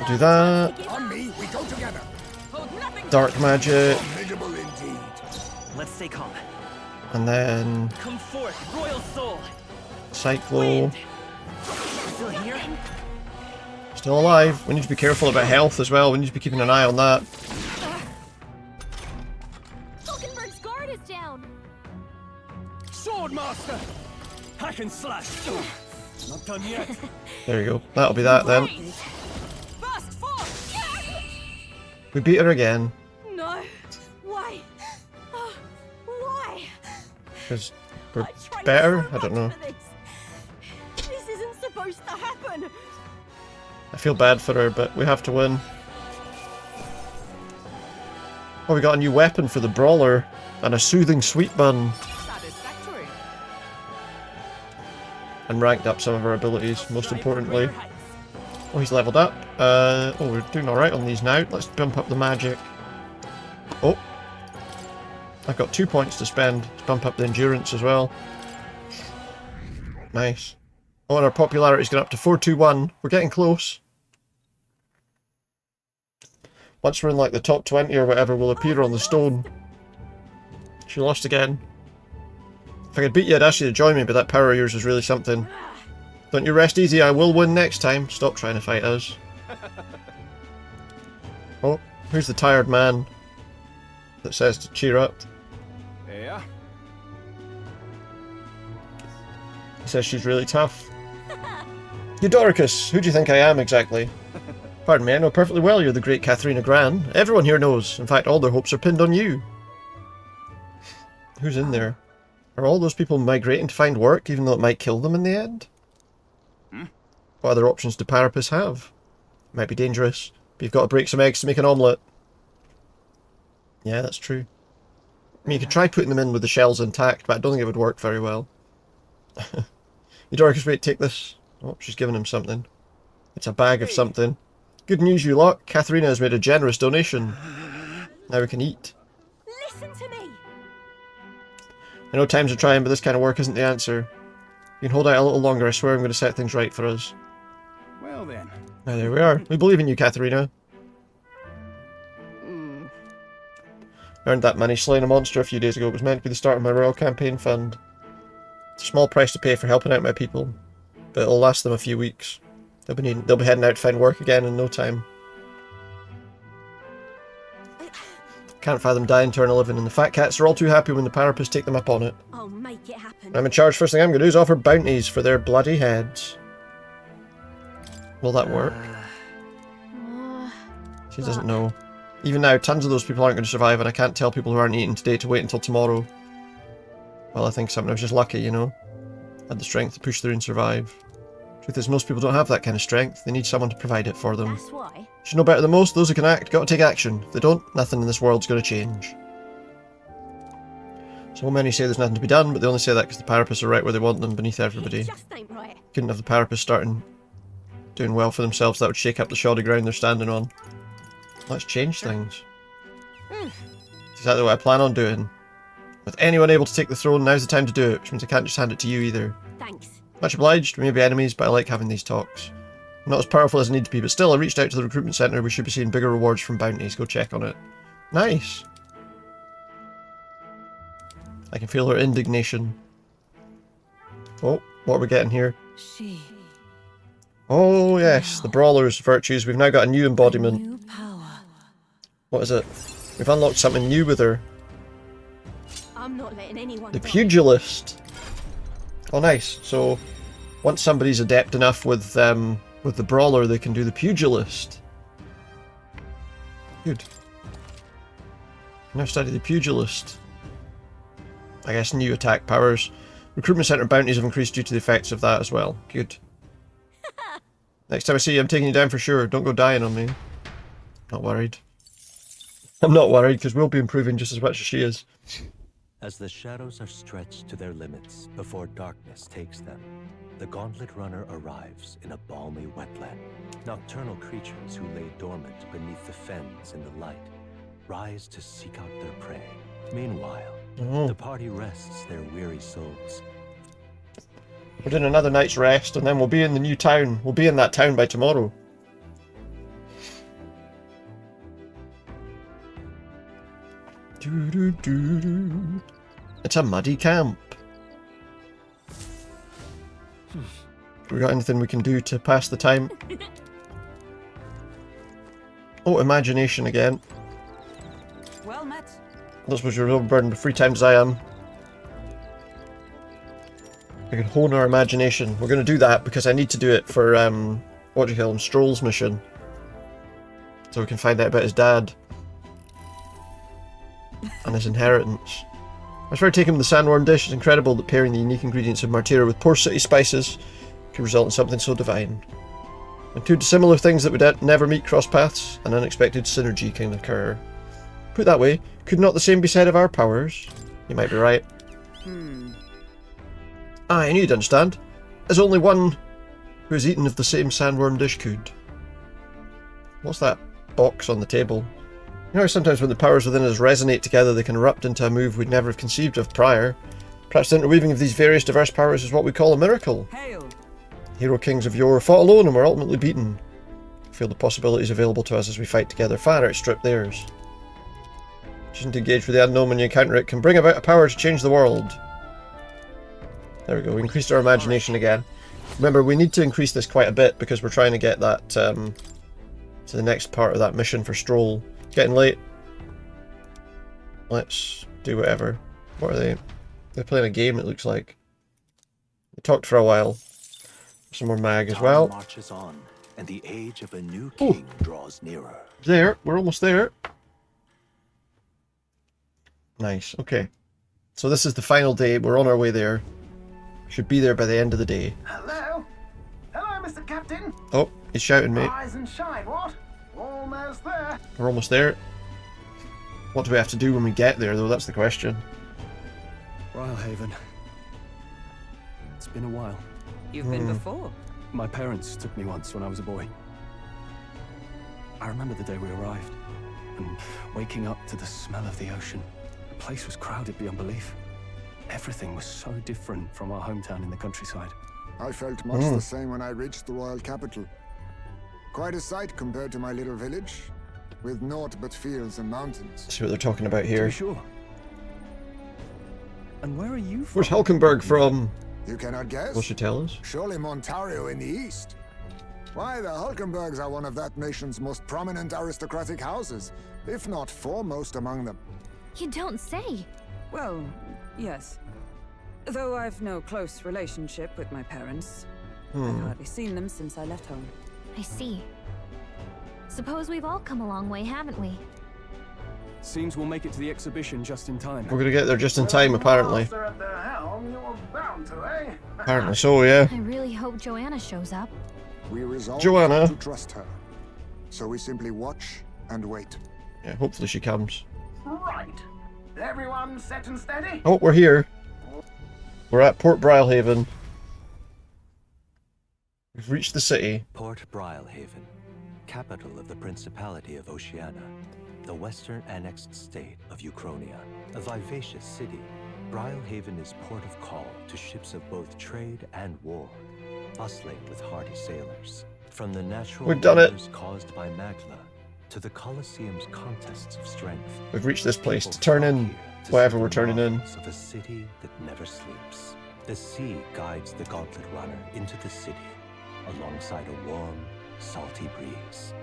Do that. On me, we go together. Dark magic. Formidable indeed. Let's stay calm. And then Come forth, royal soul. Cyclo. Still here? Still alive. We need to be careful about health as well. We need to be keeping an eye on that. Falkenberg's guard is down. Swordmaster. Hack and slash. Not done yet. There you go. That'll be that then. We beat her again. No. Why? Why? Because we're better? I don't know. This isn't supposed to happen. I feel bad for her, but we have to win. Oh, we got a new weapon for the brawler. And a soothing sweet bun. Satisfactory. And ranked up some of our abilities, most importantly. Oh, he's leveled up. Oh, we're doing alright on these now. Let's bump up the magic. Oh. I've got 2 points to spend. Let's bump up the endurance as well. Nice. Oh, and our popularity's gone up to 421. We're getting close. Once we're in like the top 20 or whatever, we'll appear on the stone. She lost again. If I could beat you, I'd ask you to join me, but that power of yours is really something. Don't you rest easy, I will win next time. Stop trying to fight us. Oh, who's the tired man that says to cheer up? Yeah. He says she's really tough. Eudoricus, who do you think I am exactly? Pardon me, I know perfectly well you're the great Katharina Gran. Everyone here knows. In fact, all their hopes are pinned on you. Who's in there? Are all those people migrating to find work, even though it might kill them in the end? What other options do Parapus have? Might be dangerous, but you've got to break some eggs to make an omelette. Yeah, that's true. I mean, you could try putting them in with the shells intact, but I don't think it would work very well. Eudoricus, wait, take this. Oh, she's giving him something. It's a bag of something. Good news, you lot. Katharina has made a generous donation. Now we can eat. Listen to me. I know times are trying, but this kind of work isn't the answer. You can hold out a little longer. I swear I'm going to set things right for us. Well then. Now there we are. We believe in you, Katharina. Earned that money slaying a monster a few days ago. It was meant to be the start of my royal campaign fund. It's a small price to pay for helping out my people, but it'll last them a few weeks. They'll be heading out to find work again in no time. Can't fathom dying to earn a living, and the fat cats are all too happy when the Parapus take them up on it. I'll make it happen. I'm in charge. First thing I'm going to do is offer bounties for their bloody heads. Will that work? She doesn't know. Even now, tons of those people aren't going to survive, and I can't tell people who aren't eating today to wait until tomorrow. Well, I think something. I was just lucky, you know. Had the strength to push through and survive. Truth is, most people don't have that kind of strength. They need someone to provide it for them. That's why. Should know better than most. Those who can act got to take action. If they don't, nothing in this world's going to change. So many say there's nothing to be done, but they only say that because the Parapus are right where they want them, beneath everybody. It just ain't right. Couldn't have the Parapus starting doing well for themselves. That would shake up the shoddy ground they're standing on. Let's change things. That's exactly what I plan on doing. With anyone able to take the throne, now's the time to do it, which means I can't just hand it to you either. Thanks. Much obliged. We may be enemies, but I like having these talks. I'm not as powerful as I need to be, but still, I reached out to the recruitment centre. We should be seeing bigger rewards from bounties. Go check on it. Nice. I can feel her indignation. Oh, what are we getting here? Oh yes, the Brawler's virtues. We've now got a new embodiment. What is it? We've unlocked something new with her. I'm not letting anyone The die. Pugilist. Oh nice. So once somebody's adept enough with the Brawler, they can do the Pugilist. Good. Now study the Pugilist. I guess new attack powers. Recruitment Centre bounties have increased due to the effects of that as well. Good. Next time I see you, I'm taking you down for sure. Don't go dying on me. Not worried. I'm not worried, because we'll be improving just as much as she is. As the shadows are stretched to their limits before darkness takes them, the Gauntlet Runner arrives in a balmy wetland. Nocturnal creatures who lay dormant beneath the fens in the light rise to seek out their prey. Meanwhile, the party rests their weary souls. We're doing another night's rest, and then we'll be in the new town. We'll be in that town by tomorrow. It's a muddy camp. We got anything we can do to pass the time? Oh, imagination again. Well met. I suppose you're overburdened with free time as I am. We can hone our imagination. We're going to do that because I need to do it for, what do you call him, Stroll's mission. So we can find out about his dad. And his inheritance. As for taking the sandworm dish, it's incredible that pairing the unique ingredients of Martira with poor city spices could result in something so divine. When two dissimilar things that would never meet cross paths, an unexpected synergy can occur. Put that way, could not the same be said of our powers? You might be right. I knew you'd understand. There's only one who has eaten of the same sandworm dish could. What's that box on the table? You know how sometimes when the powers within us resonate together, they can erupt into a move we'd never have conceived of prior? Perhaps the interweaving of these various diverse powers is what we call a miracle. Hail. Hero kings of yore fought alone and were ultimately beaten. I feel the possibilities available to us as we fight together far outstrip theirs. Choosing to engage with the unknown when you encounter it can bring about a power to change the world. There we go, we increased our imagination again. Remember, we need to increase this quite a bit because we're trying to get that to the next part of that mission for Stroll. It's getting late. Let's do whatever. What are they? They're playing a game, it looks like. They talked for a while. Some more mag as well. Marches on, and the age of a new king draws nearer. There, we're almost there. Nice, okay. So this is the final day, we're on our way there. Should be there by the end of the day. Hello? Hello, Mr. Captain. Oh, he's shouting, mate. Rise and shine, what? Almost there. We're almost there. What do we have to do when we get there, though? That's the question. Brilehaven. It's been a while. You've been before? My parents took me once when I was a boy. I remember the day we arrived, and waking up to the smell of the ocean. The place was crowded beyond belief. Everything was so different from our hometown in the countryside. I felt much the same when I reached the royal capital. Quite a sight compared to my little village, with naught but fields and mountains. See what they're talking about here. Sure. And where are you from? Where's Hulkenberg from? You cannot guess? Will she tell us? Surely Ontario in the east. Why, the Hulkenbergs are one of that nation's most prominent aristocratic houses, if not foremost among them. You don't say. Well, yes. Though I've no close relationship with my parents. I've hardly seen them since I left home. I see. Suppose we've all come a long way, haven't we? Seems we'll make it to the exhibition just in time. We're gonna get there just in time, apparently. Master at the helm, you're bound to, eh? Apparently so, yeah. I really hope Joanna shows up. We resolved Joanna. to trust her. So we simply watch and wait. Yeah, hopefully she comes. Right. Everyone set and steady? Oh, we're here. We're at Port Brilehaven. We've reached the city. Port Brilehaven, capital of the Principality of Oceania, the western annexed state of Uchronia. A vivacious city, Brilehaven is port of call to ships of both trade and war, bustling with hardy sailors. From the natural We've done it. wonders caused by Magla to the Colosseum's contests of strength. We've reached this place People to turn flock in here to whatever see we're the turning in. marvels of a city that never sleeps. The sea guides the gauntlet runner into the city, alongside a warm, salty breeze.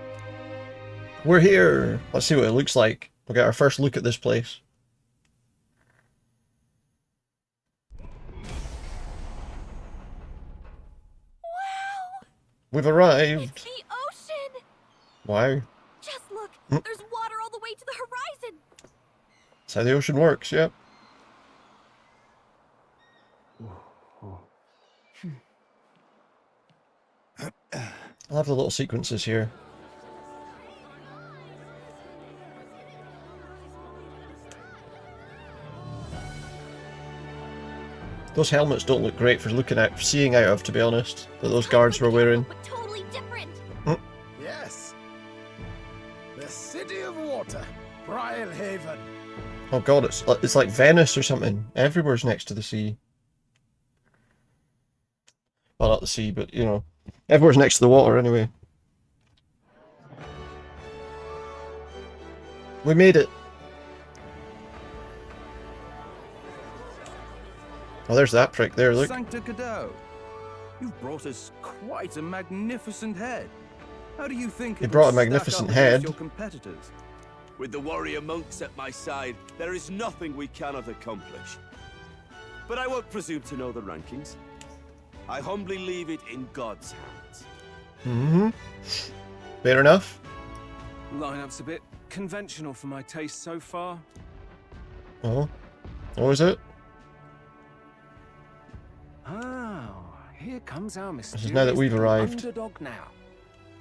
We're here. Let's see what it looks like. We'll get our first look at this place. We've arrived. It's the ocean! Wow. Just look, there's water all the way to the horizon. That's how the ocean works, yeah. I love the little sequences here. Those helmets don't look great for looking at, seeing out of, to be honest, that those guards were wearing. But totally different. Yes. The city of water, Brilehaven. Oh god, it's like Venice or something. Everywhere's next to the sea. Well, not the sea, but you know, everywhere's next to the water anyway. We made it. Oh, there's that prick there, look. Sancta Cadeau, you've brought us quite a magnificent head. How do you think He brought a magnificent head. your competitors? With the warrior monks at my side, there is nothing we cannot accomplish. But I won't presume to know the rankings. I humbly leave it in God's hands. Fair enough. Lineup's a bit conventional for my taste so far. Oh. What was it? Oh, here comes our mysterious now that we've arrived. underdog now.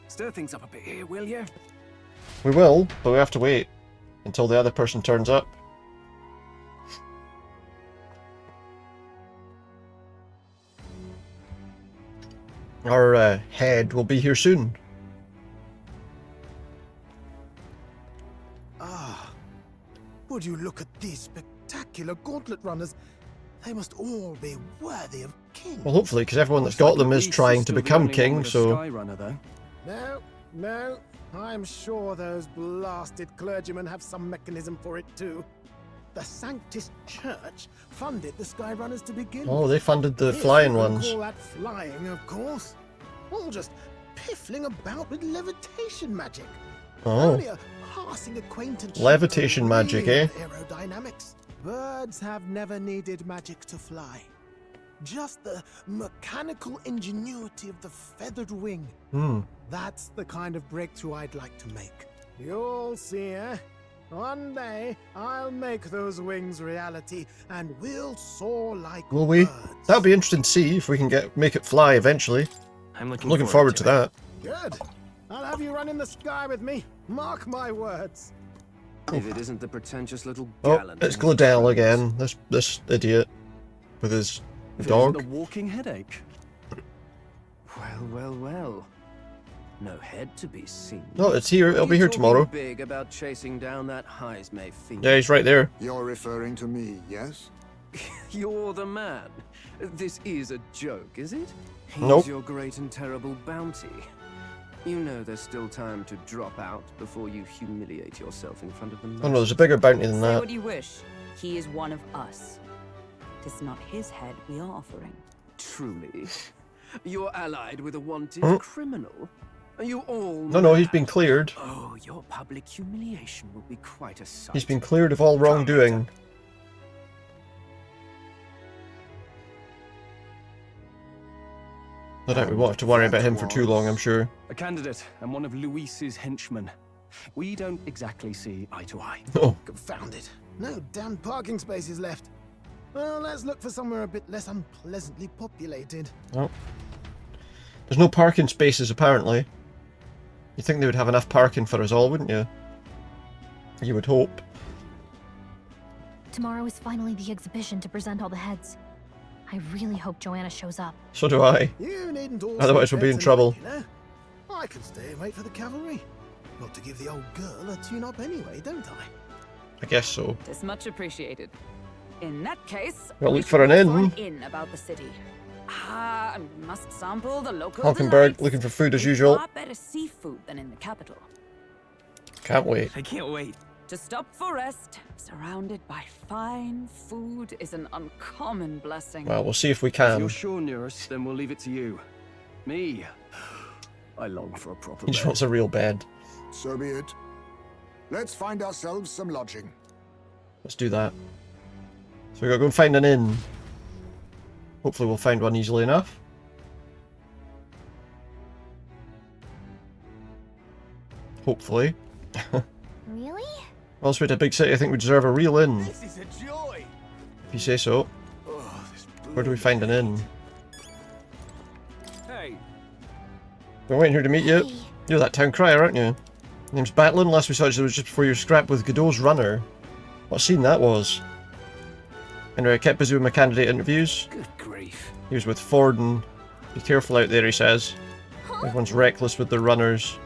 Stir things up a bit here, will you? We will, but we have to wait until the other person turns up. Our head will be here soon. Ah, would you look at these spectacular gauntlet runners? They must all be worthy of king. Well, hopefully, because everyone that's got them is trying to become king, so... No, no, I'm sure those blasted clergymen have some mechanism for it too. The Sanctist Church funded the Skyrunners to begin Oh, with. they funded the If flying you can ones. Call that flying, of course. All just piffling about with levitation magic. Oh. Only a passing acquaintance. Levitation magic, eh? Aerodynamics. Birds have never needed magic to fly. Just the mechanical ingenuity of the feathered wing. That's the kind of breakthrough I'd like to make. You'll see, eh? One day, I'll make those wings reality, and we'll soar like Will we? birds. That'll be interesting to see if we can make it fly eventually. I'm looking forward to that. Good. I'll have you run in the sky with me. Mark my words. If it isn't the pretentious little Oh, gallant. it's Gladell again. This idiot with his dog. A walking headache. Well. No head to be seen. No, it's here. It'll be here tomorrow. Big about chasing down that Heismay fiend. Yeah, he's right there. You're referring to me, yes? You're the man. This is a joke, is it? Nope. Here's your great and terrible bounty. You know there's still time to drop out before you humiliate yourself in front of the Oh no, there's a bigger bounty than Say that. what you wish. He is one of us. Tis not his head we are offering. Truly? You're allied with a wanted Hmm? criminal? Are you all No, he's been cleared. Oh, your public humiliation will be quite a sight. He's been cleared of all wrongdoing. No doubt we won't have to worry about him for too long, I'm sure. A candidate and one of Luis's henchmen. We don't exactly see eye to eye. Oh. Confound it. No damn parking spaces left. Well, let's look for somewhere a bit less unpleasantly populated. Oh. There's no parking spaces, apparently. You'd think they would have enough parking for us all, wouldn't you? You would hope. Tomorrow is finally the exhibition to present all the heads. I really hope Joanna shows up. So do I. You needn't all Otherwise we'll be in trouble. I can stay and wait for the cavalry. Got to give the old girl a tune-up anyway, don't I? I guess so. Tis much appreciated. In that case, We'll we look for an should inn. find in about the city. I must sample the local Hulkenberg delights. looking for food as There's usual. far better seafood than in the capital. Can't wait. I can't wait. To stop for rest, surrounded by fine food, is an uncommon blessing. Well, we'll see if we If can. you're sure, Nearest, then we'll leave it to you. Me, I long for a proper He just bed. wants a real bed. So be it. Let's find ourselves some lodging. Let's do that. So we gotta go and find an inn. Hopefully we'll find one easily enough. Hopefully. Really? Well, we're at a big city, I think we deserve a real inn. This is a joy. If you say so. Where do we find an inn? Hey, We're waiting here to meet you. You're that town crier, aren't you? Name's Batlin. Last we saw each other was just before your scrap with Godot's runner. What a scene that was. Anyway, I kept busy with my candidate interviews. Good grief. He was with Forden. Be careful out there, he says. Everyone's reckless with their runners.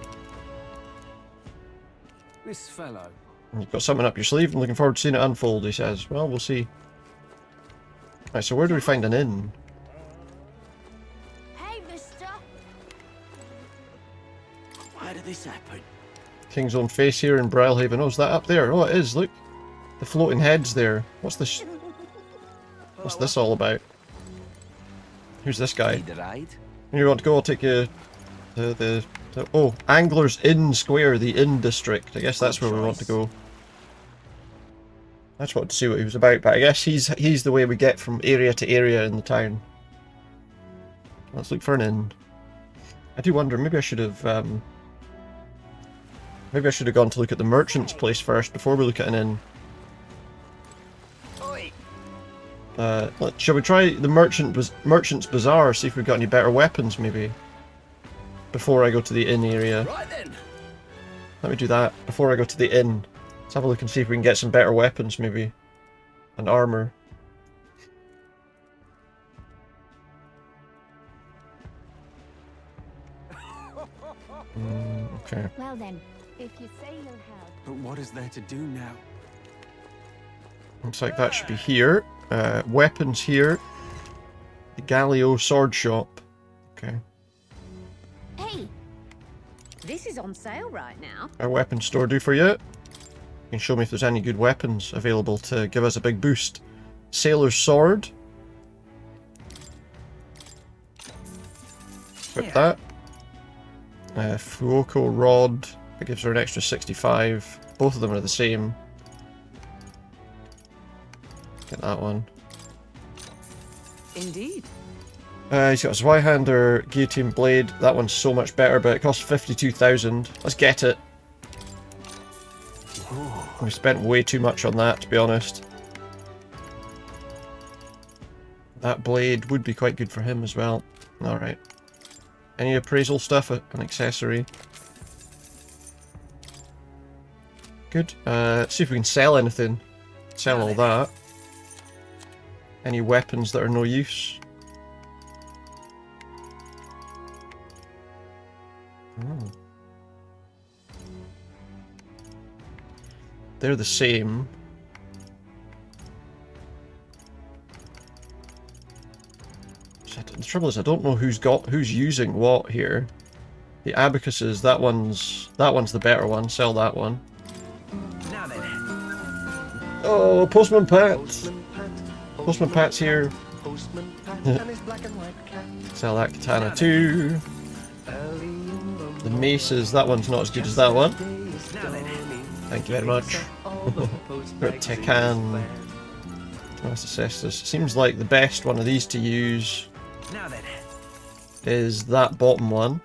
This fellow. And you've got something up your sleeve and looking forward to seeing it unfold, he says. Well, we'll see. Right, so where do we find an inn? Hey, mister. Why did this happen? King's Own Face here in Brilehaven. Oh, is that up there? Oh, it is, look. The floating heads there. What's this? What's this all about? Who's this guy? Need a ride? You want to go? I'll take you to the oh, Angler's Inn Square, the Inn District. I guess that's where we want to go. I just wanted to see what he was about, but I guess he's the way we get from area to area in the town. Let's look for an inn. I do wonder, maybe I should have gone to look at the merchant's place first before we look at an inn. Shall we try the merchant's bazaar, see if we've got any better weapons, maybe? Before I go to the inn area. Right then. Let me do that before I go to the inn. Let's have a look and see if we can get some better weapons, maybe. And armor. Okay. Well then, if you say you'll have... But what is there to do now? Looks like that should be here. Weapons here. The Gallio sword shop. Okay. Hey, this is on sale right now. Our weapon store do for you? You can show me if there's any good weapons available to give us a big boost. Sailor's sword. Equip that. Fuoco rod. That gives her an extra 65. Both of them are the same. Get that one. Indeed. He's got his Zweihander guillotine blade. That one's so much better, but it costs 52,000. Let's get it. We spent way too much on that, to be honest. That blade would be quite good for him as well. Alright. Any appraisal stuff? An accessory. Good. Let's see if we can sell anything. Sell all that. Any weapons that are no use. Oh. They're the same. The trouble is I don't know who's using what here. The abacuses, that one's the better one. Sell that one. Now then. Oh, Postman Pat. Postman Pat's here. Sell that katana too. The maces, that one's not as good as that one. Thank you very much. Tekan. Let's assess this. Seems like the best one of these to use is that bottom one.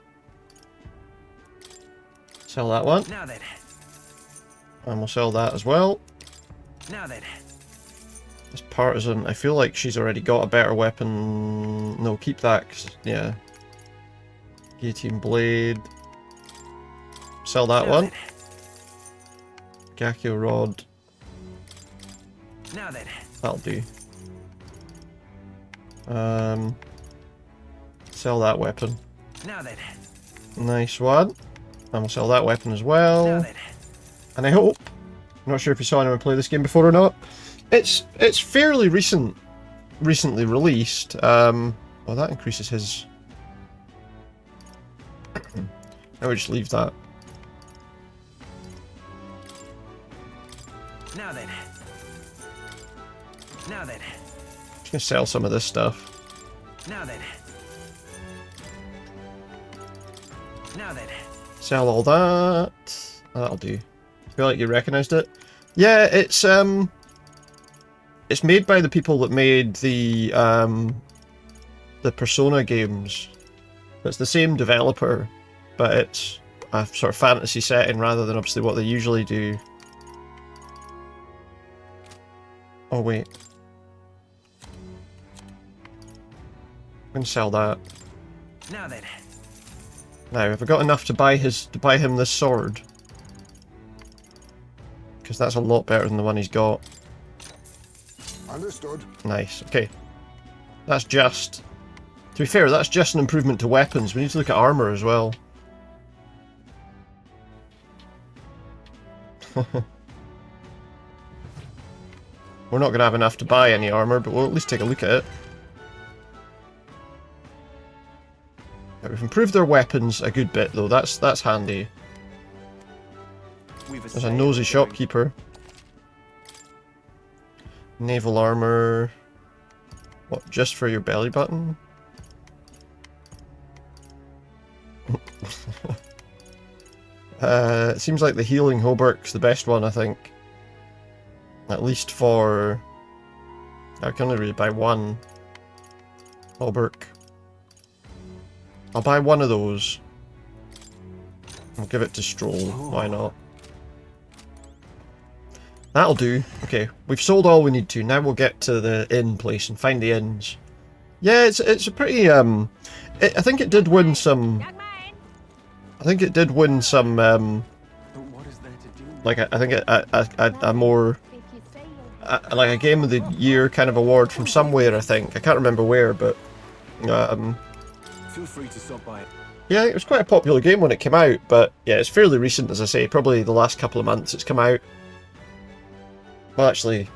Sell that one. And we'll sell that as well. This partisan, I feel like she's already got a better weapon. No, keep that, 'cause, yeah. Guillotine blade. Sell that one. Gakio rod. That'll do. Sell that weapon. Nice one. And we'll sell that weapon as well. And I hope, I'm not sure if you saw anyone play this game before or not. It's fairly recently released. Well, that increases his. I would just leave that. Just gonna sell some of this stuff. Sell all that. That'll do. I feel like you recognised it. Yeah, it's made by the people that made the Persona games. It's the same developer, but it's a sort of fantasy setting rather than obviously what they usually do. Oh wait. I'm gonna sell that. Now, have I got enough to buy him this sword? Because that's a lot better than the one he's got. Understood. Nice, okay. That's just... To be fair, that's just an improvement to weapons. We need to look at armor as well. We're not going to have enough to buy any armor, but we'll at least take a look at it. Right, we've improved their weapons a good bit, though. That's handy. There's a nosy shopkeeper. Naval armor. What, just for your belly button? It seems like the healing hauberk's the best one, I think. At least for... I can only really buy one hauberk. I'll buy one of those. I'll give it to Stroll. Why not? That'll do. Okay, we've sold all we need to. Now we'll get to the inn place and find the inns. Yeah, it's a pretty I think it did win some. I think it did win some. Like I think a more like a game of the year kind of award from somewhere. I think I can't remember where, but Feel free to stop by. yeah, it was quite a popular game when it came out. But yeah, it's fairly recent, as I say. Probably the last couple of months it's come out. Well, actually,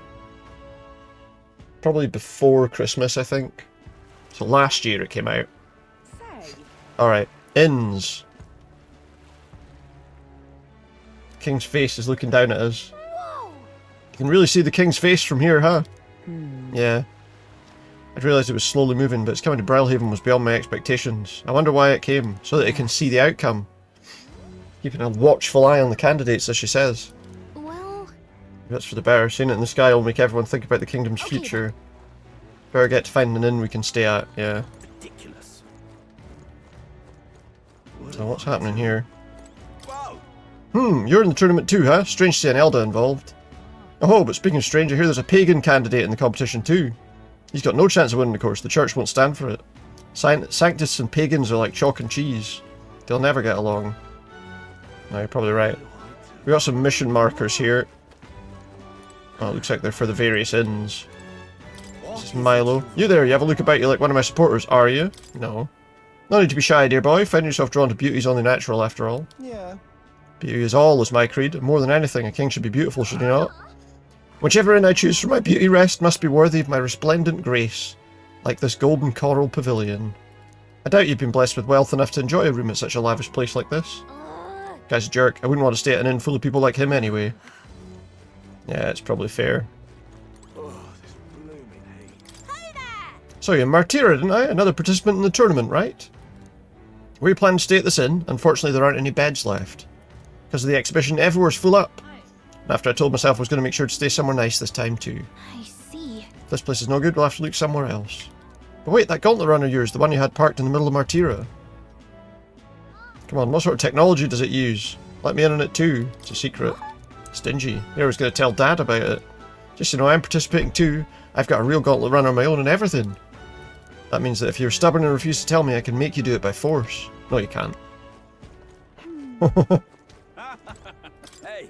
probably before Christmas, I think. So last year it came out. Alright, inns. King's face is looking down at us. You can really see the king's face from here, huh? Yeah. I'd realised it was slowly moving, but its coming to Brilehaven was beyond my expectations. I wonder why it came, so that it can see the outcome. Keeping a watchful eye on the candidates, as she says. That's for the better. Seeing it in the sky will make everyone think about the kingdom's future. Better get to find an inn we can stay at, yeah. Ridiculous. So what's happening here? You're in the tournament too, huh? Strange to see an Elder involved. Oh, but speaking of strange, I hear there's a pagan candidate in the competition too. He's got no chance of winning, of course. The church won't stand for it. Sanctists and pagans are like chalk and cheese. They'll never get along. No, you're probably right. We got some mission markers here. Oh, it looks like they're for the various inns. This is Milo. You there, you have a look about you like one of my supporters, are you? No. No need to be shy, dear boy. Find yourself drawn to beauty is only natural, after all. Yeah. Beauty is all, is my creed. And more than anything, a king should be beautiful, should he not? Whichever inn I choose for my beauty rest must be worthy of my resplendent grace, like this golden coral pavilion. I doubt you've been blessed with wealth enough to enjoy a room at such a lavish place like this. Guy's a jerk. I wouldn't want to stay at an inn full of people like him anyway. Yeah, it's probably fair. So you're Martira, didn't I? Another participant in the tournament, right? We plan to stay at this inn. Unfortunately, there aren't any beds left. Because of the exhibition, everywhere's full up. And after I told myself I was going to make sure to stay somewhere nice this time too. I see. If this place is no good, we'll have to look somewhere else. But wait, that gauntlet runner of yours, the one you had parked in the middle of Martira. Come on, what sort of technology does it use? Let me in on it too. It's a secret. Stingy. Here I was going to tell Dad about it. Just so you know, I'm participating too. I've got a real gauntlet runner of my own and everything. That means that if you're stubborn and refuse to tell me, I can make you do it by force. No, you can't. Hey.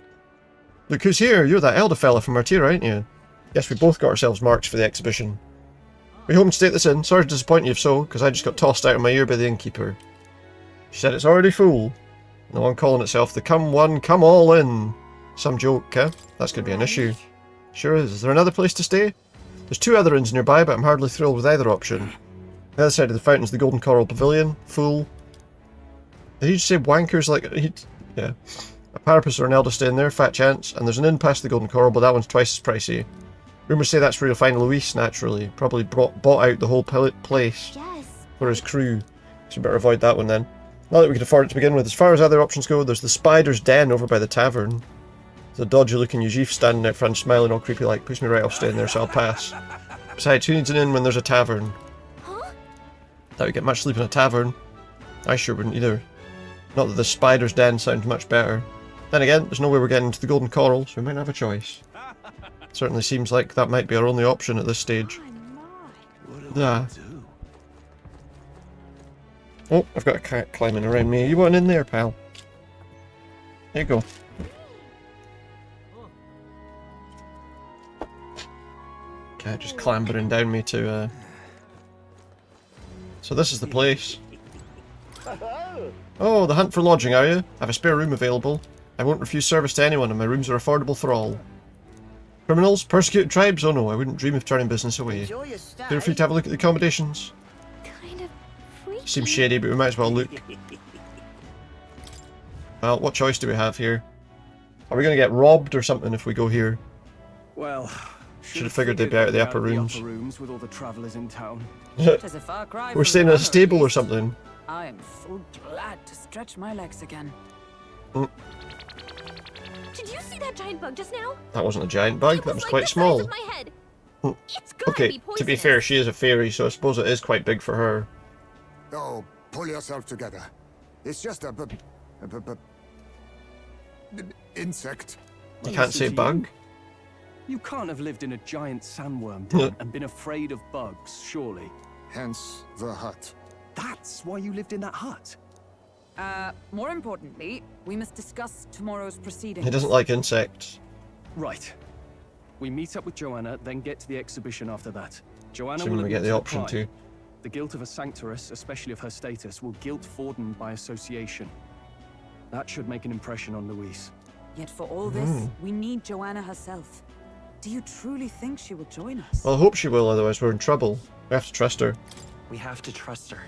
Look who's here. You're that elder fella from Martira, ain't you? Yes, we both got ourselves marks for the exhibition. We home and stay at this inn. Sorry to disappoint you if so, because I just got tossed out of my ear by the innkeeper. She said it's already full. The one calling itself the Come One, Come All In. Some joke, eh? That's going to be an issue. Sure is. Is there another place to stay? There's 2 other inns nearby, but I'm hardly thrilled with either option. The other side of the fountain's the Golden Coral Pavilion. Full. Did he just say wankers like... yeah. A Parapus or an Elder stay in there, fat chance. And there's an inn past the Golden Coral, but that one's twice as pricey. Rumours say that's where you'll find Luis, naturally. Probably bought out the whole place for his crew. So we better avoid that one then. Not that we can afford it to begin with. As far as other options go, there's the Spider's Den over by the tavern. There's a dodgy looking Yujif standing out front smiling all creepy like. Puts me right off staying there, so I'll pass. Besides, who needs an inn when there's a tavern? That we get much sleep in a tavern. I sure wouldn't either. Not that the Spider's Den sounds much better. Then again, there's no way we're getting into the Golden Coral, so we might have a choice. Certainly seems like that might be our only option at this stage. Yeah. Oh, I've got a cat climbing around me. You want in there, pal? There you go. Cat just clambering down me to, So this is the place. Oh, the hunt for lodging, are you? I have a spare room available. I won't refuse service to anyone, and my rooms are affordable for all. Criminals? Persecuted tribes? Oh no, I wouldn't dream of turning business away. Feel free to have a look at the accommodations. Kind of freaky. Seems shady, but we might as well look. Well, what choice do we have here? Are we going to get robbed or something if we go here? Well, should have figured they'd be out of the upper rooms. With all the travelers in town. We're staying in a stable or something. I am so glad to stretch my legs again. Did you see that giant bug just now? That wasn't a giant bug, that was like quite the small. size of my head. It's gotta Okay, be to be fair, she is a fairy, so I suppose it is quite big for her. Oh, pull yourself together. It's just a insect. You can't say bug? You can't have lived in a giant sandworm den and been afraid of bugs, surely. Hence the hut. That's why you lived in that hut? More importantly, we must discuss tomorrow's proceedings. He doesn't like insects. Right. We meet up with Joanna, then get to the exhibition after that. Joanna Assuming will we get the admit option pride. to. The guilt of a sanctoress, especially of her status, will guilt Forden by association. That should make an impression on Louise. Yet for all this, we need Joanna herself. Do you truly think she will join us? Well, I hope she will, otherwise we're in trouble. We have to trust her. We have to trust her.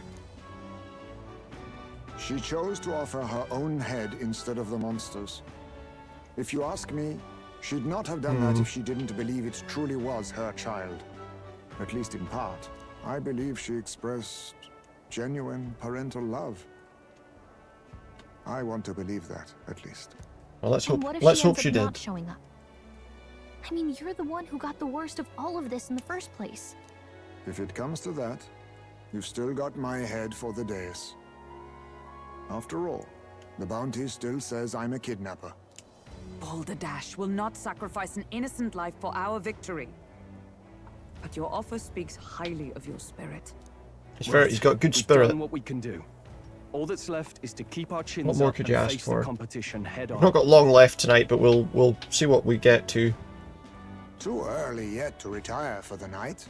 She chose to offer her own head instead of the monster's. If you ask me, she'd not have done that if she didn't believe it truly was her child. At least in part. I believe she expressed genuine parental love. I want to believe that, at least. Well, let's hope. What if Let's she hope ends she up did. not showing up? I mean, you're the one who got the worst of all of this in the first place. If it comes to that, you've still got my head for the dais. After all, the bounty still says I'm a kidnapper. Balderdash will not sacrifice an innocent life for our victory. But your offer speaks highly of your spirit. He's got good We've spirit. done what we can do. All that's left is to keep our chins What more up could and you ask face for? the competition head We've on. not got long left tonight, but we'll see what we get to. Too early yet to retire for the night.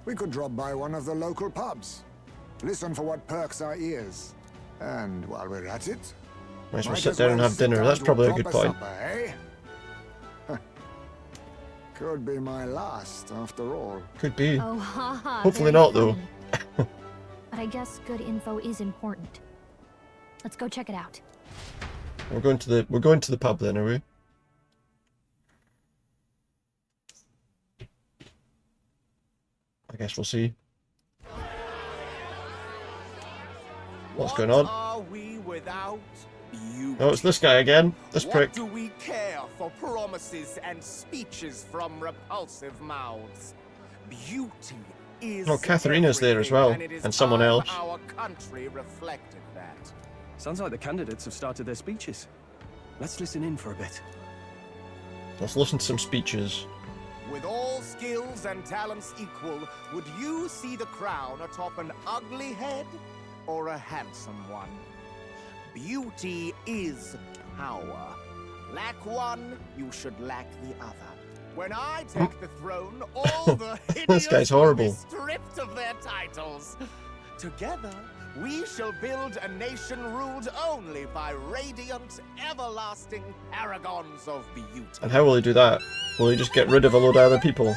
We could drop by one of the local pubs. Listen for what perks our ears. And while we're at it, Might as well sit down and have dinner. That's probably a good point. Supper, eh? Could be my last, after all. Could be. Oh, haha. Hopefully very not, though. funny. But I guess good info is important. Let's go check it out. We're going to the pub then, are we? I guess we'll see. What's going on? Are we without beauty? Oh, it's this guy again. This prick. What do we care for promises and speeches from repulsive mouths? Beauty is Oh, Katharina's there as well, everything, and someone else. Our country reflected that. Sounds like the candidates have started their speeches. Let's listen in for a bit. Let's listen to some speeches. With all skills and talents equal, would you see the crown atop an ugly head or a handsome one? Beauty is power. Lack one, you should lack the other. When I take the throne, all the This guy's idiots will be horrible. stripped of their titles. Together, we shall build a nation ruled only by radiant, everlasting paragons of beauty. And how will he do that? Will he just get rid of a load of other people?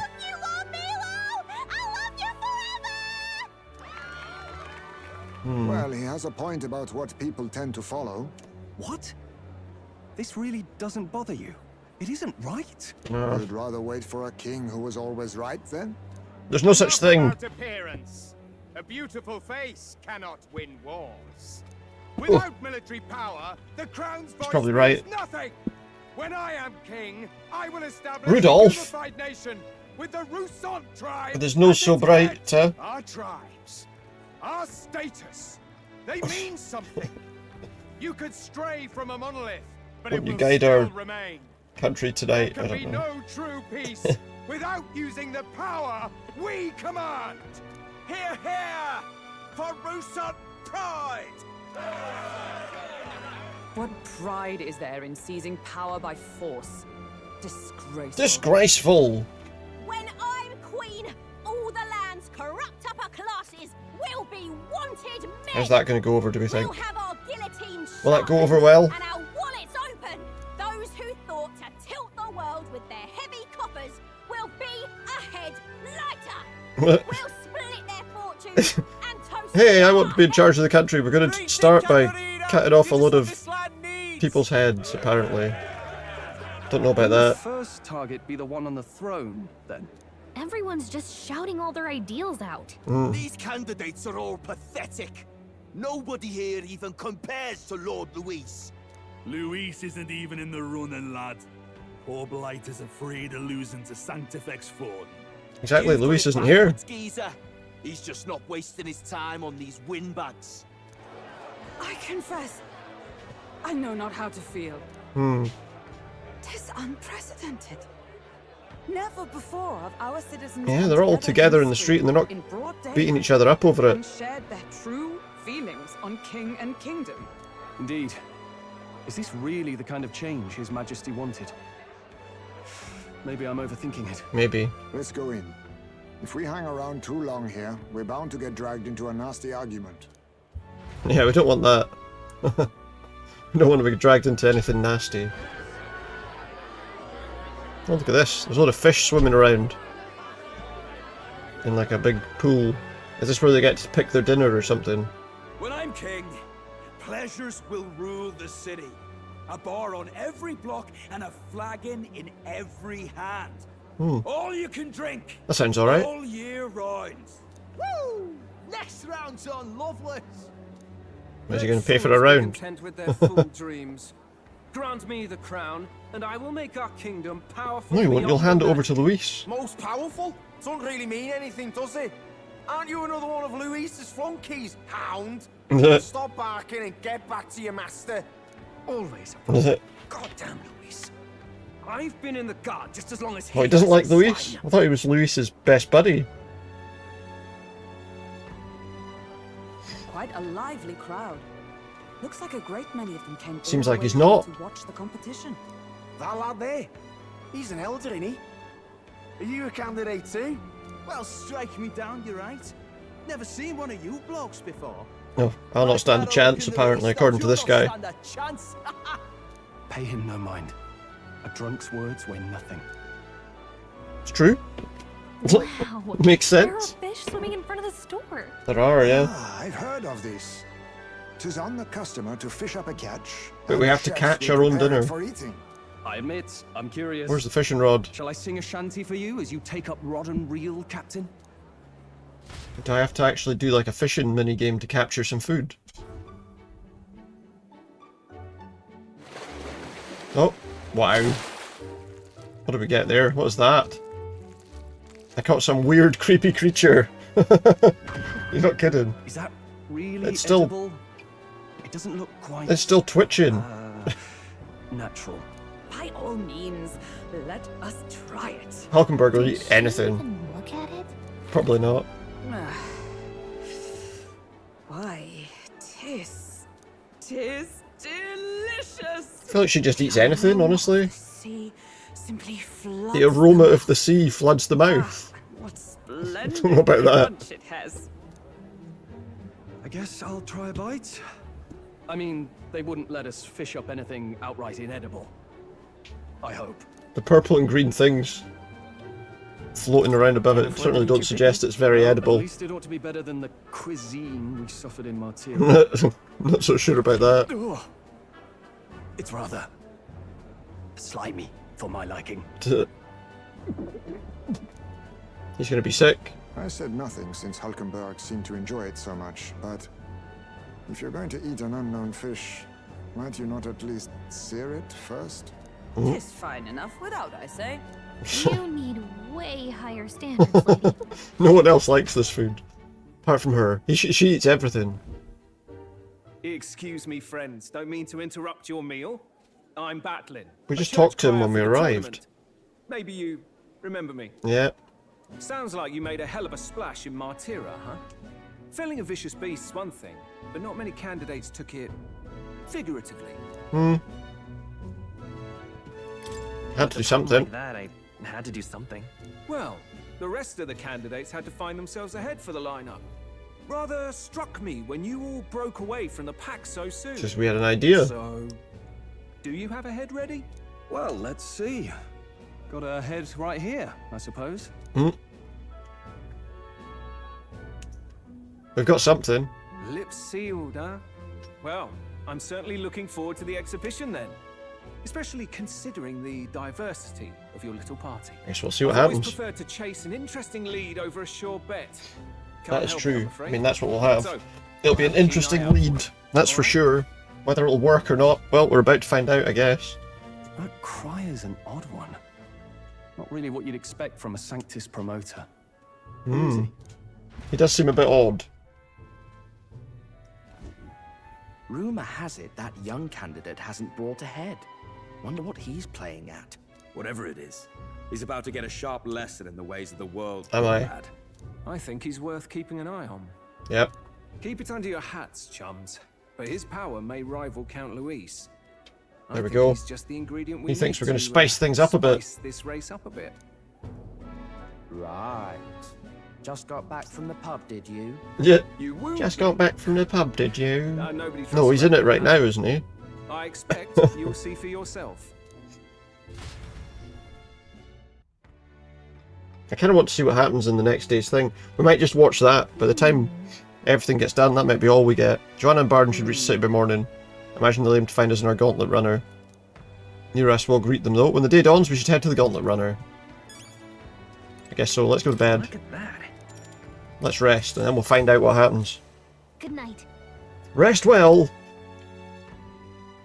Well, he has a point about what people tend to follow. What? This really doesn't bother you? It isn't right? You'd rather wait for a king who was always right, then? There's no such thing. About appearance. A beautiful face cannot win wars. Without military power, the crown's voice probably right. means nothing. When I am king, I will establish Rudolph. a unified nation with the Rousant tribe. But there's no as so its bright, head. Our tribes, our status, they mean something. You could stray from a monolith, but it Wouldn't you will guide still our remain. country tonight? There I can be don't know. no true peace without using the power we command. Hear, hear, for Rousant pride! What pride is there in seizing power by force? Disgraceful. Disgraceful. When I'm queen, all the land's corrupt upper classes will be wanted men. How's that going to go over, do we think? We'll have our guillotines Will that go sharpened over well? And our wallets open. Those who thought to tilt the world with their heavy coffers will be ahead lighter. We'll split their fortunes and toast. Hey, I want to be in charge of the country. We're going to start by cutting off a load of people's heads, apparently. Don't know about Will the that. first target be the one on the throne, then? Everyone's just shouting all their ideals out. These candidates are all pathetic. Nobody here even compares to Lord Luis. Luis isn't even in the running, lad. Poor Blight is afraid of losing to Sanctifex Ford. Exactly, Luis isn't here. Geezer. He's just not wasting his time on these windbags. I confess, I know not how to feel. Tis unprecedented. Never before have our citizens Yeah, come they're all together in the street and they're not in broad day beating each other up over it. and shared their true feelings on king and kingdom. Indeed. Is this really the kind of change His Majesty wanted? Maybe I'm overthinking it. Maybe. Let's go in. If we hang around too long here, we're bound to get dragged into a nasty argument. Yeah, we don't want that. We don't want to be dragged into anything nasty. Oh, look at this. There's a lot of fish swimming around. In like a big pool. Is this where they get to pick their dinner or something? When I'm king, pleasures will rule the city. A bar on every block and a flagon in every hand. All you can drink. That sounds alright. All year round. Woo! Next round's on Loveless. Where's he going to pay for a round? Content with their fool dreams. Grant me the crown, and I will make our kingdom powerful. No, you won't. You'll beyond hand it the over to Luis. Most powerful? Doesn't really mean anything, does it? Aren't you another one of Luis's flunkies, hound? Stop barking and get back to your master. Always. Goddamn Luis. I've been in the guard just as long as Oh, he doesn't like Luis? I thought he was Luis's best buddy. Quite a lively crowd. Looks like a great many of them came. Seems all like the he's way not. to watch the competition. That lad there, he's an elder, isn't he? Are you a candidate too? Well, strike me down, you're right. Never seen one of you blokes before. No, I'll not stand a chance, apparently, according to this guy. Pay him no mind. A drunk's words weigh nothing. It's true. Wow. Makes There are sense. fish swimming in front of the store. There are, yeah. Ah, I've heard of this. 'Tis on the customer to fish up a catch. But we and have to chefs catch will our own prepare dinner. it for eating. I admit, I'm curious. Where's the fishing rod? Shall I sing a shanty for you as you take up rod and reel, Captain? Do I have to actually do like a fishing mini game to capture some food? Oh, wow. What did we get there? What was that? I caught some weird creepy creature. You're not kidding. Is that really It's still- edible? It doesn't look quite It's still twitching. natural. By all means, let us try it. Hulkenberg will eat anything. Even look at it? Probably not. Why, tis delicious. I feel like she just eats anything, honestly. Sea simply floods The aroma of the sea floods the mouth. What splendid Don't know about that. crunch it has. I guess I'll try a bite. I mean, they wouldn't let us fish up anything outright inedible. I hope. The purple and green things floating around above it certainly don't suggest it's very At edible. least it ought to be better than the cuisine we suffered in Martira. Not so sure about that. Ugh. It's rather slimy for my liking. He's gonna be sick. I said nothing since Hulkenberg seemed to enjoy it so much, but if you're going to eat an unknown fish, might you not at least sear it first? Tis fine enough without, I say. You need way higher standards, lady. No one else likes this food. Apart from her. She eats everything. Excuse me, friends. Don't mean to interrupt your meal. I'm battling. We A just church talked to him choir when we for the arrived. tournament. Maybe you remember me. Yeah. Sounds like you made a hell of a splash in Martira, huh? Felling a vicious beast's one thing, but not many candidates took it figuratively. Had to do something. Like that, I had to do something. Well, the rest of the candidates had to find themselves ahead for the lineup. Rather struck me when you all broke away from the pack so soon. Just we had an idea. So, do you have a head ready? Well, let's see. Got a head right here, I suppose. We've got something. Lips sealed, huh? Well, I'm certainly looking forward to the exhibition then. Especially considering the diversity of your little party. Guess we'll see what I've always happens. preferred to chase an interesting lead over a sure bet. That Can't is help it, true. I'm I afraid. mean, that's what we'll have. So, It'll be an keep an eye interesting out for lead. it. That's for sure. Whether it'll work or not, well, we're about to find out, I guess. That cry is an odd one. Not really what you'd expect from a Sanctus promoter. He does seem a bit odd. Rumor has it that young candidate hasn't brought ahead. Wonder what he's playing at. Whatever it is, he's about to get a sharp lesson in the ways of the world. Am I? lad. I think he's worth keeping an eye on. Yep. Keep it under your hats, chums. But his power may rival Count Luis. I There we think go. He's just the ingredient we He thinks need we're going to to, spice things up a bit. spice this race up a bit. Right. Just got back from the pub, did you? Yeah. You will Just be. got back from the pub, did you? Nobody trusts No, he's in it right that. now, isn't he? I expect you'll see for yourself. I kind of want to see what happens in the next day's thing. We might just watch that. By the time everything gets done, that might be all we get. Joanna and Barden should reach the city by morning. Imagine they'll aim to find us in our gauntlet runner. Near us, we'll greet them though. When the day dawns, we should head to the gauntlet runner. I guess so. Let's go to bed. Look at that. Let's rest, and then we'll find out what happens. Good night. Rest well!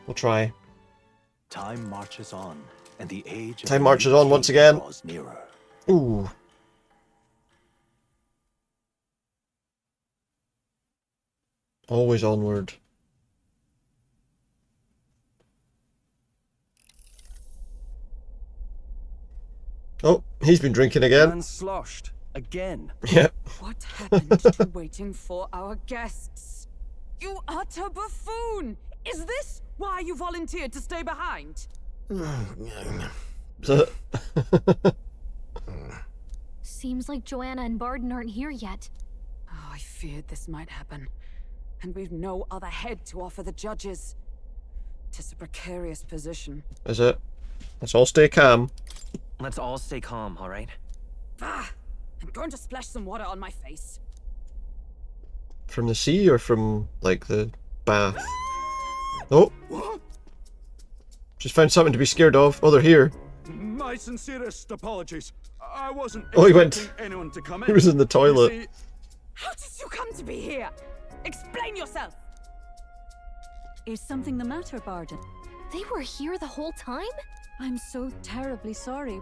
We'll try. Time marches on, and the age of Time marches on once again. draws nearer. Ooh. Always onward. Oh, he's been drinking again. Man sloshed again. Yep. What happened to waiting for our guests? You utter buffoon! Is this why you volunteered to stay behind? Seems like Joanna and Barden aren't here yet. Oh, I feared this might happen. And we've no other head to offer the judges. 'Tis a precarious position. Is it? Let's all stay calm. Let's all stay calm, all right? Ah! I'm going to splash some water on my face. From the sea or from, like, the bath? Oh! Just found something to be scared of. Oh, they're here. My sincerest apologies. I wasn't Oh, he expecting went. anyone to come in. He was in the toilet. You see, How did you come to be here? Explain yourself! Is something the matter, Barden? They were here the whole time? I'm so terribly sorry.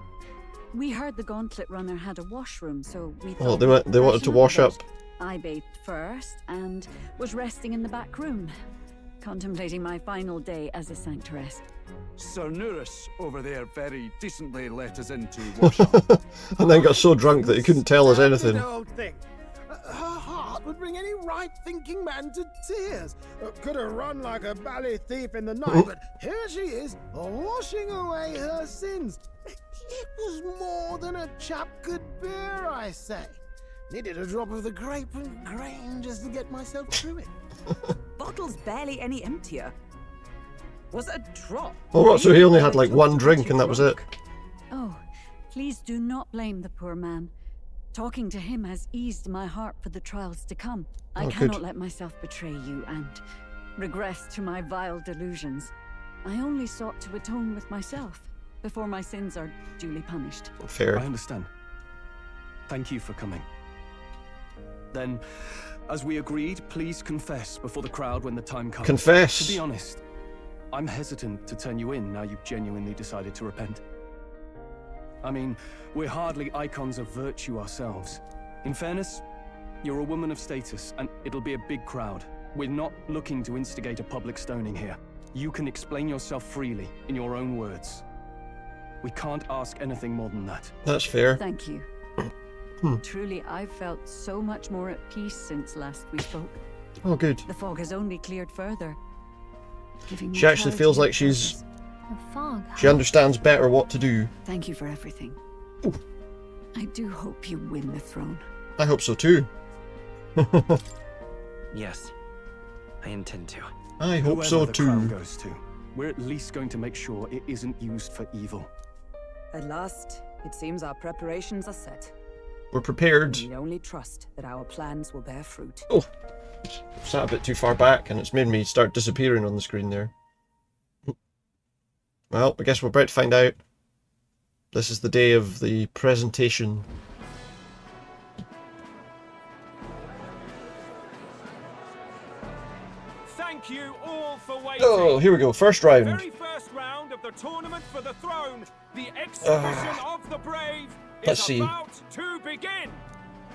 We heard the Gauntlet Runner had a washroom, so we thought... Oh, they wanted to wash up. I bathed first and was resting in the back room, contemplating my final day as a sanctoress. Sir Nuris over there very decently let us in to wash up. And then got so drunk that he couldn't tell us anything. Old thing. Her heart would bring any right-thinking man to tears. Could have run like a bally thief in the night, but here she is, washing away her sins. It was more than a chap could bear, I say. Needed a drop of the grape and grain just to get myself through it. Bottle's barely any emptier. Was it a drop? Oh, what? So he only had like one drink and that was it? Oh, please do not blame the poor man. Talking to him has eased my heart for the trials to come. I cannot let myself betray you and regress to my vile delusions. I only sought to atone with myself before my sins are duly punished. Fair. I understand. Thank you for coming. Then, as we agreed, please confess before the crowd when the time comes. Confess. To be honest, I'm hesitant to turn you in now you've genuinely decided to repent. I mean, we're hardly icons of virtue ourselves. In fairness, you're a woman of status, and it'll be a big crowd. We're not looking to instigate a public stoning here. You can explain yourself freely, in your own words. We can't ask anything more than that. That's fair. Thank you. Truly, I've felt so much more at peace since last we spoke. Oh, good. The fog has only cleared further. Giving me She actually clarity feels of like she's... purpose. The fog. She understands better what to do. Thank you for everything. I do hope you win the throne. I hope so too. Yes, I intend to. I hope Whoever so the too. crown goes to, we're at least going to make sure it isn't used for evil. At last, it seems our preparations are set. We're prepared. We only trust that our plans will bear fruit. Oh, sat a bit too far back and it's made me start disappearing on the screen there. Well, I guess we're about to find out. This is the day of the presentation. Thank you all for waiting. Oh, here we go. First round. The very first round of the tournament for the throne, the exhibition of the brave, let's is see. about to begin.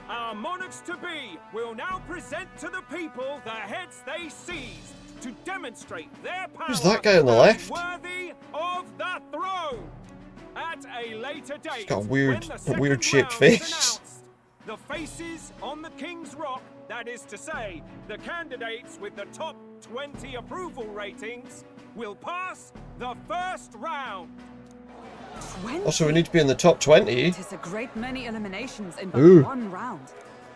Our monarchs-to-be will now present to the people the heads they seized to demonstrate their power. Who's that guy on the left? Worthy of the throne. At a later date, He's got a when weird the second shaped round is face. announced, the faces on the King's Rock, that is to say, the candidates with the top 20 approval ratings, will pass the first round. Also, we need to be in the top 20. It is a great many eliminations in but Ooh. one round.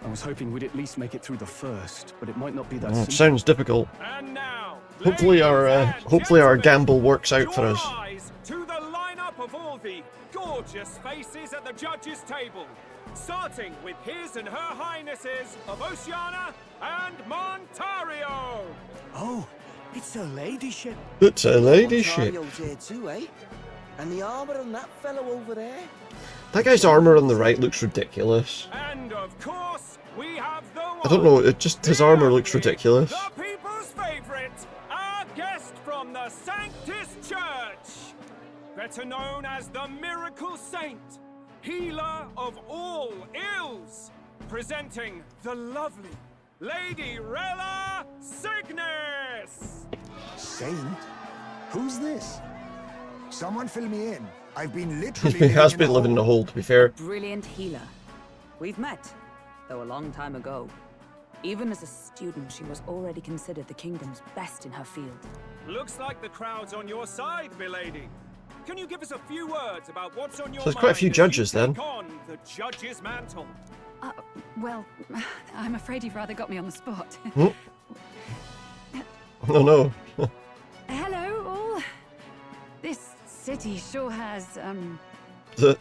I was hoping we'd at least make it through the first, but it might not be that Oh, simple. it sounds difficult. And now, Hopefully our gamble works out for us. eyes to the lineup of all the gorgeous faces at the judges' table, starting with his and her highnesses of Oceana and Montario. Oh, it's a ladyship. It's a ladyship. Ontario's here too, eh? And the armor on that fellow over there. That guy's armor on the right looks ridiculous. And of course, we have the I don't know, it just his armor looks ridiculous. the people's favorite, our guest from the Sanctus Church. better known as the Miracle Saint, healer of all ills, presenting the lovely Lady Rella Cygnus! Saint? Who's this? Someone fill me in. I've been literally He has been living in a hole, to be fair. Brilliant healer. We've met, though a long time ago. Even as a student, she was already considered the kingdom's best in her field. Looks like the crowd's on your side, milady. Can you give us a few words about what's on your So there's quite a few mind as you judges then. take on the judge's mantle? Well, I'm afraid you've rather got me on the spot. Oh no. Hello, all. This city sure has,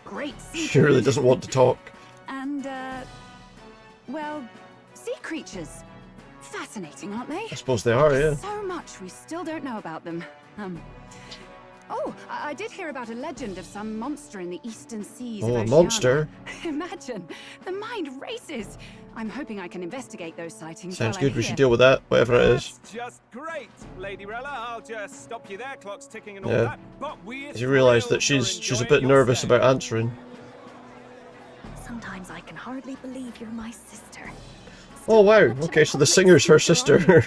great sea She really doesn't want to talk. And, well, sea creatures. Fascinating, aren't they? I suppose they are, yeah. So much we still don't know about them. Oh, I did hear about a legend of some monster in the eastern seas of Oh, a Oceania. monster. Imagine, the mind races. I'm hoping I can investigate those sightings. Sounds while I'm good, we here. should deal with that, whatever it is. That's just great, Lady Rella. I'll just stop you there, clock's ticking and all Yeah. that. But we're You realise that thrilled she's you're a bit enjoying your nervous stay. about answering. Sometimes I can hardly believe you're my sister. Oh wow, okay, so the singer's her sister.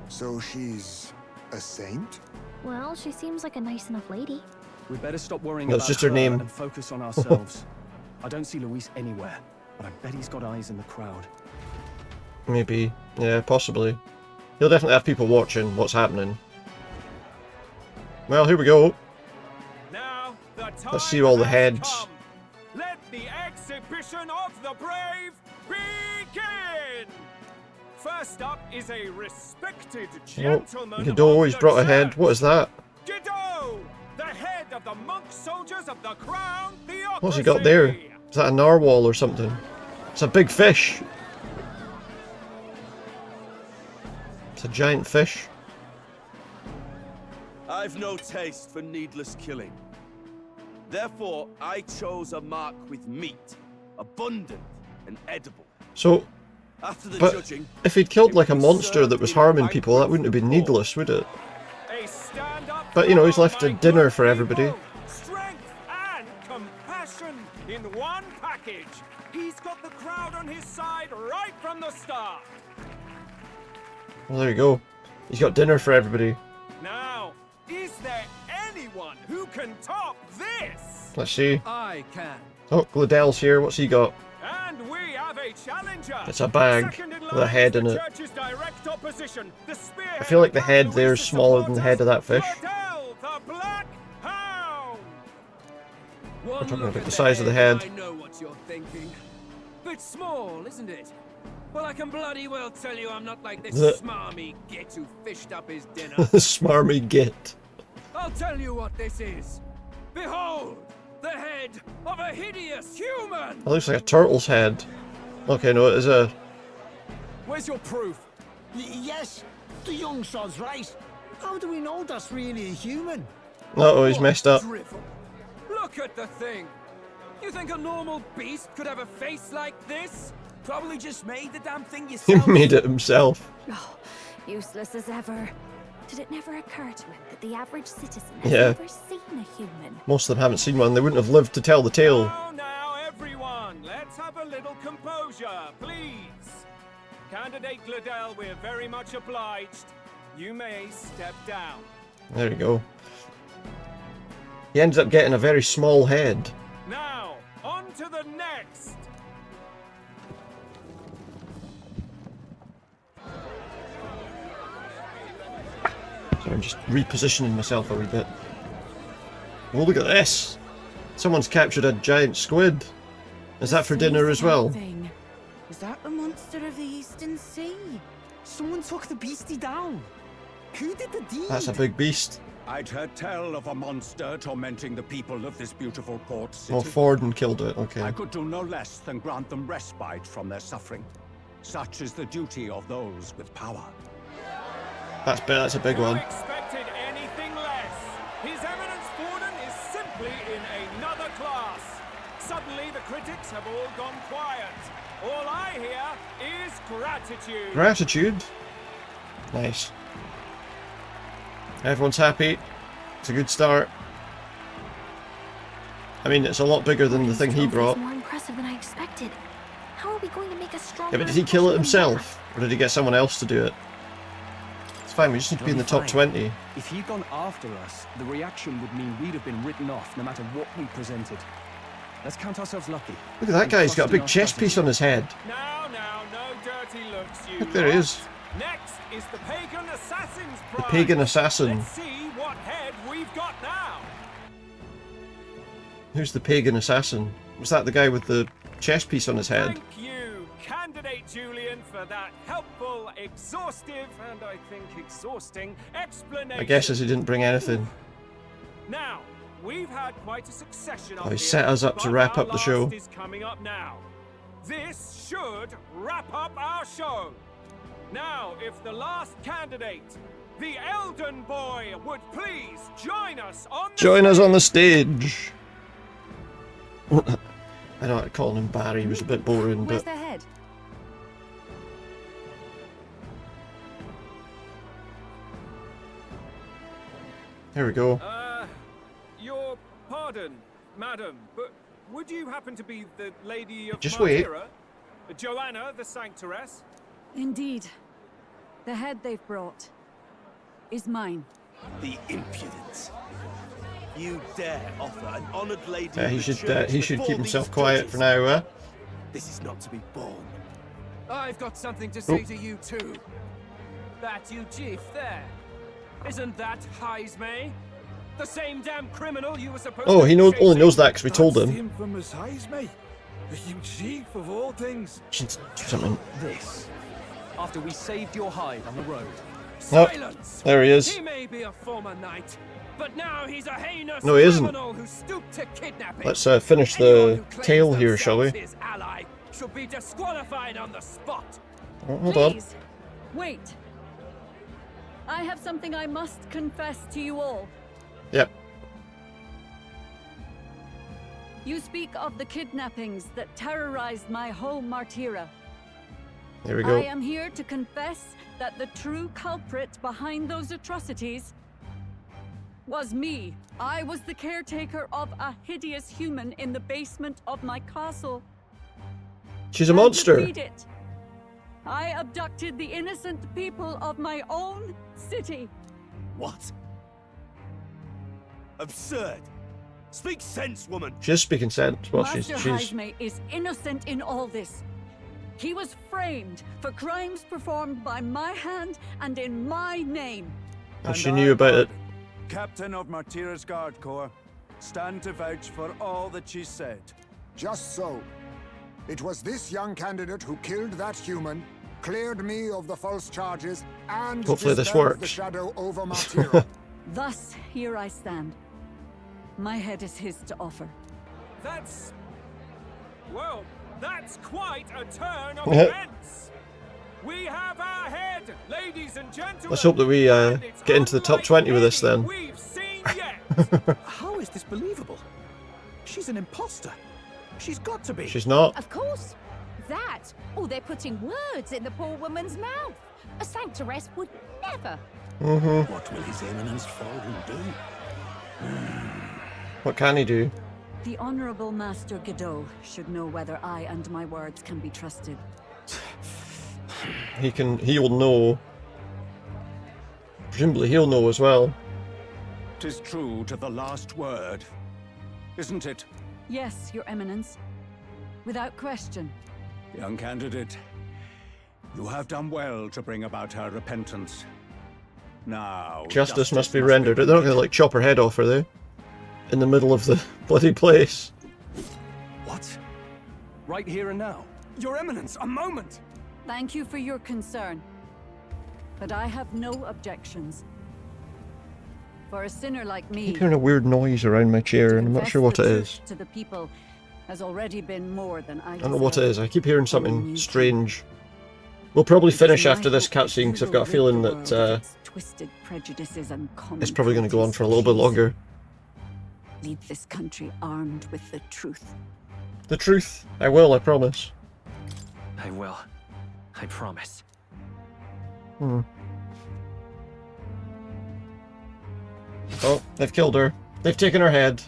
So she's a saint? Well, she seems like a nice enough lady. We'd better stop worrying No, it's about just her name. and focus on ourselves. I don't see Luis anywhere, but I bet he's got eyes in the crowd. Maybe. Yeah, possibly. He'll definitely have people watching what's happening. Well, here we go. Now, the time Let's see all the has heads. come. Let the exhibition of the brave begin! First up is a respected Oh, gentleman Godot, of he's the brought a head. church. What is that? Godot, the head of the monk soldiers of the crown theocracy. What's he got there? Is that a narwhal or something? It's a big fish. It's a giant fish. I've no taste for needless killing. Therefore, I chose a mark with meat, abundant and edible. So, After the but judging, if he'd killed like a monster that was harming people, that wouldn't have been needless, would it? But you know, he's left a dinner for everybody. Strength and compassion in one package. He's got the crowd on his side right from the start. Well, there you go. He's got dinner for everybody. Now, is there anyone who can top this? Let's see. I can. Oh, Gladell's here. What's he got? And we have a challenger. It's a bag Second in with line a head is in the it. church's direct opposition, the spearhead I feel like the of head there is Luis's smaller than the head of that fish. Gladell, the Black Hound. We're talking about the size of the head. I know what you're thinking. Bit small, isn't it? Well, I can bloody well tell you I'm not like this The- smarmy git who fished up his dinner. Smarmy git. I'll tell you what this is. Behold, the head of a hideous human! That looks like a turtle's head. Okay, no, it is a... Where's your proof? Yes, the young sod's right. How do we know that's really a human? Uh-oh, he's messed up. Drivel. Look at the thing. You think a normal beast could have a face like this? Probably just made the damn thing He yourself. made it himself. Oh, useless as ever. Did it never occur to him that the average citizen has Yeah. never seen a human? Most of them haven't seen one. They wouldn't have lived to tell the tale. Now, everyone, let's have a little composure, please. Candidate Gladell, we're very much obliged. You may step down. There you go. He ends up getting a very small head. Now, on to the next. So I'm just repositioning myself a wee bit. Oh, look at this! Someone's captured a giant squid. Is that for dinner as well? Is that the monster of the Eastern Sea? Someone took the beastie down. Who did the deed? That's a big beast. I'd heard tell of a monster tormenting the people of this beautiful port city. Oh, Forden killed it, okay. I could do no less than grant them respite from their suffering. Such is the duty of those with power. That's a big one. Expected anything less. His Eminence Forden is simply in another class. Suddenly, the critics have all gone quiet. All I hear is gratitude. Gratitude. Nice. Everyone's happy. It's a good start. I mean, it's a lot bigger than the thing he brought. More impressive than I expected. How are we going to make a strong? Yeah, but did he kill it himself? Or did he get someone else to do it? It's fine, we just need to be in the top 20. If he'd gone after us, the reaction would mean we'd have been written off no matter what we presented. Let's count ourselves lucky. Look at that guy, he's got a big chest piece on his head. Now, no dirty looks, you Look, there he is. Next is the pagan assassin's prize. The pagan assassin. Let's see what head we've got now. Who's the pagan assassin? Was that the guy with the chest piece on his head? Thank you, candidate Julian, for that helpful, exhaustive, and I think exhausting explanation. I guess as he didn't bring anything. Now, we've had quite a succession Oh, he set us up to wrap up the show. Is coming up now. This should wrap up our show. Now, if the last candidate, the Elden Boy, would please join us on the stage. I know calling him Barry was a bit boring, Where's but the head? here we go. Your pardon, madam, but would you happen to be the lady of Just wait. Martira? Joanna, the sanctoress? Indeed. The head they've brought is mine. The impudence. You dare offer an honored lady Yeah, he of the should church keep before himself these quiet judges? for now. This is not to be borne. I've got something to say to you too. That you chief there. Isn't that Heismay? The same damn criminal you were supposed Oh, to he be only chasing? knows that because we told That's the him. infamous Heismay. You chief of all things. Should do something. This. After we saved your hide on the road. Oh, Silence! there he is. He may be a former knight, but now he's a heinous No, he isn't. criminal who stooped to kidnapping. Let's finish the tale here, shall we? His ally should be disqualified on the spot. Oh, hold on. Please, wait. I have something I must confess to you all. Yep. You speak of the kidnappings that terrorized my home, Martira. Here we go. I am here to confess that the true culprit behind those atrocities was me. I was the caretaker of a hideous human in the basement of my castle. She's a monster. To feed it, I abducted the innocent people of my own city. What? Absurd. Speak sense, woman. She's speaking sense. Well, Master she's Heismay is innocent in all this. He was framed for crimes performed by my hand and in my name. and she knew about it. Captain of Martira's Guard Corps, stand to vouch for all that she said. Just so. It was this young candidate who killed that human, cleared me of the false charges, and Hopefully this dispelled works. the shadow over Martira. Thus, here I stand. My head is his to offer. That's... well, that's quite a turn of Yeah. events. We have our head, ladies and gentlemen. Let's hope that we get into the top 20 with this then. We've seen yet. How is this believable? She's an imposter. She's got to be. She's not. Of course. That, or they're putting words in the poor woman's mouth. A sanctoress would never. Mm-hmm. What will His Eminence Fallen do? What can he do? The Honorable Master Godot should know whether I and my words can be trusted. He'll know. Presumably he'll know as well. 'Tis true to the last word, isn't it? Yes, Your Eminence. Without question. Young candidate, you have done well to bring about her repentance. Now, Justice must be rendered. They're not going to like chop her head off, are they? In the middle of the bloody place. What? Right here and now? Your Eminence, a moment! Thank you for your concern. But I have no objections. For a sinner like I me, keep hearing a weird noise around my chair and I'm not confess sure what the it truth is. to the people has already been more than I I don't know what it deserve. is. I keep hearing something strange. We'll probably finish after this cutscene because I've got a feeling that Twisted prejudices and common it's probably going to go on for a little bit prejudices. longer. Leave this country armed with the truth. The truth. I will, I promise. I will. I promise. Oh, they've killed her. They've taken her head.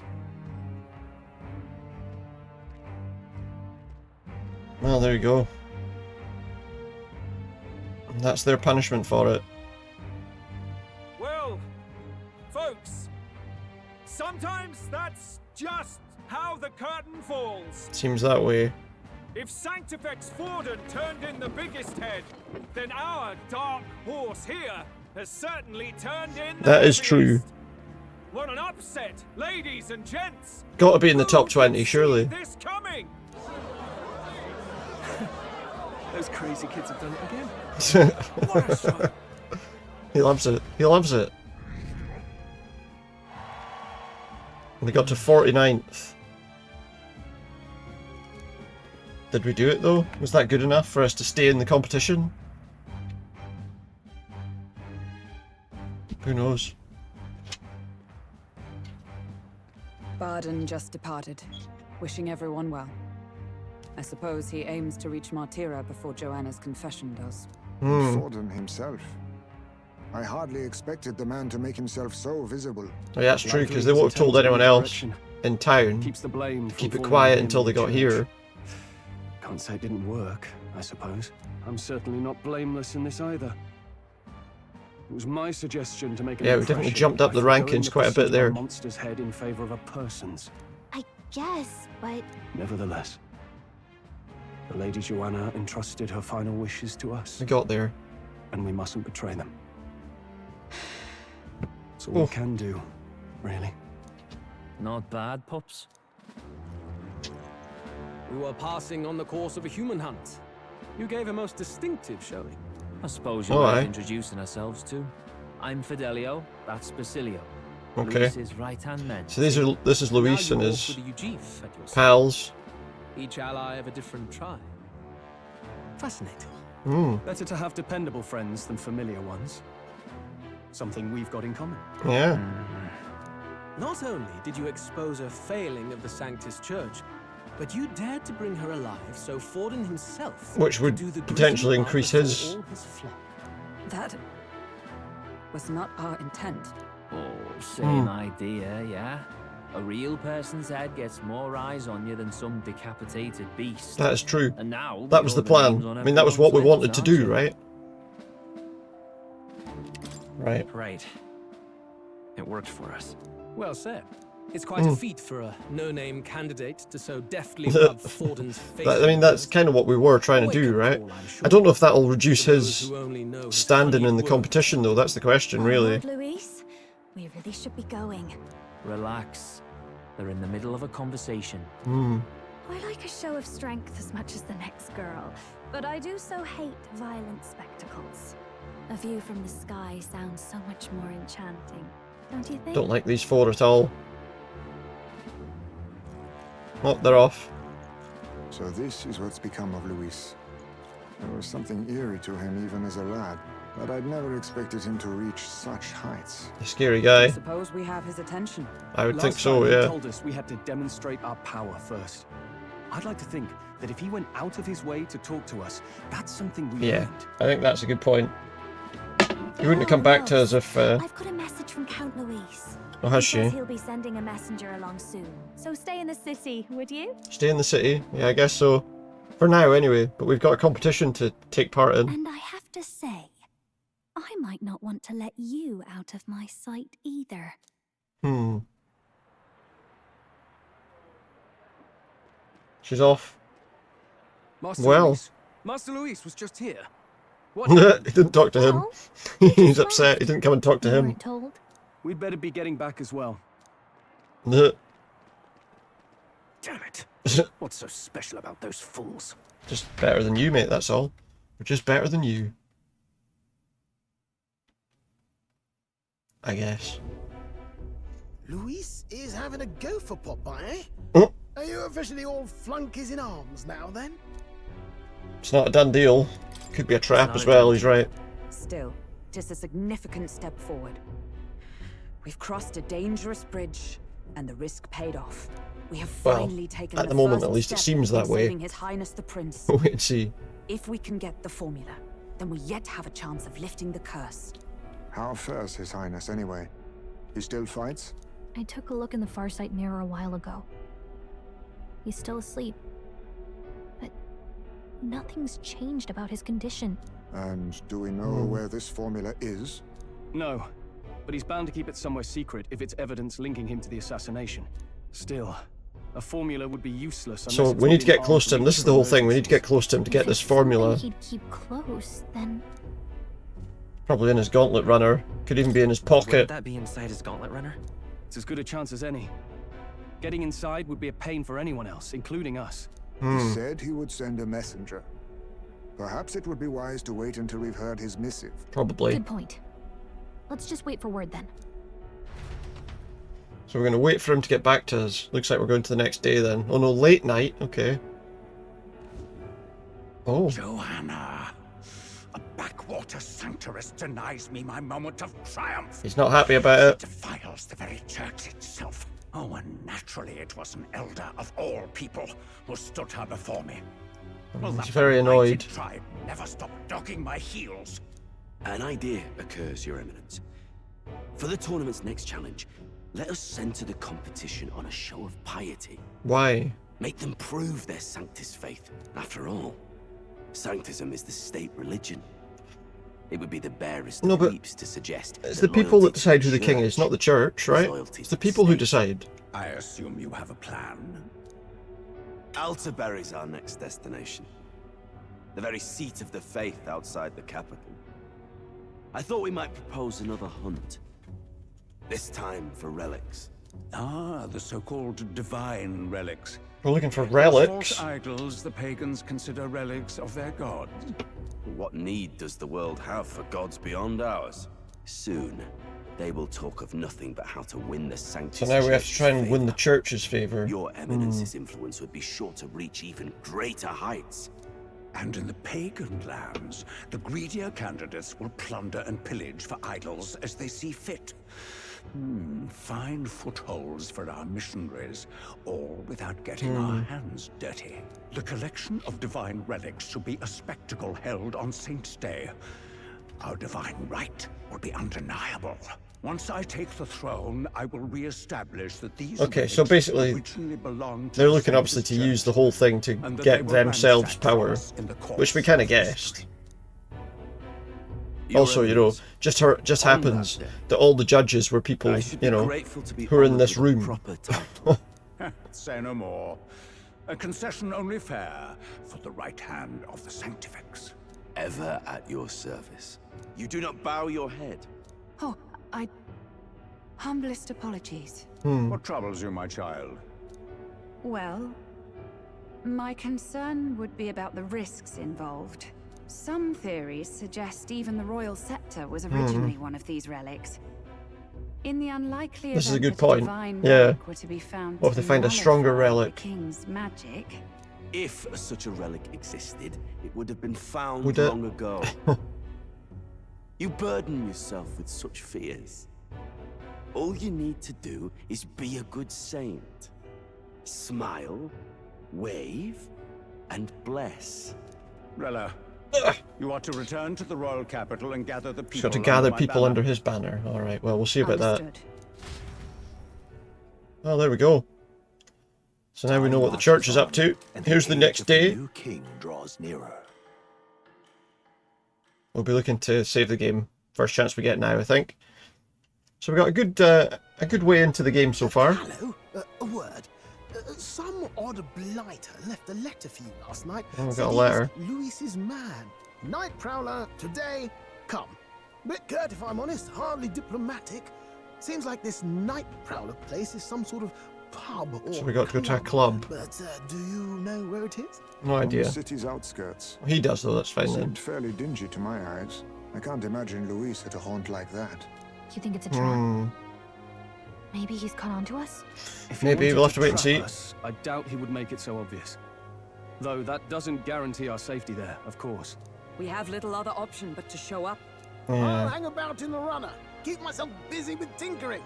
Well, there you go. That's their punishment for it. Well, folks, sometimes that's just how the curtain falls. Seems that way. If Sanctifex Forden turned in the biggest head, then our dark horse here has certainly turned in the That is heaviest. true. What an upset, ladies and gents! Got to be in the top 20, surely. This coming. Those crazy kids have done it again. What a show. He loves it. He loves it. And they got to 49th. Did we do it though? Was that good enough for us to stay in the competition? Who knows? Barden just departed, wishing everyone well. I suppose he aims to reach Martira before Joanna's confession does. Forden himself. I hardly expected the man to make himself so visible. Oh, yeah, that's true, because they won't have told anyone else in town. Keeps the blame. Keep it quiet until they got here. Can't say it didn't work, I suppose. I'm certainly not blameless in this either. It was my suggestion to make an Yeah, we definitely impression jumped up by the foregoing rankings the quite a pursuit bit of there. Monster's head in favor of a person's. I guess, but... Nevertheless, the Lady Joanna entrusted her final wishes to us. We got there. And we mustn't betray them. That's all we can do, really. Not bad, pups. We were passing on the course of a human hunt. You gave a most distinctive showing. I suppose you're worth introducing ourselves to. I'm Fidelio, that's Basilio. Okay. Luis's right-hand man. So this is Luis and his For the Ujif at your side. pals. Each ally of a different tribe. Fascinating. Better to have dependable friends than familiar ones. Something we've got in common. Yeah. Not only did you expose a failing of the Sanctus Church, but you dared to bring her alive so Forden himself Which would could do the potentially grisly part increase before his... all his flock. That was not our intent. Oh, same idea, yeah? A real person's head gets more eyes on you than some decapitated beast. That is true. And now That was the plan. I mean, that was what we wanted to do, right? Right. It worked for us. Well said. It's quite a feat for a no-name candidate to so deftly rub Forden's face. I mean, that's kind of what we were trying to do, right? I don't know if that'll reduce his standing in the competition, though. That's the question, really. Luis, we really should be going. Relax. They're in the middle of a conversation. I like a show of strength as much as the next girl, but I do so hate violent spectacles. A view from the sky sounds so much more enchanting, don't you think? Don't like these four at all. Oh, they're off. So this is what's become of Luis. There was something eerie to him even as a lad, but I'd never expected him to reach such heights. A scary guy. I suppose we have his attention. I would think Last so, time yeah. He told us we had to demonstrate our power first. I'd like to think that if he went out of his way to talk to us, that's something we Yeah, learned. I think that's a good point. He wouldn't have come back to us if... I've got a message from Count Luis. Oh, has He she? says he'll be sending a messenger along soon. So stay in the city, would you? Stay in the city? Yeah, I guess so. For now, anyway. But we've got a competition to take part in. And I have to say, I might not want to let you out of my sight either. She's off. Master Well. Luis. Master Luis was just here. What? He didn't talk to him. He's upset. He didn't come and talk to him. Told. We'd better be getting back as well. Just Damn it. What's so special about those fools? better than you, mate, that's all. We're just better than you. I guess. Luis is having a go for Popeye, eh? Oh. Are you officially all flunkies in arms now, then? It's not a done deal. Could be a trap as well, he's right. Still, tis a significant step forward. We've crossed a dangerous bridge, and the risk paid off. We have finally taken at the moment, first at least, it step seems that in way. saving His Highness the Prince. We'll wait and see. If we can get the formula, then we yet have a chance of lifting the curse. How fares His Highness, anyway? He still fights? I took a look in the Farsight mirror a while ago. He's still asleep. But nothing's changed about his condition. And do we know where this formula is? No, but he's bound to keep it somewhere secret if it's evidence linking him to the assassination. Still, a formula would be useless unless So it's we need to within get close to him. This is the whole thing. We need to get close to him to get this formula. If he'd keep close, then Probably in his gauntlet runner. Could even be in his pocket. Would that be inside his gauntlet runner? It's as good a chance as any. Getting inside would be a pain for anyone else, including us. He said he would send a messenger. Perhaps it would be wise to wait until we've heard his missive. Probably. Good point. Let's just wait for word then. So we're going to wait for him to get back to us. Looks like we're going to the next day then. Oh no, late night. Okay. Oh. Joanna, a backwater sanctoress denies me my moment of triumph. He's not happy about it. Defiles the very church itself. Oh, and naturally it was an elder of all people who stood her before me. He's very annoyed. Tribe never stopped dogging my heels. An idea occurs, Your Eminence. For the tournament's next challenge, let us center the competition on a show of piety. Why? Make them prove their Sanctus faith. After all, Sanctism is the state religion. It would be the barest of leaps to suggest It's the people that decide who the king is, not the church, right? It's the people who decide. I assume you have a plan? Altaberry's our next destination. The very seat of the faith outside the capital. I thought we might propose another hunt. This time for relics. Ah, the so-called divine relics. We're looking for Those relics. false idols the pagans consider relics of their gods. What need does the world have for gods beyond ours? Soon, they will talk of nothing but how to win the Sanctus. So now we have to try and win the church's favour. Your Eminence's influence would be sure to reach even greater heights. And in the pagan lands, the greedier candidates will plunder and pillage for idols as they see fit. Fine footholds for our missionaries, all without getting our hands dirty. The collection of divine relics should be a spectacle held on Saint's Day. Our divine right will be undeniable. Once I take the throne, I will re-establish that these Okay, so basically, originally belonged to they're looking the obviously to Saint's use the whole thing to and that get they will themselves ransack power, for us in the course which we kind of of guessed. Your Also, you know, just happens that all the judges were people, you know, who are in this room. Say no more. A concession only fair for the right hand of the Sanctifex. Ever at your service. You do not bow your head. Oh, humblest apologies. What troubles you, my child? Well, my concern would be about the risks involved. Some theories suggest even the royal scepter was originally one of these relics. In the unlikely This is a event good that point. divine Yeah. relic were to be found What if to they find a stronger nullify relic? the king's magic? If such a relic existed, it would have been found Would it? long ago. You burden yourself with such fears. All you need to do is be a good saint. Smile, wave, and bless. Rella, you are to return to the royal capital and gather the He's people. got to gather under my people banner. under his banner. Alright, well, we'll see about that. Understood. Oh, there we go. So now we know what the church is up to. Here's the next day. New king draws nearer. We'll be looking to save the game. First chance we get now, I think. So we got a good way into the game so far. Hello, a word. Some odd blighter left a letter for you last night. Oh, we Said got a he's letter. Louis's man. Night Prowler, today, come. Bit curt if I'm honest, hardly diplomatic. Seems like this Night Prowler place is some sort of pub or So we got to go to a club. But do you know where it is? No On idea. the city's outskirts. He does though, that's fine then. Seemed fairly dingy to my eyes. I can't imagine Louis at a haunt like that. You think it's a trap? Hmm. Maybe he's caught on to us? If he Maybe wanted we'll have to wait and trap see. us, I doubt he would make it so obvious. Though that doesn't guarantee our safety there, of course. We have little other option but to show up. I'll Yeah. hang about in the runner. Keep myself busy with tinkering.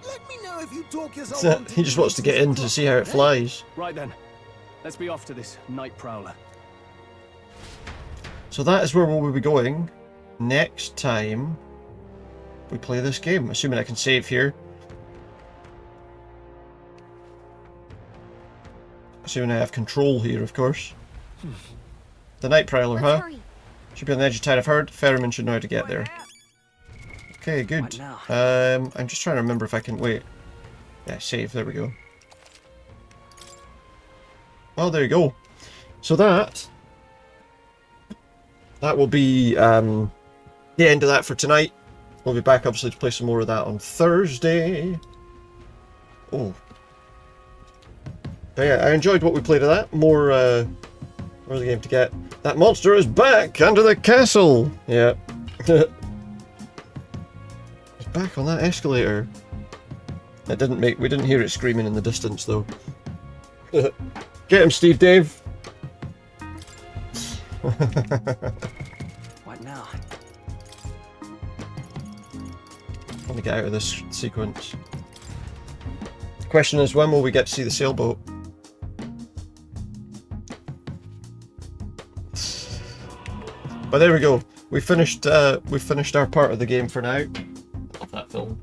Let me know if you talk yourself So, onto he just wants to get in to see how it flies. Right then, let's be off to this Night Prowler. So that is where we'll be going next time we play this game. Assuming I can save here. Assuming I have control here, of course. The Night Prowler, huh? Should be on the edge of town, I've heard. Ferryman should know how to get there. Okay, good. I'm just trying to remember if I can... Wait. Yeah, save. There we go. Well, there you go. So that will be the end of that for tonight. We'll be back, obviously, to play some more of that on Thursday. Oh. But yeah, I enjoyed what we played of that. More of the game to get. That monster is back under the castle! Yeah. He's back on that escalator. We didn't hear it screaming in the distance, though. Get him, Steve Dave! What now? I want to get out of this sequence. The question is, when will we get to see the sailboat? But there we go. We finished our part of the game for now. I love that film.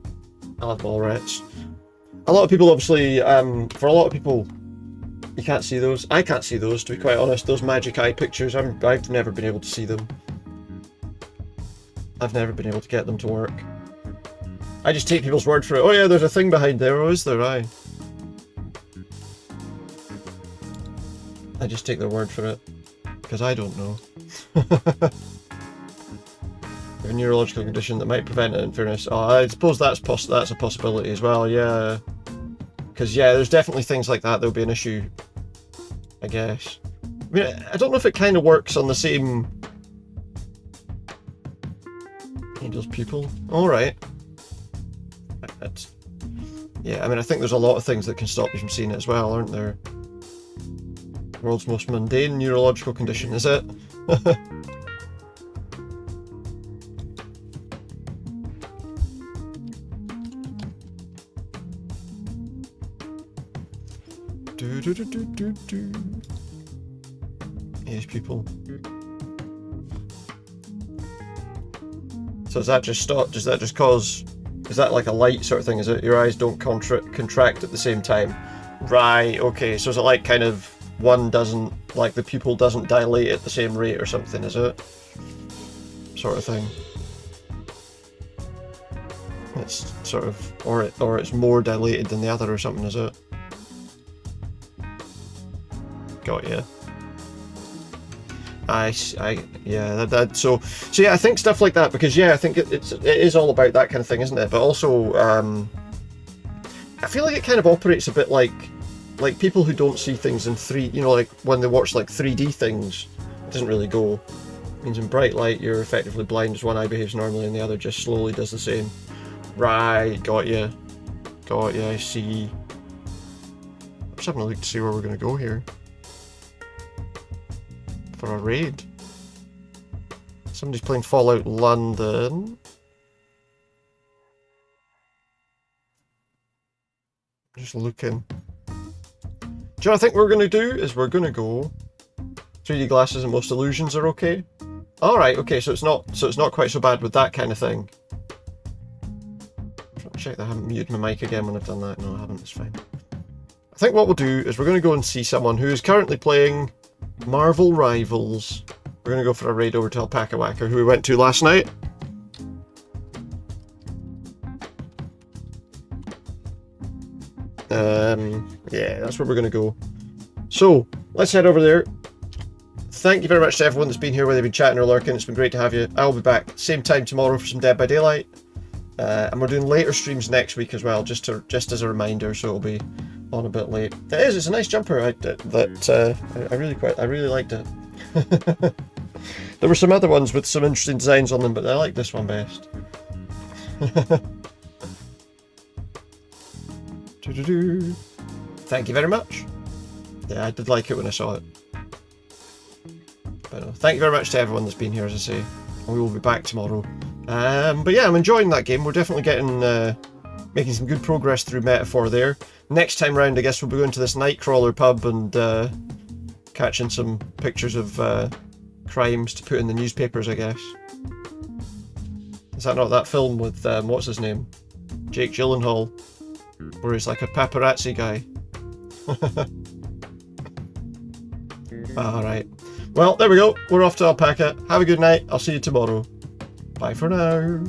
I love Mallrats. A lot of people, obviously, for a lot of people, you can't see those. I can't see those, to be quite honest. Those magic eye pictures, I've never been able to see them. I've never been able to get them to work. I just take people's word for it. Oh yeah, there's a thing behind there. Oh, is there? Aye. I just take their word for it. Because I don't know. A neurological condition that might prevent it, in fairness. Oh, I suppose that's a possibility as well, yeah. Because, yeah, there's definitely things like that will be an issue, I guess. I mean, I don't know if it kind of works on the same... Angel's pupil? Alright. Yeah, I mean, I think there's a lot of things that can stop you from seeing it as well, aren't there? World's most mundane neurological condition, is it? These people. So does that just stop? Does that just cause? Is that like a light sort of thing? Is it your eyes don't contract at the same time? Right. Okay. So is it like kind of one doesn't, like the pupil doesn't dilate at the same rate or something? Is it? Sort of thing. It's sort of, or it's more dilated than the other or something, is it? Got you. Yeah, so yeah, I think stuff like that, because yeah, I think it is all about that kind of thing, isn't it? But also, I feel like it kind of operates a bit like people who don't see things in like when they watch like 3D things, it doesn't really go. It means in bright light you're effectively blind as one eye behaves normally and the other just slowly does the same. Right, got you, I see. I'm just having a look to see where we're going to go here. For a raid. Somebody's playing Fallout London. Just looking. Do you know what I think we're going to do? Is we're going to go 3D glasses and most illusions are okay. Alright, okay, so it's not quite so bad with that kind of thing. Check that I haven't muted my mic again when I've done that. No, I haven't, it's fine. I think what we'll do is we're going to go and see someone who is currently playing Marvel Rivals. We're going to go for a raid over to Alpaca Whacker, who we went to last night. Yeah, that's where we're going to go. So, let's head over there. Thank you very much to everyone that's been here, whether they've been chatting or lurking. It's been great to have you. I'll be back same time tomorrow for some Dead by Daylight. And we're doing later streams next week as well, just as a reminder, so it'll be on a bit late. It's a nice jumper. I really liked it. There were some other ones with some interesting designs on them, but I like this one best. Thank you very much. Yeah, I did like it when I saw it. But thank you very much to everyone that's been here, as I say. And we will be back tomorrow. But yeah, I'm enjoying that game. We're definitely getting making some good progress through Metaphor there. Next time round, I guess we'll be going to this Nightcrawler pub and catching some pictures of crimes to put in the newspapers, I guess. Is that not that film with, what's his name? Jake Gyllenhaal, where he's like a paparazzi guy. Alright. Well, there we go. We're off to Alpaca. Have a good night. I'll see you tomorrow. Bye for now.